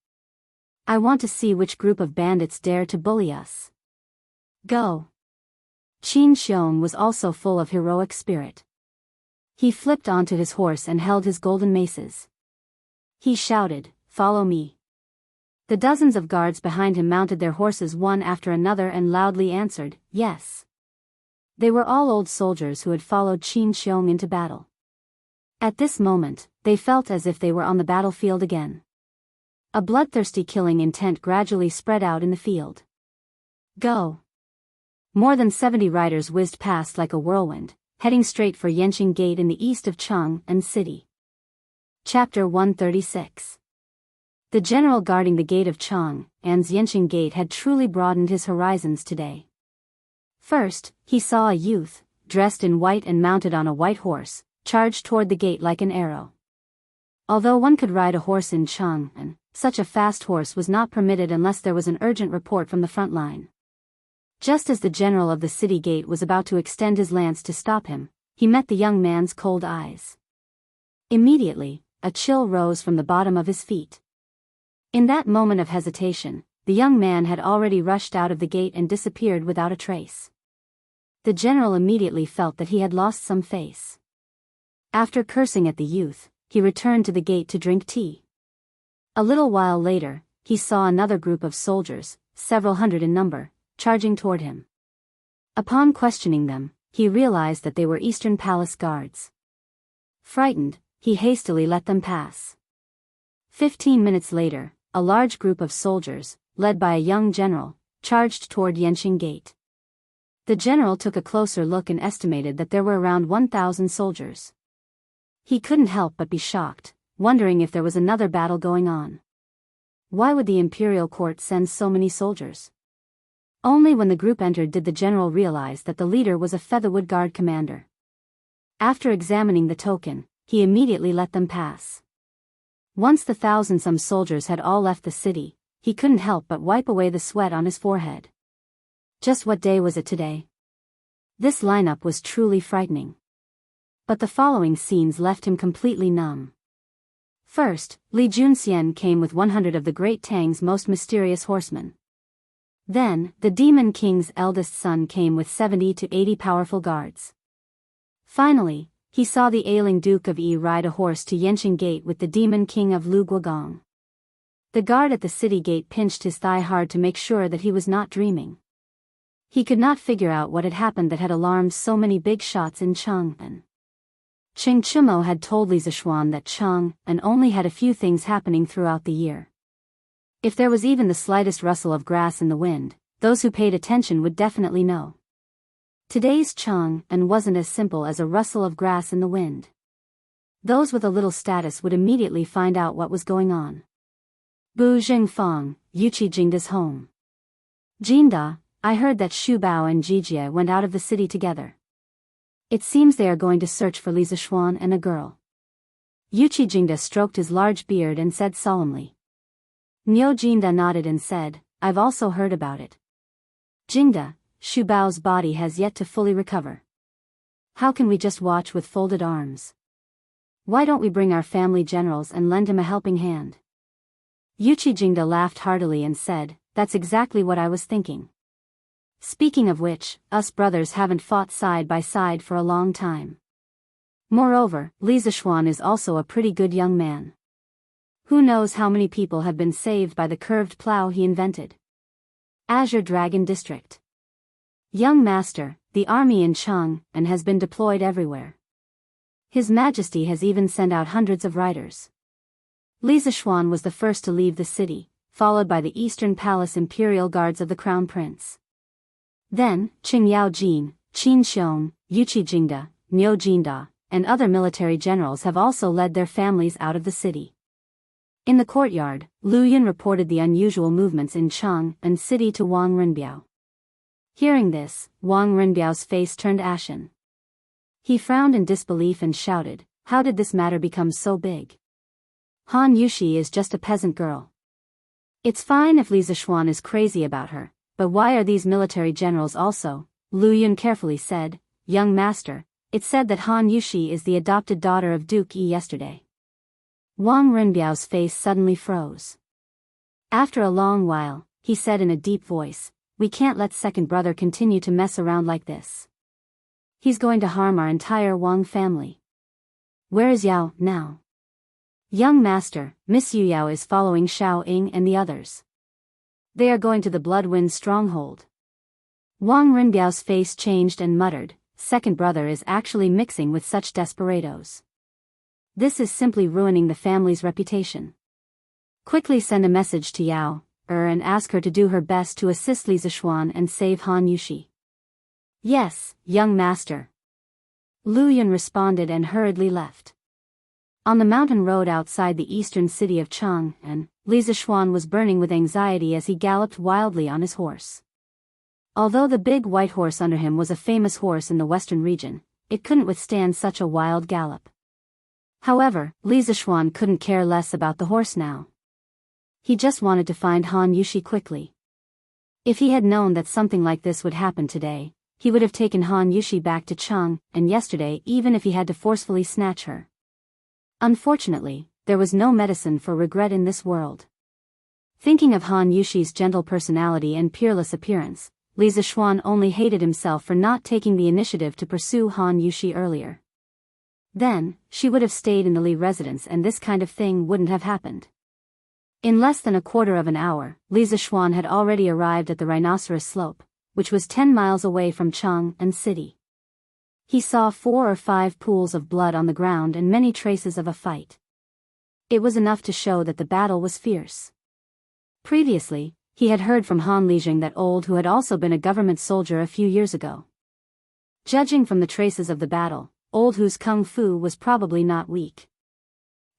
Speaker 1: I want to see which group of bandits dare to bully us. Go." Qin Xiong was also full of heroic spirit. He flipped onto his horse and held his golden maces. He shouted, "Follow me." The dozens of guards behind him mounted their horses one after another and loudly answered, "Yes." They were all old soldiers who had followed Qin Xiong into battle. At this moment, they felt as if they were on the battlefield again. A bloodthirsty killing intent gradually spread out in the field. Go! More than 70 riders whizzed past like a whirlwind, heading straight for Yanqing Gate in the east of Chang'an City. Chapter 136. The general guarding the gate of Chang'an's Yanqing Gate had truly broadened his horizons today. First, he saw a youth, dressed in white and mounted on a white horse, charge toward the gate like an arrow. Although one could ride a horse in Chang'an, such a fast horse was not permitted unless there was an urgent report from the front line. Just as the general of the city gate was about to extend his lance to stop him, he met the young man's cold eyes. Immediately, a chill rose from the bottom of his feet. In that moment of hesitation, the young man had already rushed out of the gate and disappeared without a trace. The general immediately felt that he had lost some face. After cursing at the youth, he returned to the gate to drink tea. A little while later, he saw another group of soldiers, several hundred in number, charging toward him. Upon questioning them, he realized that they were Eastern Palace guards. Frightened, he hastily let them pass. 15 minutes later, a large group of soldiers, led by a young general, charged toward Yanqing Gate. The general took a closer look and estimated that there were around 1,000 soldiers. He couldn't help but be shocked, wondering if there was another battle going on. Why would the imperial court send so many soldiers? Only when the group entered did the general realize that the leader was a Featherwood Guard commander. After examining the token, he immediately let them pass. Once the thousand-some soldiers had all left the city, he couldn't help but wipe away the sweat on his forehead. Just what day was it today? This lineup was truly frightening. But the following scenes left him completely numb. First, Li Junxian came with 100 of the Great Tang's most mysterious horsemen. Then, the Demon King's eldest son came with 70 to 80 powerful guards. Finally, he saw the ailing Duke of Yi ride a horse to Yanqing Gate with the Demon King of Lu Guogong. The guard at the city gate pinched his thigh hard to make sure that he was not dreaming. He could not figure out what had happened that had alarmed so many big shots in Chang'an. Qing Chimo had told Li Zishuan that Chang'an only had a few things happening throughout the year. If there was even the slightest rustle of grass in the wind, those who paid attention would definitely know. Today's Chang'an wasn't as simple as a rustle of grass in the wind. Those with a little status would immediately find out what was going on. Bu Jingfang, Yuqi Jingda's home. Jinda, I heard that Xu Bao and Jijie went out of the city together. It seems they are going to search for Li Zishuan and a girl. Yuqi Jingda stroked his large beard and said solemnly. Niu Jinda nodded and said, I've also heard about it. Jingda, Xu Bao's body has yet to fully recover. How can we just watch with folded arms? Why don't we bring our family generals and lend him a helping hand? Yuqi Jingda laughed heartily and said, That's exactly what I was thinking. Speaking of which, us brothers haven't fought side by side for a long time. Moreover, Li Zishuan is also a pretty good young man. Who knows how many people have been saved by the curved plow he invented. Azure Dragon District. Young Master, the army in Chang and has been deployed everywhere. His Majesty has even sent out hundreds of riders. Li Zishuan was the first to leave the city, followed by the Eastern Palace Imperial Guards of the Crown Prince. Then, Qing Yaojin, Qin Xiong, Yuqi Jingda, Niu Jinda, and other military generals have also led their families out of the city. In the courtyard, Lu Yun reported the unusual movements in Chang and city to Wang Renbiao. Hearing this, Wang Renbiao's face turned ashen. He frowned in disbelief and shouted, "How did this matter become so big? Han Yushi is just a peasant girl. It's fine if Li Zishuan is crazy about her, but why are these military generals also?" Lu Yun carefully said, "Young Master, it said that Han Yushi is the adopted daughter of Duke Yi yesterday." Wang Renbiao's face suddenly froze. After a long while, he said in a deep voice, "We can't let second brother continue to mess around like this. He's going to harm our entire Wang family." "Where is Yao now?" "Young Master, Miss Yu Yao is following Xiao Ying and the others. They are going to the Bloodwind stronghold." Wang Renbiao's face changed and muttered, "Second brother is actually mixing with such desperados. This is simply ruining the family's reputation. Quickly send a message to Yao and ask her to do her best to assist Li Zishuan and save Han Yushi." "Yes, young master." Lu Yun responded and hurriedly left. On the mountain road outside the eastern city of Chang'an, Li Zishuan was burning with anxiety as he galloped wildly on his horse. Although the big white horse under him was a famous horse in the western region, it couldn't withstand such a wild gallop. However, Li Zishuan couldn't care less about the horse now. He just wanted to find Han Yushi quickly. If he had known that something like this would happen today, he would have taken Han Yushi back to Chang, and yesterday even if he had to forcefully snatch her. Unfortunately, there was no medicine for regret in this world. Thinking of Han Yushi's gentle personality and peerless appearance, Li Zishuan only hated himself for not taking the initiative to pursue Han Yushi earlier. Then, she would have stayed in the Li residence and this kind of thing wouldn't have happened. In less than a quarter of an hour, Li Zishuan had already arrived at the Rhinoceros Slope, which was 10 miles away from Chang'an City. He saw 4 or 5 pools of blood on the ground and many traces of a fight. It was enough to show that the battle was fierce. Previously, he had heard from Han Lijing that old who had also been a government soldier a few years ago. Judging from the traces of the battle, old who's kung fu was probably not weak.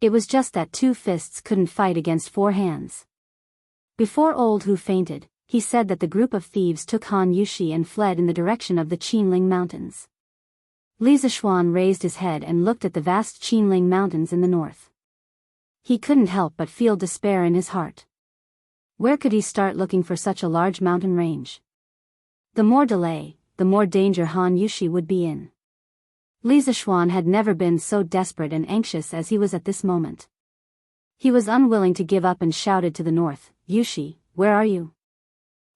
Speaker 1: It was just that 2 fists couldn't fight against 4 hands. Before old who fainted, he said that the group of thieves took Han Yushi and fled in the direction of the Qinling Mountains. Li Zishuan raised his head and looked at the vast Qinling Mountains in the north. He couldn't help but feel despair in his heart. Where could he start looking for such a large mountain range? The more delay, the more danger Han Yushi would be in. Li Zishuan had never been so desperate and anxious as he was at this moment. He was unwilling to give up and shouted to the north, "Yushi, where are you?"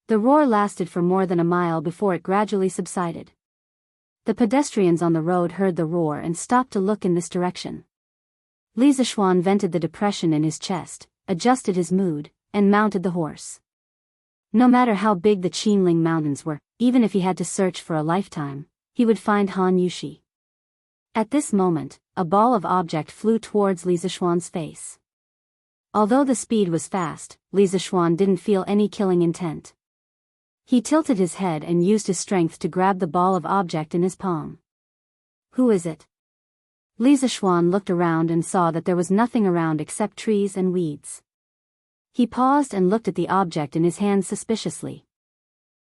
Speaker 1: The roar lasted for more than a mile before it gradually subsided. The pedestrians on the road heard the roar and stopped to look in this direction. Li Zishuan vented the depression in his chest, adjusted his mood, and mounted the horse. No matter how big the Qinling Mountains were, even if he had to search for a lifetime, he would find Han Yushi. At this moment, a ball of object flew towards Li Zishuan's face. Although the speed was fast, Li Zishuan didn't feel any killing intent. He tilted his head and used his strength to grab the ball of object in his palm. "Who is it?" Li Zishuan looked around and saw that there was nothing around except trees and weeds. He paused and looked at the object in his hand suspiciously.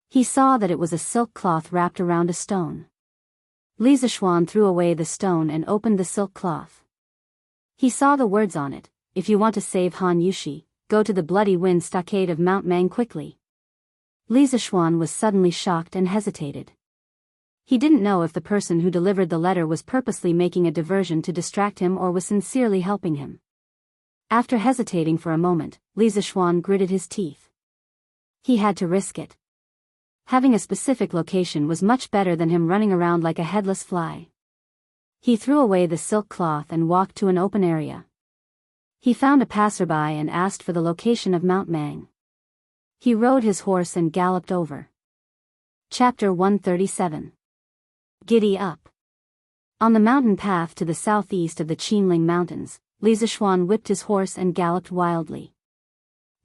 Speaker 1: He saw that it was a silk cloth wrapped around a stone. Li Zishuan threw away the stone and opened the silk cloth. He saw the words on it, "If you want to save Han Yushi, go to the Bloody Wind stockade of Mount Mang quickly." Li Zishuan was suddenly shocked and hesitated. He didn't know if the person who delivered the letter was purposely making a diversion to distract him or was sincerely helping him. After hesitating for a moment, Li Zishuan gritted his teeth. He had to risk it. Having a specific location was much better than him running around like a headless fly. He threw away the silk cloth and walked to an open area. He found a passerby and asked for the location of Mount Mang. He rode his horse and galloped over. Chapter 137. Giddy Up. On the mountain path to the southeast of the Qinling Mountains, Li Zishuan whipped his horse and galloped wildly.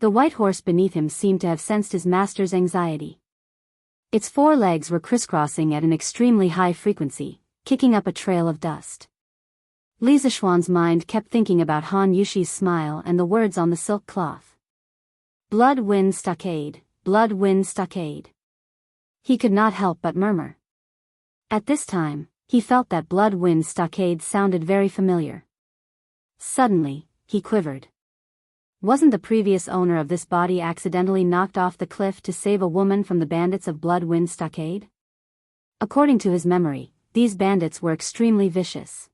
Speaker 1: The white horse beneath him seemed to have sensed his master's anxiety. Its four legs were crisscrossing at an extremely high frequency, kicking up a trail of dust. Li Zishuan's mind kept thinking about Han Yushi's smile and the words on the silk cloth. Blood Wind Stockade, Blood Wind Stockade. He could not help but murmur. At this time, he felt that Blood Wind Stockade sounded very familiar. Suddenly, he quivered. Wasn't the previous owner of this body accidentally knocked off the cliff to save a woman from the bandits of Blood Wind Stockade? According to his memory, these bandits were extremely vicious.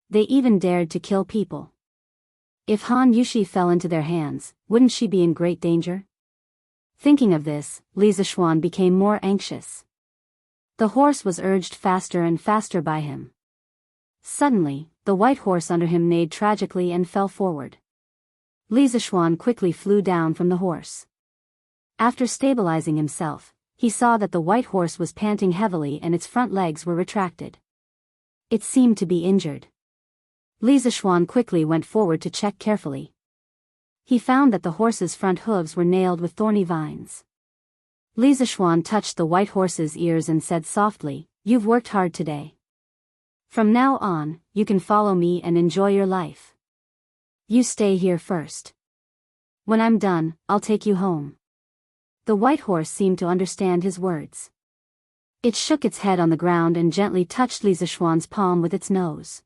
Speaker 1: They even dared to kill people. If Han Yushi fell into their hands, wouldn't she be in great danger? Thinking of this, Li Zishuan became more anxious. The horse was urged faster and faster by him. Suddenly, the white horse under him neighed tragically and fell forward. Li Zishuan quickly flew down from the horse. After stabilizing himself, he saw that the white horse was panting heavily and its front legs were retracted. It seemed to be injured. Li Zishuan quickly went forward to check carefully. He found that the horse's front hooves were nailed with thorny vines. Li Zishuan touched the white horse's ears and said softly, "You've worked hard today. From now on, you can follow me and enjoy your life. You stay here first. When I'm done, I'll take you home." The white horse seemed to understand his words. It shook its head on the ground and gently touched Li Zishuan's palm with its nose.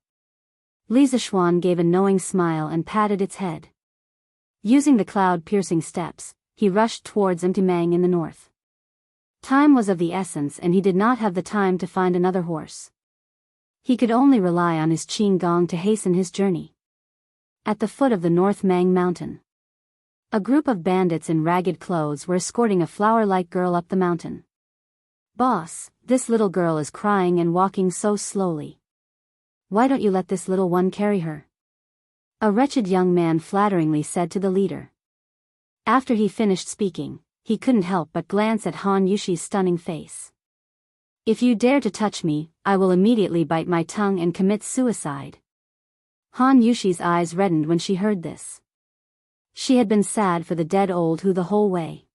Speaker 1: Li Zishuan gave a knowing smile and patted its head. Using the cloud-piercing steps, he rushed towards Mtimang in the north. Time was of the essence and he did not have the time to find another horse. He could only rely on his Qing Gong to hasten his journey. At the foot of the North Mang Mountain, a group of bandits in ragged clothes were escorting a flower-like girl up the mountain. "Boss, this little girl is crying and walking so slowly. Why don't you let this little one carry her?" A wretched young man flatteringly said to the leader. After he finished speaking, he couldn't help but glance at Han Yushi's stunning face. "If you dare to touch me, I will immediately bite my tongue and commit suicide." Han Yushi's eyes reddened when she heard this. She had been sad for the dead old Hu the whole way.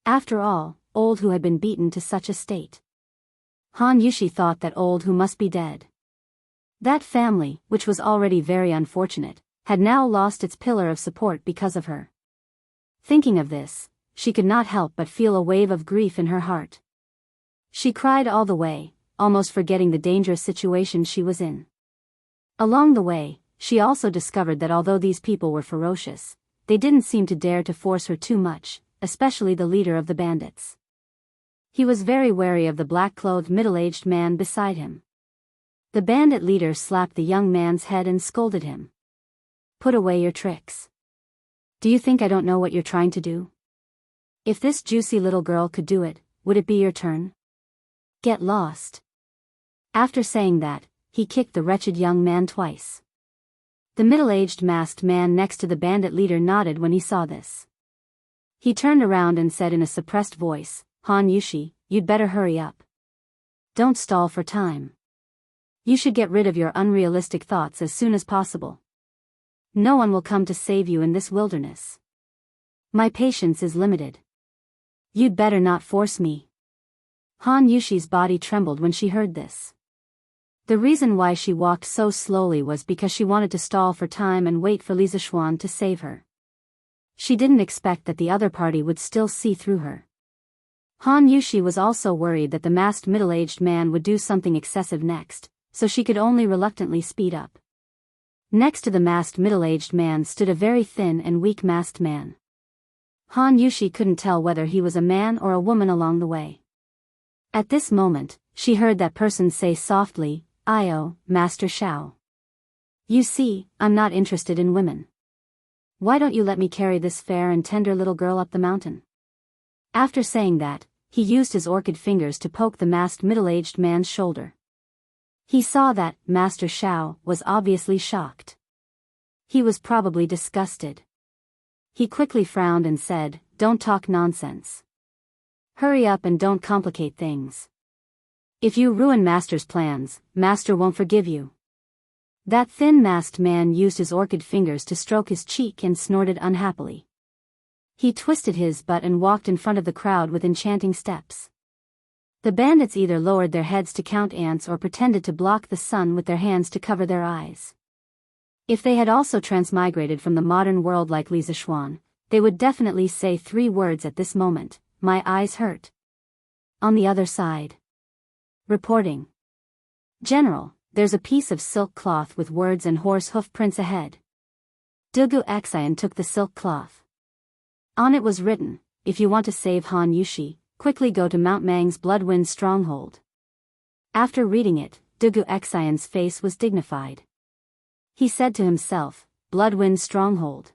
Speaker 1: After all, old Hu had been beaten to such a state. Han Yushi thought that old Hu must be dead. That family, which was already very unfortunate, had now lost its pillar of support because of her. Thinking of this, she could not help but feel a wave of grief in her heart. She cried all the way, almost forgetting the dangerous situation she was in. Along the way, she also discovered that although these people were ferocious, they didn't seem to dare to force her too much, especially the leader of the bandits. He was very wary of the black-clothed middle-aged man beside him. The bandit leader slapped the young man's head and scolded him. "Put away your tricks. Do you think I don't know what you're trying to do? If this juicy little girl could do it, would it be your turn? Get lost." After saying that, he kicked the wretched young man twice. The middle-aged masked man next to the bandit leader nodded when he saw this. He turned around and said in a suppressed voice, "Han Yushi, you'd better hurry up. Don't stall for time. You should get rid of your unrealistic thoughts as soon as possible. No one will come to save you in this wilderness. My patience is limited. You'd better not force me." Han Yushi's body trembled when she heard this. The reason why she walked so slowly was because she wanted to stall for time and wait for Li Zishuan to save her. She didn't expect that the other party would still see through her. Han Yushi was also worried that the masked middle-aged man would do something excessive next, so she could only reluctantly speed up. Next to the masked middle-aged man stood a very thin and weak masked man. Han Yushi couldn't tell whether he was a man or a woman along the way. At this moment, she heard that person say softly, "Io, Master Shao. You see, I'm not interested in women. Why don't you let me carry this fair and tender little girl up the mountain?" After saying that, he used his orchid fingers to poke the masked middle-aged man's shoulder. He saw that Master Shao was obviously shocked. He was probably disgusted. He quickly frowned and said, "Don't talk nonsense. Hurry up and don't complicate things. If you ruin Master's plans, Master won't forgive you." That thin-masked man used his orchid fingers to stroke his cheek and snorted unhappily. He twisted his butt and walked in front of the crowd with enchanting steps. The bandits either lowered their heads to count ants or pretended to block the sun with their hands to cover their eyes. If they had also transmigrated from the modern world like Lisa Schwan, they would definitely say 3 words at this moment: "My eyes hurt." On the other side. Reporting. "General, there's a piece of silk cloth with words and horse hoof prints ahead." Dugu Xian took the silk cloth. On it was written, "If you want to save Han Yushi, quickly go to Mount Mang's Bloodwind stronghold." After reading it, Dugu Xian's face was dignified. He said to himself, "Bloodwind stronghold.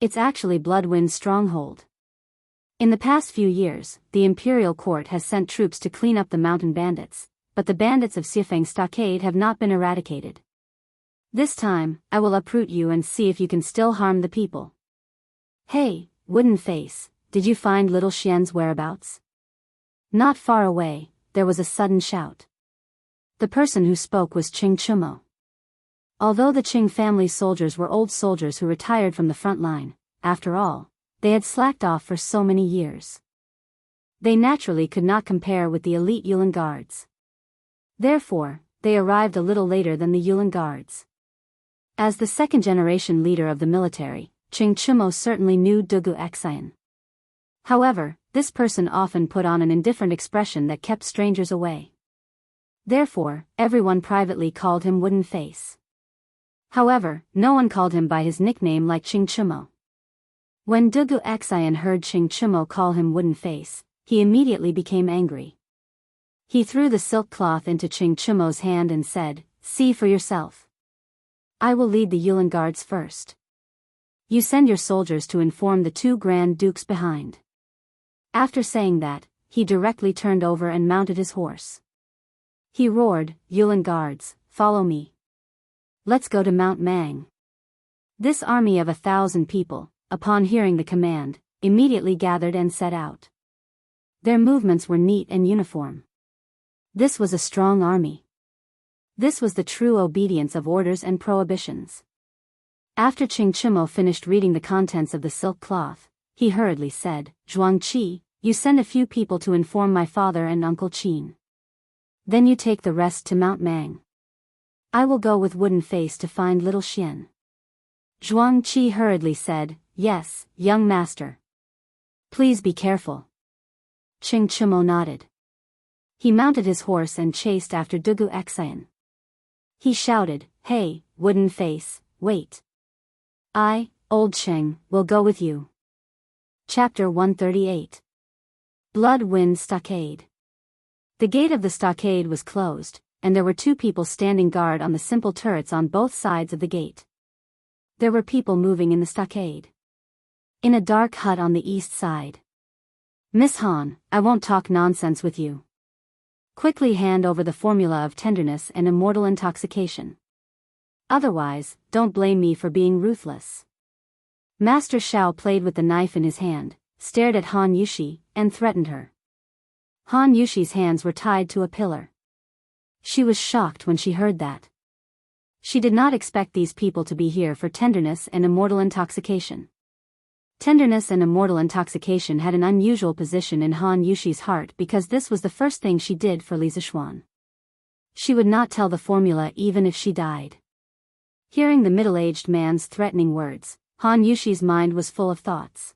Speaker 1: It's actually Bloodwind stronghold." In the past few years, the imperial court has sent troops to clean up the mountain bandits, but the bandits of Xifeng Stockade have not been eradicated. "This time, I will uproot you and see if you can still harm the people." "Hey, Wooden Face, did you find little Xian's whereabouts?" Not far away, there was a sudden shout. The person who spoke was Qing Chumo. Although the Qing family soldiers were old soldiers who retired from the front line, after all, they had slacked off for so many years. They naturally could not compare with the elite Yulin Guards. Therefore, they arrived a little later than the Yulin Guards. As the second-generation leader of the military, Qing Chumo certainly knew Dugu Xian. However, this person often put on an indifferent expression that kept strangers away. Therefore, everyone privately called him Wooden Face. However, no one called him by his nickname like Qing Chumo. When Dugu Xian heard Qing Chumo call him Wooden Face, he immediately became angry. He threw the silk cloth into Qing Chumo's hand and said, "See for yourself. I will lead the Yulin Guards first. You send your soldiers to inform the 2 Grand Dukes behind." After saying that, he directly turned over and mounted his horse. He roared, "Yulin Guards, follow me. Let's go to Mount Mang." This army of 1,000 people, upon hearing the command, immediately gathered and set out. Their movements were neat and uniform. This was a strong army. This was the true obedience of orders and prohibitions. After Qing Chumo finished reading the contents of the silk cloth, he hurriedly said, "Zhuang Qi, you send a few people to inform my father and Uncle Qin. Then you take the rest to Mount Mang. I will go with Wooden Face to find little Xian." Zhuang Qi hurriedly said, "Yes, young master. Please be careful." Qing Chumo nodded. He mounted his horse and chased after Dugu Xian. He shouted, "Hey, Wooden Face, wait. I, Old Qing, will go with you." Chapter 138. Bloodwind Stockade. The gate of the stockade was closed, and there were 2 people standing guard on the simple turrets on both sides of the gate. There were people moving in the stockade. In a dark hut on the east side. "Miss Han, I won't talk nonsense with you. Quickly hand over the formula of tenderness and immortal intoxication. Otherwise, don't blame me for being ruthless." Master Xiao played with the knife in his hand, stared at Han Yushi, and threatened her. Han Yushi's hands were tied to a pillar. She was shocked when she heard that. She did not expect these people to be here for tenderness and immortal intoxication. Tenderness and immortal intoxication had an unusual position in Han Yushi's heart because this was the first thing she did for Li Zixuan. She would not tell the formula even if she died. Hearing the middle-aged man's threatening words, Han Yushi's mind was full of thoughts.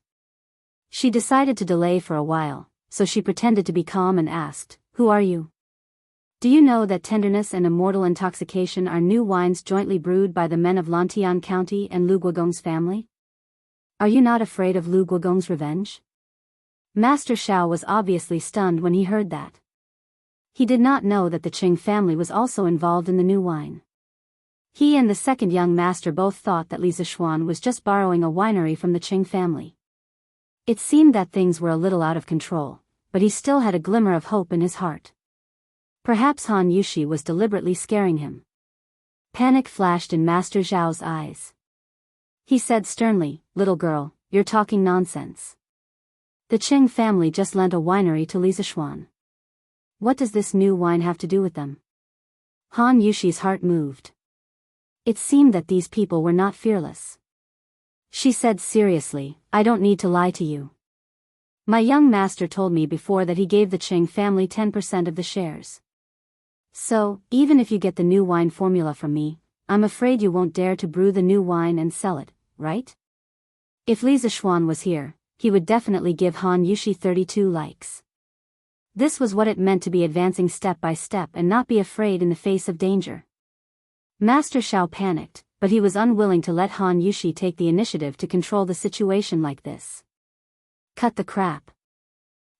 Speaker 1: She decided to delay for a while, so she pretended to be calm and asked, "Who are you? Do you know that tenderness and immortal intoxication are new wines jointly brewed by the men of Lantian County and Lu Guogong's family? Are you not afraid of Lu Guogong's revenge?" Master Xiao was obviously stunned when he heard that. He did not know that the Qing family was also involved in the new wine. He and the second young master both thought that Li Zixuan was just borrowing a winery from the Qing family. It seemed that things were a little out of control, but he still had a glimmer of hope in his heart. Perhaps Han Yushi was deliberately scaring him. Panic flashed in Master Zhao's eyes. He said sternly, "Little girl, you're talking nonsense. The Qing family just lent a winery to Li Zishuan. What does this new wine have to do with them?" Han Yushi's heart moved. It seemed that these people were not fearless. She said seriously, "I don't need to lie to you. My young master told me before that he gave the Qing family 10% of the shares. So, even if you get the new wine formula from me, I'm afraid you won't dare to brew the new wine and sell it, right?" If Li Zishuan was here, he would definitely give Han Yushi 32 likes. This was what it meant to be advancing step by step and not be afraid in the face of danger. Master Xiao panicked, but he was unwilling to let Han Yushi take the initiative to control the situation like this. Cut the crap.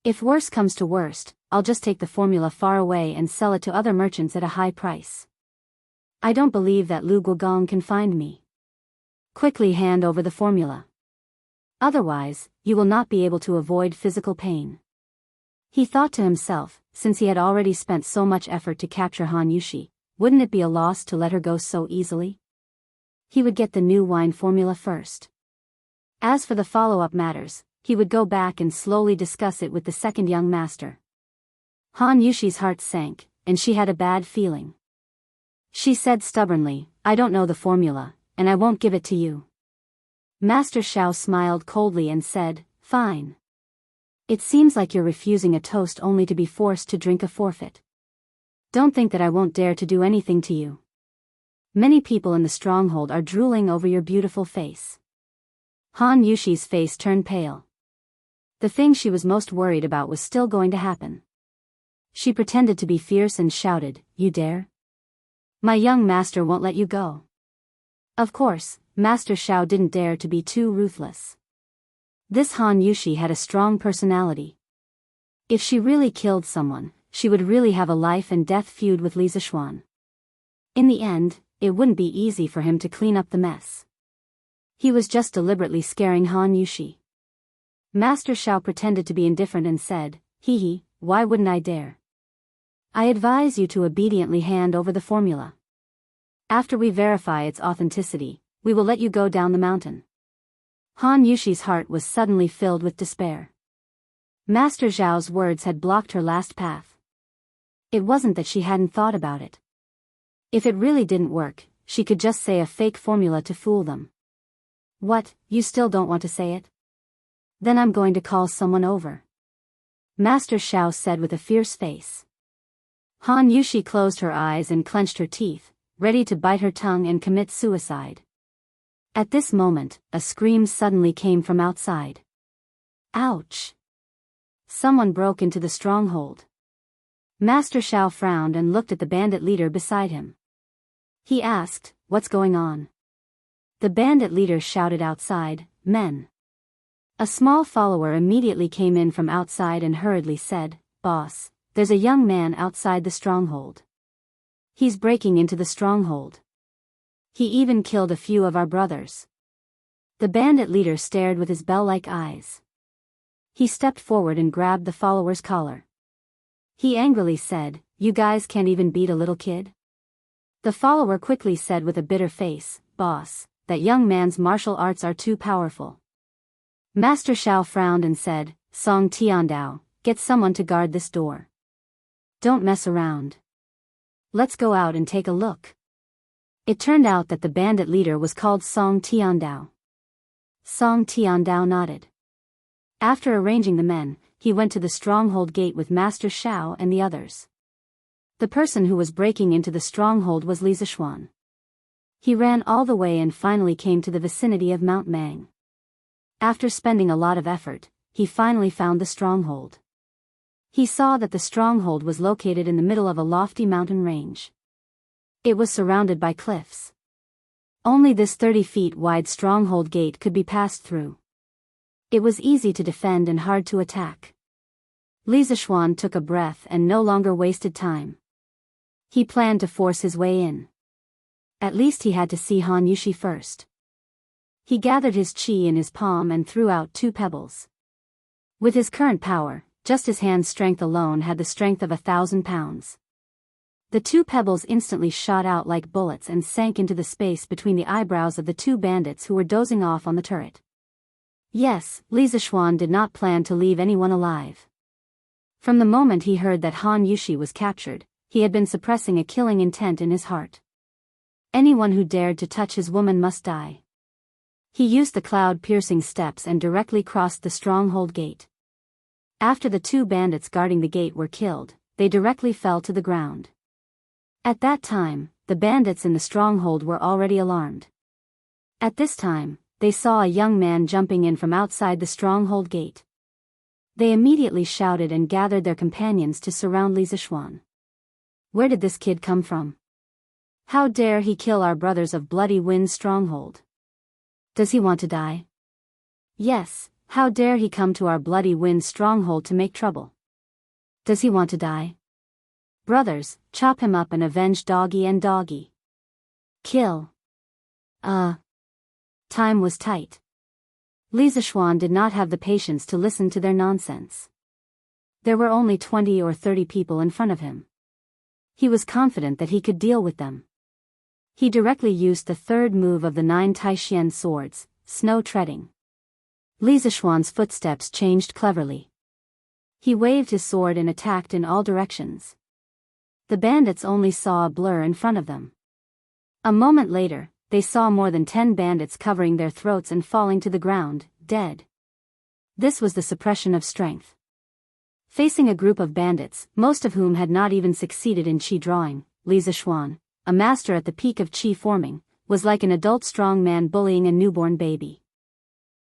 Speaker 1: If worse comes to worst, I'll just take the formula far away and sell it to other merchants at a high price. I don't believe that Lu Guogong can find me. Quickly hand over the formula. Otherwise, you will not be able to avoid physical pain. He thought to himself, since he had already spent so much effort to capture Han Yushi, wouldn't it be a loss to let her go so easily? He would get the new wine formula first. As for the follow-up matters, he would go back and slowly discuss it with the second young master. Han Yushi's heart sank, and she had a bad feeling. She said stubbornly, "I don't know the formula, and I won't give it to you." Master Xiao smiled coldly and said, "Fine. It seems like you're refusing a toast only to be forced to drink a forfeit. Don't think that I won't dare to do anything to you. Many people in the stronghold are drooling over your beautiful face." Han Yushi's face turned pale. The thing she was most worried about was still going to happen. She pretended to be fierce and shouted, "You dare? My young master won't let you go." Of course, Master Xiao didn't dare to be too ruthless. This Han Yushi had a strong personality. If she really killed someone, she would really have a life and death feud with Li Zishuan. In the end, it wouldn't be easy for him to clean up the mess. He was just deliberately scaring Han Yushi. Master Xiao pretended to be indifferent and said, "Hee, why wouldn't I dare? I advise you to obediently hand over the formula. After we verify its authenticity, we will let you go down the mountain." Han Yushi's heart was suddenly filled with despair. Master Zhao's words had blocked her last path. It wasn't that she hadn't thought about it. If it really didn't work, she could just say a fake formula to fool them. "What, you still don't want to say it? Then I'm going to call someone over," Master Xiao said with a fierce face. Han Yushi closed her eyes and clenched her teeth, ready to bite her tongue and commit suicide. At this moment, a scream suddenly came from outside. Ouch! Someone broke into the stronghold. Master Xiao frowned and looked at the bandit leader beside him. He asked, "What's going on?" The bandit leader shouted outside, "Men." A small follower immediately came in from outside and hurriedly said, "Boss, there's a young man outside the stronghold. He's breaking into the stronghold. He even killed a few of our brothers." The bandit leader stared with his bell-like eyes. He stepped forward and grabbed the follower's collar. He angrily said, "You guys can't even beat a little kid?" The follower quickly said with a bitter face, "Boss, that young man's martial arts are too powerful." Master Xiao frowned and said, "Song Tiandao, get someone to guard this door. Don't mess around. Let's go out and take a look." It turned out that the bandit leader was called Song Tiandao. Song Tiandao nodded. After arranging the men, he went to the stronghold gate with Master Xiao and the others. The person who was breaking into the stronghold was Li Zishuan. He ran all the way and finally came to the vicinity of Mount Mang. After spending a lot of effort, he finally found the stronghold. He saw that the stronghold was located in the middle of a lofty mountain range. It was surrounded by cliffs. Only this 30 feet wide stronghold gate could be passed through. It was easy to defend and hard to attack. Li Zishuan took a breath and no longer wasted time. He planned to force his way in. At least he had to see Han Yushi first. He gathered his chi in his palm and threw out 2 pebbles. With his current power, just his hand strength alone had the strength of 1,000 pounds. The two pebbles instantly shot out like bullets and sank into the space between the eyebrows of the two bandits who were dozing off on the turret. Yes, Li Zishuan did not plan to leave anyone alive. From the moment he heard that Han Yushi was captured, he had been suppressing a killing intent in his heart. Anyone who dared to touch his woman must die. He used the cloud-piercing steps and directly crossed the stronghold gate. After the two bandits guarding the gate were killed, they directly fell to the ground. At that time, the bandits in the stronghold were already alarmed. At this time, they saw a young man jumping in from outside the stronghold gate. They immediately shouted and gathered their companions to surround Li Zishuan. Where did this kid come from? How dare he kill our brothers of Bloody Wind's stronghold? Does he want to die? Yes, how dare he come to our Bloody Wind stronghold to make trouble? Does he want to die? Brothers, chop him up and avenge Doggy and Doggy. Kill. Time was tight. Li Zishuan did not have the patience to listen to their nonsense. There were only 20 or 30 people in front of him. He was confident that he could deal with them. He directly used the third move of the 9 Taishian swords, snow treading. Li Zishuan's footsteps changed cleverly. He waved his sword and attacked in all directions. The bandits only saw a blur in front of them. A moment later, they saw more than 10 bandits covering their throats and falling to the ground, dead. This was the suppression of strength. Facing a group of bandits, most of whom had not even succeeded in chi drawing, Li Zishuan, a master at the peak of chi forming, was like an adult strong man bullying a newborn baby.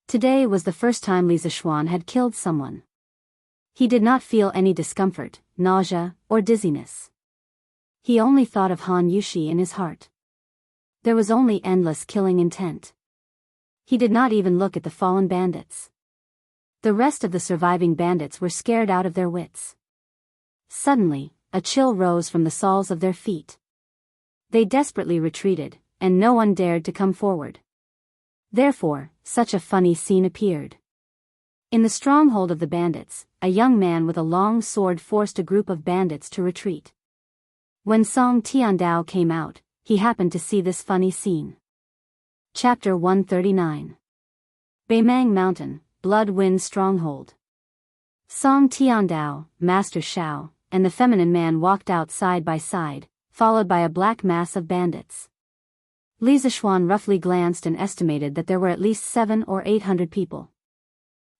Speaker 1: Today was the first time Li Zishuan had killed someone. He did not feel any discomfort, nausea, or dizziness. He only thought of Han Yushi in his heart. There was only endless killing intent. He did not even look at the fallen bandits. The rest of the surviving bandits were scared out of their wits. Suddenly, a chill rose from the soles of their feet. They desperately retreated, and no one dared to come forward. Therefore, such a funny scene appeared. In the stronghold of the bandits, a young man with a long sword forced a group of bandits to retreat. When Song Tiandao came out, he happened to see this funny scene. Chapter 139. Beimang Mountain, Blood Wind Stronghold. Song Tiandao, Master Shao, and the feminine man walked out side by side, followed by a black mass of bandits. Li Zishuan roughly glanced and estimated that there were at least 700 or 800 people.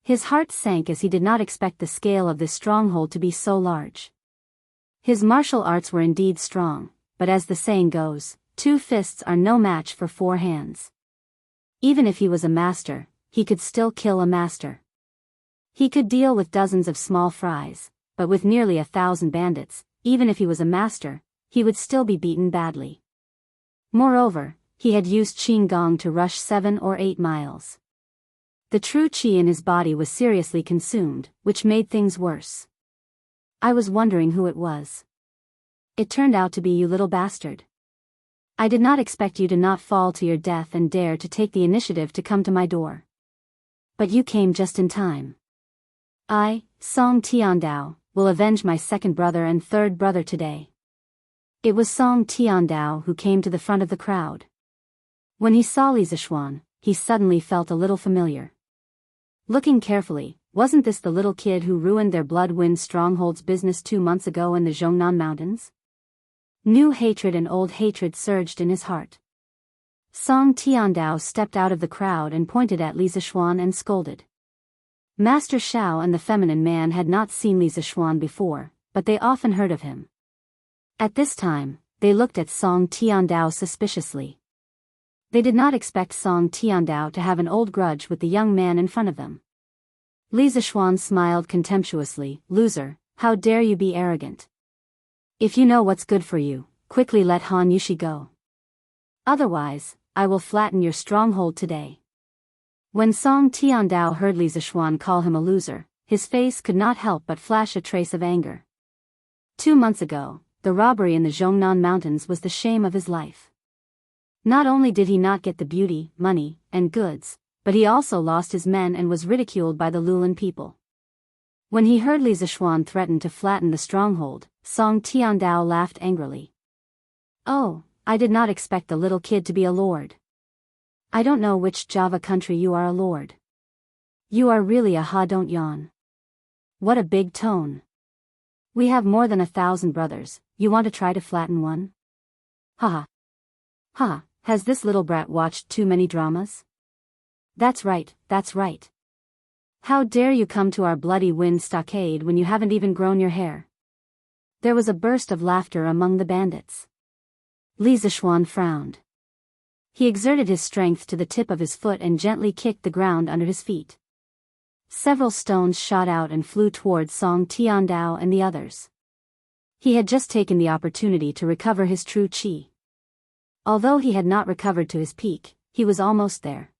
Speaker 1: His heart sank as he did not expect the scale of this stronghold to be so large. His martial arts were indeed strong, but as the saying goes, 2 fists are no match for 4 hands. Even if he was a master, he could still kill a master. He could deal with dozens of small fries, but with nearly 1,000 bandits, even if he was a master, he would still be beaten badly. Moreover, he had used Qinggong to rush 7 or 8 miles. The true qi in his body was seriously consumed, which made things worse. I was wondering who it was. It turned out to be you, little bastard. I did not expect you to not fall to your death and dare to take the initiative to come to my door. But you came just in time. I, Song Tiandao, will avenge my second brother and third brother today. It was Song Tiandao who came to the front of the crowd. When he saw Li Zishuan, he suddenly felt a little familiar. Looking carefully, wasn't this the little kid who ruined their Blood Wind stronghold's business 2 months ago in the Zhongnan Mountains? New hatred and old hatred surged in his heart. Song Tiandao stepped out of the crowd and pointed at Li Zishuan and scolded. Master Shao and the feminine man had not seen Li Zishuan before, but they often heard of him. At this time, they looked at Song Tiandao suspiciously. They did not expect Song Tiandao to have an old grudge with the young man in front of them. Li Zishuan smiled contemptuously. Loser, how dare you be arrogant? If you know what's good for you, quickly let Han Yushi go. Otherwise, I will flatten your stronghold today. When Song Tiandao heard Li Zishuan call him a loser, his face could not help but flash a trace of anger. 2 months ago, the robbery in the Zhongnan Mountains was the shame of his life. Not only did he not get the beauty, money, and goods, but he also lost his men and was ridiculed by the Lulan people. When he heard Li Zishuan threaten to flatten the stronghold, Song Tiandao laughed angrily. Oh, I did not expect the little kid to be a lord. I don't know which Java country you are a lord. You are really a ha, don't yawn. What a big tone. We have more than 1,000 brothers, you want to try to flatten one? Ha ha. Ha, has this little brat watched too many dramas? That's right, that's right. How dare you come to our bloody wind stockade when you haven't even grown your hair? There was a burst of laughter among the bandits. Li Zishuan frowned. He exerted his strength to the tip of his foot and gently kicked the ground under his feet. Several stones shot out and flew towards Song Tiandao and the others. He had just taken the opportunity to recover his true qi. Although he had not recovered to his peak, he was almost there.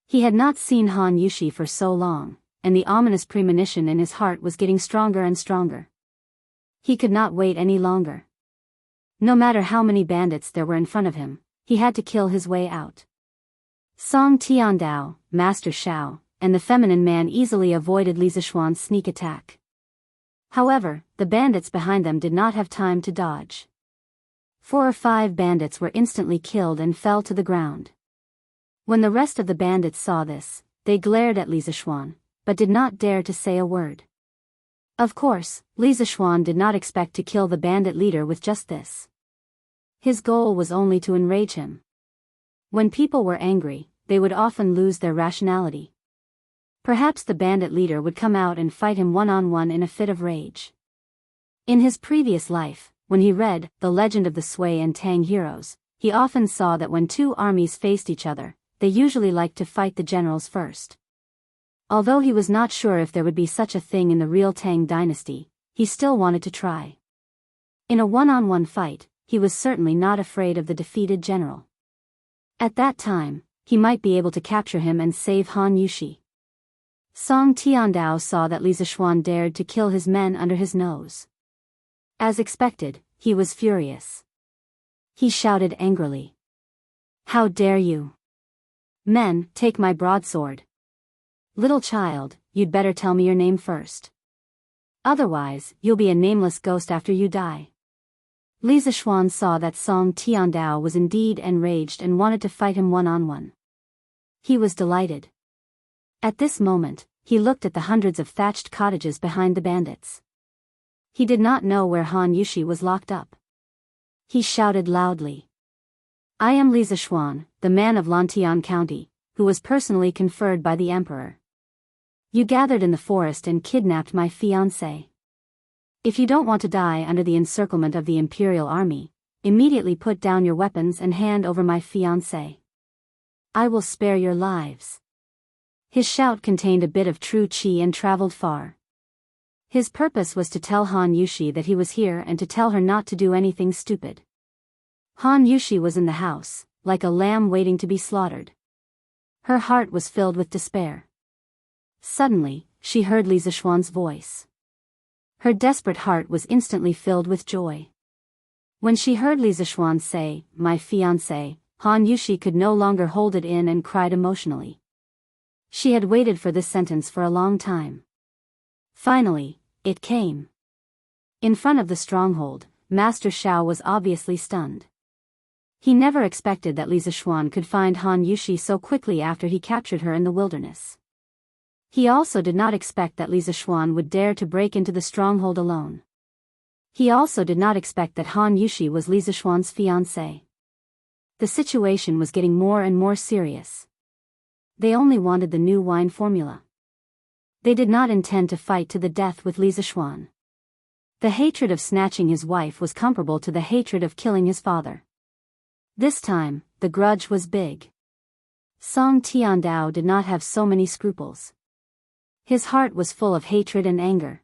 Speaker 1: He had not seen Han Yushi for so long, and the ominous premonition in his heart was getting stronger and stronger. He could not wait any longer. No matter how many bandits there were in front of him, he had to kill his way out. Song Tiandao, Master Shao, and the feminine man easily avoided Li Zishuan's sneak attack. However, the bandits behind them did not have time to dodge. 4 or 5 bandits were instantly killed and fell to the ground. When the rest of the bandits saw this, they glared at Li Zishuan, but did not dare to say a word. Of course, Li Zishuan did not expect to kill the bandit leader with just this. His goal was only to enrage him. When people were angry, they would often lose their rationality. Perhaps the bandit leader would come out and fight him one-on-one in a fit of rage. In his previous life, when he read The Legend of the Sui and Tang Heroes, he often saw that when 2 armies faced each other, they usually liked to fight the generals first. Although he was not sure if there would be such a thing in the real Tang dynasty, he still wanted to try. In a one-on-one fight, he was certainly not afraid of the defeated general. At that time, he might be able to capture him and save Han Yushi. Song Tiandao saw that Li Zishuan dared to kill his men under his nose. As expected, he was furious. He shouted angrily. How dare you? Men, take my broadsword. Little child, you'd better tell me your name first. Otherwise, you'll be a nameless ghost after you die. Li Zishuan saw that Song Tiandao was indeed enraged and wanted to fight him one-on-one. He was delighted. At this moment, he looked at the hundreds of thatched cottages behind the bandits. He did not know where Han Yushi was locked up. He shouted loudly. I am Li Zishuan, the man of Lantian County, who was personally conferred by the emperor. You gathered in the forest and kidnapped my fiancé. If you don't want to die under the encirclement of the imperial army, immediately put down your weapons and hand over my fiancé. I will spare your lives. His shout contained a bit of true qi and traveled far. His purpose was to tell Han Yushi that he was here and to tell her not to do anything stupid. Han Yushi was in the house, like a lamb waiting to be slaughtered. Her heart was filled with despair. Suddenly, she heard Li Zishuan's voice. Her desperate heart was instantly filled with joy. When she heard Li Zishuan say, my fiancé, Han Yushi could no longer hold it in and cried emotionally. She had waited for this sentence for a long time. Finally, it came. In front of the stronghold, Master Shao was obviously stunned. He never expected that Li Zishuan could find Han Yushi so quickly after he captured her in the wilderness. He also did not expect that Li Zishuan would dare to break into the stronghold alone. He also did not expect that Han Yushi was Li Zishuan's fiancé. The situation was getting more and more serious. They only wanted the new wine formula. They did not intend to fight to the death with Li Zishuan. The hatred of snatching his wife was comparable to the hatred of killing his father. This time, the grudge was big. Song Tiandao did not have so many scruples. His heart was full of hatred and anger.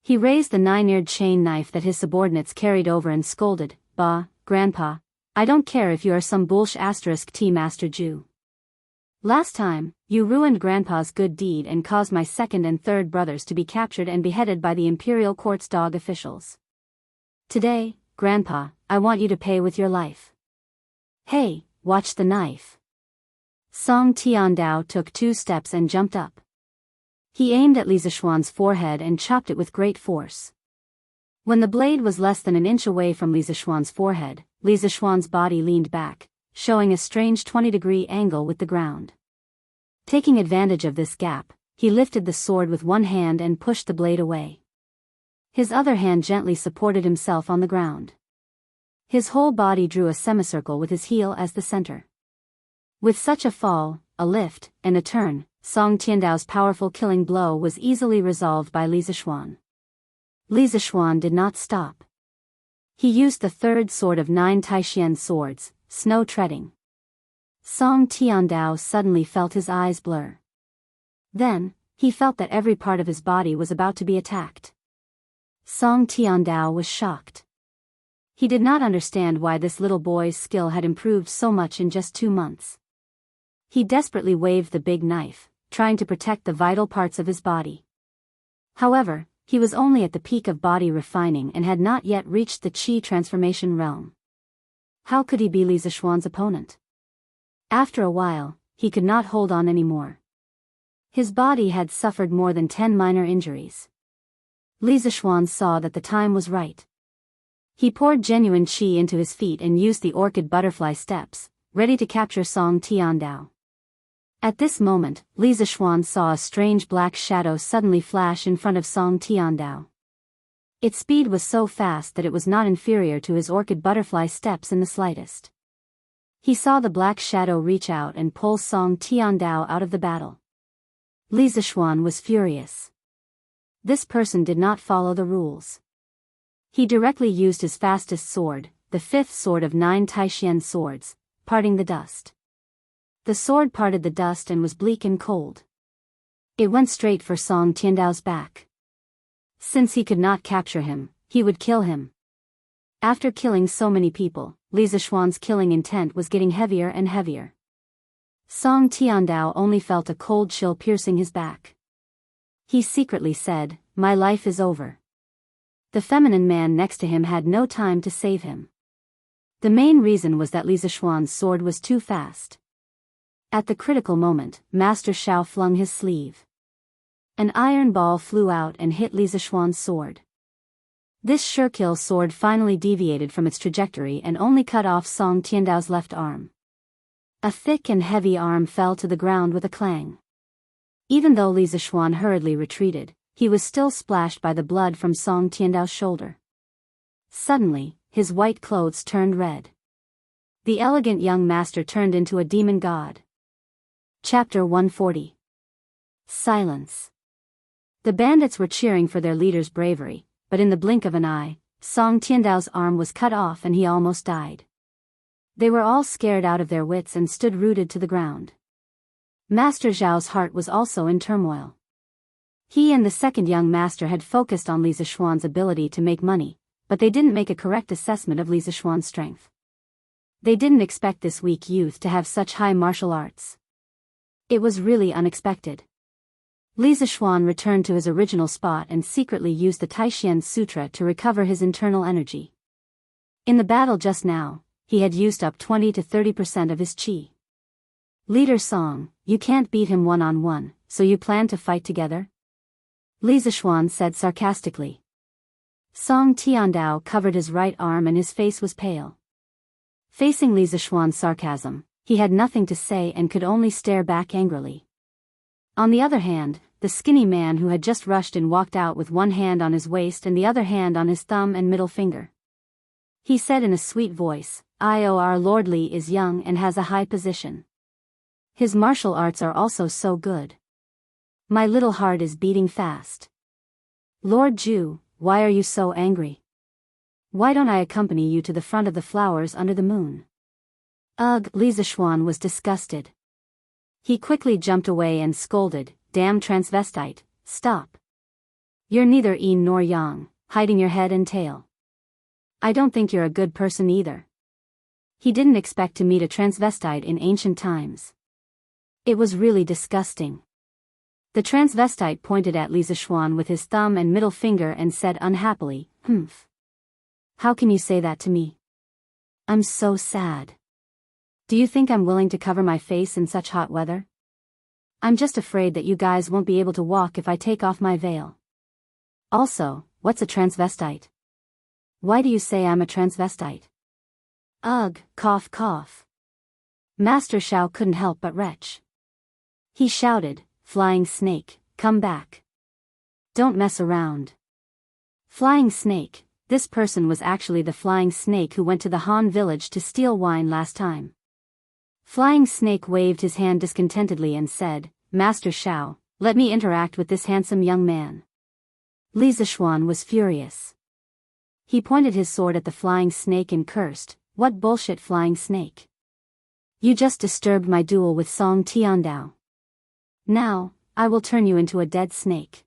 Speaker 1: He raised the 9-eared chain knife that his subordinates carried over and scolded, Bah, Grandpa, I don't care if you are some bullsh *T master Jew. Last time, you ruined Grandpa's good deed and caused my second and third brothers to be captured and beheaded by the imperial court's dog officials. Today, Grandpa, I want you to pay with your life. Hey, watch the knife. Song Tiandao took 2 steps and jumped up. He aimed at Li Zishuan's forehead and chopped it with great force. When the blade was less than an inch away from Li Zishuan's forehead, Li Zishuan's body leaned back, showing a strange 20-degree angle with the ground. Taking advantage of this gap, he lifted the sword with one hand and pushed the blade away. His other hand gently supported himself on the ground. His whole body drew a semicircle with his heel as the center. With such a fall, a lift, and a turn, Song Tiandao's powerful killing blow was easily resolved by Li Zishuan. Li Zishuan did not stop. He used the third sword of 9 Taishian swords, snow treading. Song Tiandao suddenly felt his eyes blur. Then, he felt that every part of his body was about to be attacked. Song Tiandao was shocked. He did not understand why this little boy's skill had improved so much in just 2 months. He desperately waved the big knife, trying to protect the vital parts of his body. However, he was only at the peak of body refining and had not yet reached the Qi transformation realm. How could he be Li Zishuan's opponent? After a while, he could not hold on anymore. His body had suffered more than 10 minor injuries. Li Zishuan saw that the time was right. He poured genuine qi into his feet and used the orchid butterfly steps, ready to capture Song Tiandao. At this moment, Li Zishuan saw a strange black shadow suddenly flash in front of Song Tiandao. Its speed was so fast that it was not inferior to his orchid butterfly steps in the slightest. He saw the black shadow reach out and pull Song Tiandao out of the battle. Li Zishuan was furious. This person did not follow the rules. He directly used his fastest sword, the 5th sword of 9 Taishian swords, parting the dust. The sword parted the dust and was bleak and cold. It went straight for Song Tiandao's back. Since he could not capture him, he would kill him. After killing so many people, Li Zishuan's killing intent was getting heavier and heavier. Song Tiandao only felt a cold chill piercing his back. He secretly said, "My life is over." The feminine man next to him had no time to save him. The main reason was that Li Zishuan's sword was too fast. At the critical moment, Master Shao flung his sleeve. An iron ball flew out and hit Li Zishuan's sword. This sure-kill sword finally deviated from its trajectory and only cut off Song Tiandao's left arm. A thick and heavy arm fell to the ground with a clang. Even though Li Zishuan hurriedly retreated, he was still splashed by the blood from Song Tiandao's shoulder. Suddenly, his white clothes turned red. The elegant young master turned into a demon god. Chapter 140. Silence. The bandits were cheering for their leader's bravery, but in the blink of an eye, Song Tiandao's arm was cut off and he almost died. They were all scared out of their wits and stood rooted to the ground. Master Zhao's heart was also in turmoil. He and the second young master had focused on Li Zishuan's ability to make money, but they didn't make a correct assessment of Li Zishuan's strength. They didn't expect this weak youth to have such high martial arts. It was really unexpected. Li Zishuan returned to his original spot and secretly used the Taishian Sutra to recover his internal energy. In the battle just now, he had used up 20 to 30% of his qi. "Leader Song, you can't beat him one-on-one, so you plan to fight together?" Li Zishuan said sarcastically. Song Tiandao covered his right arm and his face was pale. Facing Li Zishuan's sarcasm, he had nothing to say and could only stare back angrily. On the other hand, the skinny man who had just rushed in walked out with one hand on his waist and the other hand on his thumb and middle finger. He said in a sweet voice, "Our Lord Li is young and has a high position. His martial arts are also so good. My little heart is beating fast. Lord Ju, why are you so angry? Why don't I accompany you to the front of the flowers under the moon?" Ugh, Li Zishuan was disgusted. He quickly jumped away and scolded, "Damn transvestite, stop. You're neither yin nor yang, hiding your head and tail. I don't think you're a good person either." He didn't expect to meet a transvestite in ancient times. It was really disgusting. The transvestite pointed at Li Zishuan with his thumb and middle finger and said unhappily, "Humph. How can you say that to me? I'm so sad. Do you think I'm willing to cover my face in such hot weather? I'm just afraid that you guys won't be able to walk if I take off my veil. Also, what's a transvestite? Why do you say I'm a transvestite? Ugh, cough cough. Master Xiao couldn't help but retch. He shouted, Flying Snake, come back. Don't mess around. Flying Snake, this person was actually the Flying Snake who went to the Han village to steal wine last time. Flying Snake waved his hand discontentedly and said, Master Xiao, let me interact with this handsome young man. Li Zishuan was furious. He pointed his sword at the Flying Snake and cursed, What bullshit, Flying Snake. You just disturbed my duel with Song Tiandao. Now, I will turn you into a dead snake.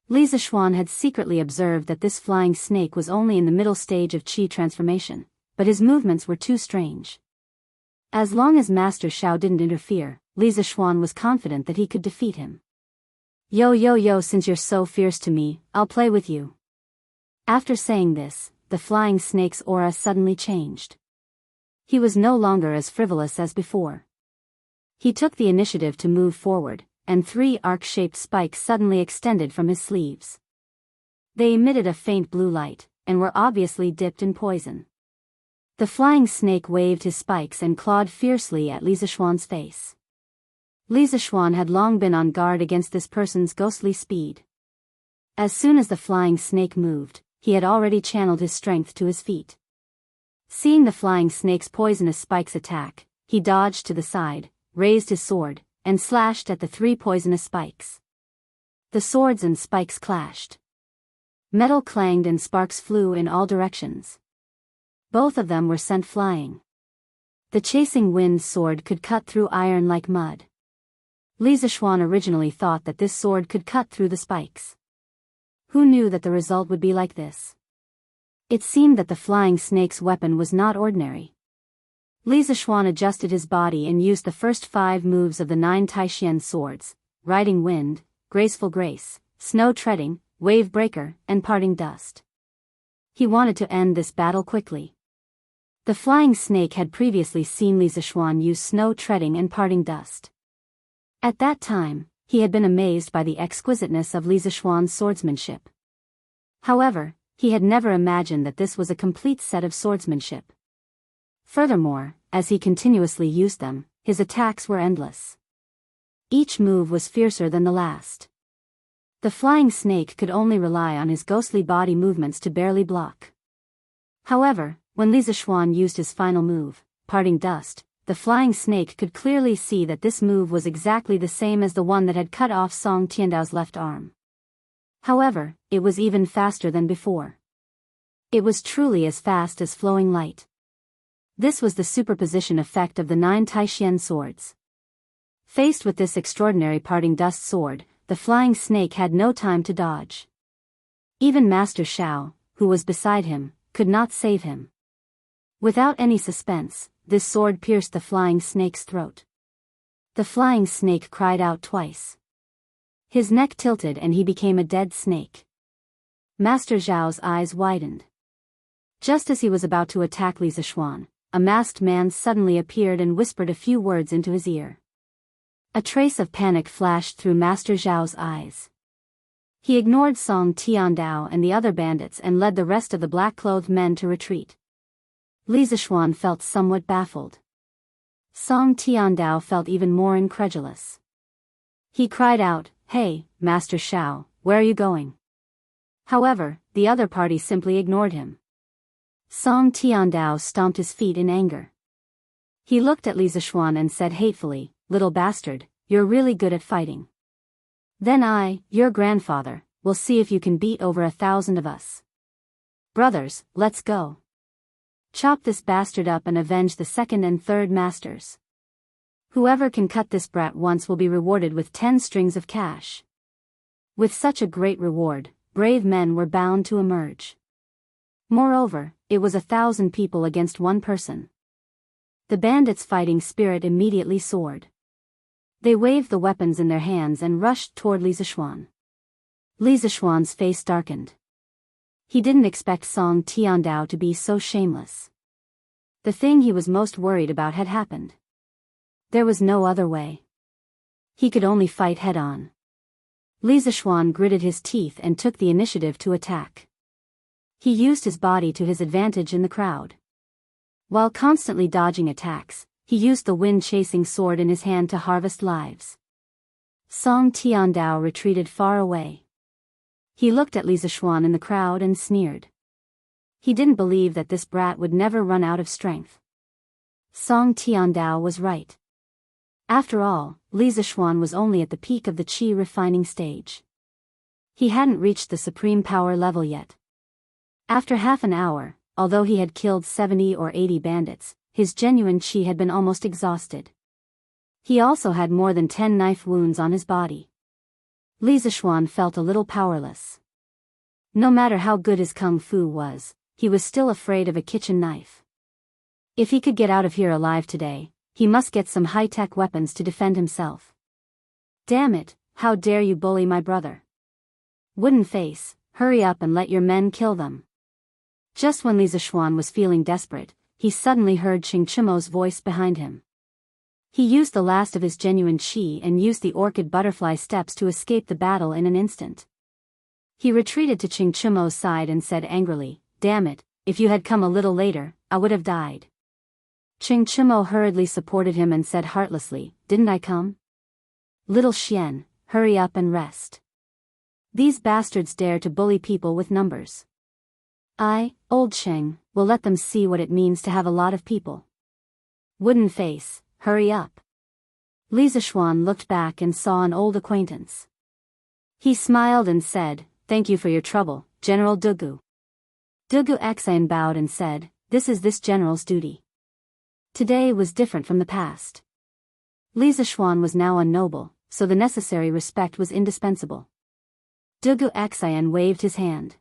Speaker 1: Li Zishuan had secretly observed that this Flying Snake was only in the middle stage of Qi transformation, but his movements were too strange. As long as Master Xiao didn't interfere, Li Zishuan was confident that he could defeat him. Yo, since you're so fierce to me, I'll play with you. After saying this, the Flying Snake's aura suddenly changed. He was no longer as frivolous as before. He took the initiative to move forward, and 3 arc-shaped spikes suddenly extended from his sleeves. They emitted a faint blue light, and were obviously dipped in poison. The Flying Snake waved his spikes and clawed fiercely at Li Zishuan's face. Li Zishuan had long been on guard against this person's ghostly speed. As soon as the Flying Snake moved, he had already channeled his strength to his feet. Seeing the Flying Snake's poisonous spikes attack, he dodged to the side, raised his sword, and slashed at the 3 poisonous spikes. The swords and spikes clashed. Metal clanged and sparks flew in all directions. Both of them were sent flying. The chasing wind's sword could cut through iron like mud. Li Zishuan originally thought that this sword could cut through the spikes. Who knew that the result would be like this? It seemed that the Flying Snake's weapon was not ordinary. Li Zishuan adjusted his body and used the first 5 moves of the 9 Taishian swords, Riding Wind, Graceful Grace, Snow Treading, Wave Breaker, and Parting Dust. He wanted to end this battle quickly. The Flying Snake had previously seen Li Zishuan use Snow Treading and Parting Dust. At that time, he had been amazed by the exquisiteness of Li Zishuan's swordsmanship. However, he had never imagined that this was a complete set of swordsmanship. Furthermore, as he continuously used them, his attacks were endless. Each move was fiercer than the last. The Flying Snake could only rely on his ghostly body movements to barely block. However, when Li Zishuan used his final move, Parting Dust, the Flying Snake could clearly see that this move was exactly the same as the one that had cut off Song Tiandao's left arm. However, it was even faster than before. It was truly as fast as flowing light. This was the superposition effect of the 9 Taishian swords. Faced with this extraordinary Parting Dust sword, the Flying Snake had no time to dodge. Even Master Xiao, who was beside him, could not save him. Without any suspense, this sword pierced the Flying Snake's throat. The Flying Snake cried out twice. His neck tilted and he became a dead snake. Master Zhao's eyes widened. Just as he was about to attack Li Zishuan, a masked man suddenly appeared and whispered a few words into his ear. A trace of panic flashed through Master Zhao's eyes. He ignored Song Tiandao and the other bandits and led the rest of the black-clothed men to retreat. Li Zishuan felt somewhat baffled. Song Tiandao felt even more incredulous. He cried out, "Hey, Master Xiao, where are you going?" However, the other party simply ignored him. Song Tiandao stomped his feet in anger. He looked at Li Zishuan and said hatefully, "Little bastard, you're really good at fighting. Then I, your grandfather, will see if you can beat over 1,000 of us. Brothers, let's go. Chop this bastard up and avenge the 2nd and 3rd masters. Whoever can cut this brat once will be rewarded with 10 strings of cash." With such a great reward, brave men were bound to emerge. Moreover, it was 1,000 people against 1 person. The bandits' fighting spirit immediately soared. They waved the weapons in their hands and rushed toward Li Zishuan. Li Zishuan's face darkened. He didn't expect Song Tiandao to be so shameless. The thing he was most worried about had happened. There was no other way. He could only fight head-on. Li Zishuan gritted his teeth and took the initiative to attack. He used his body to his advantage in the crowd. While constantly dodging attacks, he used the wind-chasing sword in his hand to harvest lives. Song Tiandao retreated far away. He looked at Li Zixuan in the crowd and sneered. He didn't believe that this brat would never run out of strength. Song Tiandao was right. After all, Li Zixuan was only at the peak of the qi refining stage. He hadn't reached the supreme power level yet. After half an hour, although he had killed 70 or 80 bandits, his genuine qi had been almost exhausted. He also had more than 10 knife wounds on his body. Li Zixuan felt a little powerless. No matter how good his kung fu was, he was still afraid of a kitchen knife. If he could get out of here alive today, he must get some high-tech weapons to defend himself. Damn it, how dare you bully my brother? Wooden face, hurry up and let your men kill them. Just when Li Zixuan was feeling desperate, he suddenly heard Qing Chimo's voice behind him. He used the last of his genuine qi and used the orchid butterfly steps to escape the battle in an instant. He retreated to Qing Chimo's side and said angrily, "Damn it, if you had come a little later, I would have died." Qing Chimo hurriedly supported him and said heartlessly, "Didn't I come? Little Xian, hurry up and rest. These bastards dare to bully people with numbers. I, old Cheng, will let them see what it means to have a lot of people. Wooden face, hurry up." Li Zixuan looked back and saw an old acquaintance. He smiled and said, "Thank you for your trouble, General Dugu." Dugu Xian bowed and said, "This is this general's duty." Today was different from the past. Li Zixuan was now a noble, so the necessary respect was indispensable. Dugu Xian waved his hand.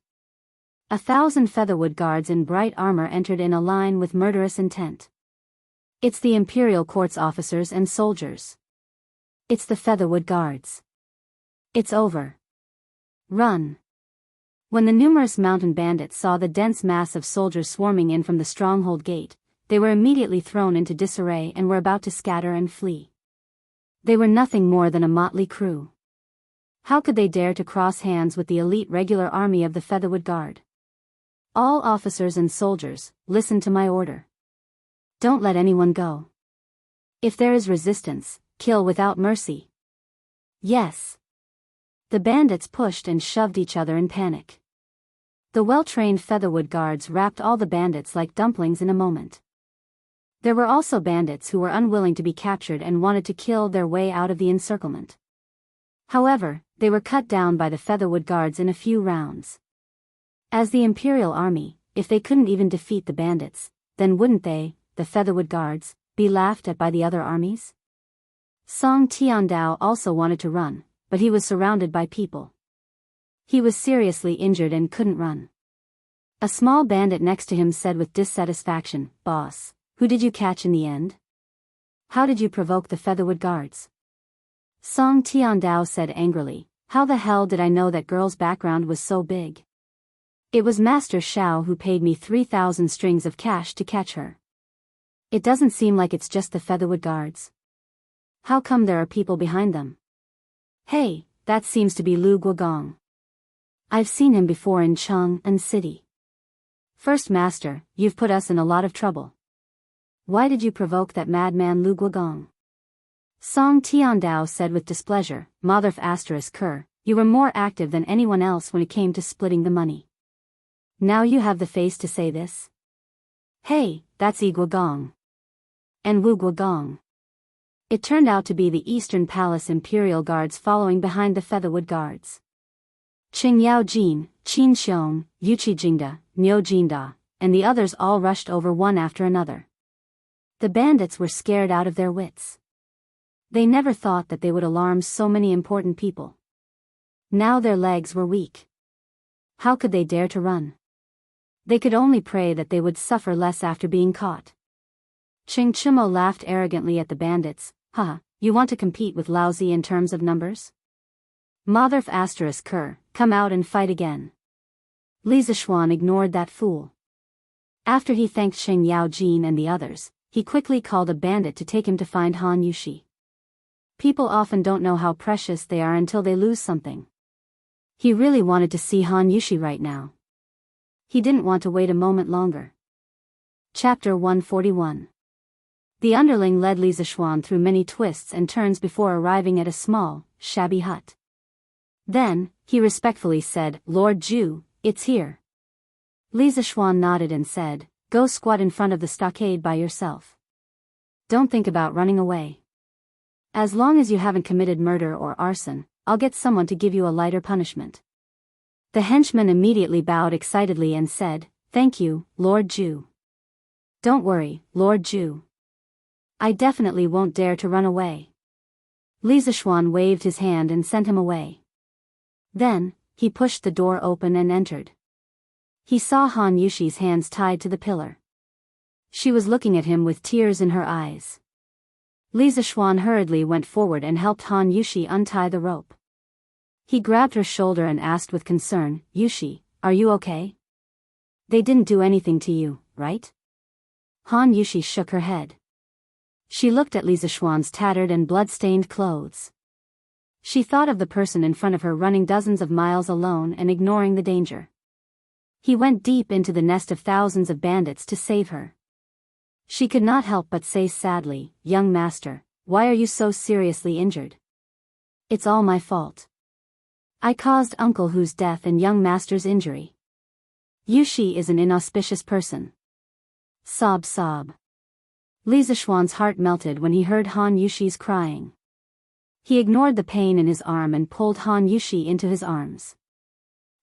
Speaker 1: 1,000 featherwood guards in bright armor entered in a line with murderous intent. It's the imperial court's officers and soldiers. It's the featherwood guards. It's over. Run. When the numerous mountain bandits saw the dense mass of soldiers swarming in from the stronghold gate, they were immediately thrown into disarray and were about to scatter and flee. They were nothing more than a motley crew. How could they dare to cross hands with the elite regular army of the Featherwood Guard? All officers and soldiers, listen to my order. Don't let anyone go. If there is resistance, kill without mercy. Yes. The bandits pushed and shoved each other in panic. The well-trained Featherwood Guards wrapped all the bandits like dumplings in a moment. There were also bandits who were unwilling to be captured and wanted to kill their way out of the encirclement. However, they were cut down by the Featherwood Guards in a few rounds. As the Imperial Army, if they couldn't even defeat the bandits, then wouldn't they, the Featherwood Guards, be laughed at by the other armies? Song Tiandao also wanted to run, but he was surrounded by people. He was seriously injured and couldn't run. A small bandit next to him said with dissatisfaction, "Boss, who did you catch in the end? How did you provoke the Featherwood Guards?" Song Tiandao said angrily, "How the hell did I know that girl's background was so big? It was Master Shao who paid me 3,000 strings of cash to catch her. It doesn't seem like it's just the Featherwood Guards. How come there are people behind them? Hey, that seems to be Lu Guogong. I've seen him before in Chang'an City. First Master, you've put us in a lot of trouble. Why did you provoke that madman Lu Guogong?" Song Tiandao said with displeasure, "Motherf *Ker, you were more active than anyone else when it came to splitting the money. Now you have the face to say this? Hey, that's Yi Guogong. And Wu Guogong." It turned out to be the Eastern Palace Imperial Guards following behind the Featherwood Guards. Qing Yaojin, Qin Xiong, Yuqi Jingda, Niu Jinda, and the others all rushed over one after another. The bandits were scared out of their wits. They never thought that they would alarm so many important people. Now their legs were weak. How could they dare to run? They could only pray that they would suffer less after being caught. Qing Chimo laughed arrogantly at the bandits. "Haha, you want to compete with Laozi in terms of numbers? Motherf *Ker, come out and fight again." Li Zixuan ignored that fool. After he thanked Qing Yaojin and the others, he quickly called a bandit to take him to find Han Yushi. People often don't know how precious they are until they lose something. He really wanted to see Han Yushi right now. He didn't want to wait a moment longer. Chapter 141. The underling led Li Zixuan through many twists and turns before arriving at a small, shabby hut. Then, he respectfully said, "Lord Zhu, it's here." Li Zixuan nodded and said, "Go squat in front of the stockade by yourself. Don't think about running away. As long as you haven't committed murder or arson, I'll get someone to give you a lighter punishment." The henchman immediately bowed excitedly and said, "Thank you, Lord Zhu." "Don't worry, Lord Zhu. I definitely won't dare to run away." Li Zixuan waved his hand and sent him away. Then, he pushed the door open and entered. He saw Han Yushi's hands tied to the pillar. She was looking at him with tears in her eyes. Li Zixuan hurriedly went forward and helped Han Yushi untie the rope. He grabbed her shoulder and asked with concern, "Yushi, are you okay? They didn't do anything to you, right?" Han Yushi shook her head. She looked at Li Zixuan's tattered and blood-stained clothes. She thought of the person in front of her running dozens of miles alone and ignoring the danger. He went deep into the nest of thousands of bandits to save her. She could not help but say sadly, "Young master, why are you so seriously injured?" "It's all my fault. I caused Uncle Hu's death and young master's injury. Yushi is an inauspicious person." Sob sob. Li Zixuan's heart melted when he heard Han Yushi's crying. He ignored the pain in his arm and pulled Han Yushi into his arms.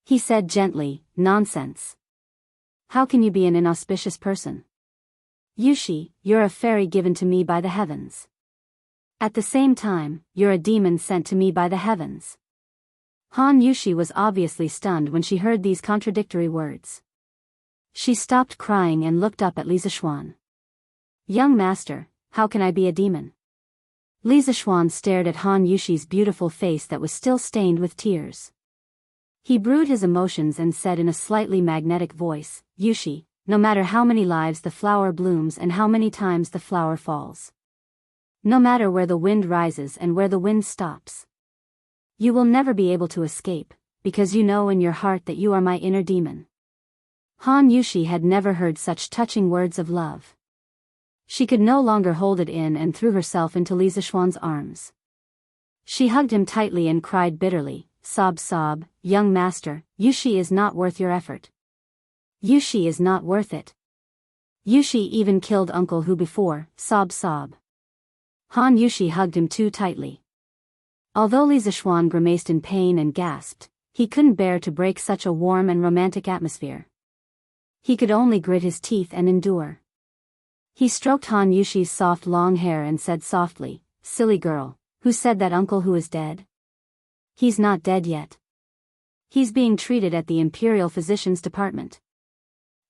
Speaker 1: He said gently, "Nonsense. How can you be an inauspicious person? Yushi, you're a fairy given to me by the heavens. At the same time, you're a demon sent to me by the heavens." Han Yushi was obviously stunned when she heard these contradictory words. She stopped crying and looked up at Li Zixuan. "Young master, how can I be a demon?" Li Zixuan stared at Han Yushi's beautiful face that was still stained with tears. He brewed his emotions and said in a slightly magnetic voice, "Yushi, no matter how many lives the flower blooms and how many times the flower falls. No matter where the wind rises and where the wind stops. You will never be able to escape, because you know in your heart that you are my inner demon." Han Yushi had never heard such touching words of love. She could no longer hold it in and threw herself into Li Zixuan's arms. She hugged him tightly and cried bitterly, sob sob, "Young master, Yushi is not worth your effort. Yushi is not worth it. Yushi even killed Uncle Hu before," sob sob. Han Yushi hugged him too tightly. Although Li Zixuan grimaced in pain and gasped, he couldn't bear to break such a warm and romantic atmosphere. He could only grit his teeth and endure. He stroked Han Yushi's soft long hair and said softly, "Silly girl, who said that Uncle Hu is dead? He's not dead yet. He's being treated at the Imperial Physician's Department."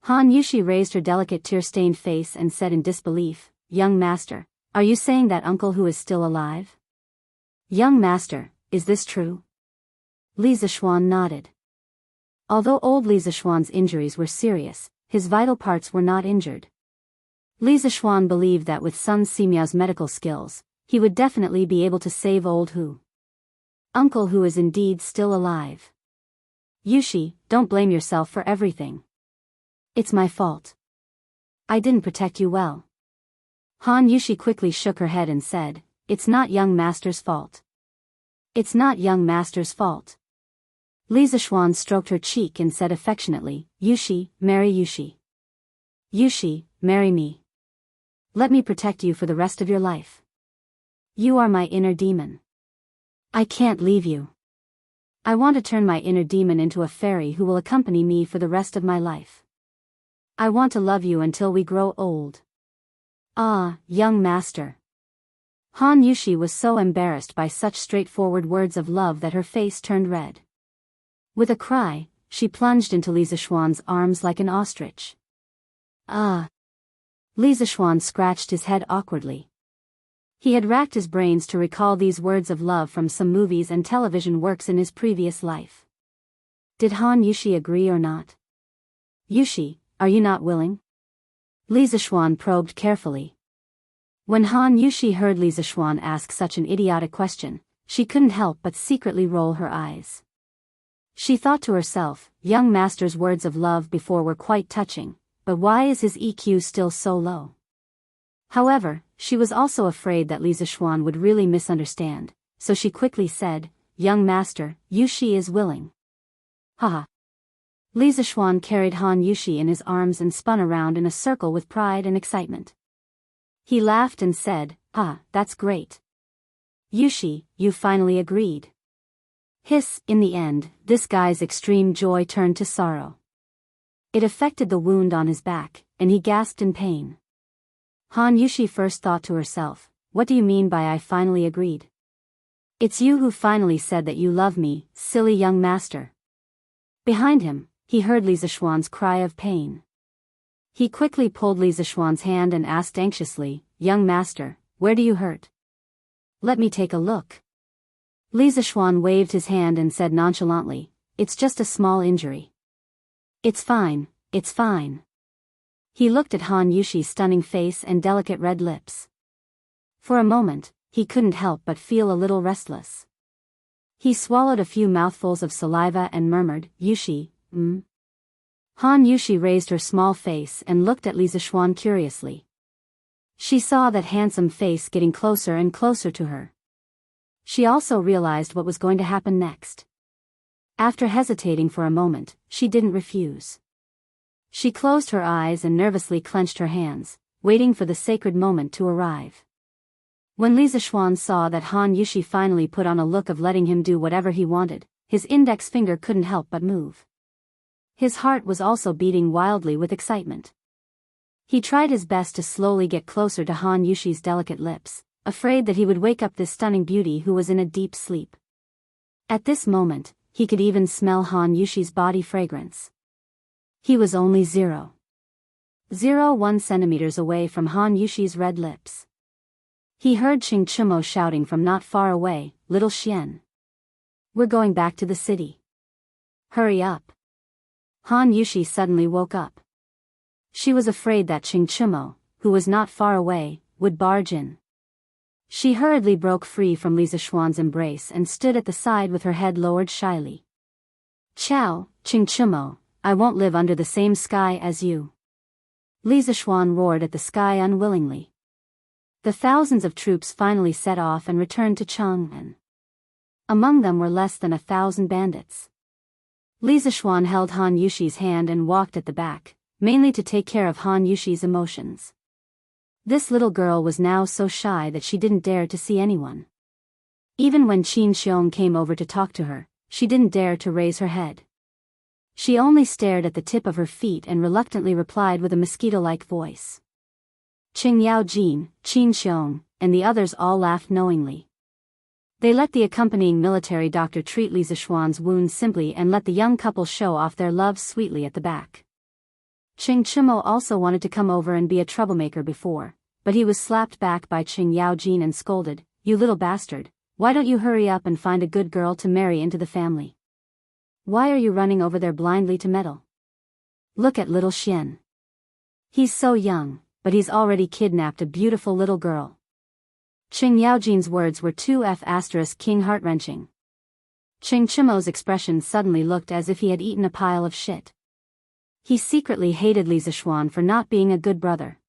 Speaker 1: Han Yushi raised her delicate tear-stained face and said in disbelief, "Young master, are you saying that Uncle Hu is still alive? Young master, is this true?" Li Zixuan nodded. Although old Li Zixuan's injuries were serious, his vital parts were not injured. Li Zixuan believed that with Sun Simiao's medical skills, he would definitely be able to save old Hu. Uncle Hu is indeed still alive. "Yushi, don't blame yourself for everything. It's my fault. I didn't protect you well." Han Yushi quickly shook her head and said, "It's not young master's fault. It's not young master's fault." Li Zixuan stroked her cheek and said affectionately, "Yushi, marry Yushi. Yushi, marry me. Let me protect you for the rest of your life. You are my inner demon. I can't leave you. I want to turn my inner demon into a fairy who will accompany me for the rest of my life. I want to love you until we grow old. Ah, young master." Han Yushi was so embarrassed by such straightforward words of love that her face turned red. With a cry, she plunged into Li Zixuan's arms like an ostrich. "Ah!" Li Zixuan scratched his head awkwardly. He had racked his brains to recall these words of love from some movies and television works in his previous life. Did Han Yushi agree or not? "Yushi, are you not willing?" Li Zixuan probed carefully. When Han Yushi heard Li Zixuan ask such an idiotic question, she couldn't help but secretly roll her eyes. She thought to herself, young master's words of love before were quite touching, but why is his EQ still so low? However, she was also afraid that Li Zixuan would really misunderstand, so she quickly said, young master, Yushi is willing. Haha. Li Zixuan carried Han Yushi in his arms and spun around in a circle with pride and excitement. He laughed and said, that's great. Yushi, you finally agreed. Hiss, in the end, this guy's extreme joy turned to sorrow. It affected the wound on his back, and he gasped in pain. Han Yushi first thought to herself, what do you mean by I finally agreed? It's you who finally said that you love me, silly young master. Behind him, he heard Li Zixuan's cry of pain. He quickly pulled Li Zixuan's hand and asked anxiously, young master, where do you hurt? Let me take a look. Li Zixuan waved his hand and said nonchalantly, it's just a small injury. It's fine, it's fine. He looked at Han Yushi's stunning face and delicate red lips. For a moment, he couldn't help but feel a little restless. He swallowed a few mouthfuls of saliva and murmured, Yushi, Han Yushi raised her small face and looked at Li Zixuan curiously. She saw that handsome face getting closer and closer to her. She also realized what was going to happen next. After hesitating for a moment, she didn't refuse. She closed her eyes and nervously clenched her hands, waiting for the sacred moment to arrive. When Li Zixuan saw that Han Yushi finally put on a look of letting him do whatever he wanted, his index finger couldn't help but move. His heart was also beating wildly with excitement. He tried his best to slowly get closer to Han Yushi's delicate lips, afraid that he would wake up this stunning beauty who was in a deep sleep. At this moment, he could even smell Han Yushi's body fragrance. He was only 0.01 centimeters away from Han Yushi's red lips. He heard Qing Chimo shouting from not far away, little Xian. We're going back to the city. Hurry up. Han Yushi suddenly woke up. She was afraid that Qing Chimo, who was not far away, would barge in. She hurriedly broke free from Li Zixuan's embrace and stood at the side with her head lowered shyly. Ciao, Qing Chimo, I won't live under the same sky as you. Li Zixuan roared at the sky unwillingly. The thousands of troops finally set off and returned to Chang'an. Among them were less than 1,000 bandits. Li Zixuan held Han Yushi's hand and walked at the back, mainly to take care of Han Yushi's emotions. This little girl was now so shy that she didn't dare to see anyone. Even when Qin Xiong came over to talk to her, she didn't dare to raise her head. She only stared at the tip of her feet and reluctantly replied with a mosquito-like voice. Qing Yaojin, Qin Xiong, and the others all laughed knowingly. They let the accompanying military doctor treat Li Zixuan's wound simply and let the young couple show off their love sweetly at the back. Qing Chimo also wanted to come over and be a troublemaker before, but he was slapped back by Qing Yaojin and scolded, you little bastard, why don't you hurry up and find a good girl to marry into the family? Why are you running over there blindly to meddle? Look at little Xian. He's so young, but he's already kidnapped a beautiful little girl. Qing Yaojin's words were too king heart-wrenching. Qing Chimo's expression suddenly looked as if he had eaten a pile of shit. He secretly hated Li Zixuan for not being a good brother.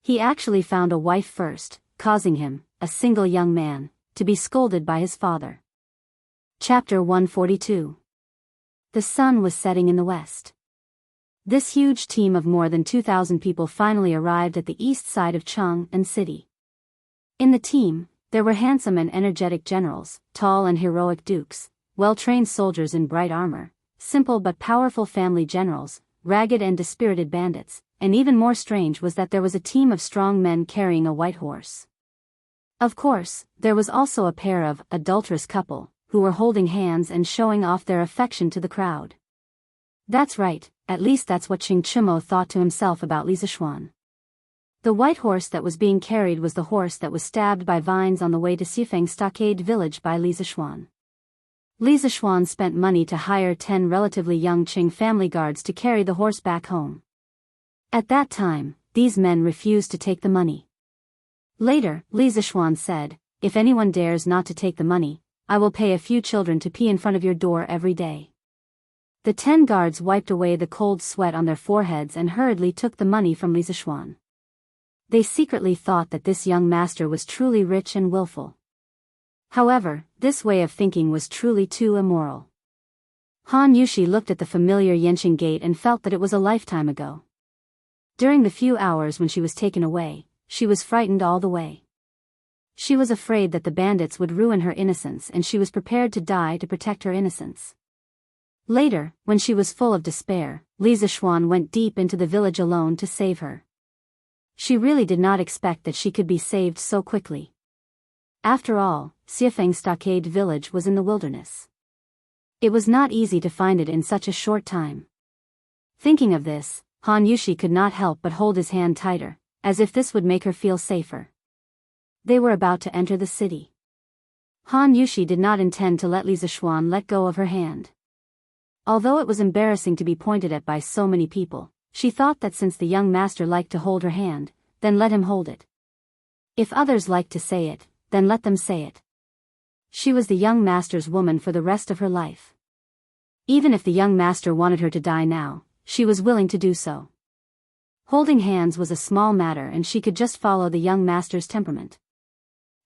Speaker 1: He actually found a wife first, causing him, a single young man, to be scolded by his father. Chapter 142. The sun was setting in the west. This huge team of more than 2,000 people finally arrived at the east side of Chang'an City. In the team, there were handsome and energetic generals, tall and heroic dukes, well-trained soldiers in bright armor, simple but powerful family generals, ragged and dispirited bandits, and even more strange was that there was a team of strong men carrying a white horse. Of course, there was also a pair of adulterous couple, who were holding hands and showing off their affection to the crowd. That's right, at least that's what Qing Chimo thought to himself about Li Zixuan. The white horse that was being carried was the horse that was stabbed by vines on the way to Xifeng Stockade Village by Li Zixuan. Li Zixuan spent money to hire 10 relatively young Qing family guards to carry the horse back home. At that time, these men refused to take the money. Later, Li Zixuan said, if anyone dares not to take the money, I will pay a few children to pee in front of your door every day. The 10 guards wiped away the cold sweat on their foreheads and hurriedly took the money from Lisa Schwan. They secretly thought that this young master was truly rich and willful. However, this way of thinking was truly too immoral. Han Yushi looked at the familiar Yenching gate and felt that it was a lifetime ago. During the few hours when she was taken away, she was frightened all the way. She was afraid that the bandits would ruin her innocence and she was prepared to die to protect her innocence. Later, when she was full of despair, Lisa Schwan went deep into the village alone to save her. She really did not expect that she could be saved so quickly. After all, Xiafeng Stockade village was in the wilderness. It was not easy to find it in such a short time. Thinking of this, Han Yushi could not help but hold his hand tighter, as if this would make her feel safer. They were about to enter the city. Han Yushi did not intend to let Lisa Schwan let go of her hand. Although it was embarrassing to be pointed at by so many people, she thought that since the young master liked to hold her hand, then let him hold it. If others liked to say it, then let them say it. She was the young master's woman for the rest of her life. Even if the young master wanted her to die now, she was willing to do so. Holding hands was a small matter and she could just follow the young master's temperament.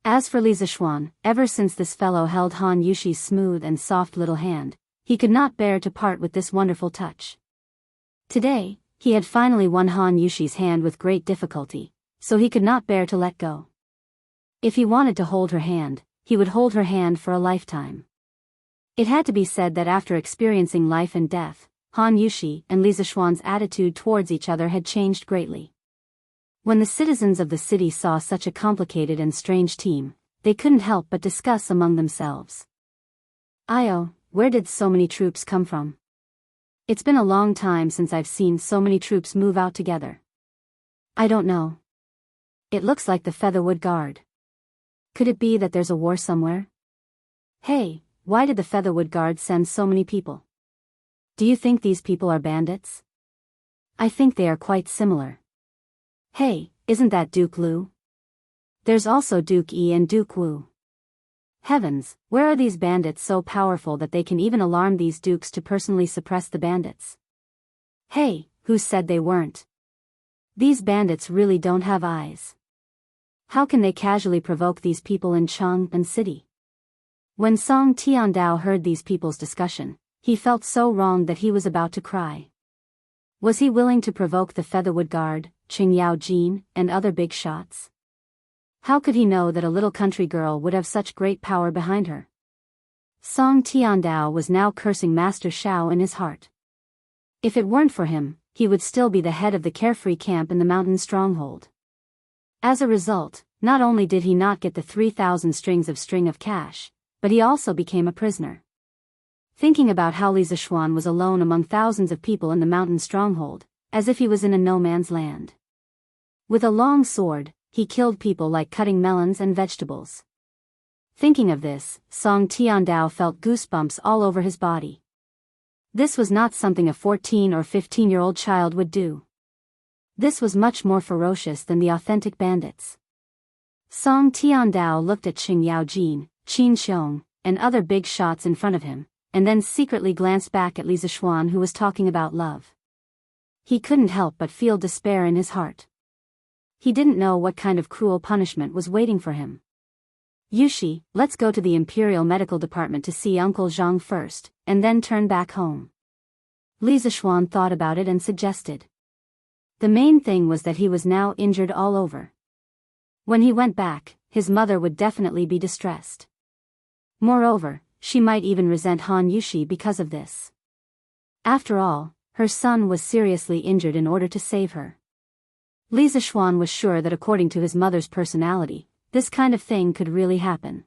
Speaker 1: As for Lisa Schwan, ever since this fellow held Han Yushi's smooth and soft little hand, he could not bear to part with this wonderful touch. Today, he had finally won Han Yushi's hand with great difficulty, so he could not bear to let go. If he wanted to hold her hand, he would hold her hand for a lifetime. It had to be said that after experiencing life and death, Han Yushi and Lisa Schwan's attitude towards each other had changed greatly. When the citizens of the city saw such a complicated and strange team, they couldn't help but discuss among themselves. "Io, where did so many troops come from? It's been a long time since I've seen so many troops move out together." "I don't know. It looks like the Featherwood Guard. Could it be that there's a war somewhere? Hey, why did the Featherwood Guard send so many people? Do you think these people are bandits? I think they are quite similar. Hey, isn't that Duke Lu? There's also Duke Yi and Duke Wu. Heavens, where are these bandits so powerful that they can even alarm these dukes to personally suppress the bandits? Hey, who said they weren't? These bandits really don't have eyes. How can they casually provoke these people in Chang'an City?" When Song Tiandao heard these people's discussion, he felt so wrong that he was about to cry. Was he willing to provoke the Featherwood Guard, Qing Yao Jin, and other big shots? How could he know that a little country girl would have such great power behind her? Song Tiandao was now cursing Master Shao in his heart. If it weren't for him, he would still be the head of the carefree camp in the mountain stronghold. As a result, not only did he not get the 3,000 string of cash, but he also became a prisoner. Thinking about how Lisa Schwan was alone among thousands of people in the mountain stronghold, as if he was in a no man's land. With a long sword, he killed people like cutting melons and vegetables. Thinking of this, Song Tiandao felt goosebumps all over his body. This was not something a 14 or 15-year-old child would do. This was much more ferocious than the authentic bandits. Song Tiandao looked at Qing Yaojin, Qin Xiong, and other big shots in front of him, and then secretly glanced back at Lisa Schwan who was talking about love. He couldn't help but feel despair in his heart. He didn't know what kind of cruel punishment was waiting for him. "Yushi, let's go to the Imperial Medical Department to see Uncle Zhang first, and then turn back home." Lisa Schwan thought about it and suggested. The main thing was that he was now injured all over. When he went back, his mother would definitely be distressed. Moreover, she might even resent Han Yushi because of this. After all, her son was seriously injured in order to save her. Lisa Schwan was sure that according to his mother's personality, this kind of thing could really happen.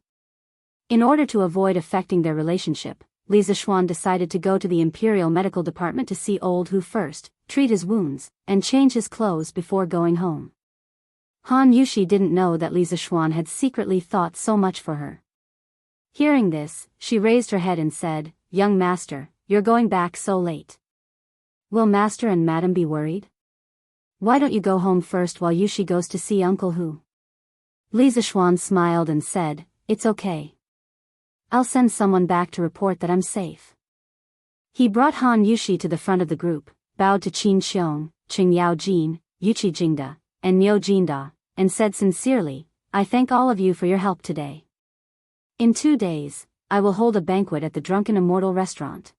Speaker 1: In order to avoid affecting their relationship, Lisa Schwan decided to go to the Imperial Medical Department to see Old Hu first, treat his wounds, and change his clothes before going home. Han Yushi didn't know that Lisa Schwan had secretly thought so much for her. Hearing this, she raised her head and said, "Young master, you're going back so late. Will master and madam be worried? Why don't you go home first while Yushi goes to see Uncle Hu?" Lisa Schwan smiled and said, "It's okay. I'll send someone back to report that I'm safe." He brought Han Yushi to the front of the group, bowed to Qin Xiong, Qing Yao Jin, Yuchi Jingda, and Niu Jinda, and said sincerely, I thank all of you for your help today. In 2 days, I will hold a banquet at the Drunken Immortal restaurant.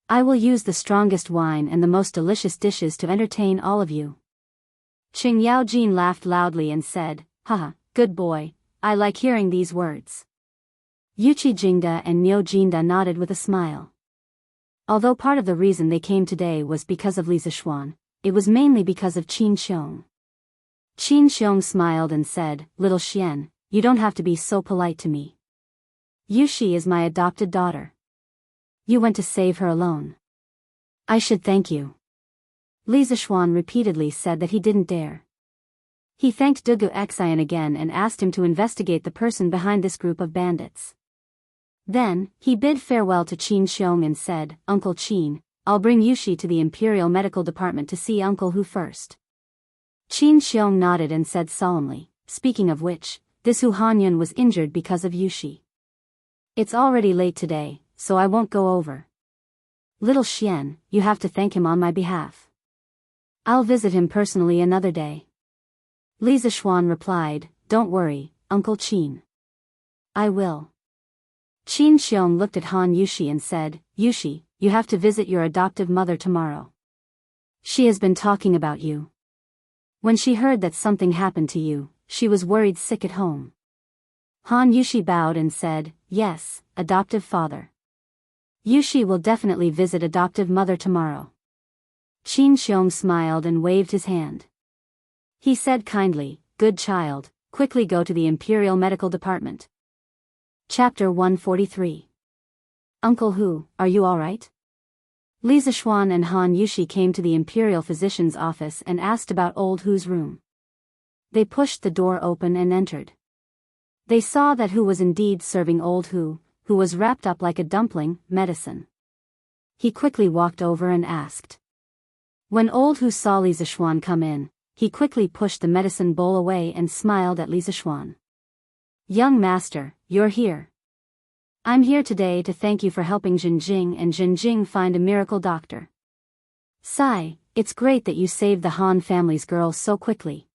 Speaker 1: I will use the strongest wine and the most delicious dishes to entertain all of you. Qing Yao Jin laughed loudly and said, Haha, good boy, I like hearing these words. Yuchi Jingda and Niu Jinda nodded with a smile. Although part of the reason they came today was because of Li Zishuan, it was mainly because of Qin Xiong. Qin Xiong smiled and said, Little Xian, you don't have to be so polite to me. Yushi is my adopted daughter. You went to save her alone. I should thank you. Li Zishuan repeatedly said that he didn't dare. He thanked Dugu Xian again and asked him to investigate the person behind this group of bandits. Then, he bid farewell to Qin Xiong and said, Uncle Qin, I'll bring Yushi to the Imperial Medical Department to see Uncle Hu first. Qin Xiong nodded and said solemnly, speaking of which, this Hu Hanyun was injured because of Yushi. It's already late today, so I won't go over. Little Xian, you have to thank him on my behalf. I'll visit him personally another day. Li Zishuan replied, Don't worry, Uncle Qin. I will. Qin Xiong looked at Han Yushi and said, Yushi, you have to visit your adoptive mother tomorrow. She has been talking about you. When she heard that something happened to you, she was worried sick at home. Han Yushi bowed and said, Yes, adoptive father. Yushi will definitely visit adoptive mother tomorrow. Qin Xiong smiled and waved his hand. He said kindly, Good child, quickly go to the Imperial Medical Department. Chapter 143. Uncle Hu, are you alright? Li Zishuan and Han Yushi came to the Imperial Physician's office and asked about old Hu's room. They pushed the door open and entered. They saw that Hu was indeed serving old Hu, who was wrapped up like a dumpling, medicine. He quickly walked over and asked. When old Hu saw Li Zishuan come in, he quickly pushed the medicine bowl away and smiled at Li Zishuan. Young master, you're here. I'm here today to thank you for helping Jinjing and Jinjing find a miracle doctor. Sai, it's great that you saved the Han family's girls so quickly.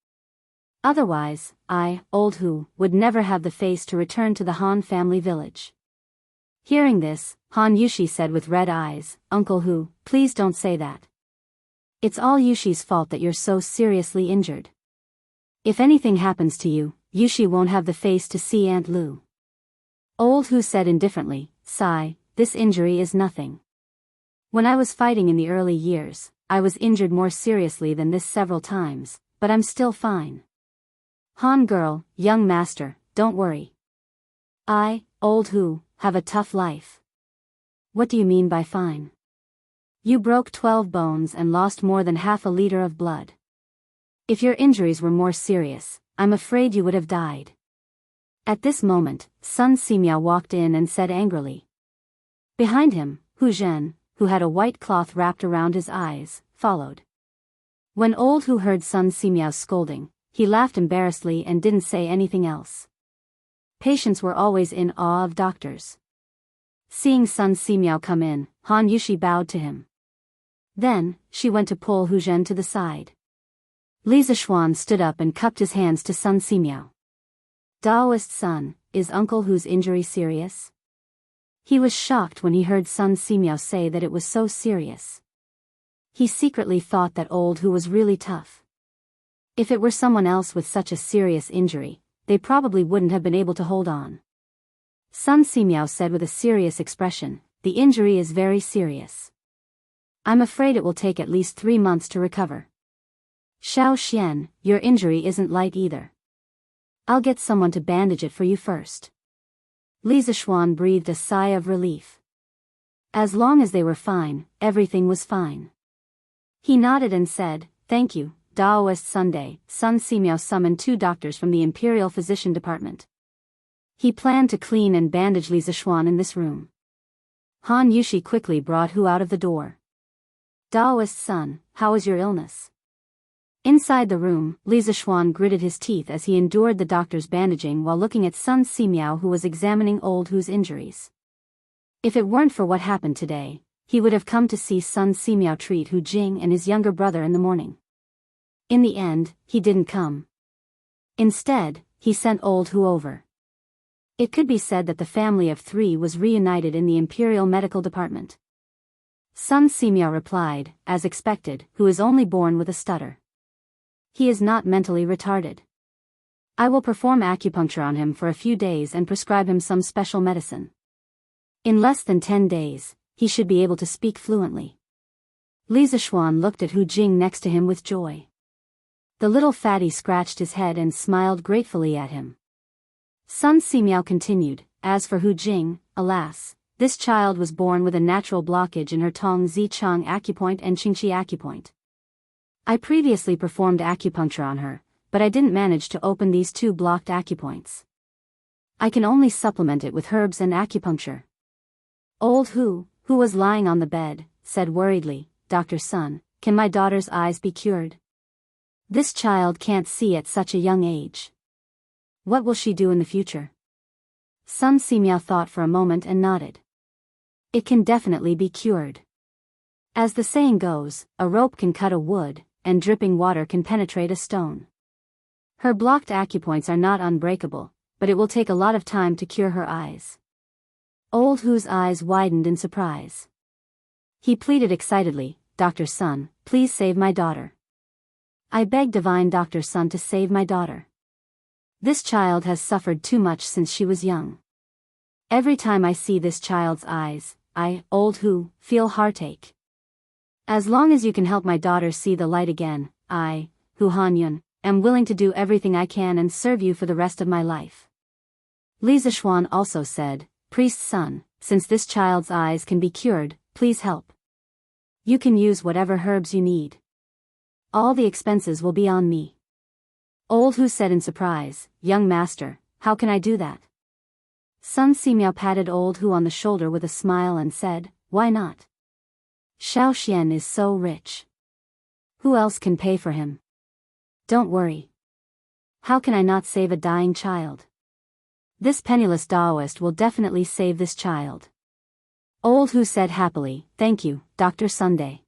Speaker 1: Otherwise, I, old Hu, would never have the face to return to the Han family village. Hearing this, Han Yushi said with red eyes, Uncle Hu, please don't say that. It's all Yushi's fault that you're so seriously injured. If anything happens to you, Yushi won't have the face to see Aunt Lu. Old Hu said indifferently, Sai, this injury is nothing. When I was fighting in the early years, I was injured more seriously than this several times, but I'm still fine. Han girl, young master, don't worry. I, old Hu, have a tough life. What do you mean by fine? You broke 12 bones and lost more than half a liter of blood. If your injuries were more serious, I'm afraid you would have died. At this moment, Sun Simiao walked in and said angrily. Behind him, Hu Zhen, who had a white cloth wrapped around his eyes, followed. When old Hu heard Sun Simiao's scolding, he laughed embarrassedly and didn't say anything else. Patients were always in awe of doctors. Seeing Sun Simiao come in, Han Yushi bowed to him. Then, she went to pull Hu Zhen to the side. Li Zishuan stood up and cupped his hands to Sun Simiao. Daoist son, is Uncle Hu's injury serious? He was shocked when he heard Sun Simiao say that it was so serious. He secretly thought that old Hu was really tough. If it were someone else with such a serious injury, they probably wouldn't have been able to hold on. Sun Simiao said with a serious expression, the injury is very serious. I'm afraid it will take at least 3 months to recover. Xiao Xian, your injury isn't light either. I'll get someone to bandage it for you first. Li Zishuan breathed a sigh of relief. As long as they were fine, everything was fine. He nodded and said, Thank you, Daoist Sunday. Sun Simiao summoned 2 doctors from the Imperial Physician Department. He planned to clean and bandage Li Zishuan in this room. Han Yushi quickly brought Hu out of the door. Daoist son, how is your illness? Inside the room, Li Zishuan gritted his teeth as he endured the doctor's bandaging while looking at Sun Simiao, who was examining old Hu's injuries. If it weren't for what happened today, he would have come to see Sun Simiao treat Hu Jing and his younger brother in the morning. In the end, he didn't come. Instead, he sent old Hu over. It could be said that the family of three was reunited in the Imperial Medical Department. Sun Simiao replied, as expected, Hu is only born with a stutter. He is not mentally retarded. I will perform acupuncture on him for a few days and prescribe him some special medicine. In less than 10 days, he should be able to speak fluently. Li Zishuan looked at Hu Jing next to him with joy. The little fatty scratched his head and smiled gratefully at him. Sun Simiao continued, as for Hu Jing, alas, this child was born with a natural blockage in her Tong Zi Chang acupoint and Qingqi acupoint. I previously performed acupuncture on her, but I didn't manage to open these two blocked acupoints. I can only supplement it with herbs and acupuncture. Old Hu, who was lying on the bed, said worriedly, Dr. Sun, can my daughter's eyes be cured? This child can't see at such a young age. What will she do in the future? Sun Simiao thought for a moment and nodded. It can definitely be cured. As the saying goes, a rope can cut a wood, and dripping water can penetrate a stone. Her blocked acupoints are not unbreakable, but it will take a lot of time to cure her eyes. Old Hu's eyes widened in surprise. He pleaded excitedly, Dr. Sun, please save my daughter. I beg divine Dr. Sun to save my daughter. This child has suffered too much since she was young. Every time I see this child's eyes, I, Old Hu, feel heartache. As long as you can help my daughter see the light again, I, Hu Hanyun, am willing to do everything I can and serve you for the rest of my life. Li Zishuan also said, Priest's son, since this child's eyes can be cured, please help. You can use whatever herbs you need. All the expenses will be on me. Old Hu said in surprise, Young master, how can I do that? Sun Simiao patted Old Hu on the shoulder with a smile and said, Why not? Xiao Xian is so rich. Who else can pay for him? Don't worry. How can I not save a dying child? This penniless Taoist will definitely save this child. Old Hu said happily, Thank you, Dr. Sunday.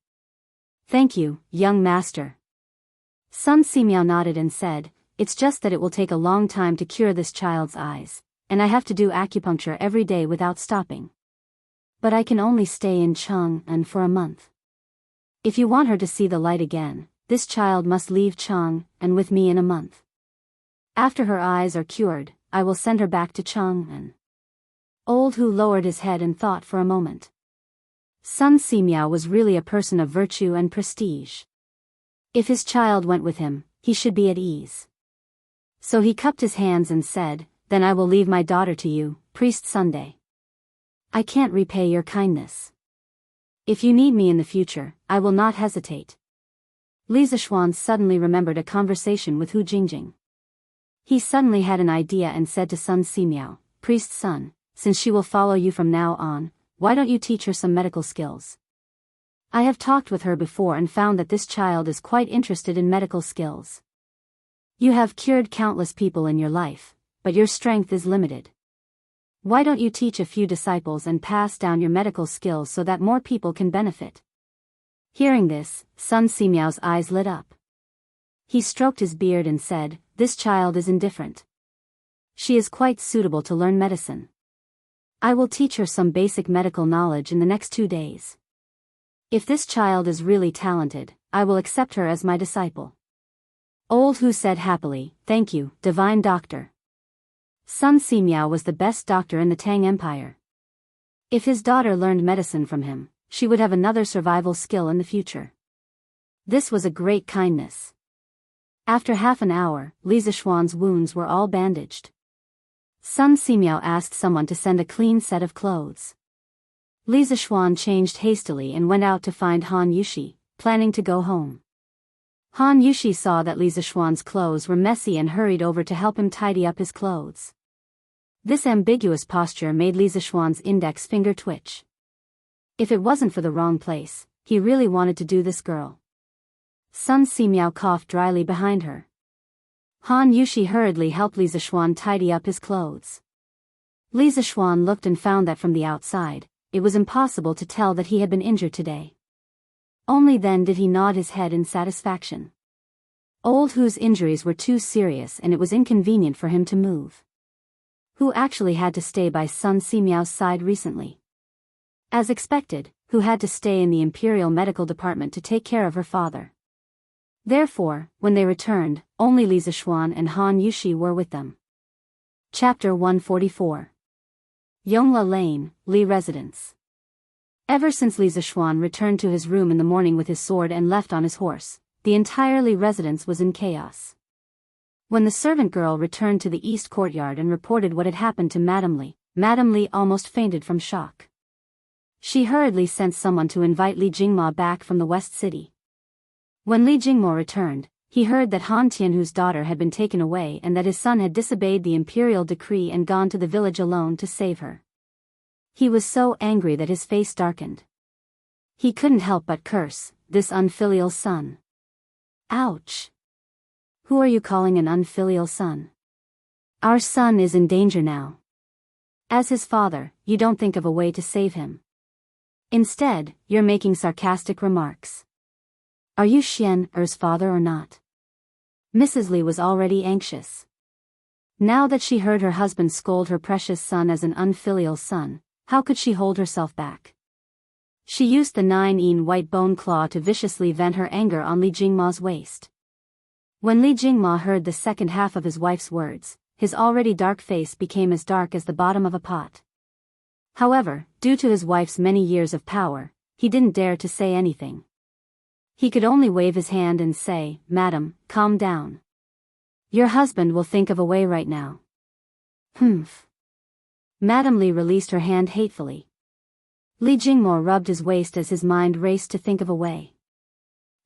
Speaker 1: Thank you, young master. Sun Simiao nodded and said, It's just that it will take a long time to cure this child's eyes, and I have to do acupuncture every day without stopping. But I can only stay in Chang'an for a month. If you want her to see the light again, this child must leave Chang'an with me in a month. After her eyes are cured, I will send her back to Chang'an. Old Hu lowered his head and thought for a moment. Sun Simiao was really a person of virtue and prestige. If his child went with him, he should be at ease. So he cupped his hands and said, Then I will leave my daughter to you, Priest Sunday. I can't repay your kindness. If you need me in the future, I will not hesitate. Li Zishuan suddenly remembered a conversation with Hu Jingjing. He suddenly had an idea and said to Sun Simiao, Priest's son, since she will follow you from now on, why don't you teach her some medical skills? I have talked with her before and found that this child is quite interested in medical skills. You have cured countless people in your life, but your strength is limited. Why don't you teach a few disciples and pass down your medical skills so that more people can benefit? Hearing this, Sun Simiao's eyes lit up. He stroked his beard and said, This child is indifferent. She is quite suitable to learn medicine. I will teach her some basic medical knowledge in the next 2 days. If this child is really talented, I will accept her as my disciple. Old Hu said happily, Thank you, divine doctor. Sun Simiao was the best doctor in the Tang Empire. If his daughter learned medicine from him, she would have another survival skill in the future. This was a great kindness. After half an hour, Li Zishuan's wounds were all bandaged. Sun Simiao asked someone to send a clean set of clothes. Li Zishuan changed hastily and went out to find Han Yushi, planning to go home. Han Yushi saw that Li Zishuan's clothes were messy and hurried over to help him tidy up his clothes. This ambiguous posture made Li Zishuan's index finger twitch. If it wasn't for the wrong place, he really wanted to do this girl. Sun Simiao coughed dryly behind her. Han Yushi hurriedly helped Li Zishuan tidy up his clothes. Li Zishuan looked and found that from the outside, it was impossible to tell that he had been injured today. Only then did he nod his head in satisfaction. Old Hu's injuries were too serious and it was inconvenient for him to move. Hu actually had to stay by Sun Simiao's side recently. As expected, Hu had to stay in the Imperial Medical Department to take care of her father. Therefore, when they returned, only Li Zishuan and Han Yushi were with them. Chapter 144. Yongla Lane, Li Residence. Ever since Li Zishuan returned to his room in the morning with his sword and left on his horse, the entire Li residence was in chaos. When the servant girl returned to the east courtyard and reported what had happened to Madame Li almost fainted from shock. She hurriedly sent someone to invite Li Jingma back from the West City. When Li Jingmo returned, he heard that Han Tianhu's daughter had been taken away and that his son had disobeyed the imperial decree and gone to the village alone to save her. He was so angry that his face darkened. He couldn't help but curse, this unfilial son. Ouch! Who are you calling an unfilial son? Our son is in danger now. As his father, you don't think of a way to save him. Instead, you're making sarcastic remarks. Are you Xian Er's father or not? Mrs. Li was already anxious. Now that she heard her husband scold her precious son as an unfilial son, how could she hold herself back? She used the 9-in white bone claw to viciously vent her anger on Li Jingma's waist. When Li Jingma heard the second half of his wife's words, his already dark face became as dark as the bottom of a pot. However, due to his wife's many years of power, he didn't dare to say anything. He could only wave his hand and say, "Madam, calm down. Your husband will think of a way right now." Humph. Madame Li released her hand hatefully. Li Jingmo rubbed his waist as his mind raced to think of a way.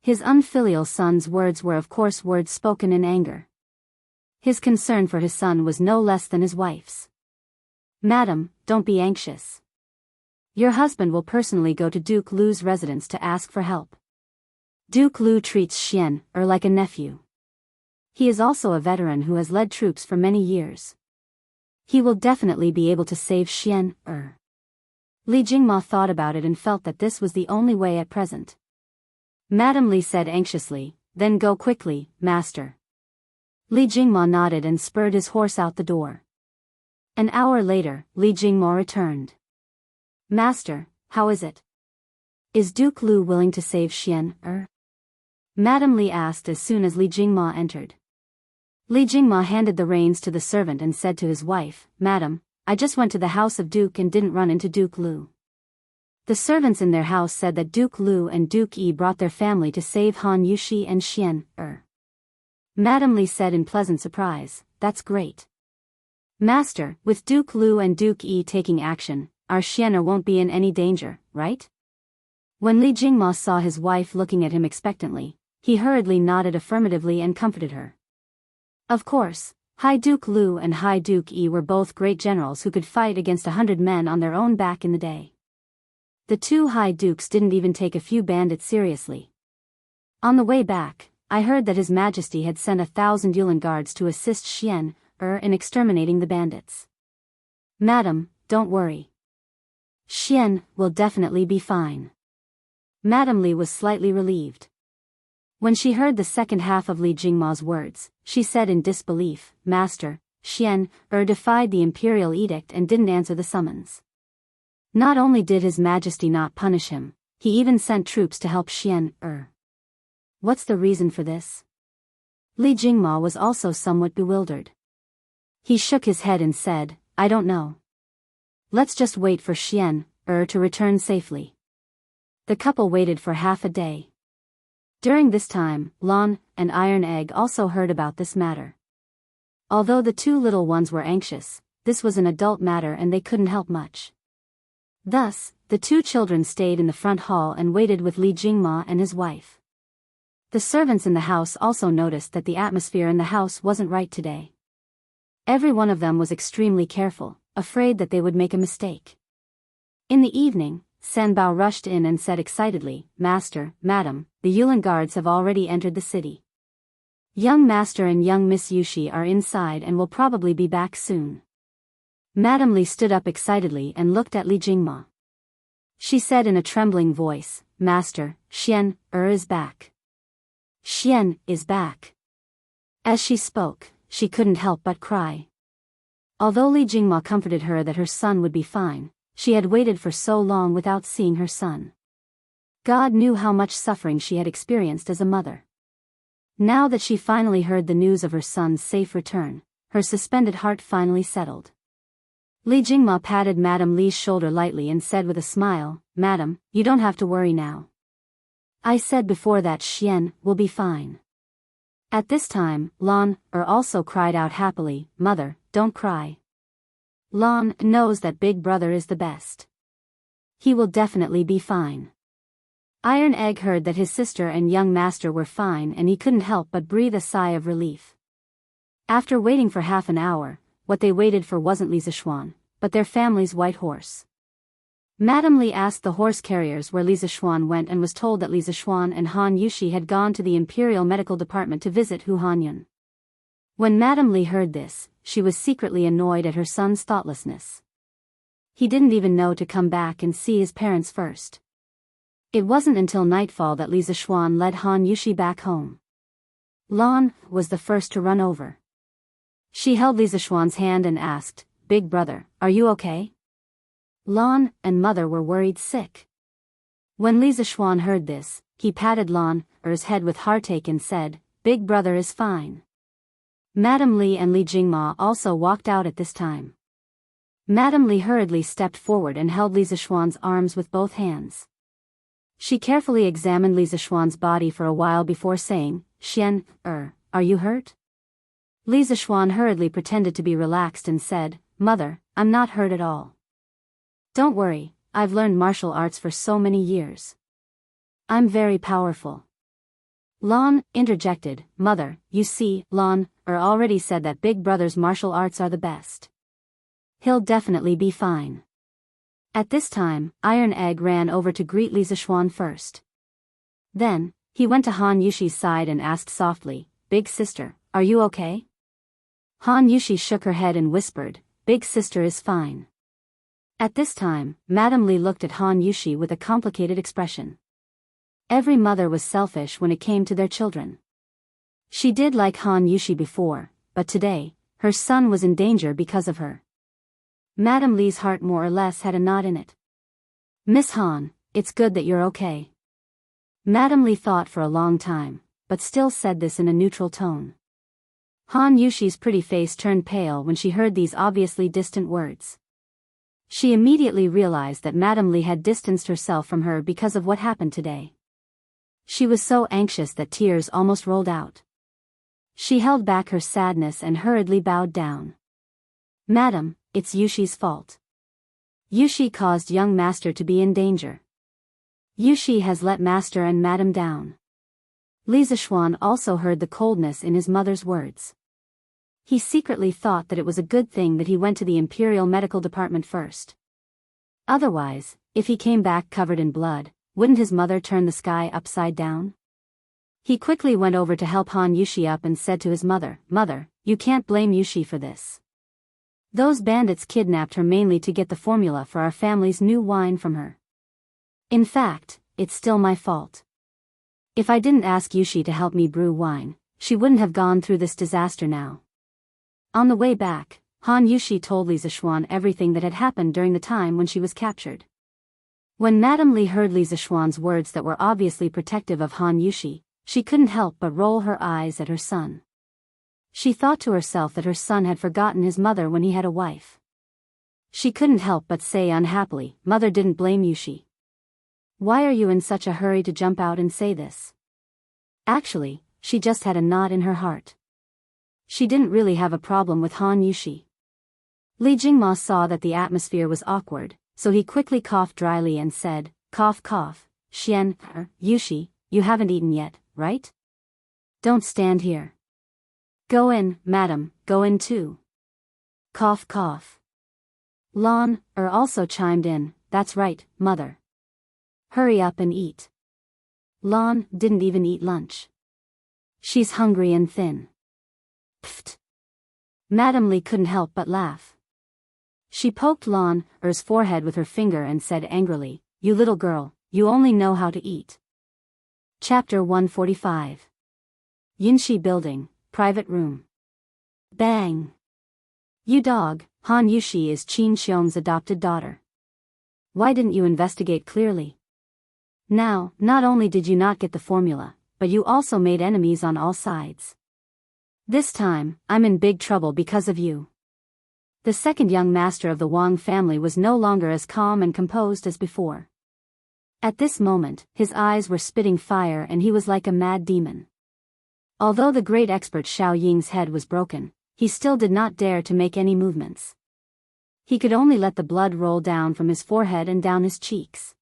Speaker 1: His unfilial son's words were of course words spoken in anger. His concern for his son was no less than his wife's. "Madam, don't be anxious. Your husband will personally go to Duke Lu's residence to ask for help. Duke Lu treats Xian like a nephew. He is also a veteran who has led troops for many years. He will definitely be able to save Xian Li Jingma thought about it and felt that this was the only way at present. Madame Li said anxiously, "Then go quickly, master." Li Jingma nodded and spurred his horse out the door. An hour later, Li Jingmo returned. "Master, how is it? Is Duke Lu willing to save Xian Madame Li asked as soon as Li Jingma entered. Li Jingma handed the reins to the servant and said to his wife, "Madam, I just went to the house of Duke and didn't run into Duke Lu." The servants in their house said that Duke Lu and Duke Yi brought their family to save Han Yushi and Xian Madame Li said in pleasant surprise, "That's great. Master, with Duke Lu and Duke Yi taking action, our Xian won't be in any danger, right?" When Li Jingma saw his wife looking at him expectantly, he hurriedly nodded affirmatively and comforted her. Of course, High Duke Lu and High Duke Yi were both great generals who could fight against 100 men on their own back in the day. The two High Dukes didn't even take a few bandits seriously. On the way back, I heard that His Majesty had sent 1,000 Yulin guards to assist Xian in exterminating the bandits. "Madam, don't worry. Xian will definitely be fine." Madame Li was slightly relieved. When she heard the second half of Li Jingma's words, she said in disbelief, "Master, Xian defied the imperial edict and didn't answer the summons. Not only did His Majesty not punish him, he even sent troops to help Xian What's the reason for this?" Li Jingma was also somewhat bewildered. He shook his head and said, "I don't know. Let's just wait for Xian to return safely." The couple waited for half a day. During this time, Lon and Iron Egg also heard about this matter. Although the two little ones were anxious, this was an adult matter and they couldn't help much. Thus, the two children stayed in the front hall and waited with Li Jingma and his wife. The servants in the house also noticed that the atmosphere in the house wasn't right today. Every one of them was extremely careful, afraid that they would make a mistake. In the evening, Sanbao rushed in and said excitedly, "Master, Madam, the Yulin guards have already entered the city. Young Master and young Miss Yushi are inside and will probably be back soon." Madame Li stood up excitedly and looked at Li Jingma. She said in a trembling voice, Master, Xian is back. Xian is back. As she spoke, she couldn't help but cry. Although Li Jingma comforted her that her son would be fine, she had waited for so long without seeing her son. God knew how much suffering she had experienced as a mother. Now that she finally heard the news of her son's safe return, her suspended heart finally settled. Li Jingma patted Madame Li's shoulder lightly and said with a smile, Madam, you don't have to worry now. I said before that Xian will be fine. At this time, Lan also cried out happily, Mother, don't cry. Lan knows that Big Brother is the best. He will definitely be fine. Iron Egg heard that his sister and young master were fine and he couldn't help but breathe a sigh of relief. After waiting for half an hour, what they waited for wasn't Li Zishuan, but their family's white horse. Madame Li asked the horse carriers where Li Zishuan went and was told that Li Zishuan and Han Yushi had gone to the Imperial Medical Department to visit Hu Hanyun. When Madame Li heard this, she was secretly annoyed at her son's thoughtlessness. He didn't even know to come back and see his parents first. It wasn't until nightfall that Li Zishuan led Han Yushi back home. Lan was the first to run over. She held Li Zishuan's hand and asked, Big Brother, are you okay? Lan and Mother were worried sick. When Li Zishuan heard this, he patted Lan's head with heartache and said, Big Brother is fine. Madame Li and Li Jingma also walked out at this time. Madame Li hurriedly stepped forward and held Li Zishuan's arms with both hands. She carefully examined Li Zishuan's body for a while before saying, Xian, are you hurt? Li Zishuan hurriedly pretended to be relaxed and said, Mother, I'm not hurt at all. Don't worry, I've learned martial arts for so many years. I'm very powerful. Lan interjected, Mother, you see, Lan already said that Big Brother's martial arts are the best. He'll definitely be fine. At this time, Iron Egg ran over to greet Li Zishuan first. Then, he went to Han Yushi's side and asked softly, Big sister, are you okay? Han Yushi shook her head and whispered, Big sister is fine. At this time, Madame Li looked at Han Yushi with a complicated expression. Every mother was selfish when it came to their children. She did like Han Yushi before, but today, her son was in danger because of her. Madame Li's heart more or less had a knot in it. Miss Han, it's good that you're okay. Madame Li thought for a long time, but still said this in a neutral tone. Han Yushi's pretty face turned pale when she heard these obviously distant words. She immediately realized that Madame Li had distanced herself from her because of what happened today. She was so anxious that tears almost rolled out. She held back her sadness and hurriedly bowed down. Madam, it's Yushi's fault. Yushi caused young master to be in danger. Yushi has let master and madam down. Li Zishuan also heard the coldness in his mother's words. He secretly thought that it was a good thing that he went to the Imperial Medical Department first. Otherwise, if he came back covered in blood, wouldn't his mother turn the sky upside down? He quickly went over to help Han Yushi up and said to his mother, Mother, you can't blame Yushi for this. Those bandits kidnapped her mainly to get the formula for our family's new wine from her. In fact, it's still my fault. If I didn't ask Yushi to help me brew wine, she wouldn't have gone through this disaster now. On the way back, Han Yushi told Li Zishuan everything that had happened during the time when she was captured. When Madame Li heard Li Zishuan's words that were obviously protective of Han Yushi, she couldn't help but roll her eyes at her son. She thought to herself that her son had forgotten his mother when he had a wife. She couldn't help but say unhappily, Mother didn't blame Yushi. Why are you in such a hurry to jump out and say this? Actually, she just had a knot in her heart. She didn't really have a problem with Han Yushi. Li Jingma saw that the atmosphere was awkward, so he quickly coughed dryly and said, Cough cough, Xian, Yushi, you haven't eaten yet, right? Don't stand here. Go in, madam, go in too. Cough cough. Lan also chimed in, That's right, mother. Hurry up and eat. Lan didn't even eat lunch. She's hungry and thin. Pfft. Madame Li couldn't help but laugh. She poked Lan's forehead with her finger and said angrily, you little girl, you only know how to eat. Chapter 145. Yinshi Building, Private Room. Bang! You dog, Han Yushi is Qin Xiong's adopted daughter. Why didn't you investigate clearly? Now, not only did you not get the formula, but you also made enemies on all sides. This time, I'm in big trouble because of you. The second young master of the Wang family was no longer as calm and composed as before. At this moment, his eyes were spitting fire and he was like a mad demon. Although the great expert Xiao Ying's head was broken, he still did not dare to make any movements. He could only let the blood roll down from his forehead and down his cheeks.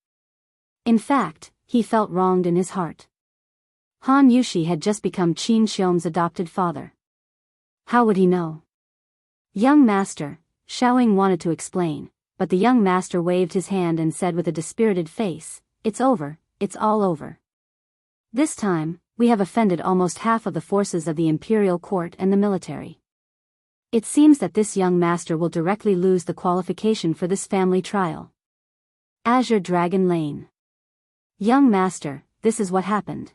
Speaker 1: In fact, he felt wronged in his heart. Han Yushi had just become Qin Xiong's adopted father. How would he know? Young master, Xiao Ying wanted to explain, but the young master waved his hand and said with a dispirited face, "It's over, it's all over. This time, we have offended almost half of the forces of the imperial court and the military. It seems that this young master will directly lose the qualification for this family trial." Azure Dragon Lane. Young master, this is what happened.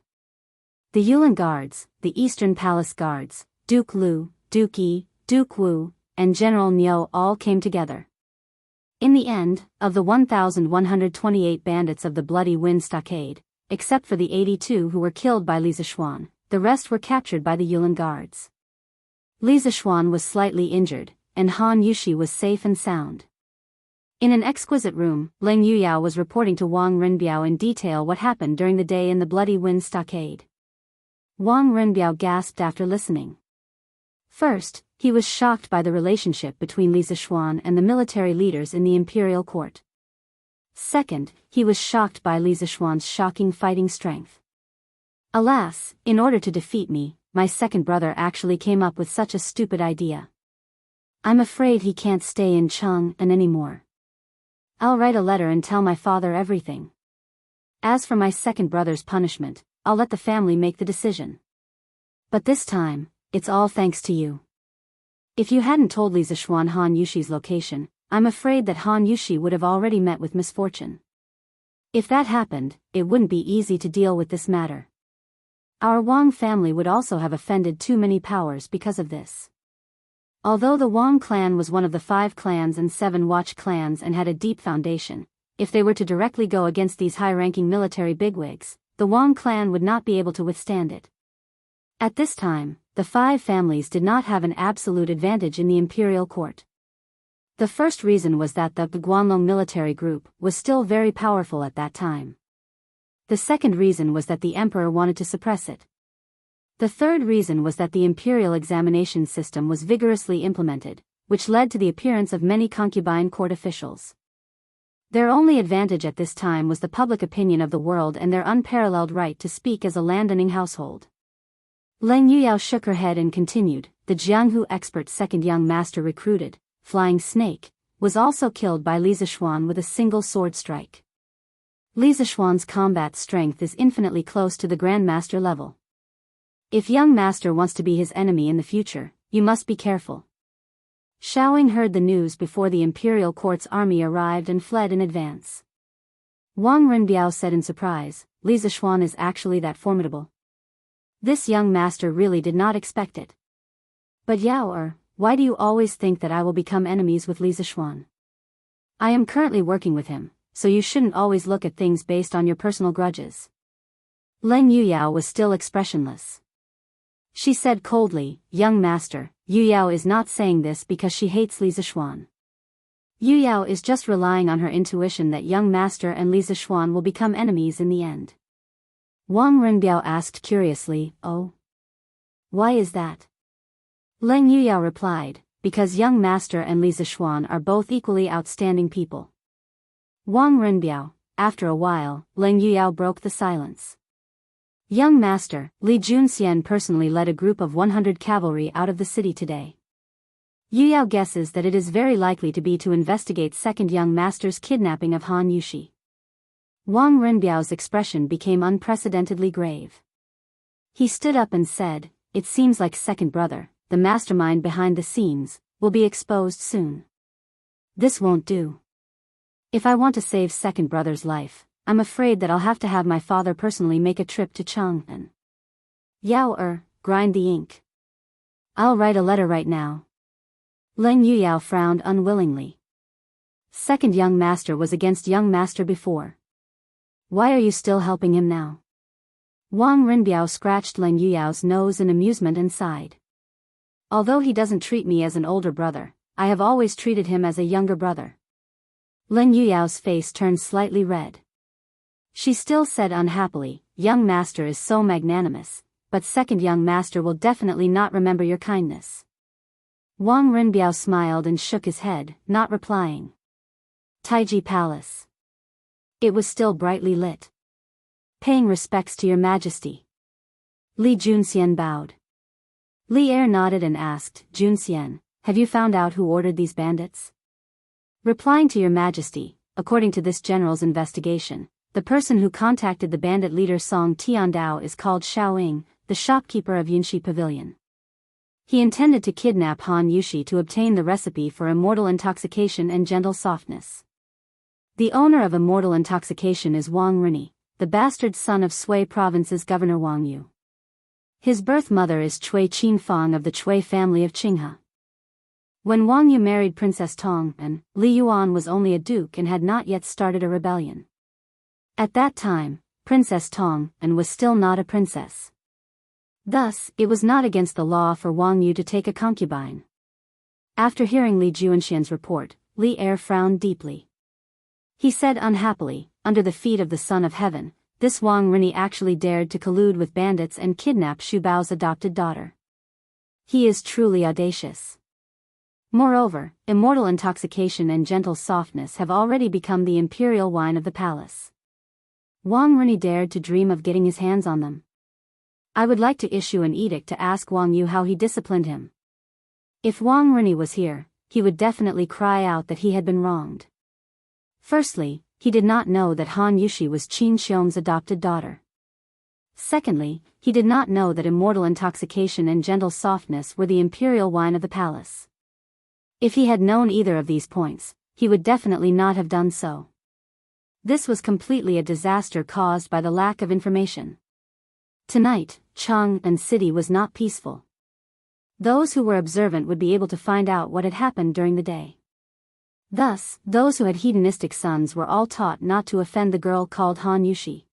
Speaker 1: The Yulin Guards, the Eastern Palace Guards, Duke Lu, Duke Yi, Duke Wu, and General Niu all came together. In the end, of the 1,128 bandits of the Bloody Wind Stockade, except for the 82 who were killed by Li Zishuan, the rest were captured by the Yulin Guards. Li Zishuan was slightly injured, and Han Yushi was safe and sound. In an exquisite room, Leng Yuyao was reporting to Wang Renbiao in detail what happened during the day in the Bloody Wind Stockade. Wang Renbiao gasped after listening. First, he was shocked by the relationship between Li Zishuan and the military leaders in the imperial court. Second, he was shocked by Li Zishuan's shocking fighting strength. Alas, in order to defeat me, my second brother actually came up with such a stupid idea. I'm afraid he can't stay in Chang'an anymore. I'll write a letter and tell my father everything. As for my second brother's punishment, I'll let the family make the decision. But this time, it's all thanks to you. If you hadn't told Li Zishuan Han Yushi's location, I'm afraid that Han Yushi would have already met with misfortune. If that happened, it wouldn't be easy to deal with this matter. Our Wang family would also have offended too many powers because of this. Although the Wang clan was one of the 5 clans and 7 watch clans and had a deep foundation, if they were to directly go against these high-ranking military bigwigs, the Wang clan would not be able to withstand it. At this time, the 5 families did not have an absolute advantage in the imperial court. The first reason was that the Guanlong military group was still very powerful at that time. The second reason was that the emperor wanted to suppress it. The third reason was that the imperial examination system was vigorously implemented, which led to the appearance of many concubine court officials. Their only advantage at this time was the public opinion of the world and their unparalleled right to speak as a landowning household. Leng Yuyao shook her head and continued, the Jianghu expert second young master recruited, Flying Snake, was also killed by Li Zishuan with a single sword strike. Li Zishuan's combat strength is infinitely close to the Grandmaster level. If young master wants to be his enemy in the future, you must be careful. Xiao Ying heard the news before the imperial court's army arrived and fled in advance. Wang Renbiao said in surprise, Li Zishuan is actually that formidable. This young master really did not expect it. But Yao why do you always think that I will become enemies with Li Zishuan? I am currently working with him, so you shouldn't always look at things based on your personal grudges. Leng Yuyao was still expressionless. She said coldly, young master, Yuyao is not saying this because she hates Li Zishuan. Yuyao is just relying on her intuition that young master and Li Zishuan will become enemies in the end. Wang Renbiao asked curiously, oh? Why is that? Leng Yuyao replied, because young master and Li Zishuan are both equally outstanding people. Wang Renbiao, after a while, Leng Yuyao broke the silence. Young master, Li Junxian personally led a group of 100 cavalry out of the city today. Yuyao guesses that it is very likely to be to investigate second young master's kidnapping of Han Yushi. Wang Renbiao's expression became unprecedentedly grave. He stood up and said, it seems like second brother, the mastermind behind the scenes, will be exposed soon. This won't do. If I want to save second brother's life, I'm afraid that I'll have to have my father personally make a trip to Chang'an. Yao grind the ink. I'll write a letter right now. Leng Yuyao frowned unwillingly. Second young master was against young master before. Why are you still helping him now? Wang Rinbiao scratched Leng Yuyao's nose in amusement and sighed. Although he doesn't treat me as an older brother, I have always treated him as a younger brother. Leng Yuyao's face turned slightly red. She still said unhappily, young master is so magnanimous, but second young master will definitely not remember your kindness. Wang Rinbiao smiled and shook his head, not replying. Taiji Palace. It was still brightly lit. Paying respects to your majesty. Li Junxian bowed. Li Er nodded and asked, Junxian, have you found out who ordered these bandits? Replying to your majesty, according to this general's investigation, the person who contacted the bandit leader Song Tiandao is called Xiaoying, the shopkeeper of Yunxi Pavilion. He intended to kidnap Han Yushi to obtain the recipe for immortal intoxication and gentle softness. The owner of immortal intoxication is Wang Rini, the bastard son of Sui Province's governor Wang Yu. His birth mother is Cui Qinfang of the Cui family of Qinghe. When Wang Yu married Princess Tong, Li Yuan was only a duke and had not yet started a rebellion. At that time, Princess Tong was still not a princess. Thus, it was not against the law for Wang Yu to take a concubine. After hearing Li Juanxian's report, Li Er frowned deeply. He said unhappily, under the feet of the Son of Heaven, this Wang Rini actually dared to collude with bandits and kidnap Xu Bao's adopted daughter. He is truly audacious. Moreover, immortal intoxication and gentle softness have already become the imperial wine of the palace. Wang Rini dared to dream of getting his hands on them. I would like to issue an edict to ask Wang Yu how he disciplined him. If Wang Rini was here, he would definitely cry out that he had been wronged. Firstly, he did not know that Han Yushi was Qin Xiong's adopted daughter. Secondly, he did not know that immortal intoxication and gentle softness were the imperial wine of the palace. If he had known either of these points, he would definitely not have done so. This was completely a disaster caused by the lack of information. Tonight, Chang'an City was not peaceful. Those who were observant would be able to find out what had happened during the day. Thus, those who had hedonistic sons were all taught not to offend the girl called Han Yushi.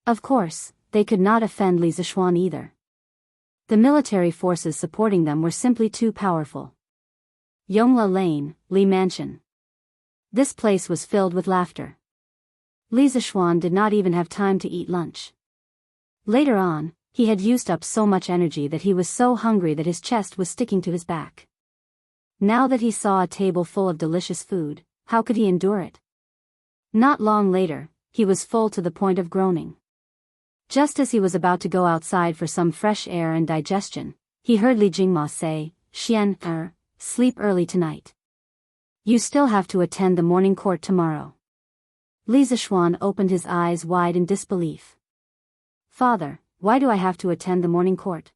Speaker 1: Of course, they could not offend Li Zishuan either. The military forces supporting them were simply too powerful. Yongla Lane, Li Mansion. This place was filled with laughter. Li Zishuan did not even have time to eat lunch. Later on, he had used up so much energy that he was so hungry that his chest was sticking to his back. Now that he saw a table full of delicious food, how could he endure it? Not long later, he was full to the point of groaning. Just as he was about to go outside for some fresh air and digestion, he heard Li Jingma say, Xian, sleep early tonight. You still have to attend the morning court tomorrow. Li Zishuan opened his eyes wide in disbelief. Father, why do I have to attend the morning court?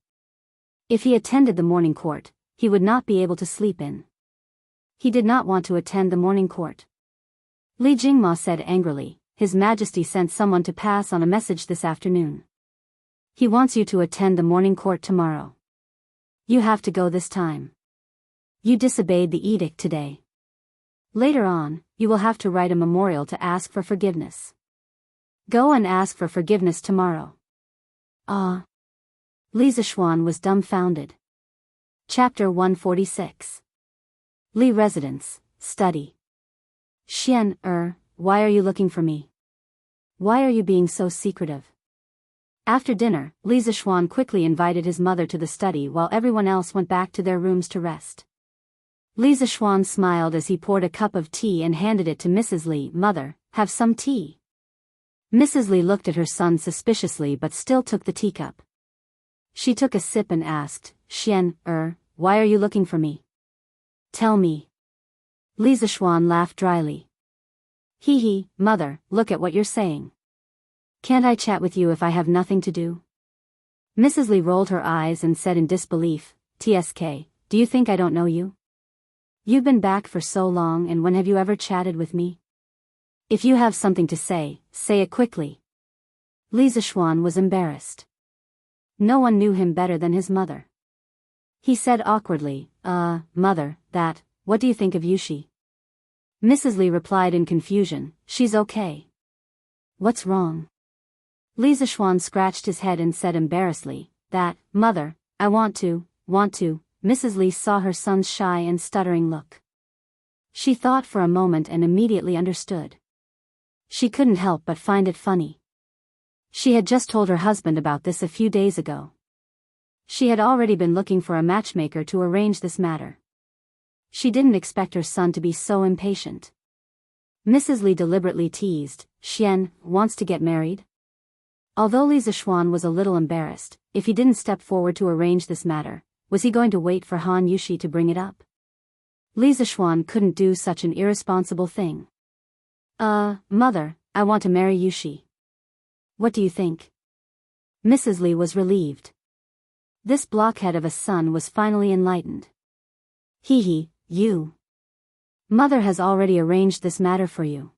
Speaker 1: If he attended the morning court, he would not be able to sleep in. He did not want to attend the morning court. Li Jingma said angrily, His Majesty sent someone to pass on a message this afternoon. He wants you to attend the morning court tomorrow. You have to go this time. You disobeyed the edict today. Later on, you will have to write a memorial to ask for forgiveness. Go and ask for forgiveness tomorrow. Ah. Li Zishuan was dumbfounded. Chapter 146. Li Residence, Study. Xian, why are you looking for me? Why are you being so secretive? After dinner, Li Zishuan quickly invited his mother to the study while everyone else went back to their rooms to rest. Li Zishuan smiled as he poured a cup of tea and handed it to Mrs. Li. Mother, have some tea. Mrs. Li looked at her son suspiciously but still took the teacup. She took a sip and asked, Xian, why are you looking for me? Tell me. Li Zishuan laughed dryly. Hee, mother, look at what you're saying. Can't I chat with you if I have nothing to do? Mrs. Li rolled her eyes and said in disbelief, TSK, do you think I don't know you? You've been back for so long and when have you ever chatted with me? If you have something to say it quickly. Li Zishuan was embarrassed. No one knew him better than his mother. He said awkwardly, Mother, what do you think of Yushi? Mrs. Li replied in confusion, she's okay. What's wrong? Li Zishuan scratched his head and said embarrassedly, Mother, I want to. Mrs. Li saw her son's shy and stuttering look. She thought for a moment and immediately understood. She couldn't help but find it funny. She had just told her husband about this a few days ago. She had already been looking for a matchmaker to arrange this matter. She didn't expect her son to be so impatient. Mrs. Li deliberately teased, Xian wants to get married? Although Li Zishuan was a little embarrassed, if he didn't step forward to arrange this matter, was he going to wait for Han Yushi to bring it up? Li Zishuan couldn't do such an irresponsible thing. Mother, I want to marry Yushi. What do you think? Mrs. Li was relieved. This blockhead of a son was finally enlightened. You. Mother has already arranged this matter for you.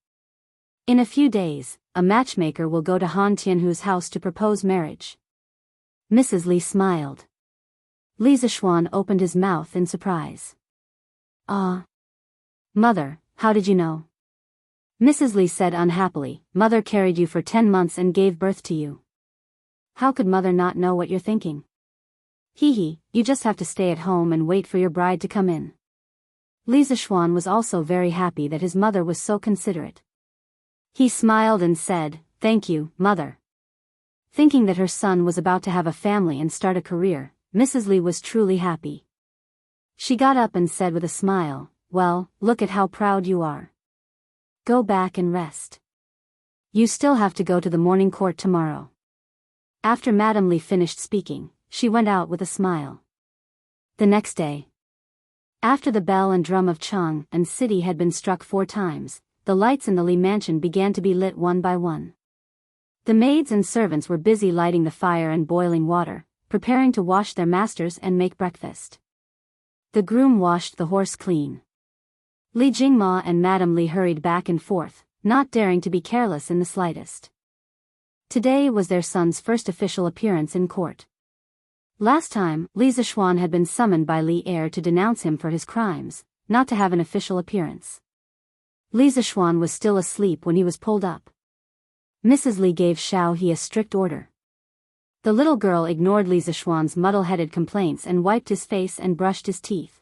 Speaker 1: In a few days, a matchmaker will go to Han Tianhu's house to propose marriage. Mrs. Li smiled. Li Zishuan opened his mouth in surprise. Mother, how did you know? Mrs. Li said unhappily, Mother carried you for 10 months and gave birth to you. How could Mother not know what you're thinking? You just have to stay at home and wait for your bride to come in. Li Zishuan was also very happy that his mother was so considerate. He smiled and said, Thank you, Mother. Thinking that her son was about to have a family and start a career, Mrs. Li was truly happy. She got up and said with a smile, Well, look at how proud you are. Go back and rest. You still have to go to the morning court tomorrow. After Madame Li finished speaking, she went out with a smile. The next day, after the bell and drum of Chang and city had been struck 4 times, the lights in the Li mansion began to be lit one by one. The maids and servants were busy lighting the fire and boiling water, preparing to wash their masters and make breakfast. The groom washed the horse clean. Li Jingma and Madame Li hurried back and forth, not daring to be careless in the slightest. Today was their son's first official appearance in court. Last time, Li Zishuan had been summoned by Li Er to denounce him for his crimes, not to have an official appearance. Li Zishuan was still asleep when he was pulled up. Mrs. Li gave Xiao He a strict order. The little girl ignored Li Zishuan's muddle-headed complaints and wiped his face and brushed his teeth.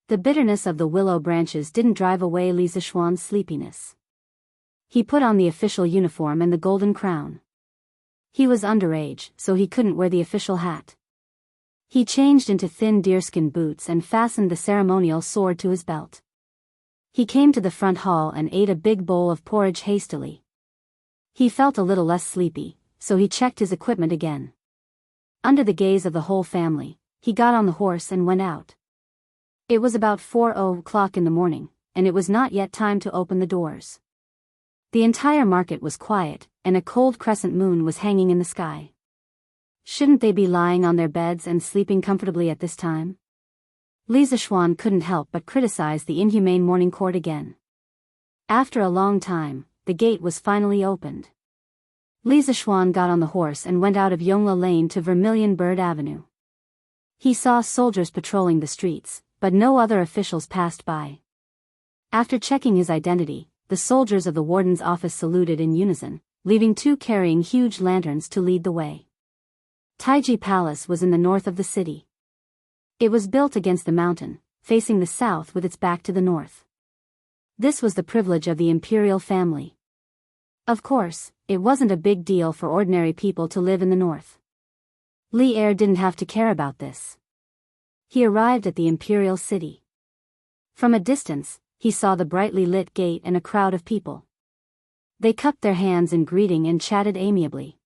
Speaker 1: The bitterness of the willow branches didn't drive away Li Zishuan's sleepiness. He put on the official uniform and the golden crown. He was underage, so he couldn't wear the official hat. He changed into thin deerskin boots and fastened the ceremonial sword to his belt. He came to the front hall and ate a big bowl of porridge hastily. He felt a little less sleepy, so he checked his equipment again. Under the gaze of the whole family, he got on the horse and went out. It was about 4:00 in the morning, and it was not yet time to open the doors. The entire market was quiet, and a cold crescent moon was hanging in the sky. Shouldn't they be lying on their beds and sleeping comfortably at this time? Li Zishuan couldn't help but criticize the inhumane morning court again. After a long time, the gate was finally opened. Li Zishuan got on the horse and went out of Yongla Lane to Vermilion Bird Avenue. He saw soldiers patrolling the streets, but no other officials passed by. After checking his identity, the soldiers of the warden's office saluted in unison, leaving 2 carrying huge lanterns to lead the way. Taiji Palace was in the north of the city. It was built against the mountain, facing the south with its back to the north. This was the privilege of the imperial family. Of course, it wasn't a big deal for ordinary people to live in the north. Li Er didn't have to care about this. He arrived at the imperial city. From a distance, he saw the brightly lit gate and a crowd of people. They cupped their hands in greeting and chatted amiably.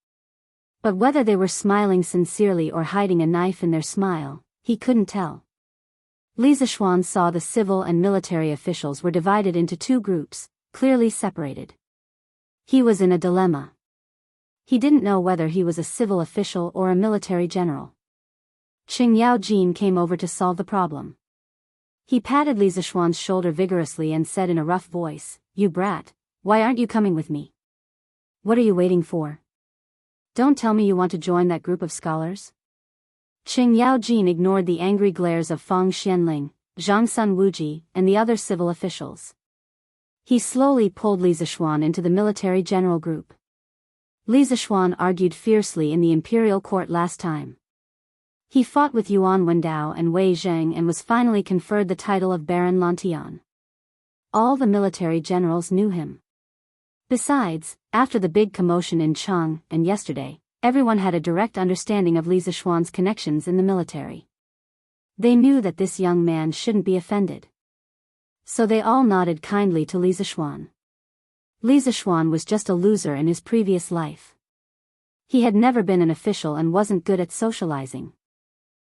Speaker 1: But whether they were smiling sincerely or hiding a knife in their smile, he couldn't tell. Li Zishuan saw the civil and military officials were divided into 2 groups, clearly separated. He was in a dilemma. He didn't know whether he was a civil official or a military general. Qing Yaojin came over to solve the problem. He patted Li Zishuan's shoulder vigorously and said in a rough voice, "You brat, Why aren't you coming with me? What are you waiting for? Don't tell me you want to join that group of scholars? Qing Yaojin ignored the angry glares of Fang Xianling, Zhang Sun Wuji, and the other civil officials. He slowly pulled Li Zixuan into the military general group. Li Zixuan argued fiercely in the imperial court last time. He fought with Yuan Wendao and Wei Zheng and was finally conferred the title of Baron Lantian. All the military generals knew him. Besides, after the big commotion in Chang and yesterday, everyone had a direct understanding of Li Zixuan's connections in the military. They knew that this young man shouldn't be offended. So they all nodded kindly to Li Zixuan. Li Zixuan was just a loser in his previous life. He had never been an official and wasn't good at socializing.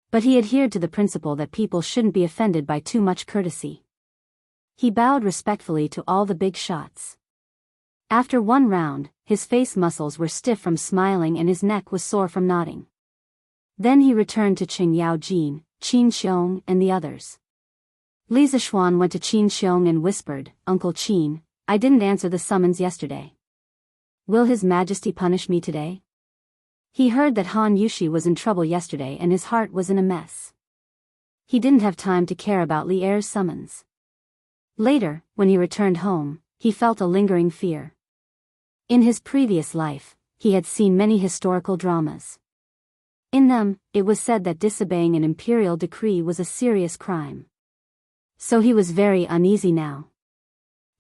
Speaker 1: But he adhered to the principle that people shouldn't be offended by too much courtesy. He bowed respectfully to all the big shots. After one round, his face muscles were stiff from smiling and his neck was sore from nodding. Then he returned to Qing Yaojin, Qin Xiong and the others. Li Zixuan went to Qin Xiong and whispered, "Uncle Qin, I didn't answer the summons yesterday. Will His Majesty punish me today?" He heard that Han Yushi was in trouble yesterday and his heart was in a mess. He didn't have time to care about Li Er's summons. Later, when he returned home, he felt a lingering fear. In his previous life, he had seen many historical dramas. In them, it was said that disobeying an imperial decree was a serious crime. So he was very uneasy now.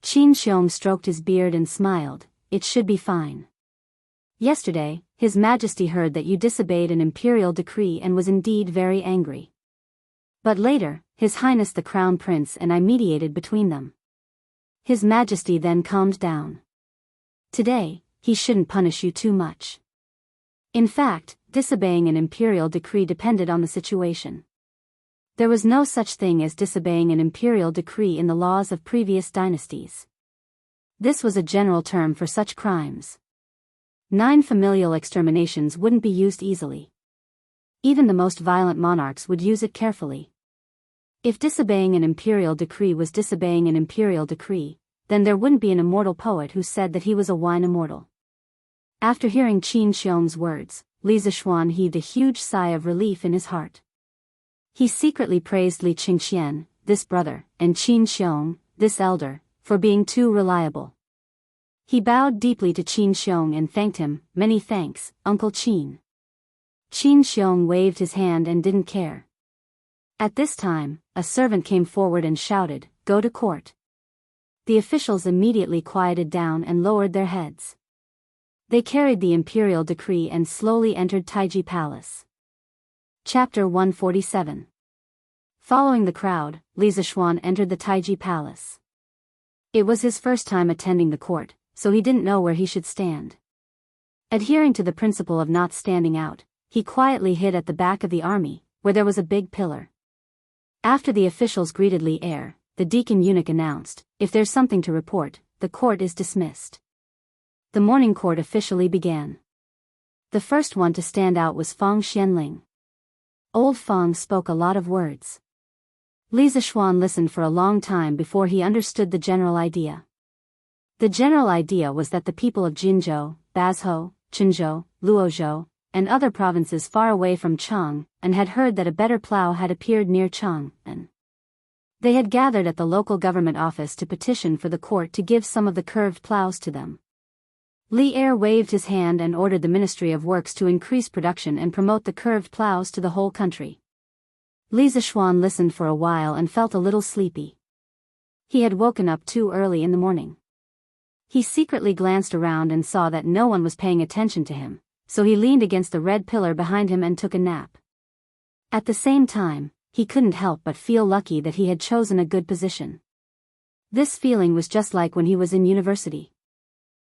Speaker 1: Qin Xiong stroked his beard and smiled, "It should be fine. Yesterday, His Majesty heard that you disobeyed an imperial decree and was indeed very angry. But later, His Highness the Crown Prince and I mediated between them. His Majesty then calmed down. Today, he shouldn't punish you too much." In fact, disobeying an imperial decree depended on the situation. There was no such thing as disobeying an imperial decree in the laws of previous dynasties. This was a general term for such crimes. 9 familial exterminations wouldn't be used easily. Even the most violent monarchs would use it carefully. If disobeying an imperial decree was disobeying an imperial decree, then there wouldn't be an immortal poet who said that he was a wine immortal. After hearing Qin Xiong's words, Li Zixuan heaved a huge sigh of relief in his heart. He secretly praised Li Qingxian, this brother, and Qin Xiong, this elder, for being too reliable. He bowed deeply to Qin Xiong and thanked him, "Many thanks, Uncle Qin." Qin Xiong waved his hand and didn't care. At this time, a servant came forward and shouted, "Go to court." The officials immediately quieted down and lowered their heads. They carried the imperial decree and slowly entered Taiji Palace. Chapter 147. Following the crowd, Li Zixuan entered the Taiji Palace. It was his first time attending the court, so he didn't know where he should stand. Adhering to the principle of not standing out, he quietly hid at the back of the army, where there was a big pillar. After the officials greeted Li Er, the deacon eunuch announced, "If there's something to report, the court is dismissed." The morning court officially began. The first one to stand out was Fang Xianling. Old Fang spoke a lot of words. Li Zixuan listened for a long time before he understood the general idea. The general idea was that the people of Jinzhou, Bazhou, Qinzhou, Luozhou, and other provinces far away from Chang, and had heard that a better plough had appeared near Chang, and they had gathered at the local government office to petition for the court to give some of the curved ploughs to them. Li Er waved his hand and ordered the Ministry of Works to increase production and promote the curved ploughs to the whole country. Li Zixuan listened for a while and felt a little sleepy. He had woken up too early in the morning. He secretly glanced around and saw that no one was paying attention to him, so he leaned against the red pillar behind him and took a nap. At the same time, he couldn't help but feel lucky that he had chosen a good position. This feeling was just like when he was in university.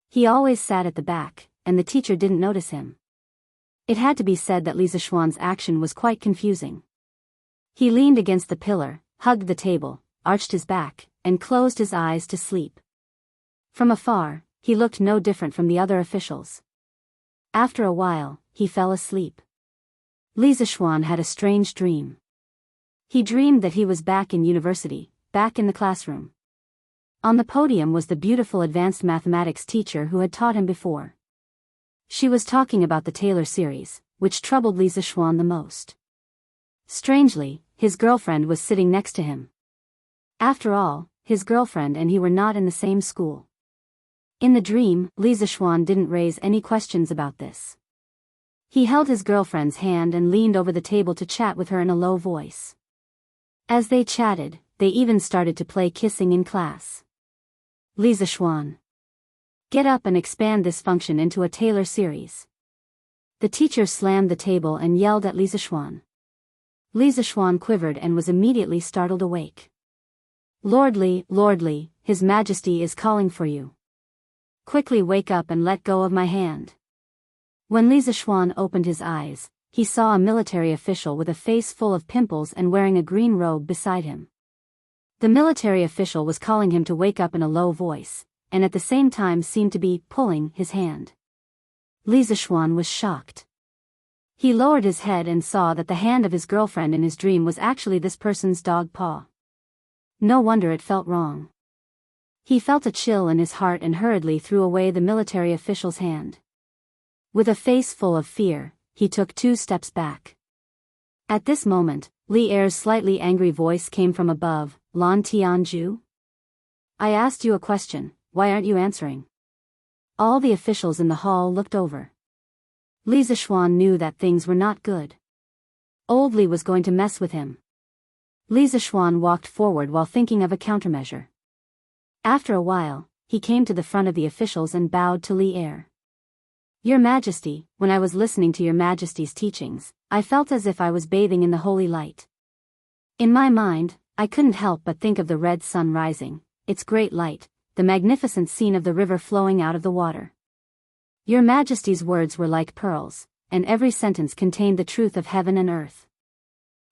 Speaker 1: He always sat at the back, and the teacher didn't notice him. It had to be said that Li Zixuan's action was quite confusing. He leaned against the pillar, hugged the table, arched his back, and closed his eyes to sleep. From afar, he looked no different from the other officials. After a while, he fell asleep. Li Zixuan had a strange dream. He dreamed that he was back in university, back in the classroom. On the podium was the beautiful advanced mathematics teacher who had taught him before. She was talking about the Taylor series, which troubled Li Zixuan the most. Strangely, his girlfriend was sitting next to him. After all, his girlfriend and he were not in the same school. In the dream, Li Zixuan didn't raise any questions about this. He held his girlfriend's hand and leaned over the table to chat with her in a low voice. As they chatted, they even started to play kissing in class. Li Zixuan. Get up and expand this function into a Taylor series. The teacher slammed the table and yelled at Li Zixuan. Li Zixuan quivered and was immediately startled awake. Lord Li, His Majesty is calling for you. Quickly wake up and let go of my hand. When Li Zixuan opened his eyes, he saw a military official with a face full of pimples and wearing a green robe beside him. The military official was calling him to wake up in a low voice, and at the same time seemed to be pulling his hand. Li Zixuan was shocked. He lowered his head and saw that the hand of his girlfriend in his dream was actually this person's dog paw. No wonder it felt wrong. He felt a chill in his heart and hurriedly threw away the military official's hand. With a face full of fear, he took 2 steps back. At this moment, Li Er's slightly angry voice came from above. Lan Tianju? I asked you a question, why aren't you answering? All the officials in the hall looked over. Li Zixuan knew that things were not good. Old Li was going to mess with him. Li Zixuan walked forward while thinking of a countermeasure. After a while, he came to the front of the officials and bowed to Li Er. Your Majesty, when I was listening to Your Majesty's teachings, I felt as if I was bathing in the holy light. In my mind, I couldn't help but think of the red sun rising, its great light, the magnificent scene of the river flowing out of the water. Your Majesty's words were like pearls, and every sentence contained the truth of heaven and earth.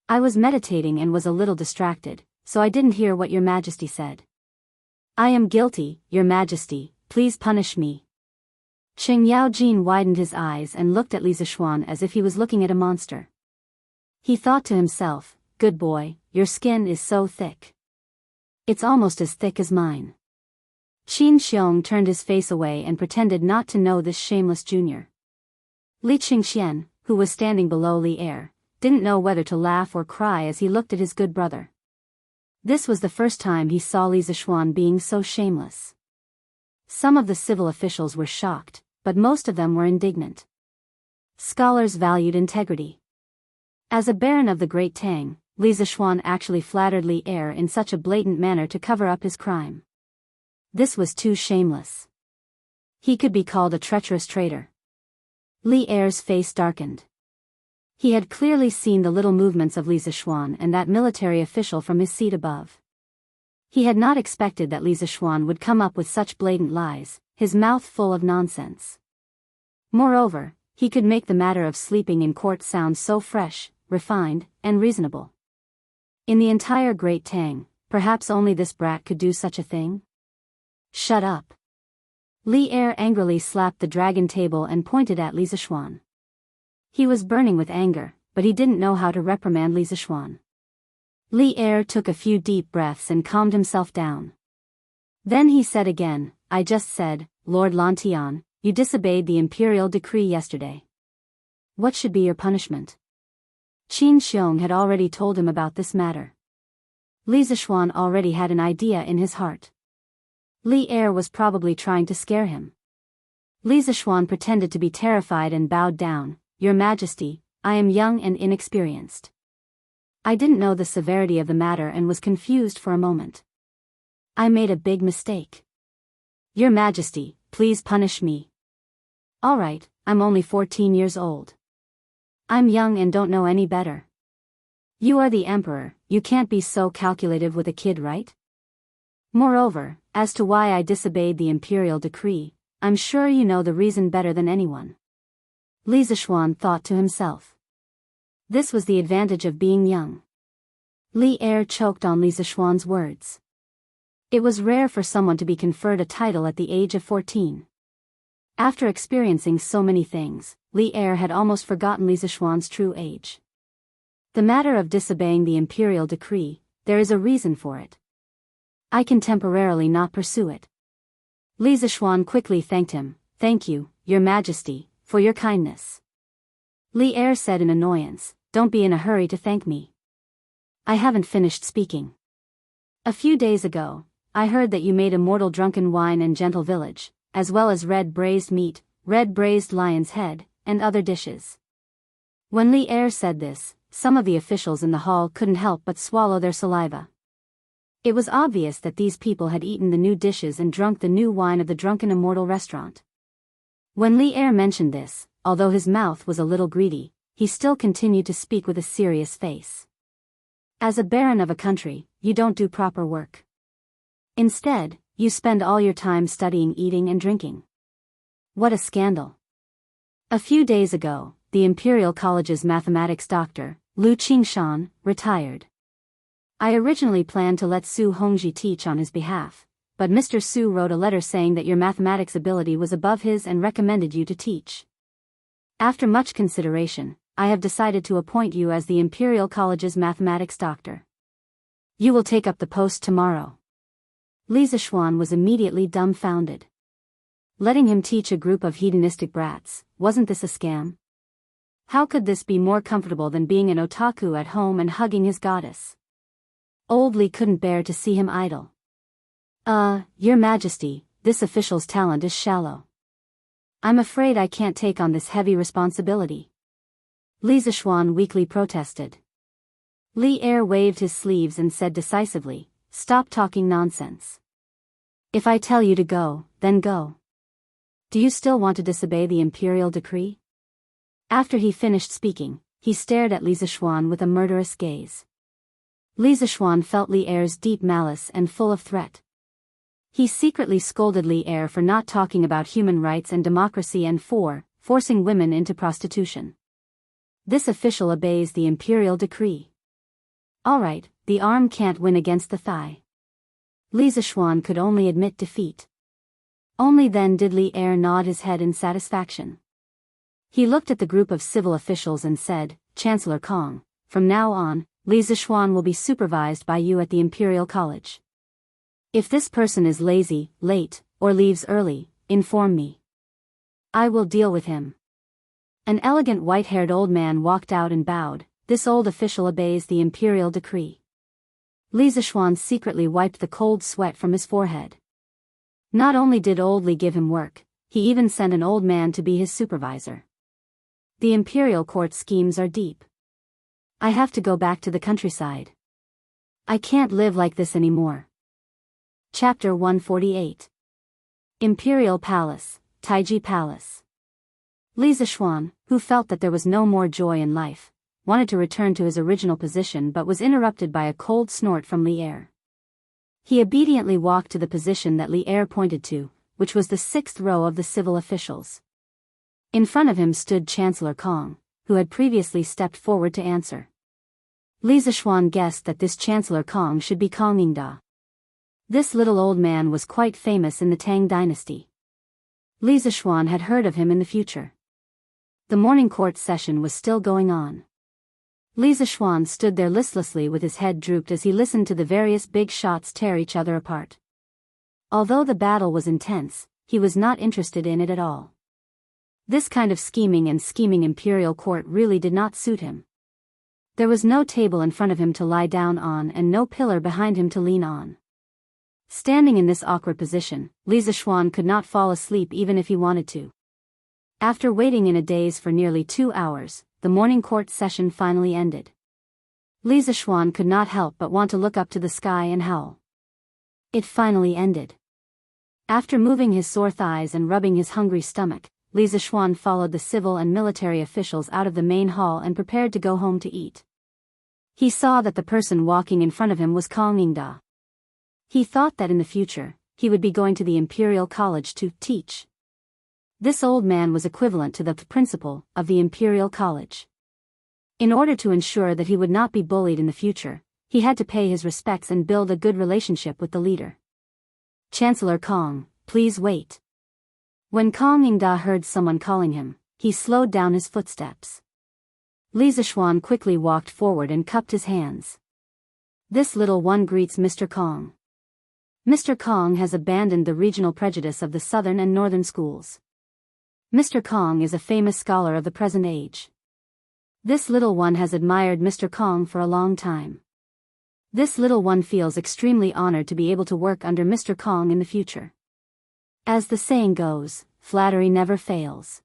Speaker 1: I was meditating and was a little distracted, so I didn't hear what Your Majesty said. I am guilty, Your Majesty, please punish me. Qing Yaojin widened his eyes and looked at Li Zixuan as if he was looking at a monster. He thought to himself, good boy, your skin is so thick. It's almost as thick as mine. Qin Xiong turned his face away and pretended not to know this shameless junior. Li Qingxian, who was standing below Li Er, didn't know whether to laugh or cry as he looked at his good brother. This was the first time he saw Li Zixuan being so shameless. Some of the civil officials were shocked, but most of them were indignant. Scholars valued integrity. As a baron of the Great Tang, Li Zixuan actually flattered Li Er in such a blatant manner to cover up his crime. This was too shameless. He could be called a treacherous traitor. Li Er's face darkened. He had clearly seen the little movements of Li Zixuan and that military official from his seat above. He had not expected that Li Zixuan would come up with such blatant lies, his mouth full of nonsense. Moreover, he could make the matter of sleeping in court sound so fresh, refined, and reasonable. In the entire Great Tang, perhaps only this brat could do such a thing? Shut up. Li Er angrily slapped the dragon table and pointed at Li Zixuan. He was burning with anger, but he didn't know how to reprimand Li Zixuan. Li Er took a few deep breaths and calmed himself down. Then he said again, I just said, Lord Lantian, you disobeyed the imperial decree yesterday. What should be your punishment? Qin Xiong had already told him about this matter. Li Zixuan already had an idea in his heart. Li Er was probably trying to scare him. Li Zixuan pretended to be terrified and bowed down. Your Majesty, I am young and inexperienced. I didn't know the severity of the matter and was confused for a moment. I made a big mistake. Your Majesty, please punish me. All right, I'm only 14 years old. I'm young and don't know any better. You are the emperor, you can't be so calculative with a kid, right? Moreover, as to why I disobeyed the imperial decree, I'm sure you know the reason better than anyone. Li Zixuan thought to himself. This was the advantage of being young. Li Er choked on Li Zixuan's words. It was rare for someone to be conferred a title at the age of 14. After experiencing so many things, Li Er had almost forgotten Li Zixuan's true age. The matter of disobeying the imperial decree, there is a reason for it. I can temporarily not pursue it. Li Zishuan quickly thanked him. Thank you, Your Majesty, for your kindness. Li Er said in annoyance, don't be in a hurry to thank me. I haven't finished speaking. A few days ago, I heard that you made immortal drunken wine and gentle village, as well as red braised meat, red braised lion's head, and other dishes. When Li Er said this, some of the officials in the hall couldn't help but swallow their saliva. It was obvious that these people had eaten the new dishes and drunk the new wine of the drunken immortal restaurant. When Li Er mentioned this, although his mouth was a little greedy, he still continued to speak with a serious face. As a baron of a country, you don't do proper work. Instead, you spend all your time studying, eating and drinking. What a scandal. A few days ago, the Imperial College's mathematics doctor, Lu Qingshan, retired. I originally planned to let Su Hongji teach on his behalf, but Mr. Su wrote a letter saying that your mathematics ability was above his and recommended you to teach. After much consideration, I have decided to appoint you as the Imperial College's mathematics doctor. You will take up the post tomorrow. Li Zishuan was immediately dumbfounded. Letting him teach a group of hedonistic brats, wasn't this a scam? How could this be more comfortable than being an otaku at home and hugging his goddess? Old Li couldn't bear to see him idle. Your Majesty, this official's talent is shallow. I'm afraid I can't take on this heavy responsibility. Li Zishuan weakly protested. Li Er waved his sleeves and said decisively, stop talking nonsense. If I tell you to go, then go. Do you still want to disobey the imperial decree? After he finished speaking, he stared at Li Zishuan with a murderous gaze. Li Zishuan felt Li Er's deep malice and full of threat. He secretly scolded Li Er for not talking about human rights and democracy and for forcing women into prostitution. This official obeys the imperial decree. Alright, the arm can't win against the thigh. Li Zishuan could only admit defeat. Only then did Li Er nod his head in satisfaction. He looked at the group of civil officials and said, Chancellor Kong, from now on, Li Zishuan will be supervised by you at the Imperial College. If this person is lazy, late, or leaves early, inform me. I will deal with him. An elegant white-haired old man walked out and bowed. This old official obeys the imperial decree. Li Zishuan secretly wiped the cold sweat from his forehead. Not only did old Li give him work, he even sent an old man to be his supervisor. The imperial court schemes are deep. I have to go back to the countryside. I can't live like this anymore. Chapter 148. Imperial Palace, Taiji Palace. Li Zishuan, who felt that there was no more joy in life, wanted to return to his original position but was interrupted by a cold snort from Li Er. He obediently walked to the position that Li Er pointed to, which was the 6th row of the civil officials. In front of him stood Chancellor Kong, who had previously stepped forward to answer. Li Zishuan guessed that this Chancellor Kong should be Kong Yingda. This little old man was quite famous in the Tang dynasty. Li Zishuan had heard of him in the future. The morning court session was still going on. Li Zishuan stood there listlessly with his head drooped as he listened to the various big shots tear each other apart. Although the battle was intense, he was not interested in it at all. This kind of scheming imperial court really did not suit him. There was no table in front of him to lie down on and no pillar behind him to lean on. Standing in this awkward position, Li Zishuan could not fall asleep even if he wanted to. After waiting in a daze for nearly 2 hours, the morning court session finally ended. Li Zishuan could not help but want to look up to the sky and howl. It finally ended. After moving his sore thighs and rubbing his hungry stomach, Li Zishuan followed the civil and military officials out of the main hall and prepared to go home to eat. He saw that the person walking in front of him was Kong Yingda. He thought that in the future, he would be going to the Imperial College to teach. This old man was equivalent to the principal of the Imperial College. In order to ensure that he would not be bullied in the future, he had to pay his respects and build a good relationship with the leader. Chancellor Kong, please wait. When Kong Yingda heard someone calling him, he slowed down his footsteps. Li Zishuan quickly walked forward and cupped his hands. This little one greets Mr. Kong. Mr. Kong has abandoned the regional prejudice of the southern and northern schools. Mr. Kong is a famous scholar of the present age. This little one has admired Mr. Kong for a long time. This little one feels extremely honored to be able to work under Mr. Kong in the future. As the saying goes, flattery never fails.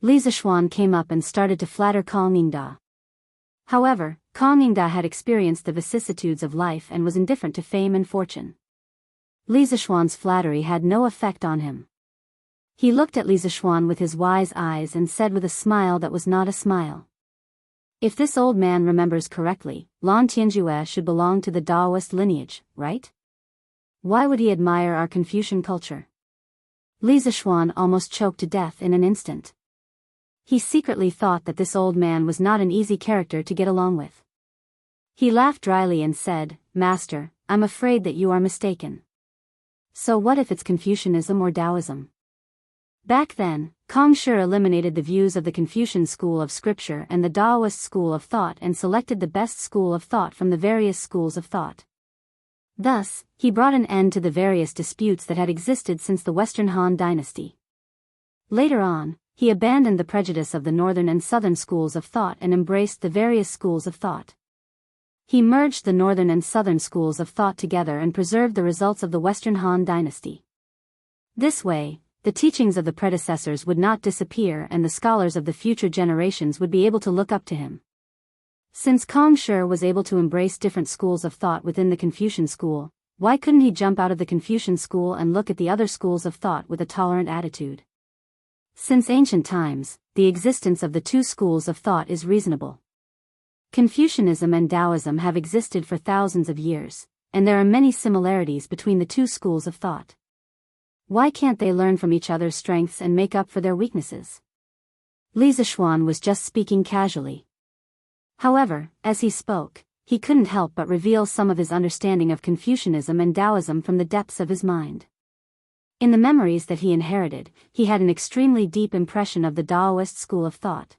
Speaker 1: Li Zixuan came up and started to flatter Kong Yingda. However, Kong Yingda had experienced the vicissitudes of life and was indifferent to fame and fortune. Li Zixuan's flattery had no effect on him. He looked at Li Zixuan with his wise eyes and said with a smile that was not a smile. If this old man remembers correctly, Lan Tianjue should belong to the Daoist lineage, right? Why would he admire our Confucian culture? Li Zixuan almost choked to death in an instant. He secretly thought that this old man was not an easy character to get along with. He laughed dryly and said, "Master, I'm afraid that you are mistaken. So what if it's Confucianism or Taoism?" Back then, Kong Shi eliminated the views of the Confucian school of scripture and the Taoist school of thought and selected the best school of thought from the various schools of thought. Thus, he brought an end to the various disputes that had existed since the Western Han dynasty. Later on, he abandoned the prejudice of the northern and southern schools of thought and embraced the various schools of thought. He merged the northern and southern schools of thought together and preserved the results of the Western Han dynasty. This way, the teachings of the predecessors would not disappear and the scholars of the future generations would be able to look up to him. Since Kong Shi was able to embrace different schools of thought within the Confucian school, why couldn't he jump out of the Confucian school and look at the other schools of thought with a tolerant attitude? Since ancient times, the existence of the two schools of thought is reasonable. Confucianism and Taoism have existed for thousands of years, and there are many similarities between the two schools of thought. Why can't they learn from each other's strengths and make up for their weaknesses? Li Zixuan was just speaking casually. However, as he spoke, he couldn't help but reveal some of his understanding of Confucianism and Taoism from the depths of his mind. In the memories that he inherited, he had an extremely deep impression of the Taoist school of thought.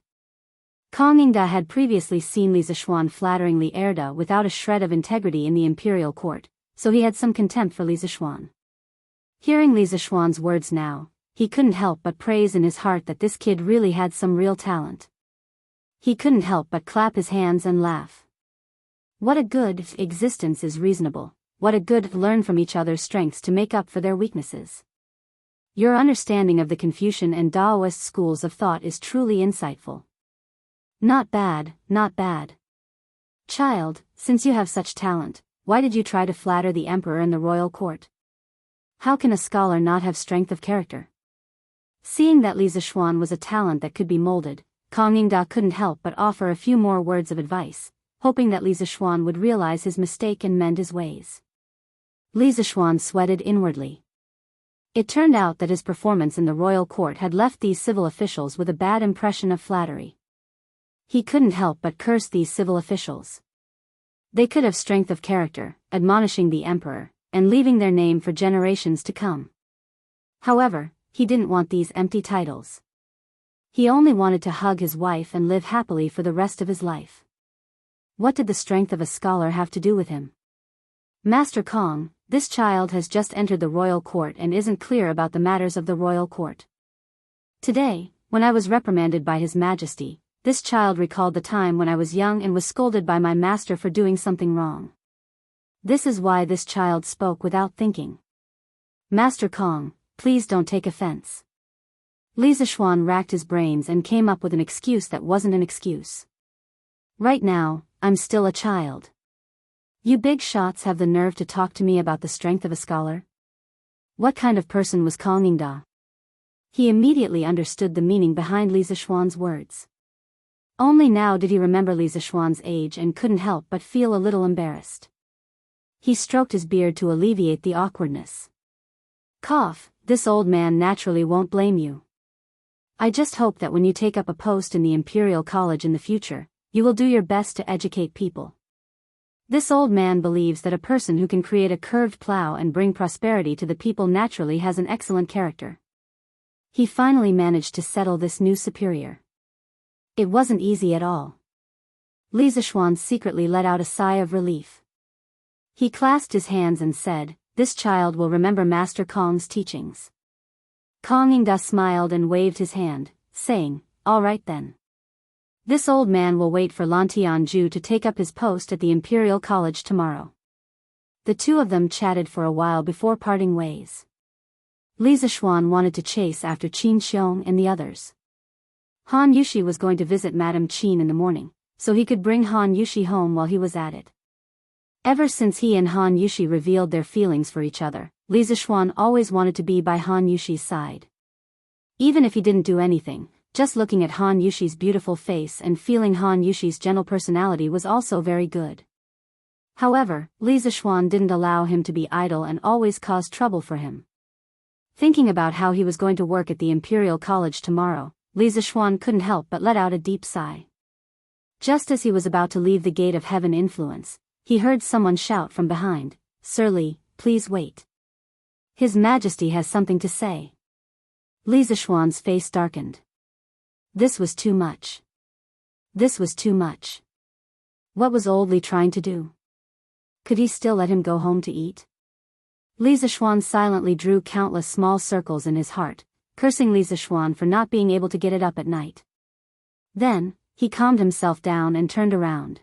Speaker 1: Kong Yingda had previously seen Li Zixuan flattering Li Erda without a shred of integrity in the imperial court, so he had some contempt for Li Zixuan. Hearing Li Zixuan's words now, he couldn't help but praise in his heart that this kid really had some real talent. He couldn't help but clap his hands and laugh. What a good existence is reasonable, what a good learn from each other's strengths to make up for their weaknesses. Your understanding of the Confucian and Taoist schools of thought is truly insightful. Not bad, not bad. Child, since you have such talent, why did you try to flatter the emperor in the royal court? How can a scholar not have strength of character? Seeing that Li Zixuan was a talent that could be molded, Kong Yingda couldn't help but offer a few more words of advice, hoping that Li Zixuan would realize his mistake and mend his ways. Li Zixuan sweated inwardly. It turned out that his performance in the royal court had left these civil officials with a bad impression of flattery. He couldn't help but curse these civil officials. They could have strength of character, admonishing the emperor, and leaving their name for generations to come. However, he didn't want these empty titles. He only wanted to hug his wife and live happily for the rest of his life. What did the strength of a scholar have to do with him? Master Kong, this child has just entered the royal court and isn't clear about the matters of the royal court. Today, when I was reprimanded by His Majesty, this child recalled the time when I was young and was scolded by my master for doing something wrong. This is why this child spoke without thinking. Master Kong, please don't take offense. Li Zixuan racked his brains and came up with an excuse that wasn't an excuse. Right now, I'm still a child. You big shots have the nerve to talk to me about the strength of a scholar? What kind of person was Kong Yingda? He immediately understood the meaning behind Li Zixuan's words. Only now did he remember Li Zixuan's age and couldn't help but feel a little embarrassed. He stroked his beard to alleviate the awkwardness. Cough, this old man naturally won't blame you. I just hope that when you take up a post in the Imperial College in the future, you will do your best to educate people. This old man believes that a person who can create a curved plow and bring prosperity to the people naturally has an excellent character. He finally managed to settle this new superior. It wasn't easy at all. Li Zixuan secretly let out a sigh of relief. He clasped his hands and said, this child will remember Master Kong's teachings. Kong Ingda smiled and waved his hand, saying, "All right then. This old man will wait for Lan Tianju to take up his post at the Imperial College tomorrow." The two of them chatted for a while before parting ways. Li Zishuan wanted to chase after Qin Xiong and the others. Han Yushi was going to visit Madame Qin in the morning, so he could bring Han Yushi home while he was at it. Ever since he and Han Yushi revealed their feelings for each other, Li Zishuan always wanted to be by Han Yushi's side. Even if he didn't do anything, just looking at Han Yushi's beautiful face and feeling Han Yushi's gentle personality was also very good. However, Li Zishuan didn't allow him to be idle and always caused trouble for him. Thinking about how he was going to work at the Imperial College tomorrow, Li Zishuan couldn't help but let out a deep sigh. Just as he was about to leave the Gate of Heaven influence, he heard someone shout from behind, "Sir Li, please wait. His Majesty has something to say." Li Zishuan's face darkened. This was too much. This was too much. What was old Li trying to do? Could he still let him go home to eat? Li Zishuan silently drew countless small circles in his heart, cursing Li Zishuan for not being able to get it up at night. Then, he calmed himself down and turned around.